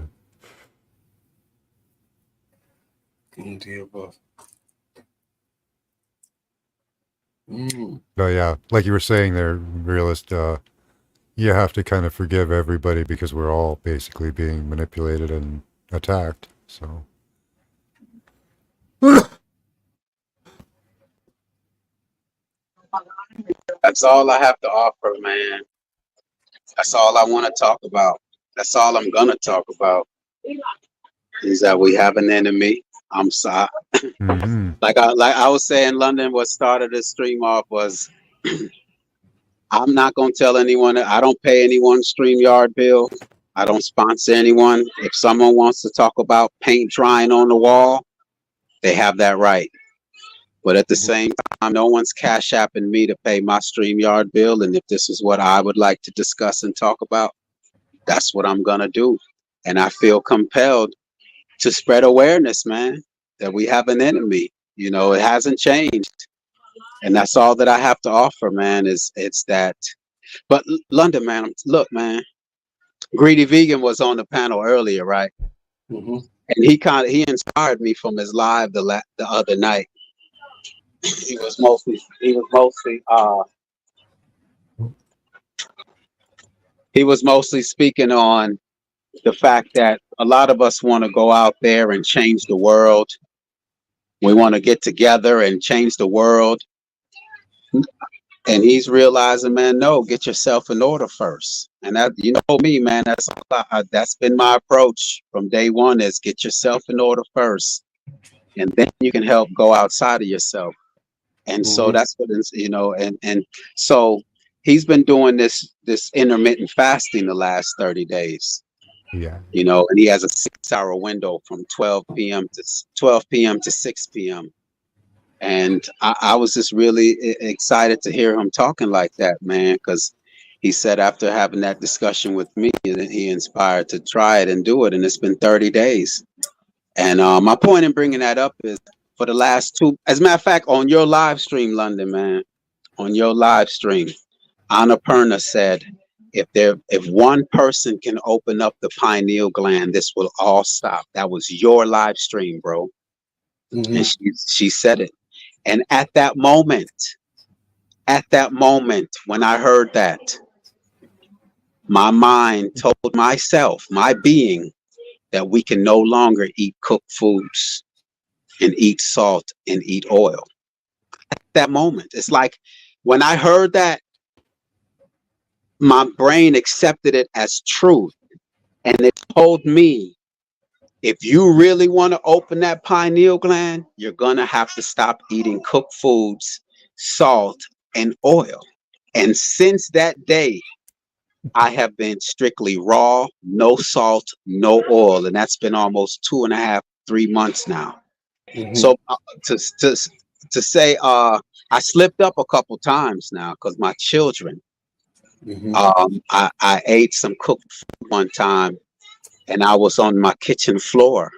All the above. Mm. But yeah, like you were saying there, Realist, you have to kind of forgive everybody because we're all basically being manipulated and attacked. So. That's all I have to offer, man. That's all I want to talk about. That's all I'm gonna talk about. Is that we have an enemy. I'm sorry. Mm-hmm. Like I was saying, London. What started this stream off was, I'm not gonna tell anyone. I don't pay anyone's StreamYard bill. I don't sponsor anyone. If someone wants to talk about paint drying on the wall, they have that right. But at the same time, no one's cash apping me to pay my StreamYard bill. And if this is what I would like to discuss and talk about, that's what I'm gonna do. And I feel compelled to spread awareness, man, that we have an enemy. It hasn't changed. And that's all that I have to offer, man, it's that. But London, man, look, man, Greedy Vegan was on the panel earlier, right? Mm-hmm. And he inspired me from his live the other night. He was mostly speaking on the fact that a lot of us want to go out there and change the world. We want to get together and change the world. And he's realizing, man, no, get yourself in order first. And that, me, man, that's been my approach from day one, is get yourself in order first. And then you can help go outside of yourself. And so Mhm. that's what it's, and so he's been doing this intermittent fasting the last 30 days, Yeah. and he has a 6-hour window from 12 p.m. to 6 p.m. And I was just really excited to hear him talking like that, man, because he said after having that discussion with me, that he inspired to try it and do it. And it's been 30 days. And my point in bringing that up is for the last two, as a matter of fact, on your live stream, London, man, on your live stream, Annapurna said, if one person can open up the pineal gland, this will all stop. That was your live stream, bro. And Mhm. she said it. And at that moment, when I heard that, my mind told myself, my being, that we can no longer eat cooked foods and eat salt and eat oil. At that moment, it's like when I heard that, my brain accepted it as truth. And it told me, if you really want to open that pineal gland, you're going to have to stop eating cooked foods, salt, and oil. And since that day, I have been strictly raw, no salt, no oil. And that's been almost 2.5, 3 months now. Mhm. So to, to, to say, I slipped up a couple times now because my children, Mhm. I ate some cooked food one time and I was on my kitchen floor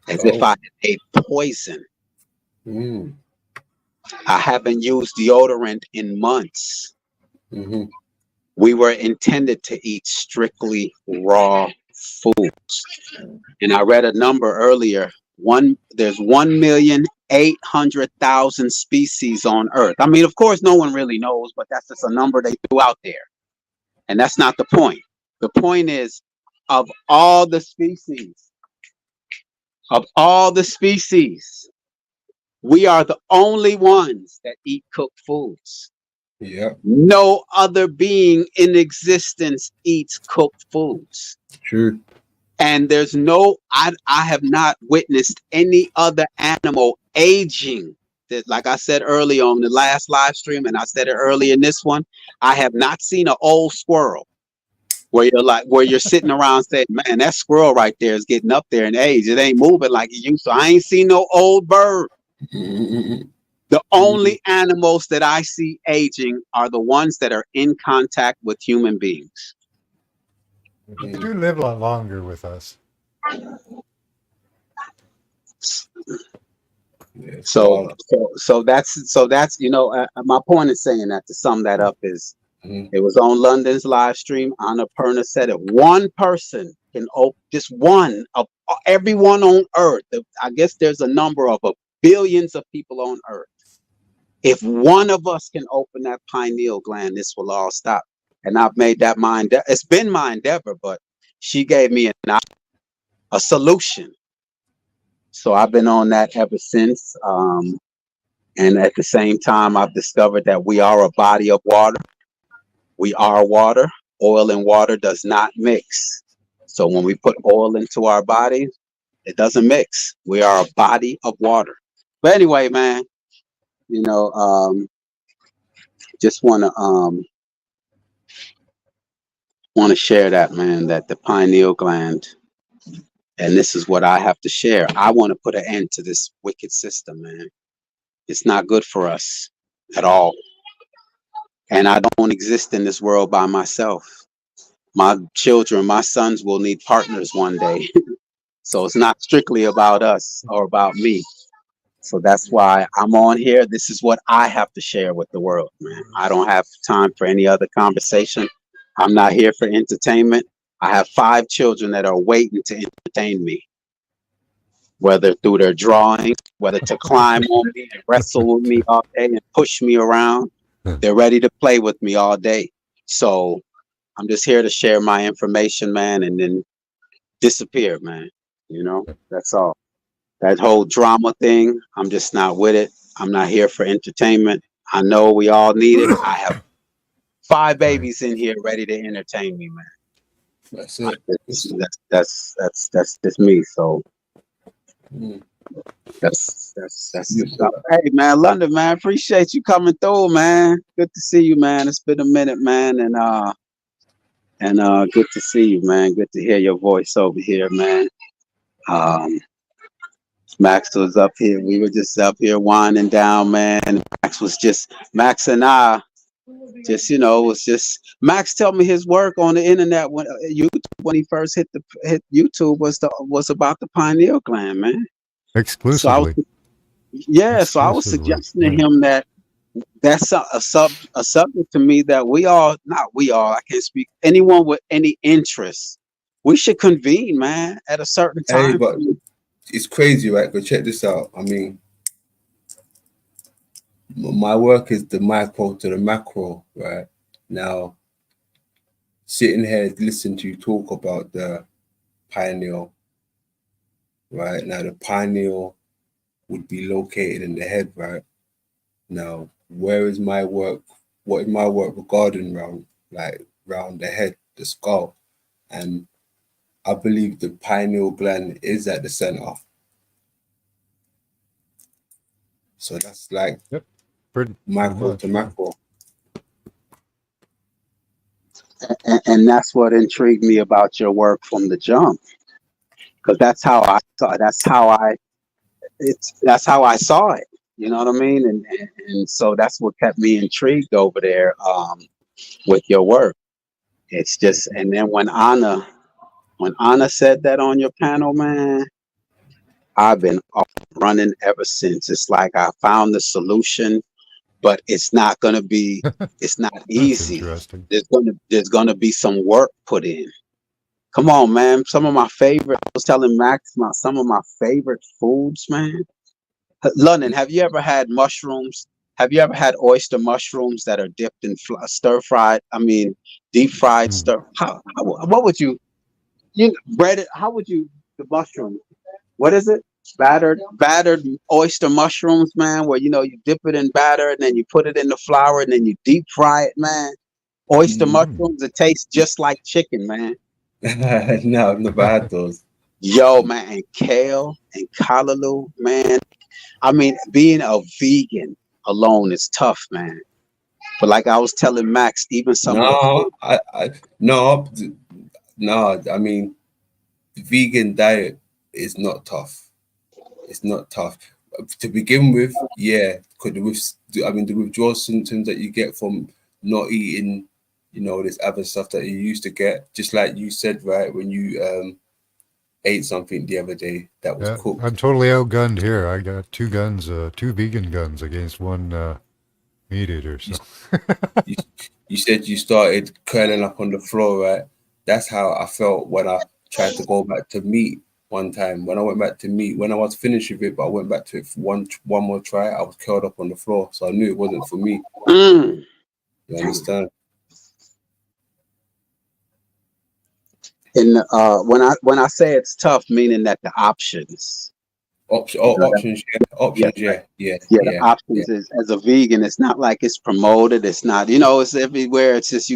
as if Oh. I had ate poison. Mm. I haven't used deodorant in months. Mhm. We were intended to eat strictly raw foods. And I read a number earlier. There's 1,800,000 species on Earth. I mean, of course, no one really knows, but that's just a number they threw out there. And that's not the point. The point is, of all the species, we are the only ones that eat cooked foods. Yeah. No other being in existence eats cooked foods. True. And I have not witnessed any other animal aging. That, like I said earlier on the last live stream, and I said it earlier in this one, I have not seen an old squirrel where you're sitting around saying, man, that squirrel right there is getting up there in age. It ain't moving like it used to. I ain't seen no old bird. Mhm. The only animals that I see aging are the ones that are in contact with human beings. They do live a lot longer with us. Yeah, So, so, so that's my point in saying that, to sum that up, is mhm. it was on London's live stream. Annapurna said if one person can open, just one of everyone on Earth, I guess there's a number of billions of people on Earth. If one of us can open that pineal gland, this will all stop. And I've made that it's been my endeavor, but she gave me a solution. So I've been on that ever since. And at the same time, I've discovered that we are a body of water. We are water. Oil and water does not mix. So when we put oil into our bodies, it doesn't mix. We are a body of water. But anyway, man, just want to share that, man, that the pineal gland, and this is what I have to share. I want to put an end to this wicked system, man. It's not good for us at all. And I don't exist in this world by myself. My children, my sons will need partners one day. So it's not strictly about us or about me. So that's why I'm on here. This is what I have to share with the world, man. I don't have time for any other conversation. I'm not here for entertainment. I have 5 children that are waiting to entertain me, whether through their drawing, whether to climb on me and wrestle with me all day and push me around. They're ready to play with me all day. So I'm just here to share my information, man, and then disappear, man. That's all. That whole drama thing, I'm just not with it. I'm not here for entertainment. I know we all need it. I have 5 babies in here ready to entertain me, man. That's it. That's just me. So Mm. That's the Yes, stuff. Hey man, London man, appreciate you coming through, man. Good to see you, man. It's been a minute, man, and good to see you, man. Good to hear your voice over here, man. Um, Max was up here. We were just up here winding down, man. Max and I just, was just Max tell me his work on the internet when YouTube when he first hit YouTube was about the pineal gland, man. So I was Exclusively. so I was Exclusively. suggesting to Yeah. him that that's a subject to me that not we all, I can't speak, anyone with any interest, we should convene, man, at a certain Hey, time. but it's crazy, right? But check this out. I mean, my work is the micro to the macro, right? Now, sitting here listening to you talk about the pineal, right? Now, the pineal would be located in the head, right? Now, where is my work? What is my work regarding round the head, the skull? And I believe the pineal gland is at the center. So that's like Pretty micro much. to macro. And that's what intrigued me about your work from the jump, because that's how I saw. That's how I saw it. You know what I mean? And so that's what kept me intrigued over there with your work. It's just, and then when Anna said that on your panel, man, I've been off running ever since. It's like I found the solution, but it's not That's easy. interesting. There's gonna be some work put in. Come on, man. I was telling Max some of my favorite foods, man. London, have you ever had mushrooms? Have you ever had oyster mushrooms that are dipped in stir fried? I mean, deep fried Mm. stir. What would bread it? How would you the mushroom? What is it? Battered oyster mushrooms, man. Where you dip it in batter and then you put it in the flour and then you deep fry it, man. Oyster mushrooms, it tastes just like chicken, man. No, I've never had those. Yo, man, and kale and callaloo, man. I mean, being a vegan alone is tough, man. But like I was telling Max, even some of the No, food, no. I mean, the vegan diet is not tough. It's not tough to begin with. Yeah, the withdrawal symptoms that you get from not eating, this other stuff that you used to get, just like you said, right, when you ate something the other day that was Yeah, cooked. I'm totally outgunned here. I got two guns, two vegan guns against one meat eater. So You said you started curling up on the floor, right? That's how I felt when I tried to go back to meat one time. When I went back to meat, when I was finished with it, but I went back to it for one more try, I was curled up on the floor. So I knew it wasn't for me. mm, You understand? and when I say it's tough, meaning that the options, Options, yeah, yeah. the options is, as a vegan, it's not like it's promoted. It's not, it's everywhere. It's just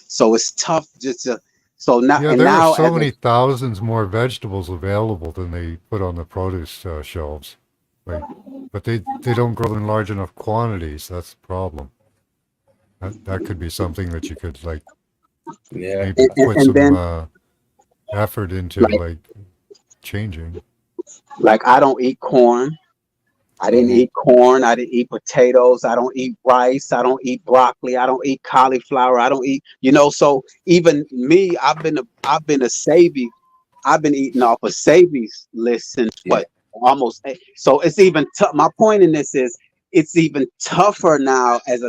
so it's tough just to. So now yeah, and there are now so many thousands more vegetables available than they put on the produce shelves. But they don't grow in large enough quantities. That's the problem. That could be something that you could Yeah. maybe put and then some effort into changing. like I don't eat corn. I didn't Mhm. eat corn. I didn't eat potatoes. I don't eat rice. I don't eat broccoli. I don't eat cauliflower. I don't eat, so even me, I've been a Savvy. I've been eating off of Savvy's list since Yeah. so it's even tough. My point in this is it's even tougher now as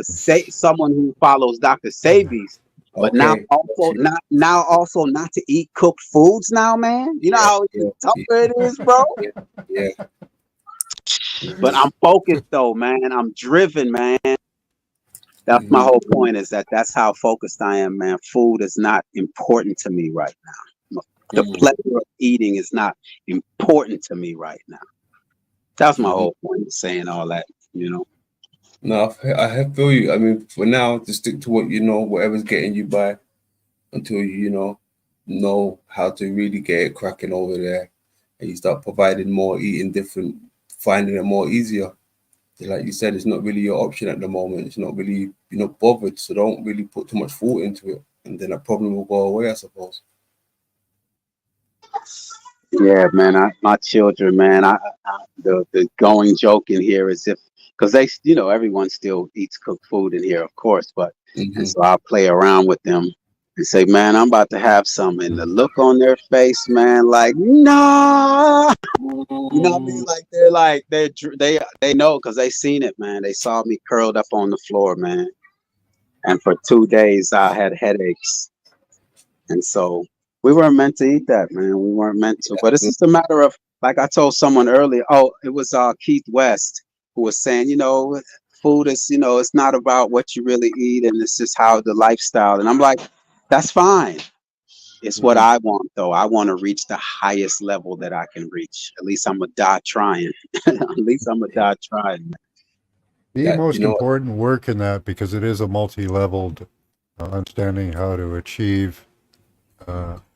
someone who follows Dr. Savvy's, but now Okay. also not to eat cooked foods now, man. You know Yeah. how Yeah. tougher it is, bro? Yeah. But I'm focused though, man. I'm driven, man. That's my Mhm. whole point is that's how focused I am, man. Food is not important to me right now. The Mhm. pleasure of eating is not important to me right now. That's my Mhm. whole point of saying all that, No, I feel you. I mean, for now, just stick to what you know, whatever's getting you by until you know how to really get it cracking over there, and you start providing more, eating different finding it more easier. Like you said, it's not really your option at the moment. It's not really, you're not bothered, so don't really put too much thought into it, and then that problem will go away, I suppose. Yeah, man. My children, man. The going joke in here is if because they, everyone still eats cooked food in here, of course. But and so I'll play around with them and say, man, I'm about to have some, and the look on their face, man, like no, you know what I mean? Like they know because they seen it, man. They saw me curled up on the floor, man, and for 2 days I had headaches, and so. We weren't meant to eat that, man. We weren't meant to. But it's just a matter of, like I told someone earlier, it was Keith West who was saying, food is, it's not about what you really eat, and it's just how the lifestyle. And I'm like, that's fine. It's what I want, though. I want to reach the highest level that I can reach. At least I'm going to die trying. At least I'm going to die trying. The most important work in that, because it is a multi-leveled understanding how to achieve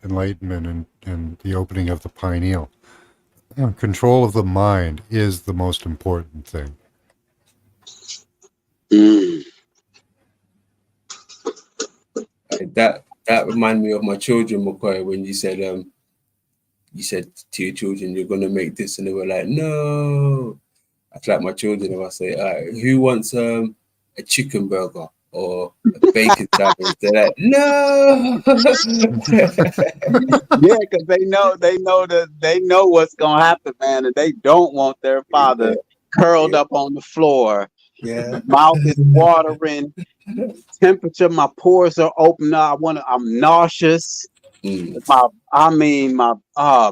enlightenment and the opening of the pineal. Control of the mind is the most important thing. That reminded me of my children, McCoy, when you said to your children, you're gonna make this, and they were like, no. I like my children, if I say, all right, who wants a chicken burger or a bacon sandwich? They're like, no. Yeah, because they know what's gonna happen, man, and they don't want their father curled up on the floor. Yeah, mouth is watering, temperature, my pores are open. I'm nauseous. Oh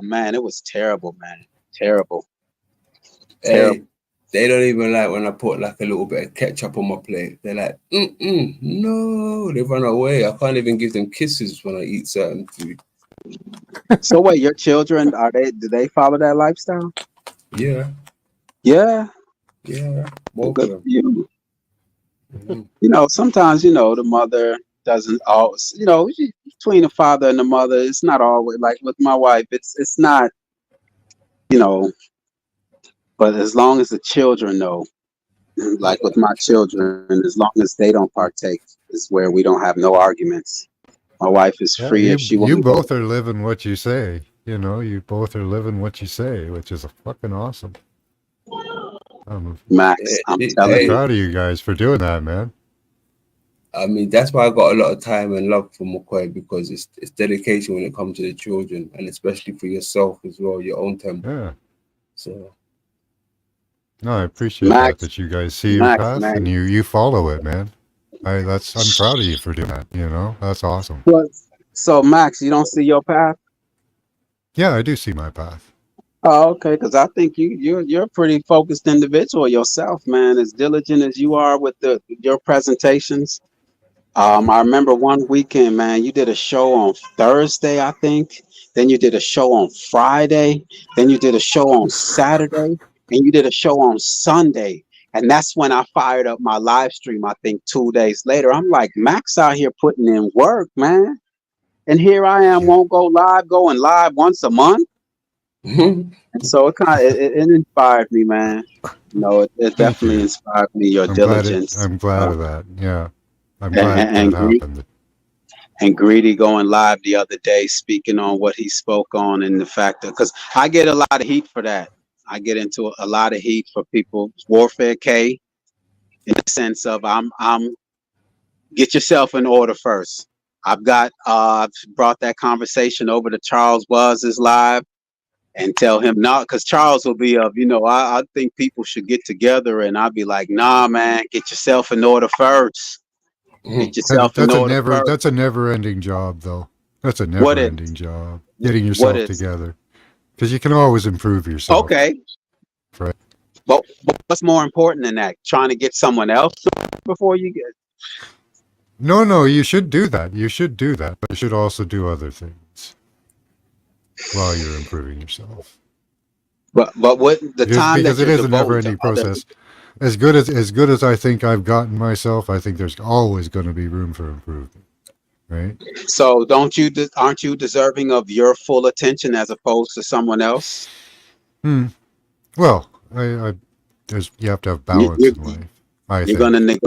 man, it was terrible, man. Terrible. Hey, they don't even like when I put like a little bit of ketchup on my plate. They're like, no, they run away. I can't even give them kisses when I eat certain food. So wait, your children, do they follow that lifestyle? Yeah. Yeah. Well, good for you. Sometimes, the mother doesn't always, between the father and the mother, it's not always like with my wife, it's not, but as long as the children know, like with my children, as long as they don't partake, is where we don't have no arguments. My wife is free if she wants. You both are living what you say. You both are living what you say, which is fucking awesome. Max, I'm proud of you guys for doing that, man. I mean, that's why I got a lot of time and love for McCoy, because it's dedication when it comes to the children, and especially for yourself as well, your own temple. Yeah. So. No, I appreciate that you guys see your path and you follow it, man. I'm proud of you for doing that. That's awesome. So Max, you don't see your path? Yeah, I do see my path. Oh, okay, because I think you're a pretty focused individual yourself, man. As diligent as you are with your presentations. I remember one weekend, man, you did a show on Thursday, I think. Then you did a show on Friday. Then you did a show on Saturday. And you did a show on Sunday. And that's when I fired up my live stream, I think 2 days later. I'm like, Max out here putting in work, man. And here I am, going live once a month. And so it inspired me, man. It definitely inspired me, your diligence. I'm glad of that. Yeah. I'm glad that happened. And Greedy going live the other day, speaking on what he spoke on, and the fact that, because I get a lot of heat for that. I get into a lot of heat for people, Warfare K, in the sense of I'm get yourself in order first. I've brought that conversation over to Charles Buzz's live and tell him not, because Charles will be I think people should get together, and I'll be like, nah, man, get yourself in order first. Get yourself in order first. That's a never-ending job, though. That's a never-ending job. Getting yourself together. Because you can always improve yourself. Okay. Right. But what's more important than that? Trying to get someone else before you get. No, you should do that. You should do that. But you should also do other things while you're improving yourself. But what the time because it is a never-ending process. As good as I think I've gotten myself, I think there's always going to be room for improvement. Right. So aren't you deserving of your full attention as opposed to someone else? Well, you have to have You, balance you, in life. I you're gonna think.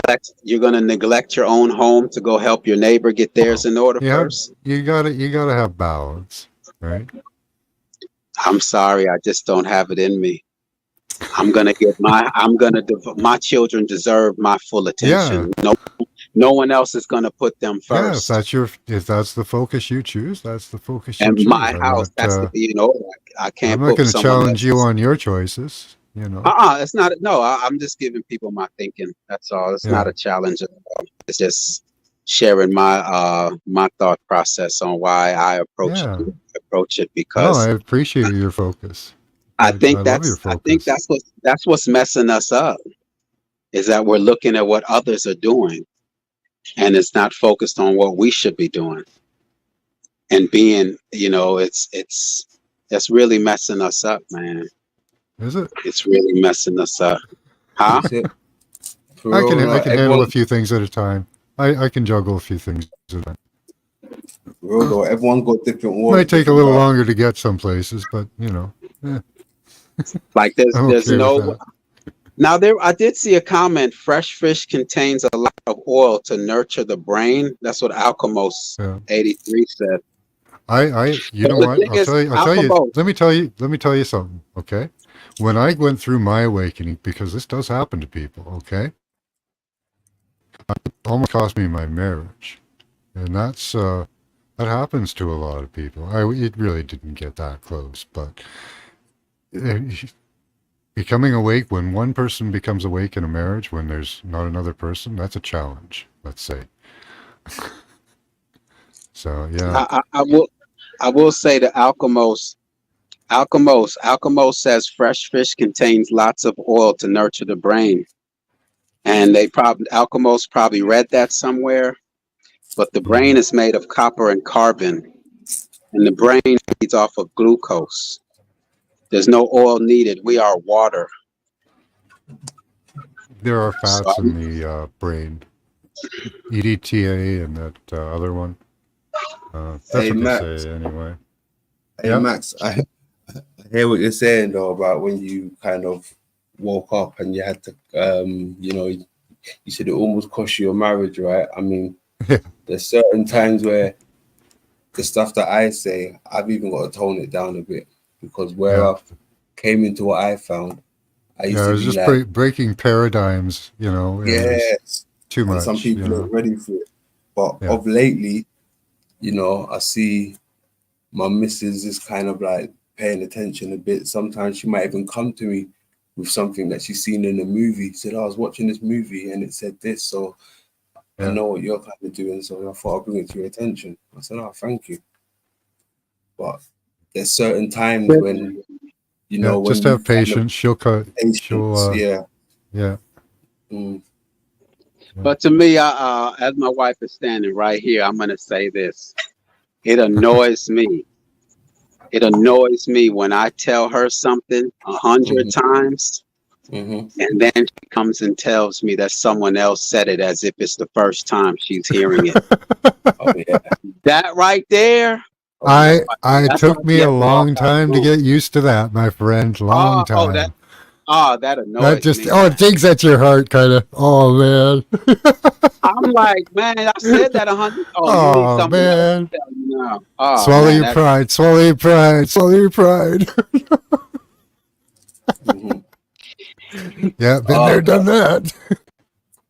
neglect your own home to go help your neighbor get theirs Well, in order you first. gotta have balance, right? I'm sorry, I just don't have it in me. My children deserve my full Yeah, attention. No one else is gonna put them yeah. first. If that's the focus you choose, that's the focus you And choose. my house, that's to be in order. I I'm can't not put going to someone challenge you else's. on your choices. It's not. No, I'm just giving people my thinking. That's all. It's not Yeah, a challenge at all. It's just sharing my thought process on why I yeah. approach it No, I because appreciate your focus. I I think love your focus. that's what's messing us up is that we're looking at what others are doing and it's not focused on what we should be doing and being. It's really messing us up, man. Is it? It's really messing us up, huh? That's it. For real, I like can handle everyone, a few things at a time. I can juggle a few things at a time. for real though, everyone's got different Might walks, take a different little paths. longer to get some places, but Like I'm there's okay with no. that. Now I did see a comment. Fresh fish contains a lot of oil to nurture the brain. That's what Alchemos Yeah. 83 said. You But know the what? thing is, I'll tell you, Alchemos. let me tell you something, okay? When I went through my awakening, because this does happen to people, okay? It almost cost me my marriage. And that happens to a lot of people. It really didn't get that close, but uh, becoming awake, when one person becomes awake in a marriage, when there's not another person, that's a challenge, let's say. So, yeah. I will say that Alchemos says fresh fish contains lots of oil to nurture the brain. And Alchemos probably read that somewhere, but the brain is made of copper and carbon, and the brain feeds off of glucose. There's no oil needed. We are water. There are So fats in the brain. EDTA and that other one. That's Hey what they Max, say anyway. hey Yeah. Max, I hear what you're saying though about when you kind of woke up and you had to, you said it almost cost you your marriage, right? I mean, Yeah. there's certain times where the stuff that I say, I've even got to tone it down a bit because where Yeah. I came into what I found, I used Yeah, to it was be just like, breaking paradigms, It was yes, too and some much, people ain't ready for it. But Yeah. of lately, I see my missus is kind of like paying attention a bit. Sometimes she might even come to me with something that she's seen in a movie. Said, I was watching this movie and it said this, so I Yeah. know what you're kind of doing, so I thought I'd bring it to your attention. I said, oh, thank you. But there's certain times when, Yeah. when Just you have kind of patience. She'll patience, yeah. yeah. but to me, as my wife is standing right here, I'm going to say this. It annoys me. It annoys me when I tell her something 100 times and then she comes and tells me that someone else said it as if it's the first time she's hearing it. Oh, yeah. That right there. It took what me a gets me all long kinds of time to mood. get used to that, my friend. Long time. That That annoys just me. it digs at your heart, kind of. Oh man. I'm like, man, I said that 100. Oh, you need Oh someone else man. to tell you now. Oh Swallow man, your pride. Swallow your pride. Swallow your pride. Yeah, been there, done that.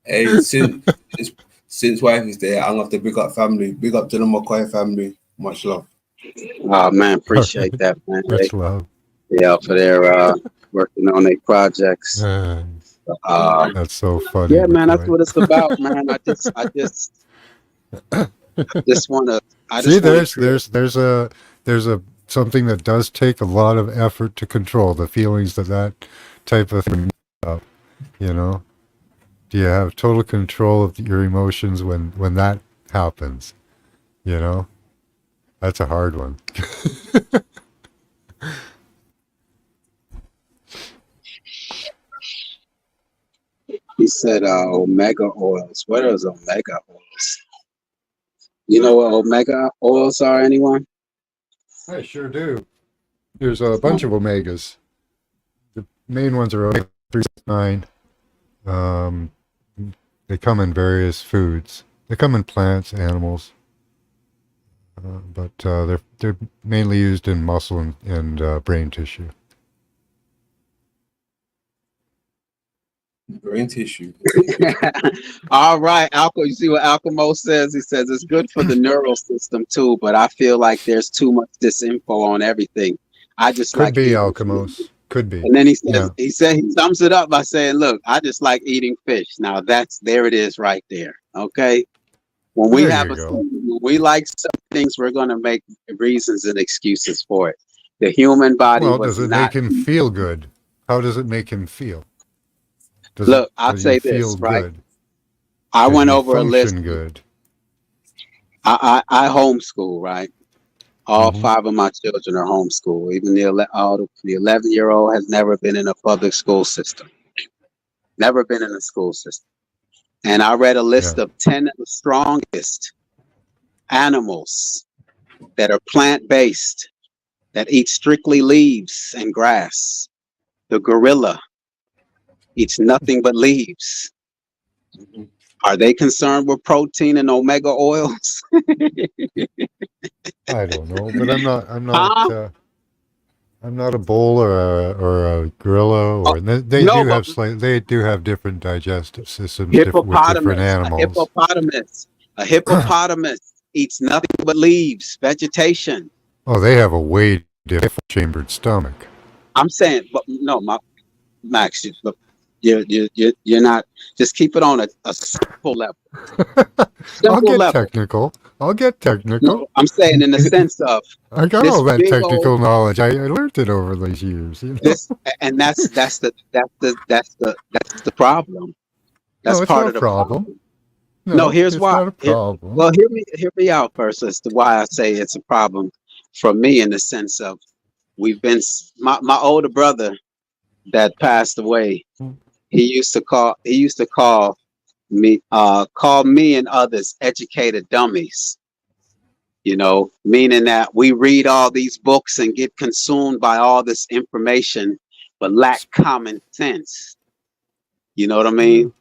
Hey, since wife is there, I'm gonna have to big up family. Big up to the McCoy family. Much love. Oh man, appreciate that, man. Much love. For their working on their projects. That's so funny. Yeah, man, that's McCoy. what it's about, man. I just want to. See, there's a something that does take a lot of effort to control the feelings that type of thing up. Do you have total control of your emotions when that happens? That's a hard one. He said omega oils. What is omega oils? You know what omega oils are, anyone? I sure do. There's a bunch of omegas. main ones are omega 3, 9. They come in various foods. They come in plants, animals, but they're mainly used in muscle and brain tissue. Brain tissue. All right, Alco. You see what Alchemo says? He says it's good for the neural system too, but I feel like there's too much disinfo on everything. I just Could like be eating Alchemos. fish. Could be. And then he Yeah. says he sums it up by saying, "Look, I just like eating fish." Now there it is right there. Okay, when we There have you a go. when we like some things, we're gonna make reasons and excuses for it. The human body Well, was does it not. make him feel good? How does it make him feel? Look, I'll Does he say feel this, right? good? I Can went he over a list. function good? I homeschool, right? All Mhm. 5 of my children are homeschooled. Even the 11-year-old has never been in a public school system. Never been in a school system. And I read a list Yeah. of 10 of the strongest animals that are plant-based, that eat strictly leaves and grass. The gorilla eats nothing but leaves. Mhm. Are they concerned with protein and omega oils? I don't know, but Huh? I'm not a bull or a gorilla, Oh, or they no, do but have different digestive systems with different animals. A hippopotamus eats nothing but leaves, vegetation. Oh, they have a way different chambered stomach. I'm saying, but no, Max, look, you're not. Just keep it on a simple level. I'll Simple get level. technical. I'll get technical. No, I'm saying in the sense of I got this all that big technical old knowledge. I learned it over these years. You know? this, and that's the problem. That's No, it's part not a of the problem. problem. No, No, here's it's why. not a problem. Well, hear me out first as to why I say it's a problem for me in the sense of my older brother that passed away. He used to call me and others educated dummies. You know, meaning that we read all these books and get consumed by all this information, but lack common sense. You know what I mean?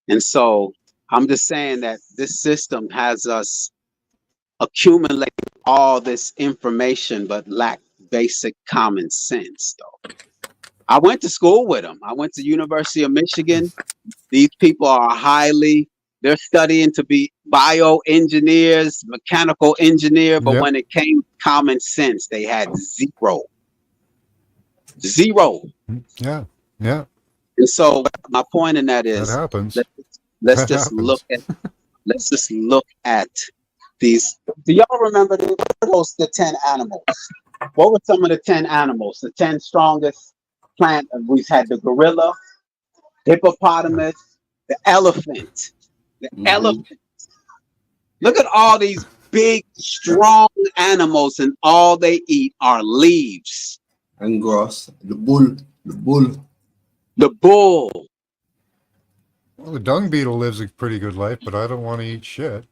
And so I'm just saying that this system has us accumulate all this information, but lack basic common sense, though. I went to school with them. I went to University of Michigan. These people are they're studying to be bioengineers, mechanical engineer, but Yep. when it came to common sense, they had zero. Zero. Yeah. Yeah. And so my point in that That is happens. let's That just look happens. at let's just look at these. Do y'all remember the 10 animals? What were some of the 10 animals? The 10 strongest plant. We've had the gorilla, hippopotamus, the elephant. The Mhm. elephant. Look at all these big, strong animals, and all they eat are leaves. And grass. The bull. The bull. Well, the dung beetle lives a pretty good life, but I don't want to eat shit.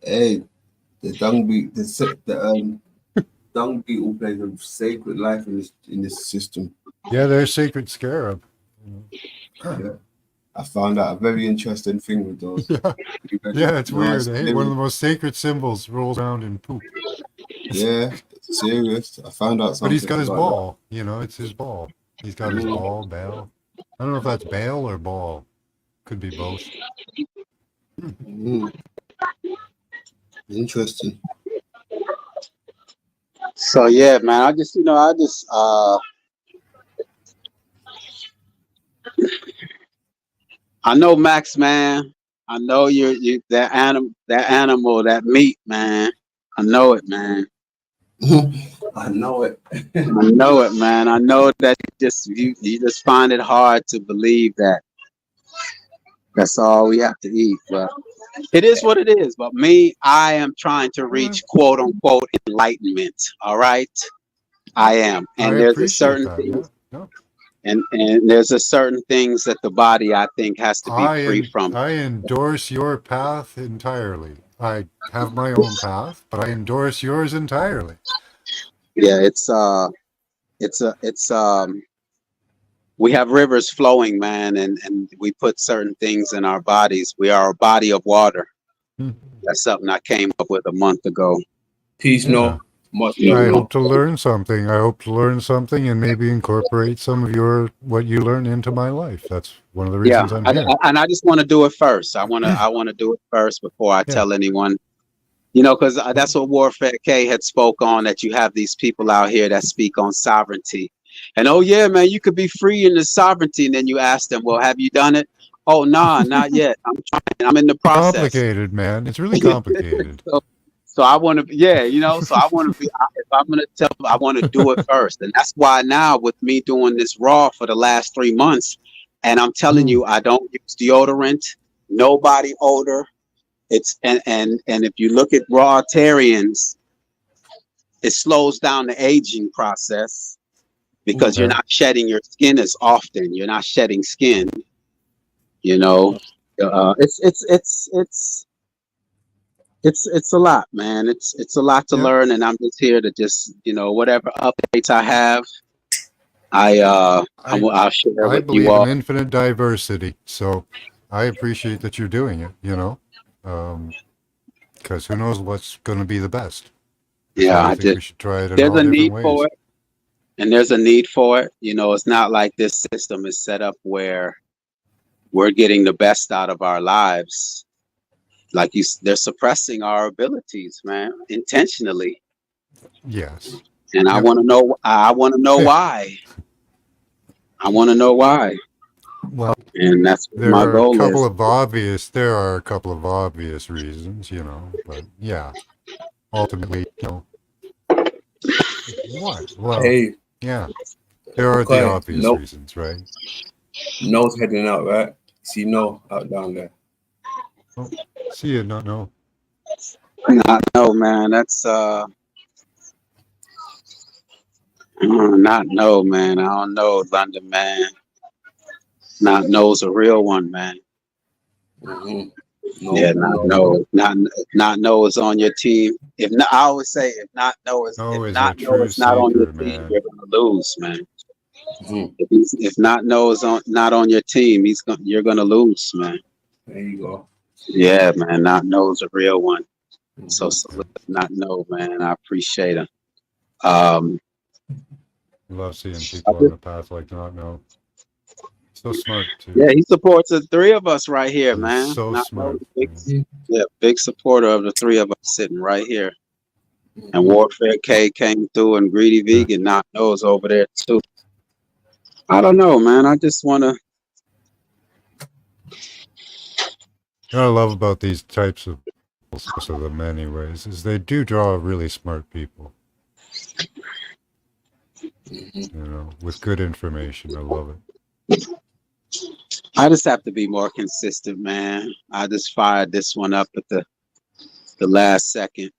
Hey, the dung beetle. Dung beetle plays a sacred life in this system. Yeah, they're sacred scarab. Yeah. I found out a very interesting thing with those. Yeah, yeah, it's weird. Nice. Eh? One of the most sacred symbols rolls around in poop. Yeah, serious. I found out something. But he's got his about ball. You know, it's his ball. He's got his ball, bail. I don't know if that's bail or ball. Could be both. that. Mhm. Interesting. So yeah, man. I know Max, man. I know you that animal, that meat, man. I know it, man. I know it. I know it, man. I know that you just find it hard to believe that that's all we have to eat. But it is what it is. But me, I am trying to reach quote unquote enlightenment. All right. I am. And I there's a appreciate certain that. things, Yeah. No. and there's a certain things that the body I think has to be free from. I endorse your path entirely. I have my own path, but I endorse yours entirely. Yeah, it's we have rivers flowing, man, and we put certain things in our bodies. We are a body of water. Hmm. That's something I came up with a month ago. Peace, Yeah. no. Much You love, I know, hope no. to learn something. I hope to learn something and maybe incorporate some of what you learn into my life. That's one of the yeah, reasons I'm here. and I just want to do it first. I want to do it first before I Yeah. tell anyone. You know, because that's what Warfare K had spoke on, that you have these people out here that speak on sovereignty. And oh yeah, man, you could be free in the sovereignty. And then you ask them, well, have you done it? Oh, nah, not yet. I'm trying. I'm in the process. Complicated, man. It's really complicated. So I want to, yeah, you know, so I want to be, if I'm going to tell, I want to do it first. And that's why now with me doing this raw for the last 3 months, and I'm telling Mm. you, I don't use deodorant, no body odor. It's, and if you look at raw-tarians, it slows down the aging process because you're Yeah. not shedding your skin as often. You're not shedding skin, you know. It's a lot, man. It's a lot to Yeah. learn, and I'm just here to just, you know, whatever updates I have, I I'll share I with you believe in all. infinite diversity, so I appreciate that you're doing it, because who knows what's going to be the best. So Yeah, I I think just we should try it in there's all a different need for ways. it, and there's a need for it. You know, it's not like this system is set up where we're getting the best out of our lives. Like they're suppressing our abilities, man, intentionally. Yes. And I Yep. want to know. I want to know why. I want to know why, Well, and that's what there my are a goal couple is. of obvious there are a couple of obvious reasons, but yeah, ultimately, what? Well, Hey, yeah, there are the McCoy, obvious no, reasons, right? no's heading out, right? See, no, out down there. Oh, see it, not know. Not know, man. That's not know, man. I don't know, London, man. Not know's a real one, man. Mm-hmm. Yeah, No, not no. know, not know is on your team. If not, I always say, if No is a not know true is not on your seeker, team, man. you're gonna lose, man. Mm-hmm. If not know is not on your team, you're gonna lose, man. There you go. Yeah, man. Not know is a real one. So Mm-hmm. salute not know, man. I appreciate it. Um, Love seeing I people on just, the path like not know. So smart too. yeah, he supports the three of us right here, They're man. so Not know, smart. Man. big supporter of the three of us sitting right here. And Mm-hmm. Warfare K came through, and Greedy Vegan not knows over there too. I don't know, man. I just want to. What I love about these types of most of them anyways is they do draw really smart people, with good information. I love it. I just have to be more consistent, man. I just fired this one up at the last second.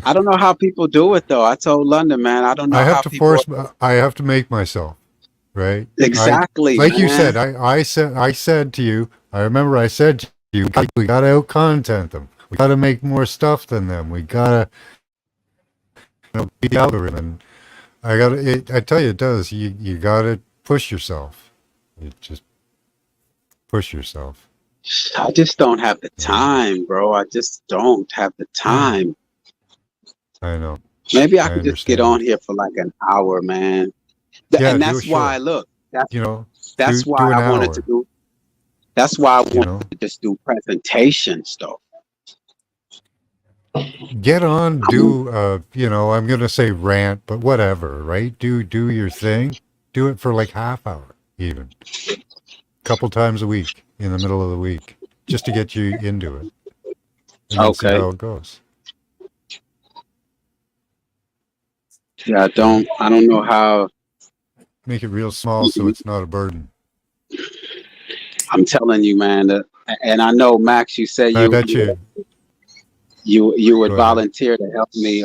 I don't know how people do it though. I told London, man. I don't know I have how to people. I have to make myself, right? Exactly, Like you said, man. I said to you, I remember I said to you, we gotta out content them. We gotta make more stuff than them. We gotta, beat the algorithm. And I tell you, it does. You gotta push yourself. You just push yourself. I just don't have the Yeah. time, bro. I just don't have the time. I know. Maybe I I could just get on understand. here for like an hour, man. Yeah, And do a that's why, show. look, that's why Do an I wanted to hour. do. That's why I wanted You to just do presentations, though. get on, I'm, do I'm gonna say rant, but whatever, right? Do your thing. Do it for like half hour, even couple times a week in the middle of the week, just to get you into it, and then see okay. how it goes. Yeah, Right? I don't know how. Make it real small so it's not a burden. I'm telling you, man. And I know, Max. You said I bet you. you would Go ahead. volunteer to help me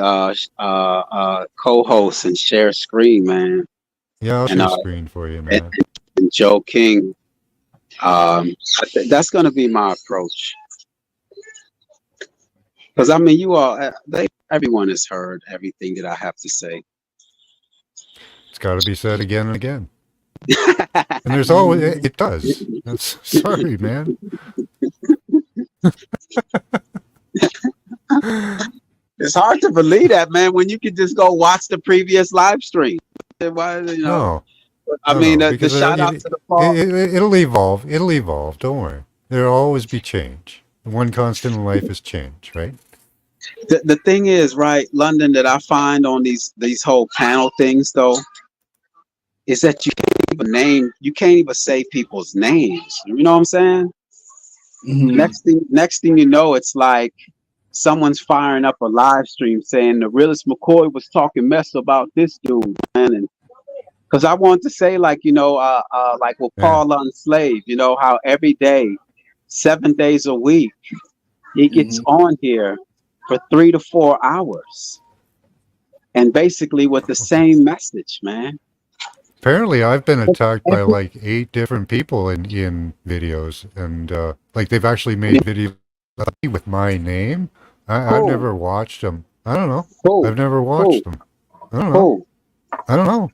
co-host and share screen, man. Yeah, I'll And share screen for you, and, man. and Joe King. That's going to be my approach. Because I mean, you all, everyone has heard everything that I have to say. got to be said again and again. And there's always it does. Sorry, man. It's hard to believe that, man, when you can just go watch the previous live stream. Why, No, I no, mean, no, the because shout out to the fall. it'll evolve. It'll evolve. Don't worry. There'll always be change. The one constant in life is change, right? The thing is, right, London, that I find on these whole panel things though, is that you can't even say people's names. You know what I'm saying? Mhm. Next thing you know, it's like someone's firing up a live stream saying the realest McCoy was talking mess about this dude, man. And because I want to say, like, like with Yeah. Paul Unslaved, how every day, 7 days a week, he gets on here for 3 to 4 hours, and basically with the same message, man. Apparently, I've been attacked by like 8 different people in videos, and like they've actually made videos with my name. I've Cool. never watched them. I don't know. Cool. I've never watched them. I don't know. Cool. I don't know.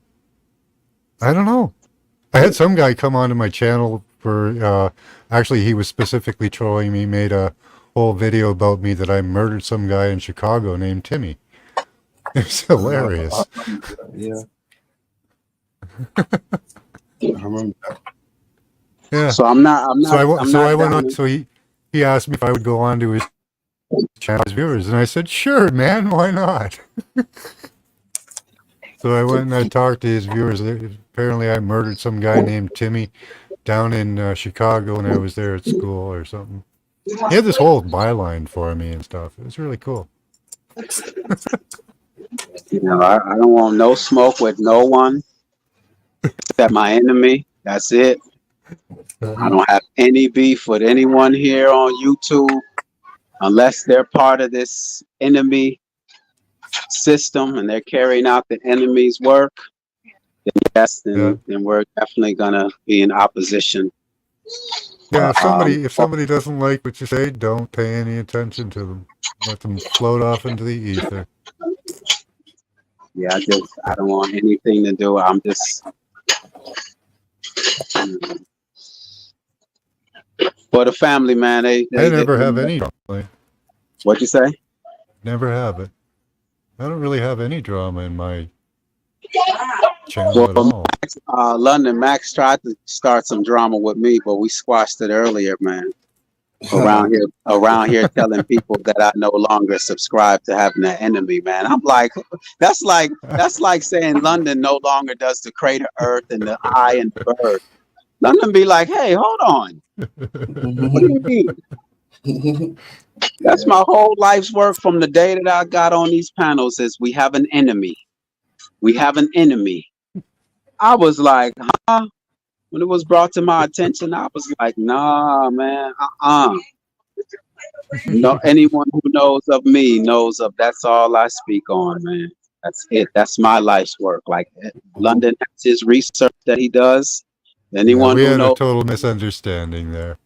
I don't know. I had some guy come onto my channel for actually he was specifically trolling me, made a whole video about me that I murdered some guy in Chicago named Timmy. It's hilarious. Yeah. I remember that. Yeah. So I'm not. So I went down on. So he asked me if I would go on to his channel, his viewers, and I said, "Sure, man, why not?" So I went and I talked to his viewers. Apparently, I murdered some guy named Timmy down in Chicago when I was there at school or something. He had this whole byline for me and stuff. It was really cool. I don't want no smoke with no one except my enemy. That's it. I don't have any beef with anyone here on YouTube unless they're part of this enemy system and they're carrying out the enemy's work. Then yes, then we're definitely gonna be in opposition. Yeah, if somebody doesn't like what you say, don't pay any attention to them. Let them float off into the ether. Yeah, I don't want anything to do. I'm just for the family, man. I never have any drama. What'd you say? Never have it. I don't really have any drama in my channel at all. London Max tried to start some drama with me, but we squashed it earlier, man. Around here telling people that I no longer subscribe to having an enemy, man. I'm like, that's like saying London no longer does the crater Earth and the eye and the bird. London be like, hey, hold on. What do you mean? That's my whole life's work from the day that I got on these panels is we have an enemy. We have an enemy. I was like, huh? When it was brought to my attention, I was like, nah, man, No, anyone who knows of me knows of that's all I speak on, man. That's it. That's my life's work. Like London has his research that he does. Anyone we who had knows a total misunderstanding there.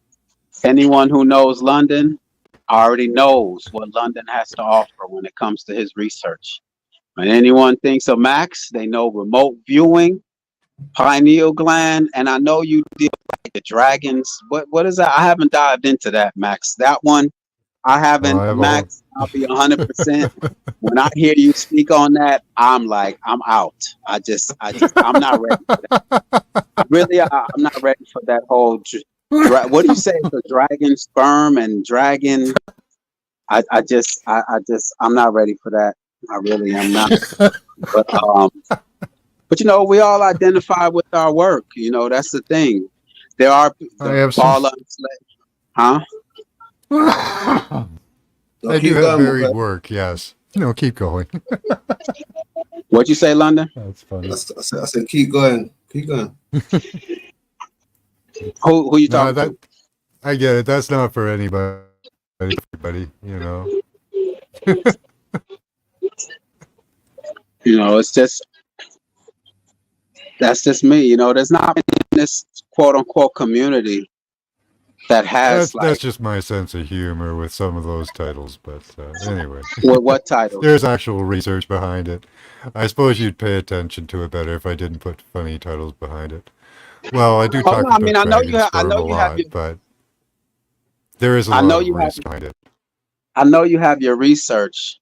anyone who knows London already knows what London has to offer when it comes to his research. When anyone thinks of Max, they know remote viewing, pineal gland, and I know you deal with the dragons. What is that? I haven't dived into that, Max. That one, I haven't. Max, I'll be 100%. When I hear you speak on that, I'm like, I'm out. I'm not ready for that. Really, I'm not ready for that whole. What do you say? The dragon sperm and dragon. I'm not ready for that. I really am not. But we all identify with our work. That's the thing. There are Paul Unslaved, huh? I do have varied work. Yes. No, keep going. What'd you say, London? That's funny. I said, keep going. Keep going. Who you talking to? I get it. That's not for anybody. It's just that's just me. There's not in this quote unquote community that has That's like just my sense of humor with some of those titles, but anyway, what titles? there's actual research behind it. I suppose you'd pay attention to it better if I didn't put funny titles behind it. Well, I do Oh no, talk I mean about dragon I sperm know a you have lot, your but there is a I know lot of you have research behind it. I know you have your research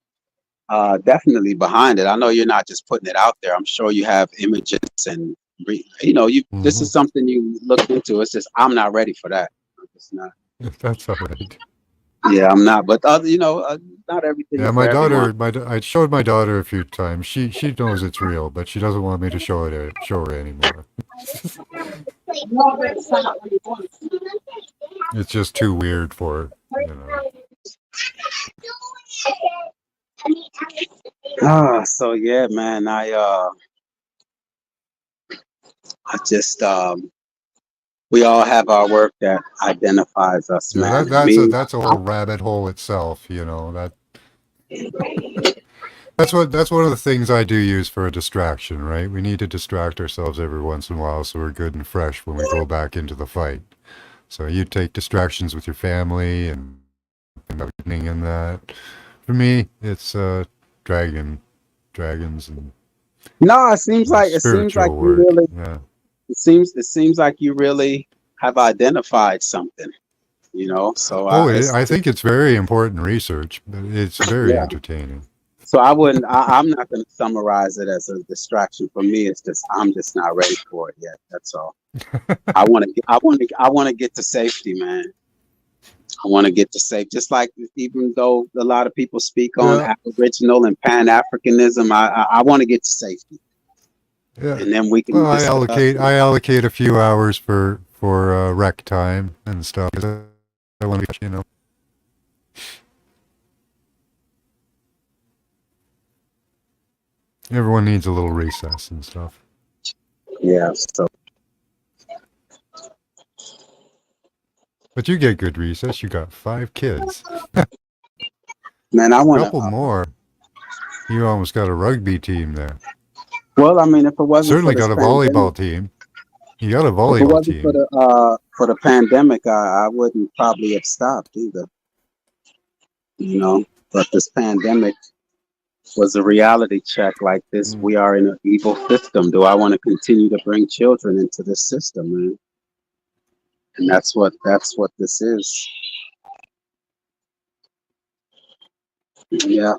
definitely behind it. I know you're not just putting it out there. I'm sure you have images and you know you this Hmm. is something you looked into. It's just I'm not ready for that. I'm just not. That's all right. Yeah, I'm not. But other, you know, not everything Yeah, is my for everyone. daughter, I showed my daughter a few times. She knows it's real, but she doesn't want me to show her anymore. It's just too weird for her, you know. So yeah, man, I just we all have our work that identifies us, Yeah, man. And me, that's a whole rabbit hole itself, you know. That's one of the things I do use for a distraction, right? We need to distract ourselves every once in a while so we're good and fresh when we go back into the fight. So you take distractions with your family and gardening and that. For me, it's dragons no, and it seems like spiritual you work. really Yeah. it seems like you really have identified something, you know. So Oh, it's I think it's very important research, but it's very yeah. entertaining. So I wouldn't. I'm not going to summarize it as a distraction. For me, it's just I'm just not ready for it yet. That's all. I want to get to safety, man. I want to get to safe. Just like even though a lot of people speak on Yeah, Aboriginal and Pan Africanism, I want to get to safety, yeah. and then we Well, can discuss. I allocate a few hours for rec time and stuff. 'Cause I want to, you know. Everyone needs a little recess and stuff. Yeah. So But you get good recess. You got 5 kids. man, I want to. Couple more. You almost got a rugby team there. Well, I mean, if it wasn't for Certainly this got a pandemic, volleyball team. You got a if it volleyball wasn't team. for the pandemic, I wouldn't probably have stopped either. You know, but this pandemic was a reality check. Like this, Mm. we are in an evil system. Do I want to continue to bring children into this system, man? And that's what this is. Yeah.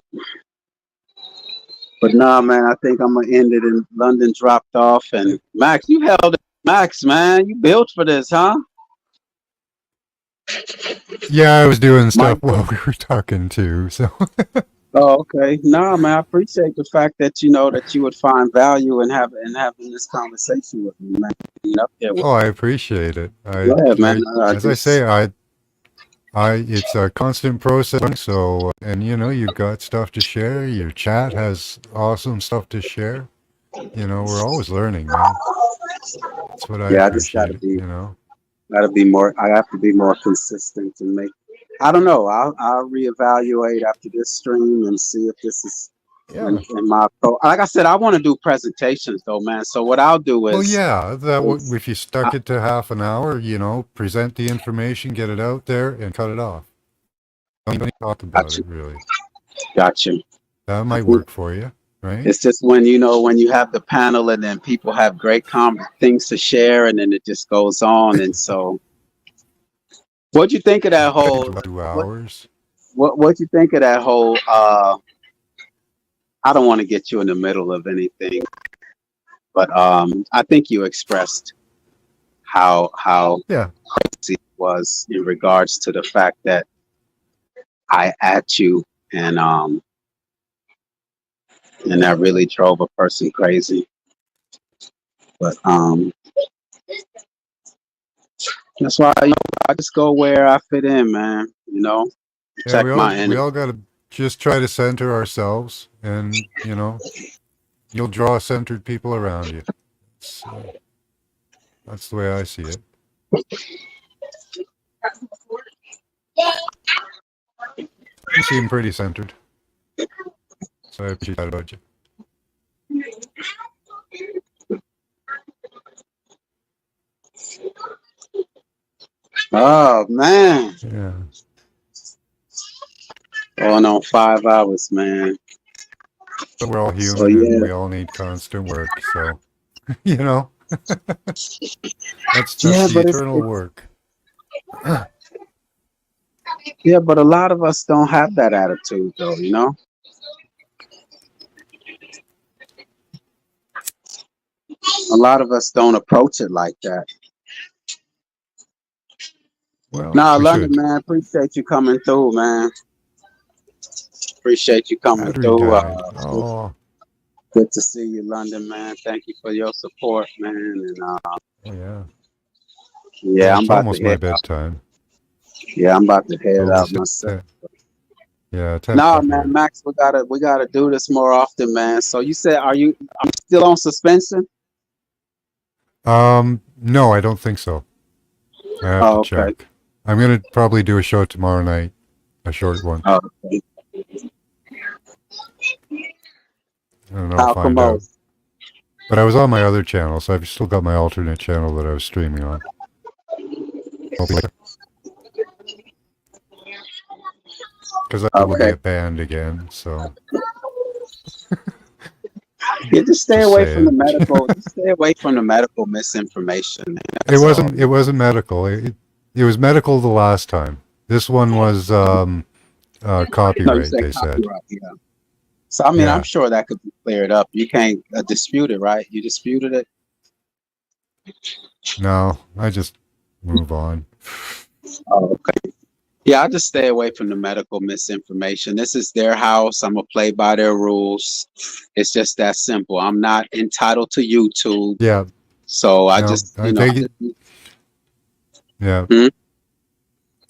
But nah, man, I think I'm gonna end it. In London dropped off, and Max, you held it. Max, man, you built for this, huh? Yeah, I was doing stuff Mike. while we were talking too. So Oh, okay. Nah, man, I appreciate the fact that you know that you would find value in having this conversation with me, man. Being up there with oh, I appreciate it. Go ahead, man. I as I say, it's a constant process. So, and you know, you've got stuff to share. Your chat has awesome stuff to share. You know, we're always learning, man. That's what I yeah, I just appreciate. You know. gotta be more. I have to be more consistent and make. I don't know. I'll reevaluate after this stream and see if this is Yeah. in my pro. Like I said, I want to do presentations though, man. So what I'll do Well, yeah. is If you stuck it to half an hour, you know, present the information, get it out there, and cut it off. Don't even talk about got it, you, really. got you. That I might think work for you, right? it's just when when you have the panel and then people have great things to share and then it just goes on. And so, what'd you think of that I could whole? do 2 hours. What'd you think of that whole? I don't want to get you in the middle of anything, but I think you expressed how Yeah. crazy it was in regards to the fact that I at you and that really drove a person crazy. But that's why I just go where I fit in, man. You know, Yeah, protect my we energy. all got to just try to center ourselves, and you know, you'll draw centered people around you. So that's the way I see it. You seem pretty centered, so I appreciate that about you. Oh man, Yeah. going on 5 hours, man. But we're all So human and yeah, we all need constant work. So, you know, that's yeah, the but it's eternal work. yeah, but a lot of us don't have that attitude, though. You know, a lot of us don't approach it like that. Well, Nah, we London, should. man, appreciate you coming through, man. Appreciate you coming Battery through. died. Oh, Good to see you, London, man. Thank you for your support, man. And yeah. yeah, Well, I'm it's about to almost my head. bedtime. Yeah, I'm about to It's head out almost myself. 10. Yeah, 10 No, o'clock man, here. Max, we gotta do this more often, man. So you said, I'm still on suspension? No, I don't think so. I have to Oh, okay. check. I'm gonna probably do a show tomorrow night, a short one. Oh, okay. And I'll How find come? out. But I was on my other channel, so I've still got my alternate channel that I was streaming on. Because I would Okay. get banned again, so Yeah, just stay just away from the saying. medical. Just stay away from the medical misinformation. Man. It That's all. wasn't medical. It was medical the last time. This one was No, you copyright, said they said. copyright. Yeah. So I mean, I'm Yeah. sure that could be cleared up. You can't dispute it, right? You disputed it. No, I just move on. Oh, okay. Yeah, I just stay away from the medical misinformation. This is their house. I'm gonna play by their rules. It's just that simple. I'm not entitled to YouTube, Yeah. so I No, just, I think it. just, Yeah. Hmm?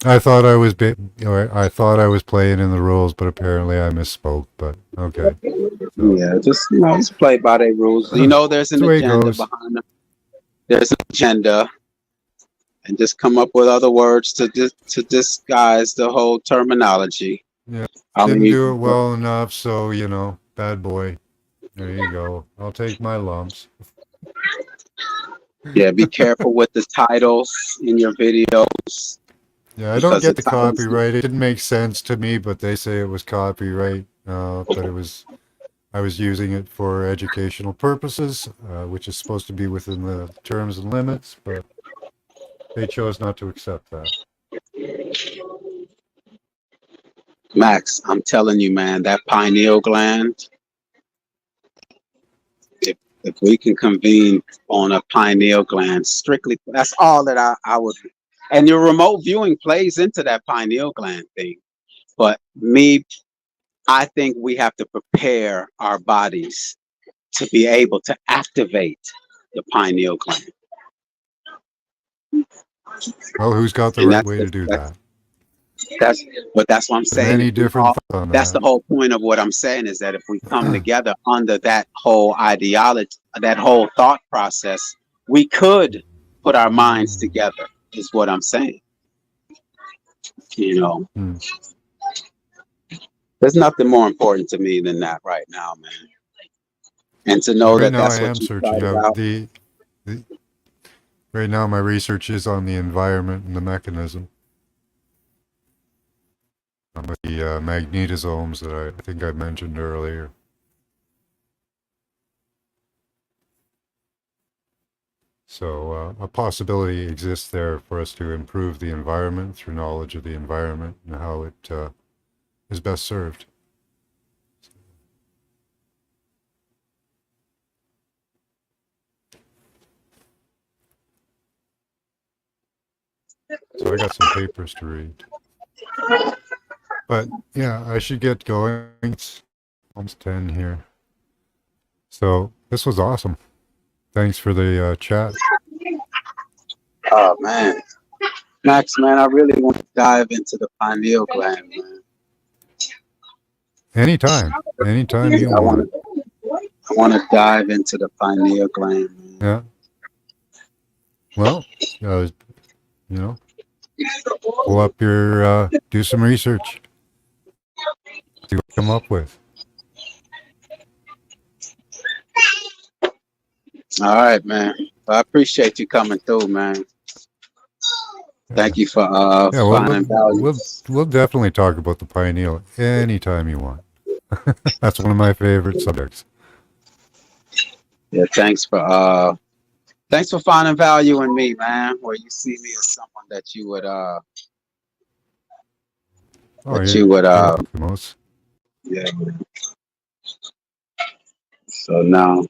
I thought I was I thought I was playing in the rules, but apparently I misspoke. But okay. So yeah, just play by their rules. There's that's an the way it agenda goes. behind them. There's an agenda, and just come up with other words to disguise the whole terminology. Yeah. I Didn't mean, do it well enough, so bad boy. There you go. I'll take my lumps. yeah, be careful with the titles in your videos Yeah, I don't because the get the titles. copyright. It didn't make sense to me, but they say it was copyright. But I was using it for educational purposes, which is supposed to be within the terms and limits, but they chose not to accept that. Max, I'm telling you, man, that pineal gland. If we can convene on a pineal gland, strictly, that's all that I would. And your remote viewing plays into that pineal gland thing. But I think we have to prepare our bodies to be able to activate the pineal gland. Well, who's got the And right way to do that? that's what I'm saying. Many different thoughts on That's the that. whole point of what I'm saying is that if we come together under that whole ideology, that whole thought process, we could put our minds together, is what I'm saying. Hmm. There's nothing more important to me than that right now, man. And to know Right that now, I that's what am you searching started out out. the. Right now, my research is on the environment and the mechanism. With the magnetosomes that I think I mentioned earlier. So a possibility exists there for us to improve the environment through knowledge of the environment and how it is best served. So I got some papers to read. But yeah, I should get going. It's almost 10 here. So this was awesome. Thanks for the chat. Oh man, Max, man, I really want to dive into the pineal gland, man. Anytime you I want want. to, I want to dive into the pineal gland, man. Yeah. Well, pull up your, do some research. See what you come up with. All right, man. Well, I appreciate you coming through, man. Thank you for Yeah, well, finding value. we'll definitely talk about the pineal anytime you want. That's one of my favorite subjects. Yeah, thanks for finding value in me, man. Where you see me as someone that you would Oh, that yeah, you would yeah, most. yeah. So now,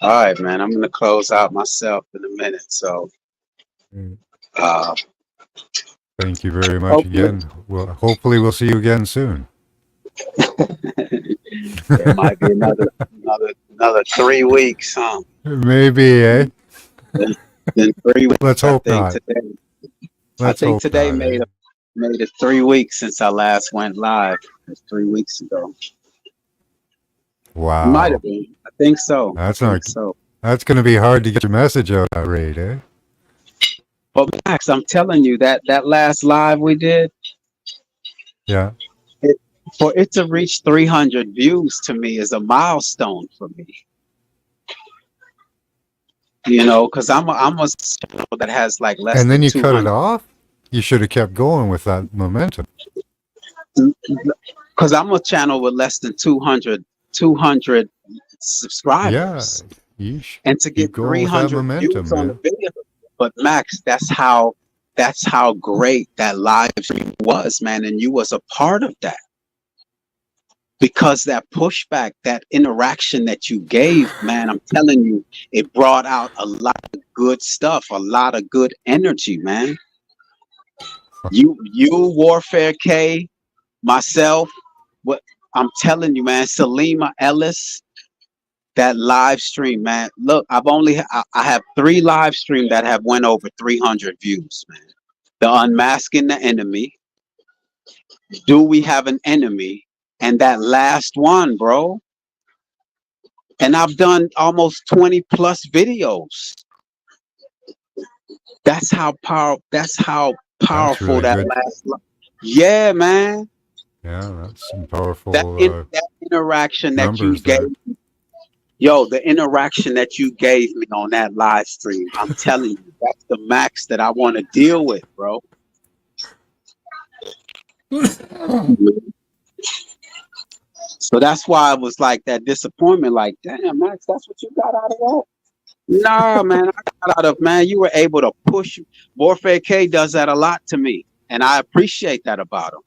all right, man. I'm gonna close out myself in a minute. So uh Thank you very much hopefully again. Well, hopefully we'll see you again soon. it might be another 3 weeks, huh? Maybe, eh? Then 3 weeks. Let's I hope think not. today. I Let's think hope today not, eh? made it 3 weeks since I last went live. It was 3 weeks ago. Might Wow. have been. I think so. That's I think not. so. That's going to be hard to get your message out at that rate, eh? But Max, I'm telling you that last live we did, Yeah. for it to reach 300 views to me is a milestone for me. You know, because I'm a channel that has like less And then than you cut it 200. off? You should have kept going with that momentum. Because I'm a channel with less than 200 Yeah. subscribers, Yeesh. and to Keep get going with that 300 momentum, views on the man. video. But Max, that's how great that live stream was, man, and you was a part of that. Because that pushback, that interaction that you gave, man, I'm telling you, it brought out a lot of good stuff, a lot of good energy, man. You, Warfare K, myself, what I'm telling you, man, Salima Ellis, that live stream, man. Look, I have 3 live streams that have went over 300 views, man. The Unmasking the Enemy, Do We Have an Enemy, and that last one, bro. And I've done almost 20 plus videos. That's how That's powerful really that good. last. Yeah, man. Yeah, that's some powerful That interaction that you numbers gave, there. yo, the interaction that you gave me on that live stream. I'm telling you, that's the max that I want to deal with, bro. So that's why I was like that disappointment, like, damn, Max, that's what you got out of that? Nah, man, I got out of, man, you were able to push. Warfare K does that a lot to me, and I appreciate that about him.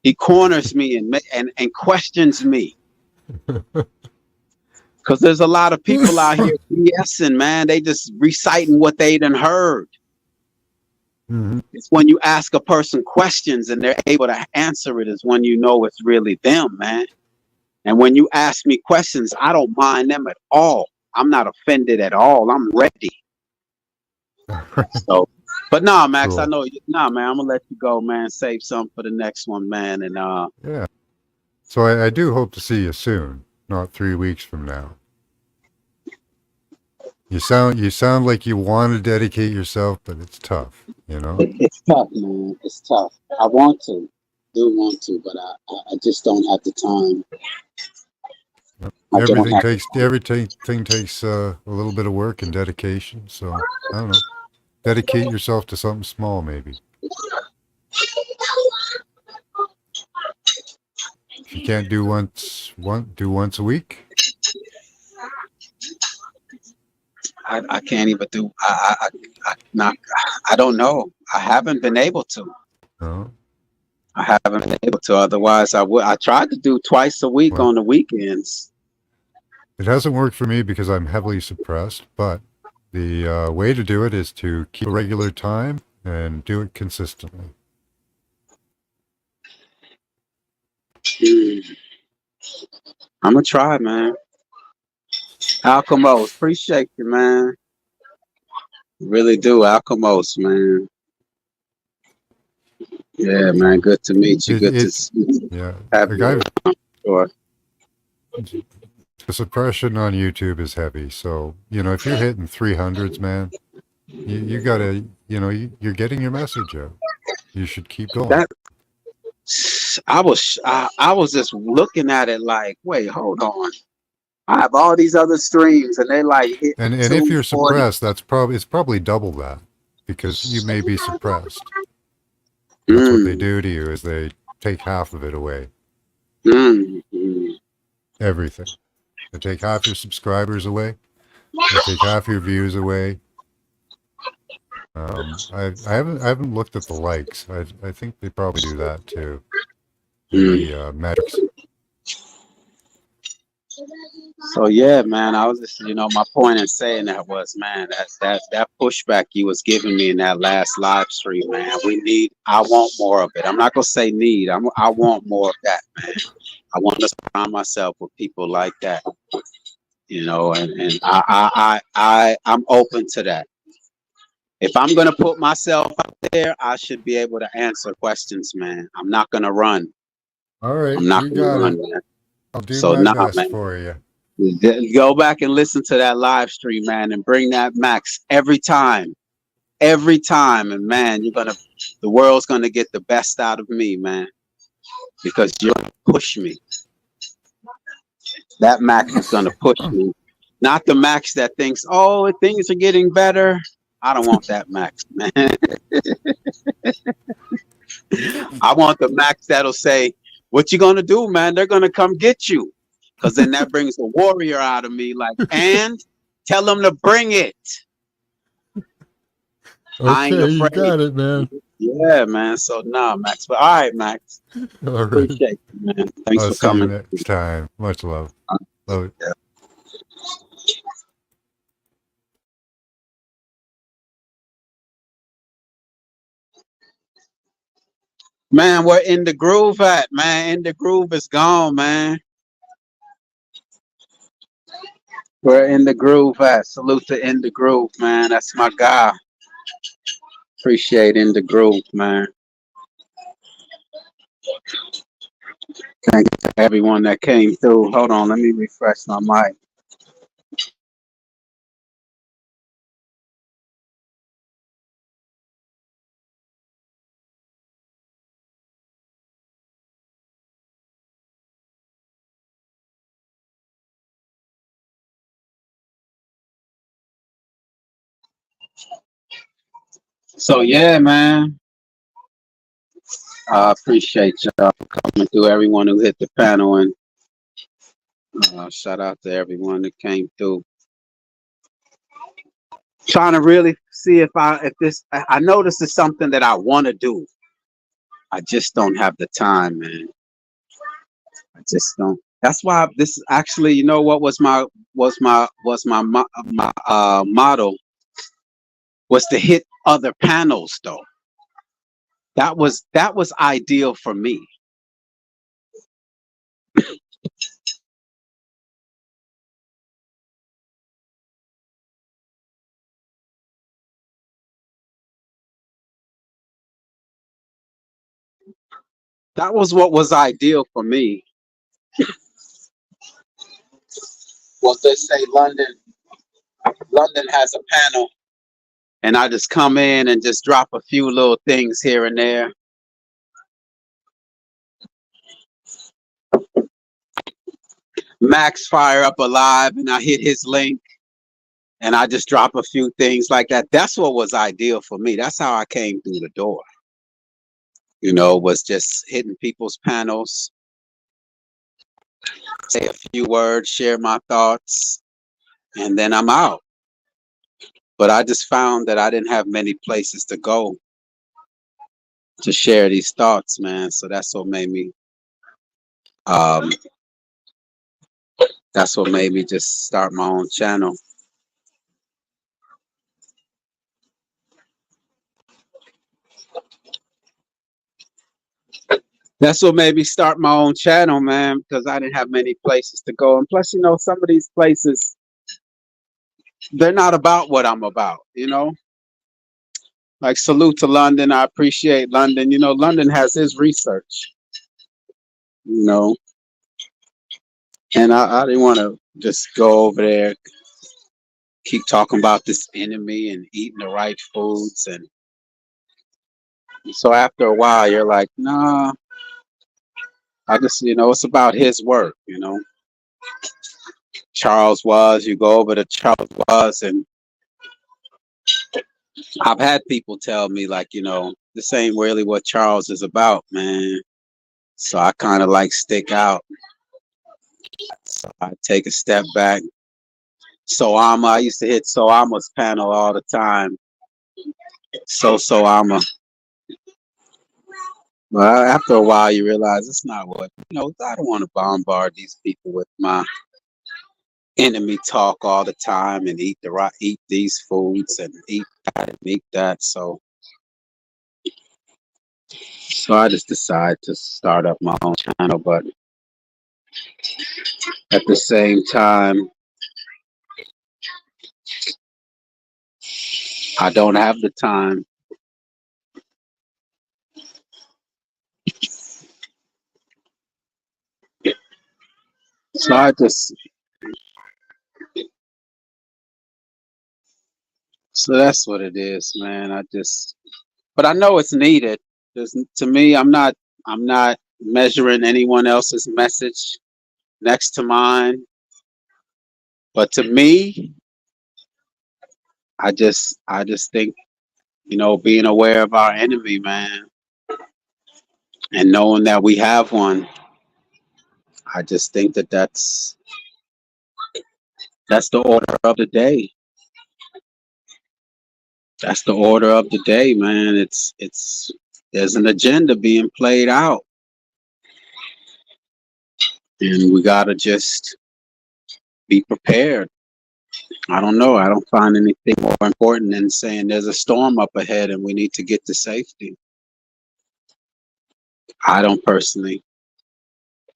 He corners me and questions me. Because there's a lot of people out here BSing, man. They just reciting what they done heard. Mhm. It's when you ask a person questions and they're able to answer it is when you know it's really them, man. And when you ask me questions, I don't mind them at all. I'm not offended at all. I'm ready. So, but nah, Max, Cool. I know. Nah, man, I'm gonna let you go, man. Save some for the next one, man. And Yeah. So I do hope to see you soon, not 3 weeks from now. You sound like you want to dedicate yourself, but it's tough, you know? it's tough, man. It's tough. I want to, but I just don't have the time. I don't Everything have takes everything takes a little bit of work and dedication. So I don't know. Dedicate yourself to something small, maybe. If you can't do do once a week. I can't even do. I don't know. I haven't been able to. No. I haven't been able to. Otherwise, I would. I tried to do twice a week Well, on the weekends. it hasn't worked for me because I'm heavily suppressed. But the way to do it is to keep a regular time and do it consistently. I'm gonna try, man. Alchemos, appreciate you, man. Really do, Alchemos, man. Yeah, man. Good to meet you. Good to Yeah. have you. Sure. The suppression on YouTube is heavy. So, if you're hitting 300s, man, you gotta, you're getting your message out. You should keep going. That I was just looking at it like, wait, hold on. I have all these other streams, and they like hitting And if you're 240. suppressed, it's probably double that. because you may be suppressed. That's what they do to you, is they take half of it away. Everything. They take half your subscribers away. They take half your views away. I haven't looked at the likes. I think they probably do that too. The metrics. So yeah, man, I was just, my point in saying that was, man, that pushback you was giving me in that last live stream, man. I want more of it. I'm not gonna say need. I want more of that, man. I want to surround myself with people like that, and I'm open to that. If I'm gonna put myself out there, I should be able to answer questions, man. I'm not gonna run. All right, I'm not you gonna got run, it. man. I'll do So my nah, best man. for you. Go back and listen to that live stream, man, and bring that max every time, and man, the world's gonna get the best out of me, man, because you're gonna push me. That max is gonna push me, not the max that thinks, oh, things are getting better. I don't want that max, man. I want the max that'll say, what you gonna do, man? They're gonna come get you. Because then that brings a warrior out of me, like, and tell them to bring it. I ain't Okay, you afraid. got it, man. Yeah, man. So, nah, Max. But all right, Max. All right. Appreciate you, man. Thanks I'll for see coming. you next time. Much love. Love it. Yeah. Man, where In the Groove at, man? In the Groove is gone, man. Where In the Groove at? Salute to In the Groove, man. That's my guy. Appreciate In the Groove, man. Thank you to everyone that came through. Hold on, let me refresh my mic. So yeah, man. I appreciate y'all for coming through. Everyone who hit the panel, and shout out to everyone that came through. Trying to really see if I know this is something that I want to do. I just don't have the time, man. I just don't. That's why this actually, you know what was my motto was to hit other panels though. That was ideal for me. That was what was ideal for me. Well, they say London has a panel, and I just come in and just drop a few little things here and there. Max fire up alive, and I hit his link, and I just drop a few things like that. That's what was ideal for me. That's how I came through the door. Was just hitting people's panels, say a few words, share my thoughts, and then I'm out. But I just found that I didn't have many places to go to share these thoughts, man. So that's what made me just start my own channel. That's what made me start my own channel, man, because I didn't have many places to go. And plus, some of these places, they're not about what I'm about, Like, salute to London. I appreciate London. London has his research, And I didn't want to just go over there, keep talking about this enemy and eating the right foods. And so after a while, you're like, nah, I just, it's about his work, Charles Was, you go over to Charles Was, and I've had people tell me like, this ain't really what Charles is about, man. So I kind of like stick out. So I take a step back. I used to hit Soama's panel all the time. Soama. Well, after a while, you realize it's not what, I don't want to bombard these people with my enemy talk all the time and eat these foods and eat that and eat that. So I just decided to start up my own channel, but at the same time, I don't have the time. So that's what it is, man. But I know it's needed. To me, I'm not measuring anyone else's message next to mine. But to me, I just think, being aware of our enemy, man, and knowing that we have one, I just think that's the order of the day. That's the order of the day, man. There's an agenda being played out, and we gotta just be prepared. I don't know. I don't find anything more important than saying there's a storm up ahead and we need to get to safety. I don't personally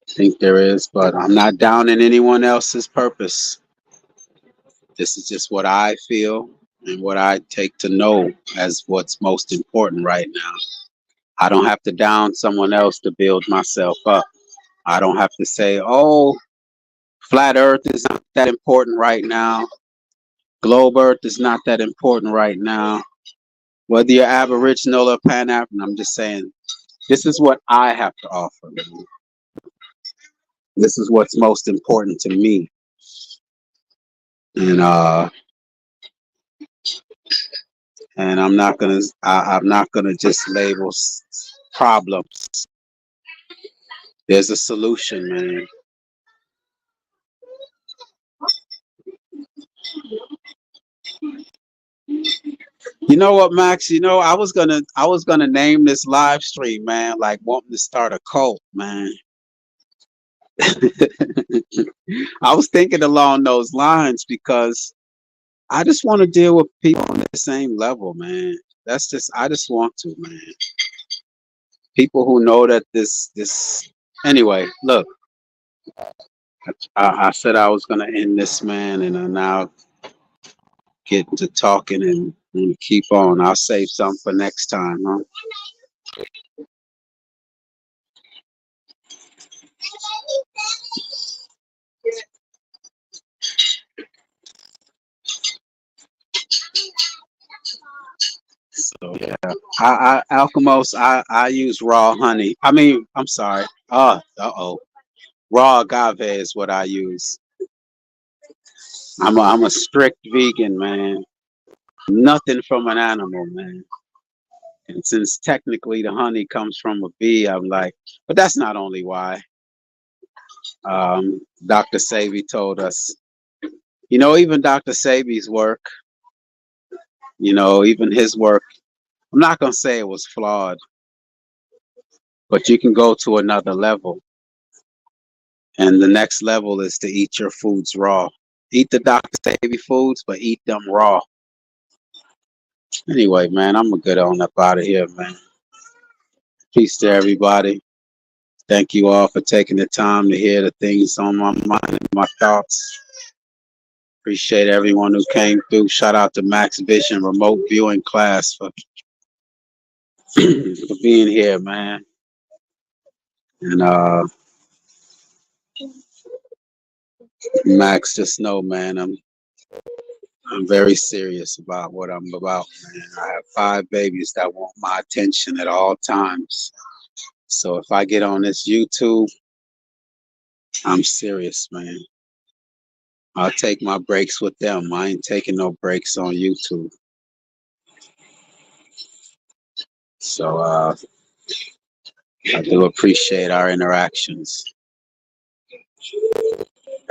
think there is, but I'm not downing anyone else's purpose. This is just what I feel and what I take to know as what's most important right now. I don't have to down someone else to build myself up. I don't have to say, oh, flat earth is not that important right now. Globe earth is not that important right now. Whether you're Aboriginal or Pan-African, I'm just saying, this is what I have to offer. This is what's most important to me. And I'm not gonna just label problems. There's a solution, man. You know what, Max? I was gonna name this live stream, man, like wanting to start a cult, man. I was thinking along those lines because I just want to deal with people on the same level, man. I just want to, man. People who know that anyway, look, I said I was gonna end this, man, and I'm now getting to talking and keep on. I'll save some for next time, huh? So yeah, Alchemos, I use raw honey. I mean, I'm sorry. Raw agave is what I use. I'm a strict vegan, man. Nothing from an animal, man. And since technically the honey comes from a bee, I'm like, but that's not only why. Dr. Sebi told us, even Dr. Sebi's work, even his work, I'm not going to say it was flawed, but you can go to another level. And the next level is to eat your foods raw. Eat the Dr. Sebi foods, but eat them raw. Anyway, man, I'm going to get on up out of here, man. Peace to everybody. Thank you all for taking the time to hear the things on my mind and my thoughts. Appreciate everyone who came through. Shout out to Max Vision remote viewing class for being here, man. And Max, just know, man, I'm very serious about what I'm about, man. I have 5 babies that want my attention at all times. So if I get on this YouTube, I'm serious, man. I'll take my breaks with them. I ain't taking no breaks on YouTube. So I do appreciate our interactions.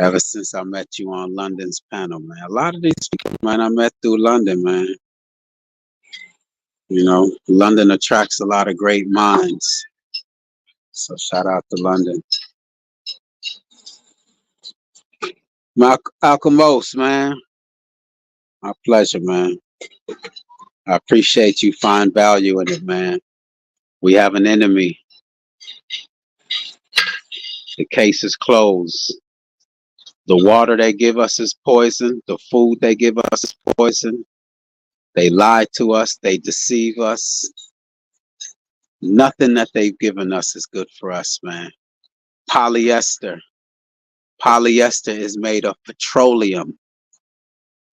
Ever since I met you on London's panel, man. A lot of these people, man, I met through London, man. You know, London attracts a lot of great minds. So shout out to London. Alchemos, man. My pleasure, man. I appreciate you find value in it, man. We have an enemy. The case is closed. The water they give us is poison. The food they give us is poison. They lie to us. They deceive us. Nothing that they've given us is good for us, man. Polyester. Polyester is made of petroleum,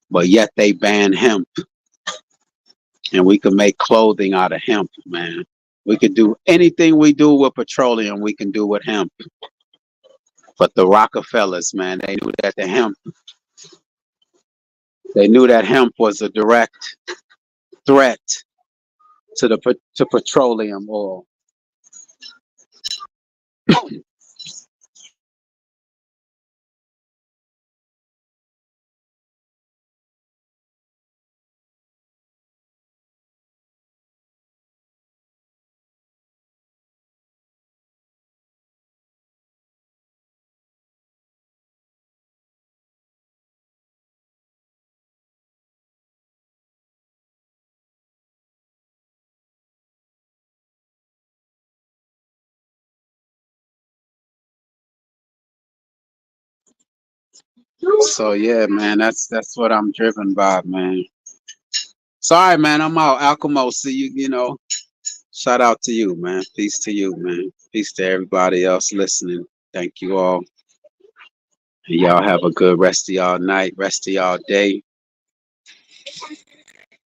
but yet they ban hemp. And we can make clothing out of hemp, man. We could do anything we do with petroleum, we can do with hemp. But the Rockefellers, man, they knew that hemp was a direct threat to petroleum oil. So yeah, man, that's what I'm driven by, man. Sorry, man, I'm out. Alchemo, see you, you know. Shout out to you, man. Peace to you, man. Peace to everybody else listening. Thank you all. And y'all have a good rest of y'all night, rest of y'all day.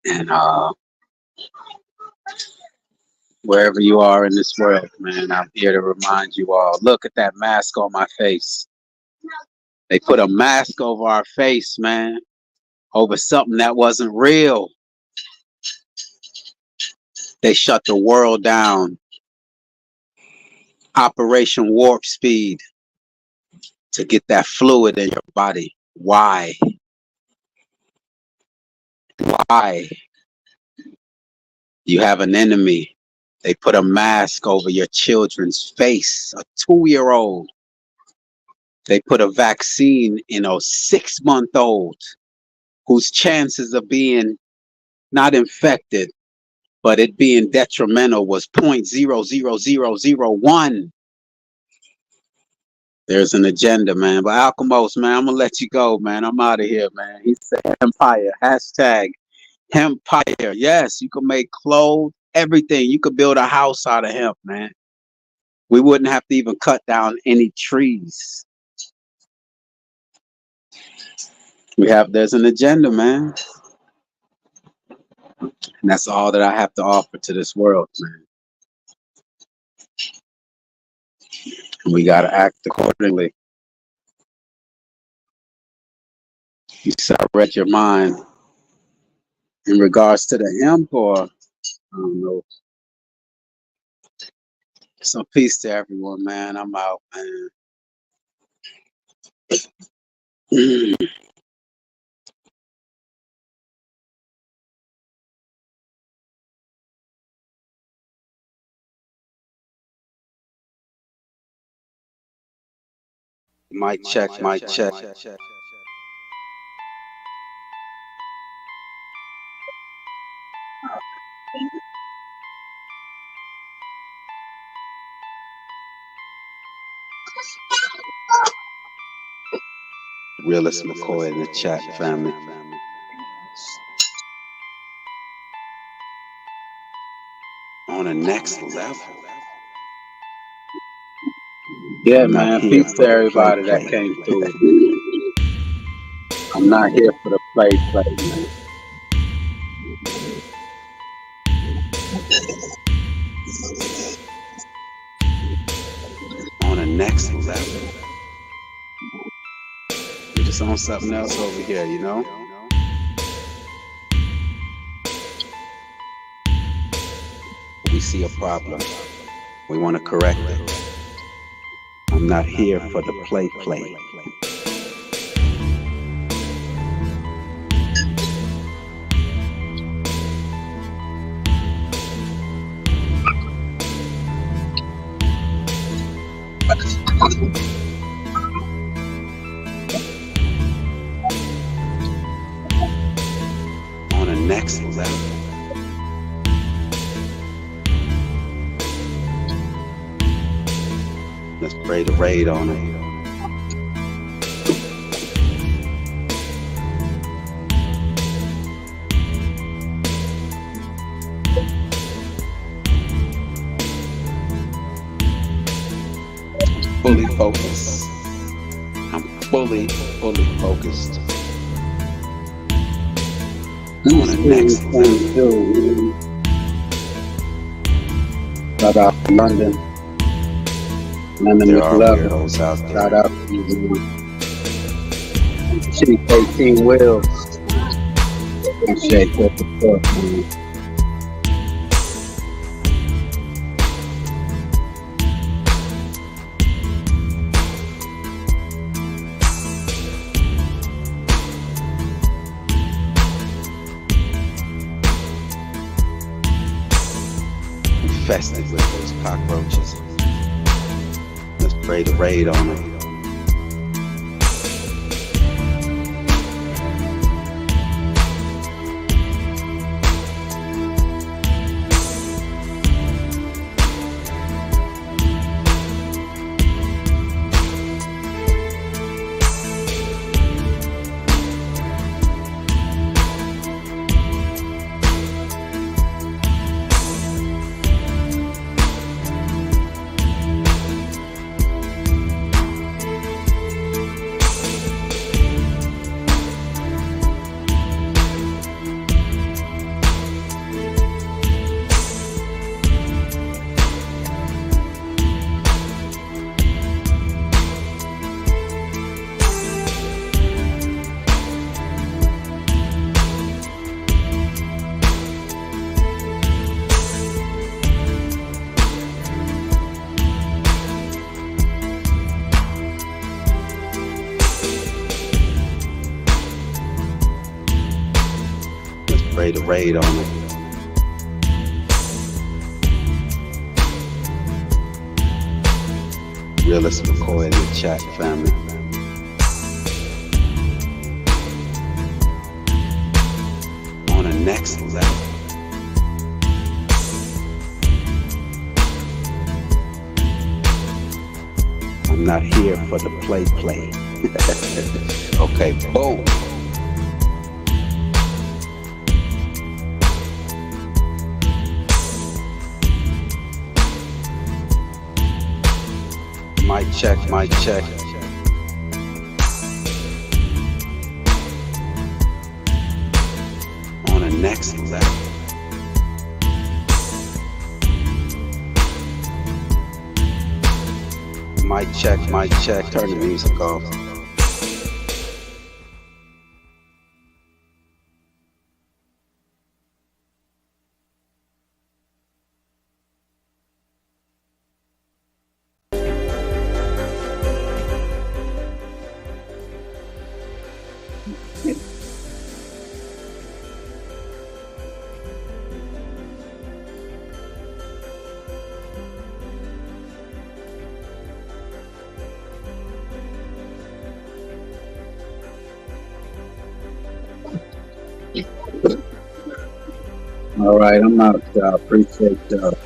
And wherever you are in this world, man, I'm here to remind you all, look at that mask on my face. They put a mask over our face, man, over something that wasn't real. They shut the world down. Operation Warp Speed to get that fluid in your body. Why? Why? You have an enemy. They put a mask over your children's face, a 2-year-old. They put a vaccine in a 6-month-old whose chances of being not infected, but it being detrimental was 0.00001. There's an agenda, man. But Alchemos, man, I'm gonna let you go, man. I'm out of here, man. He said empire, hashtag Hempire. Yes, you can make clothes, everything. You could build a house out of hemp, man. We wouldn't have to even cut down any trees. There's an agenda, man. And that's all that I have to offer to this world, man. And we gotta act accordingly. You said I read your mind in regards to the hemp, or I don't know. So peace to everyone, man. I'm out, man. Mic check, mic check. Realist McCoy in the chat, family. On the next level. Yeah, man. Peace to everybody that came through. I'm not here for the play, man. On the next level. We're just on something else over here, you know? We see a problem. We want to correct it. I'm not here for the play. On the next level. Let's pray the raid on it. Fully focused. I'm fully focused. On the next level. Shout out to London. Lemon There are Love. weirdos out Shout there. out to City 13 Wheels. Appreciate your support, man. Infested with those cockroaches. Let's pray the raid on it. Pray the raid on it. Realist McCoy in the chat, family. On the next level. I'm not here for the play. Okay, boom. Mic check. On the next level. Mic check. Turn the music off. All right, I'm out, y'all. Appreciate y'all.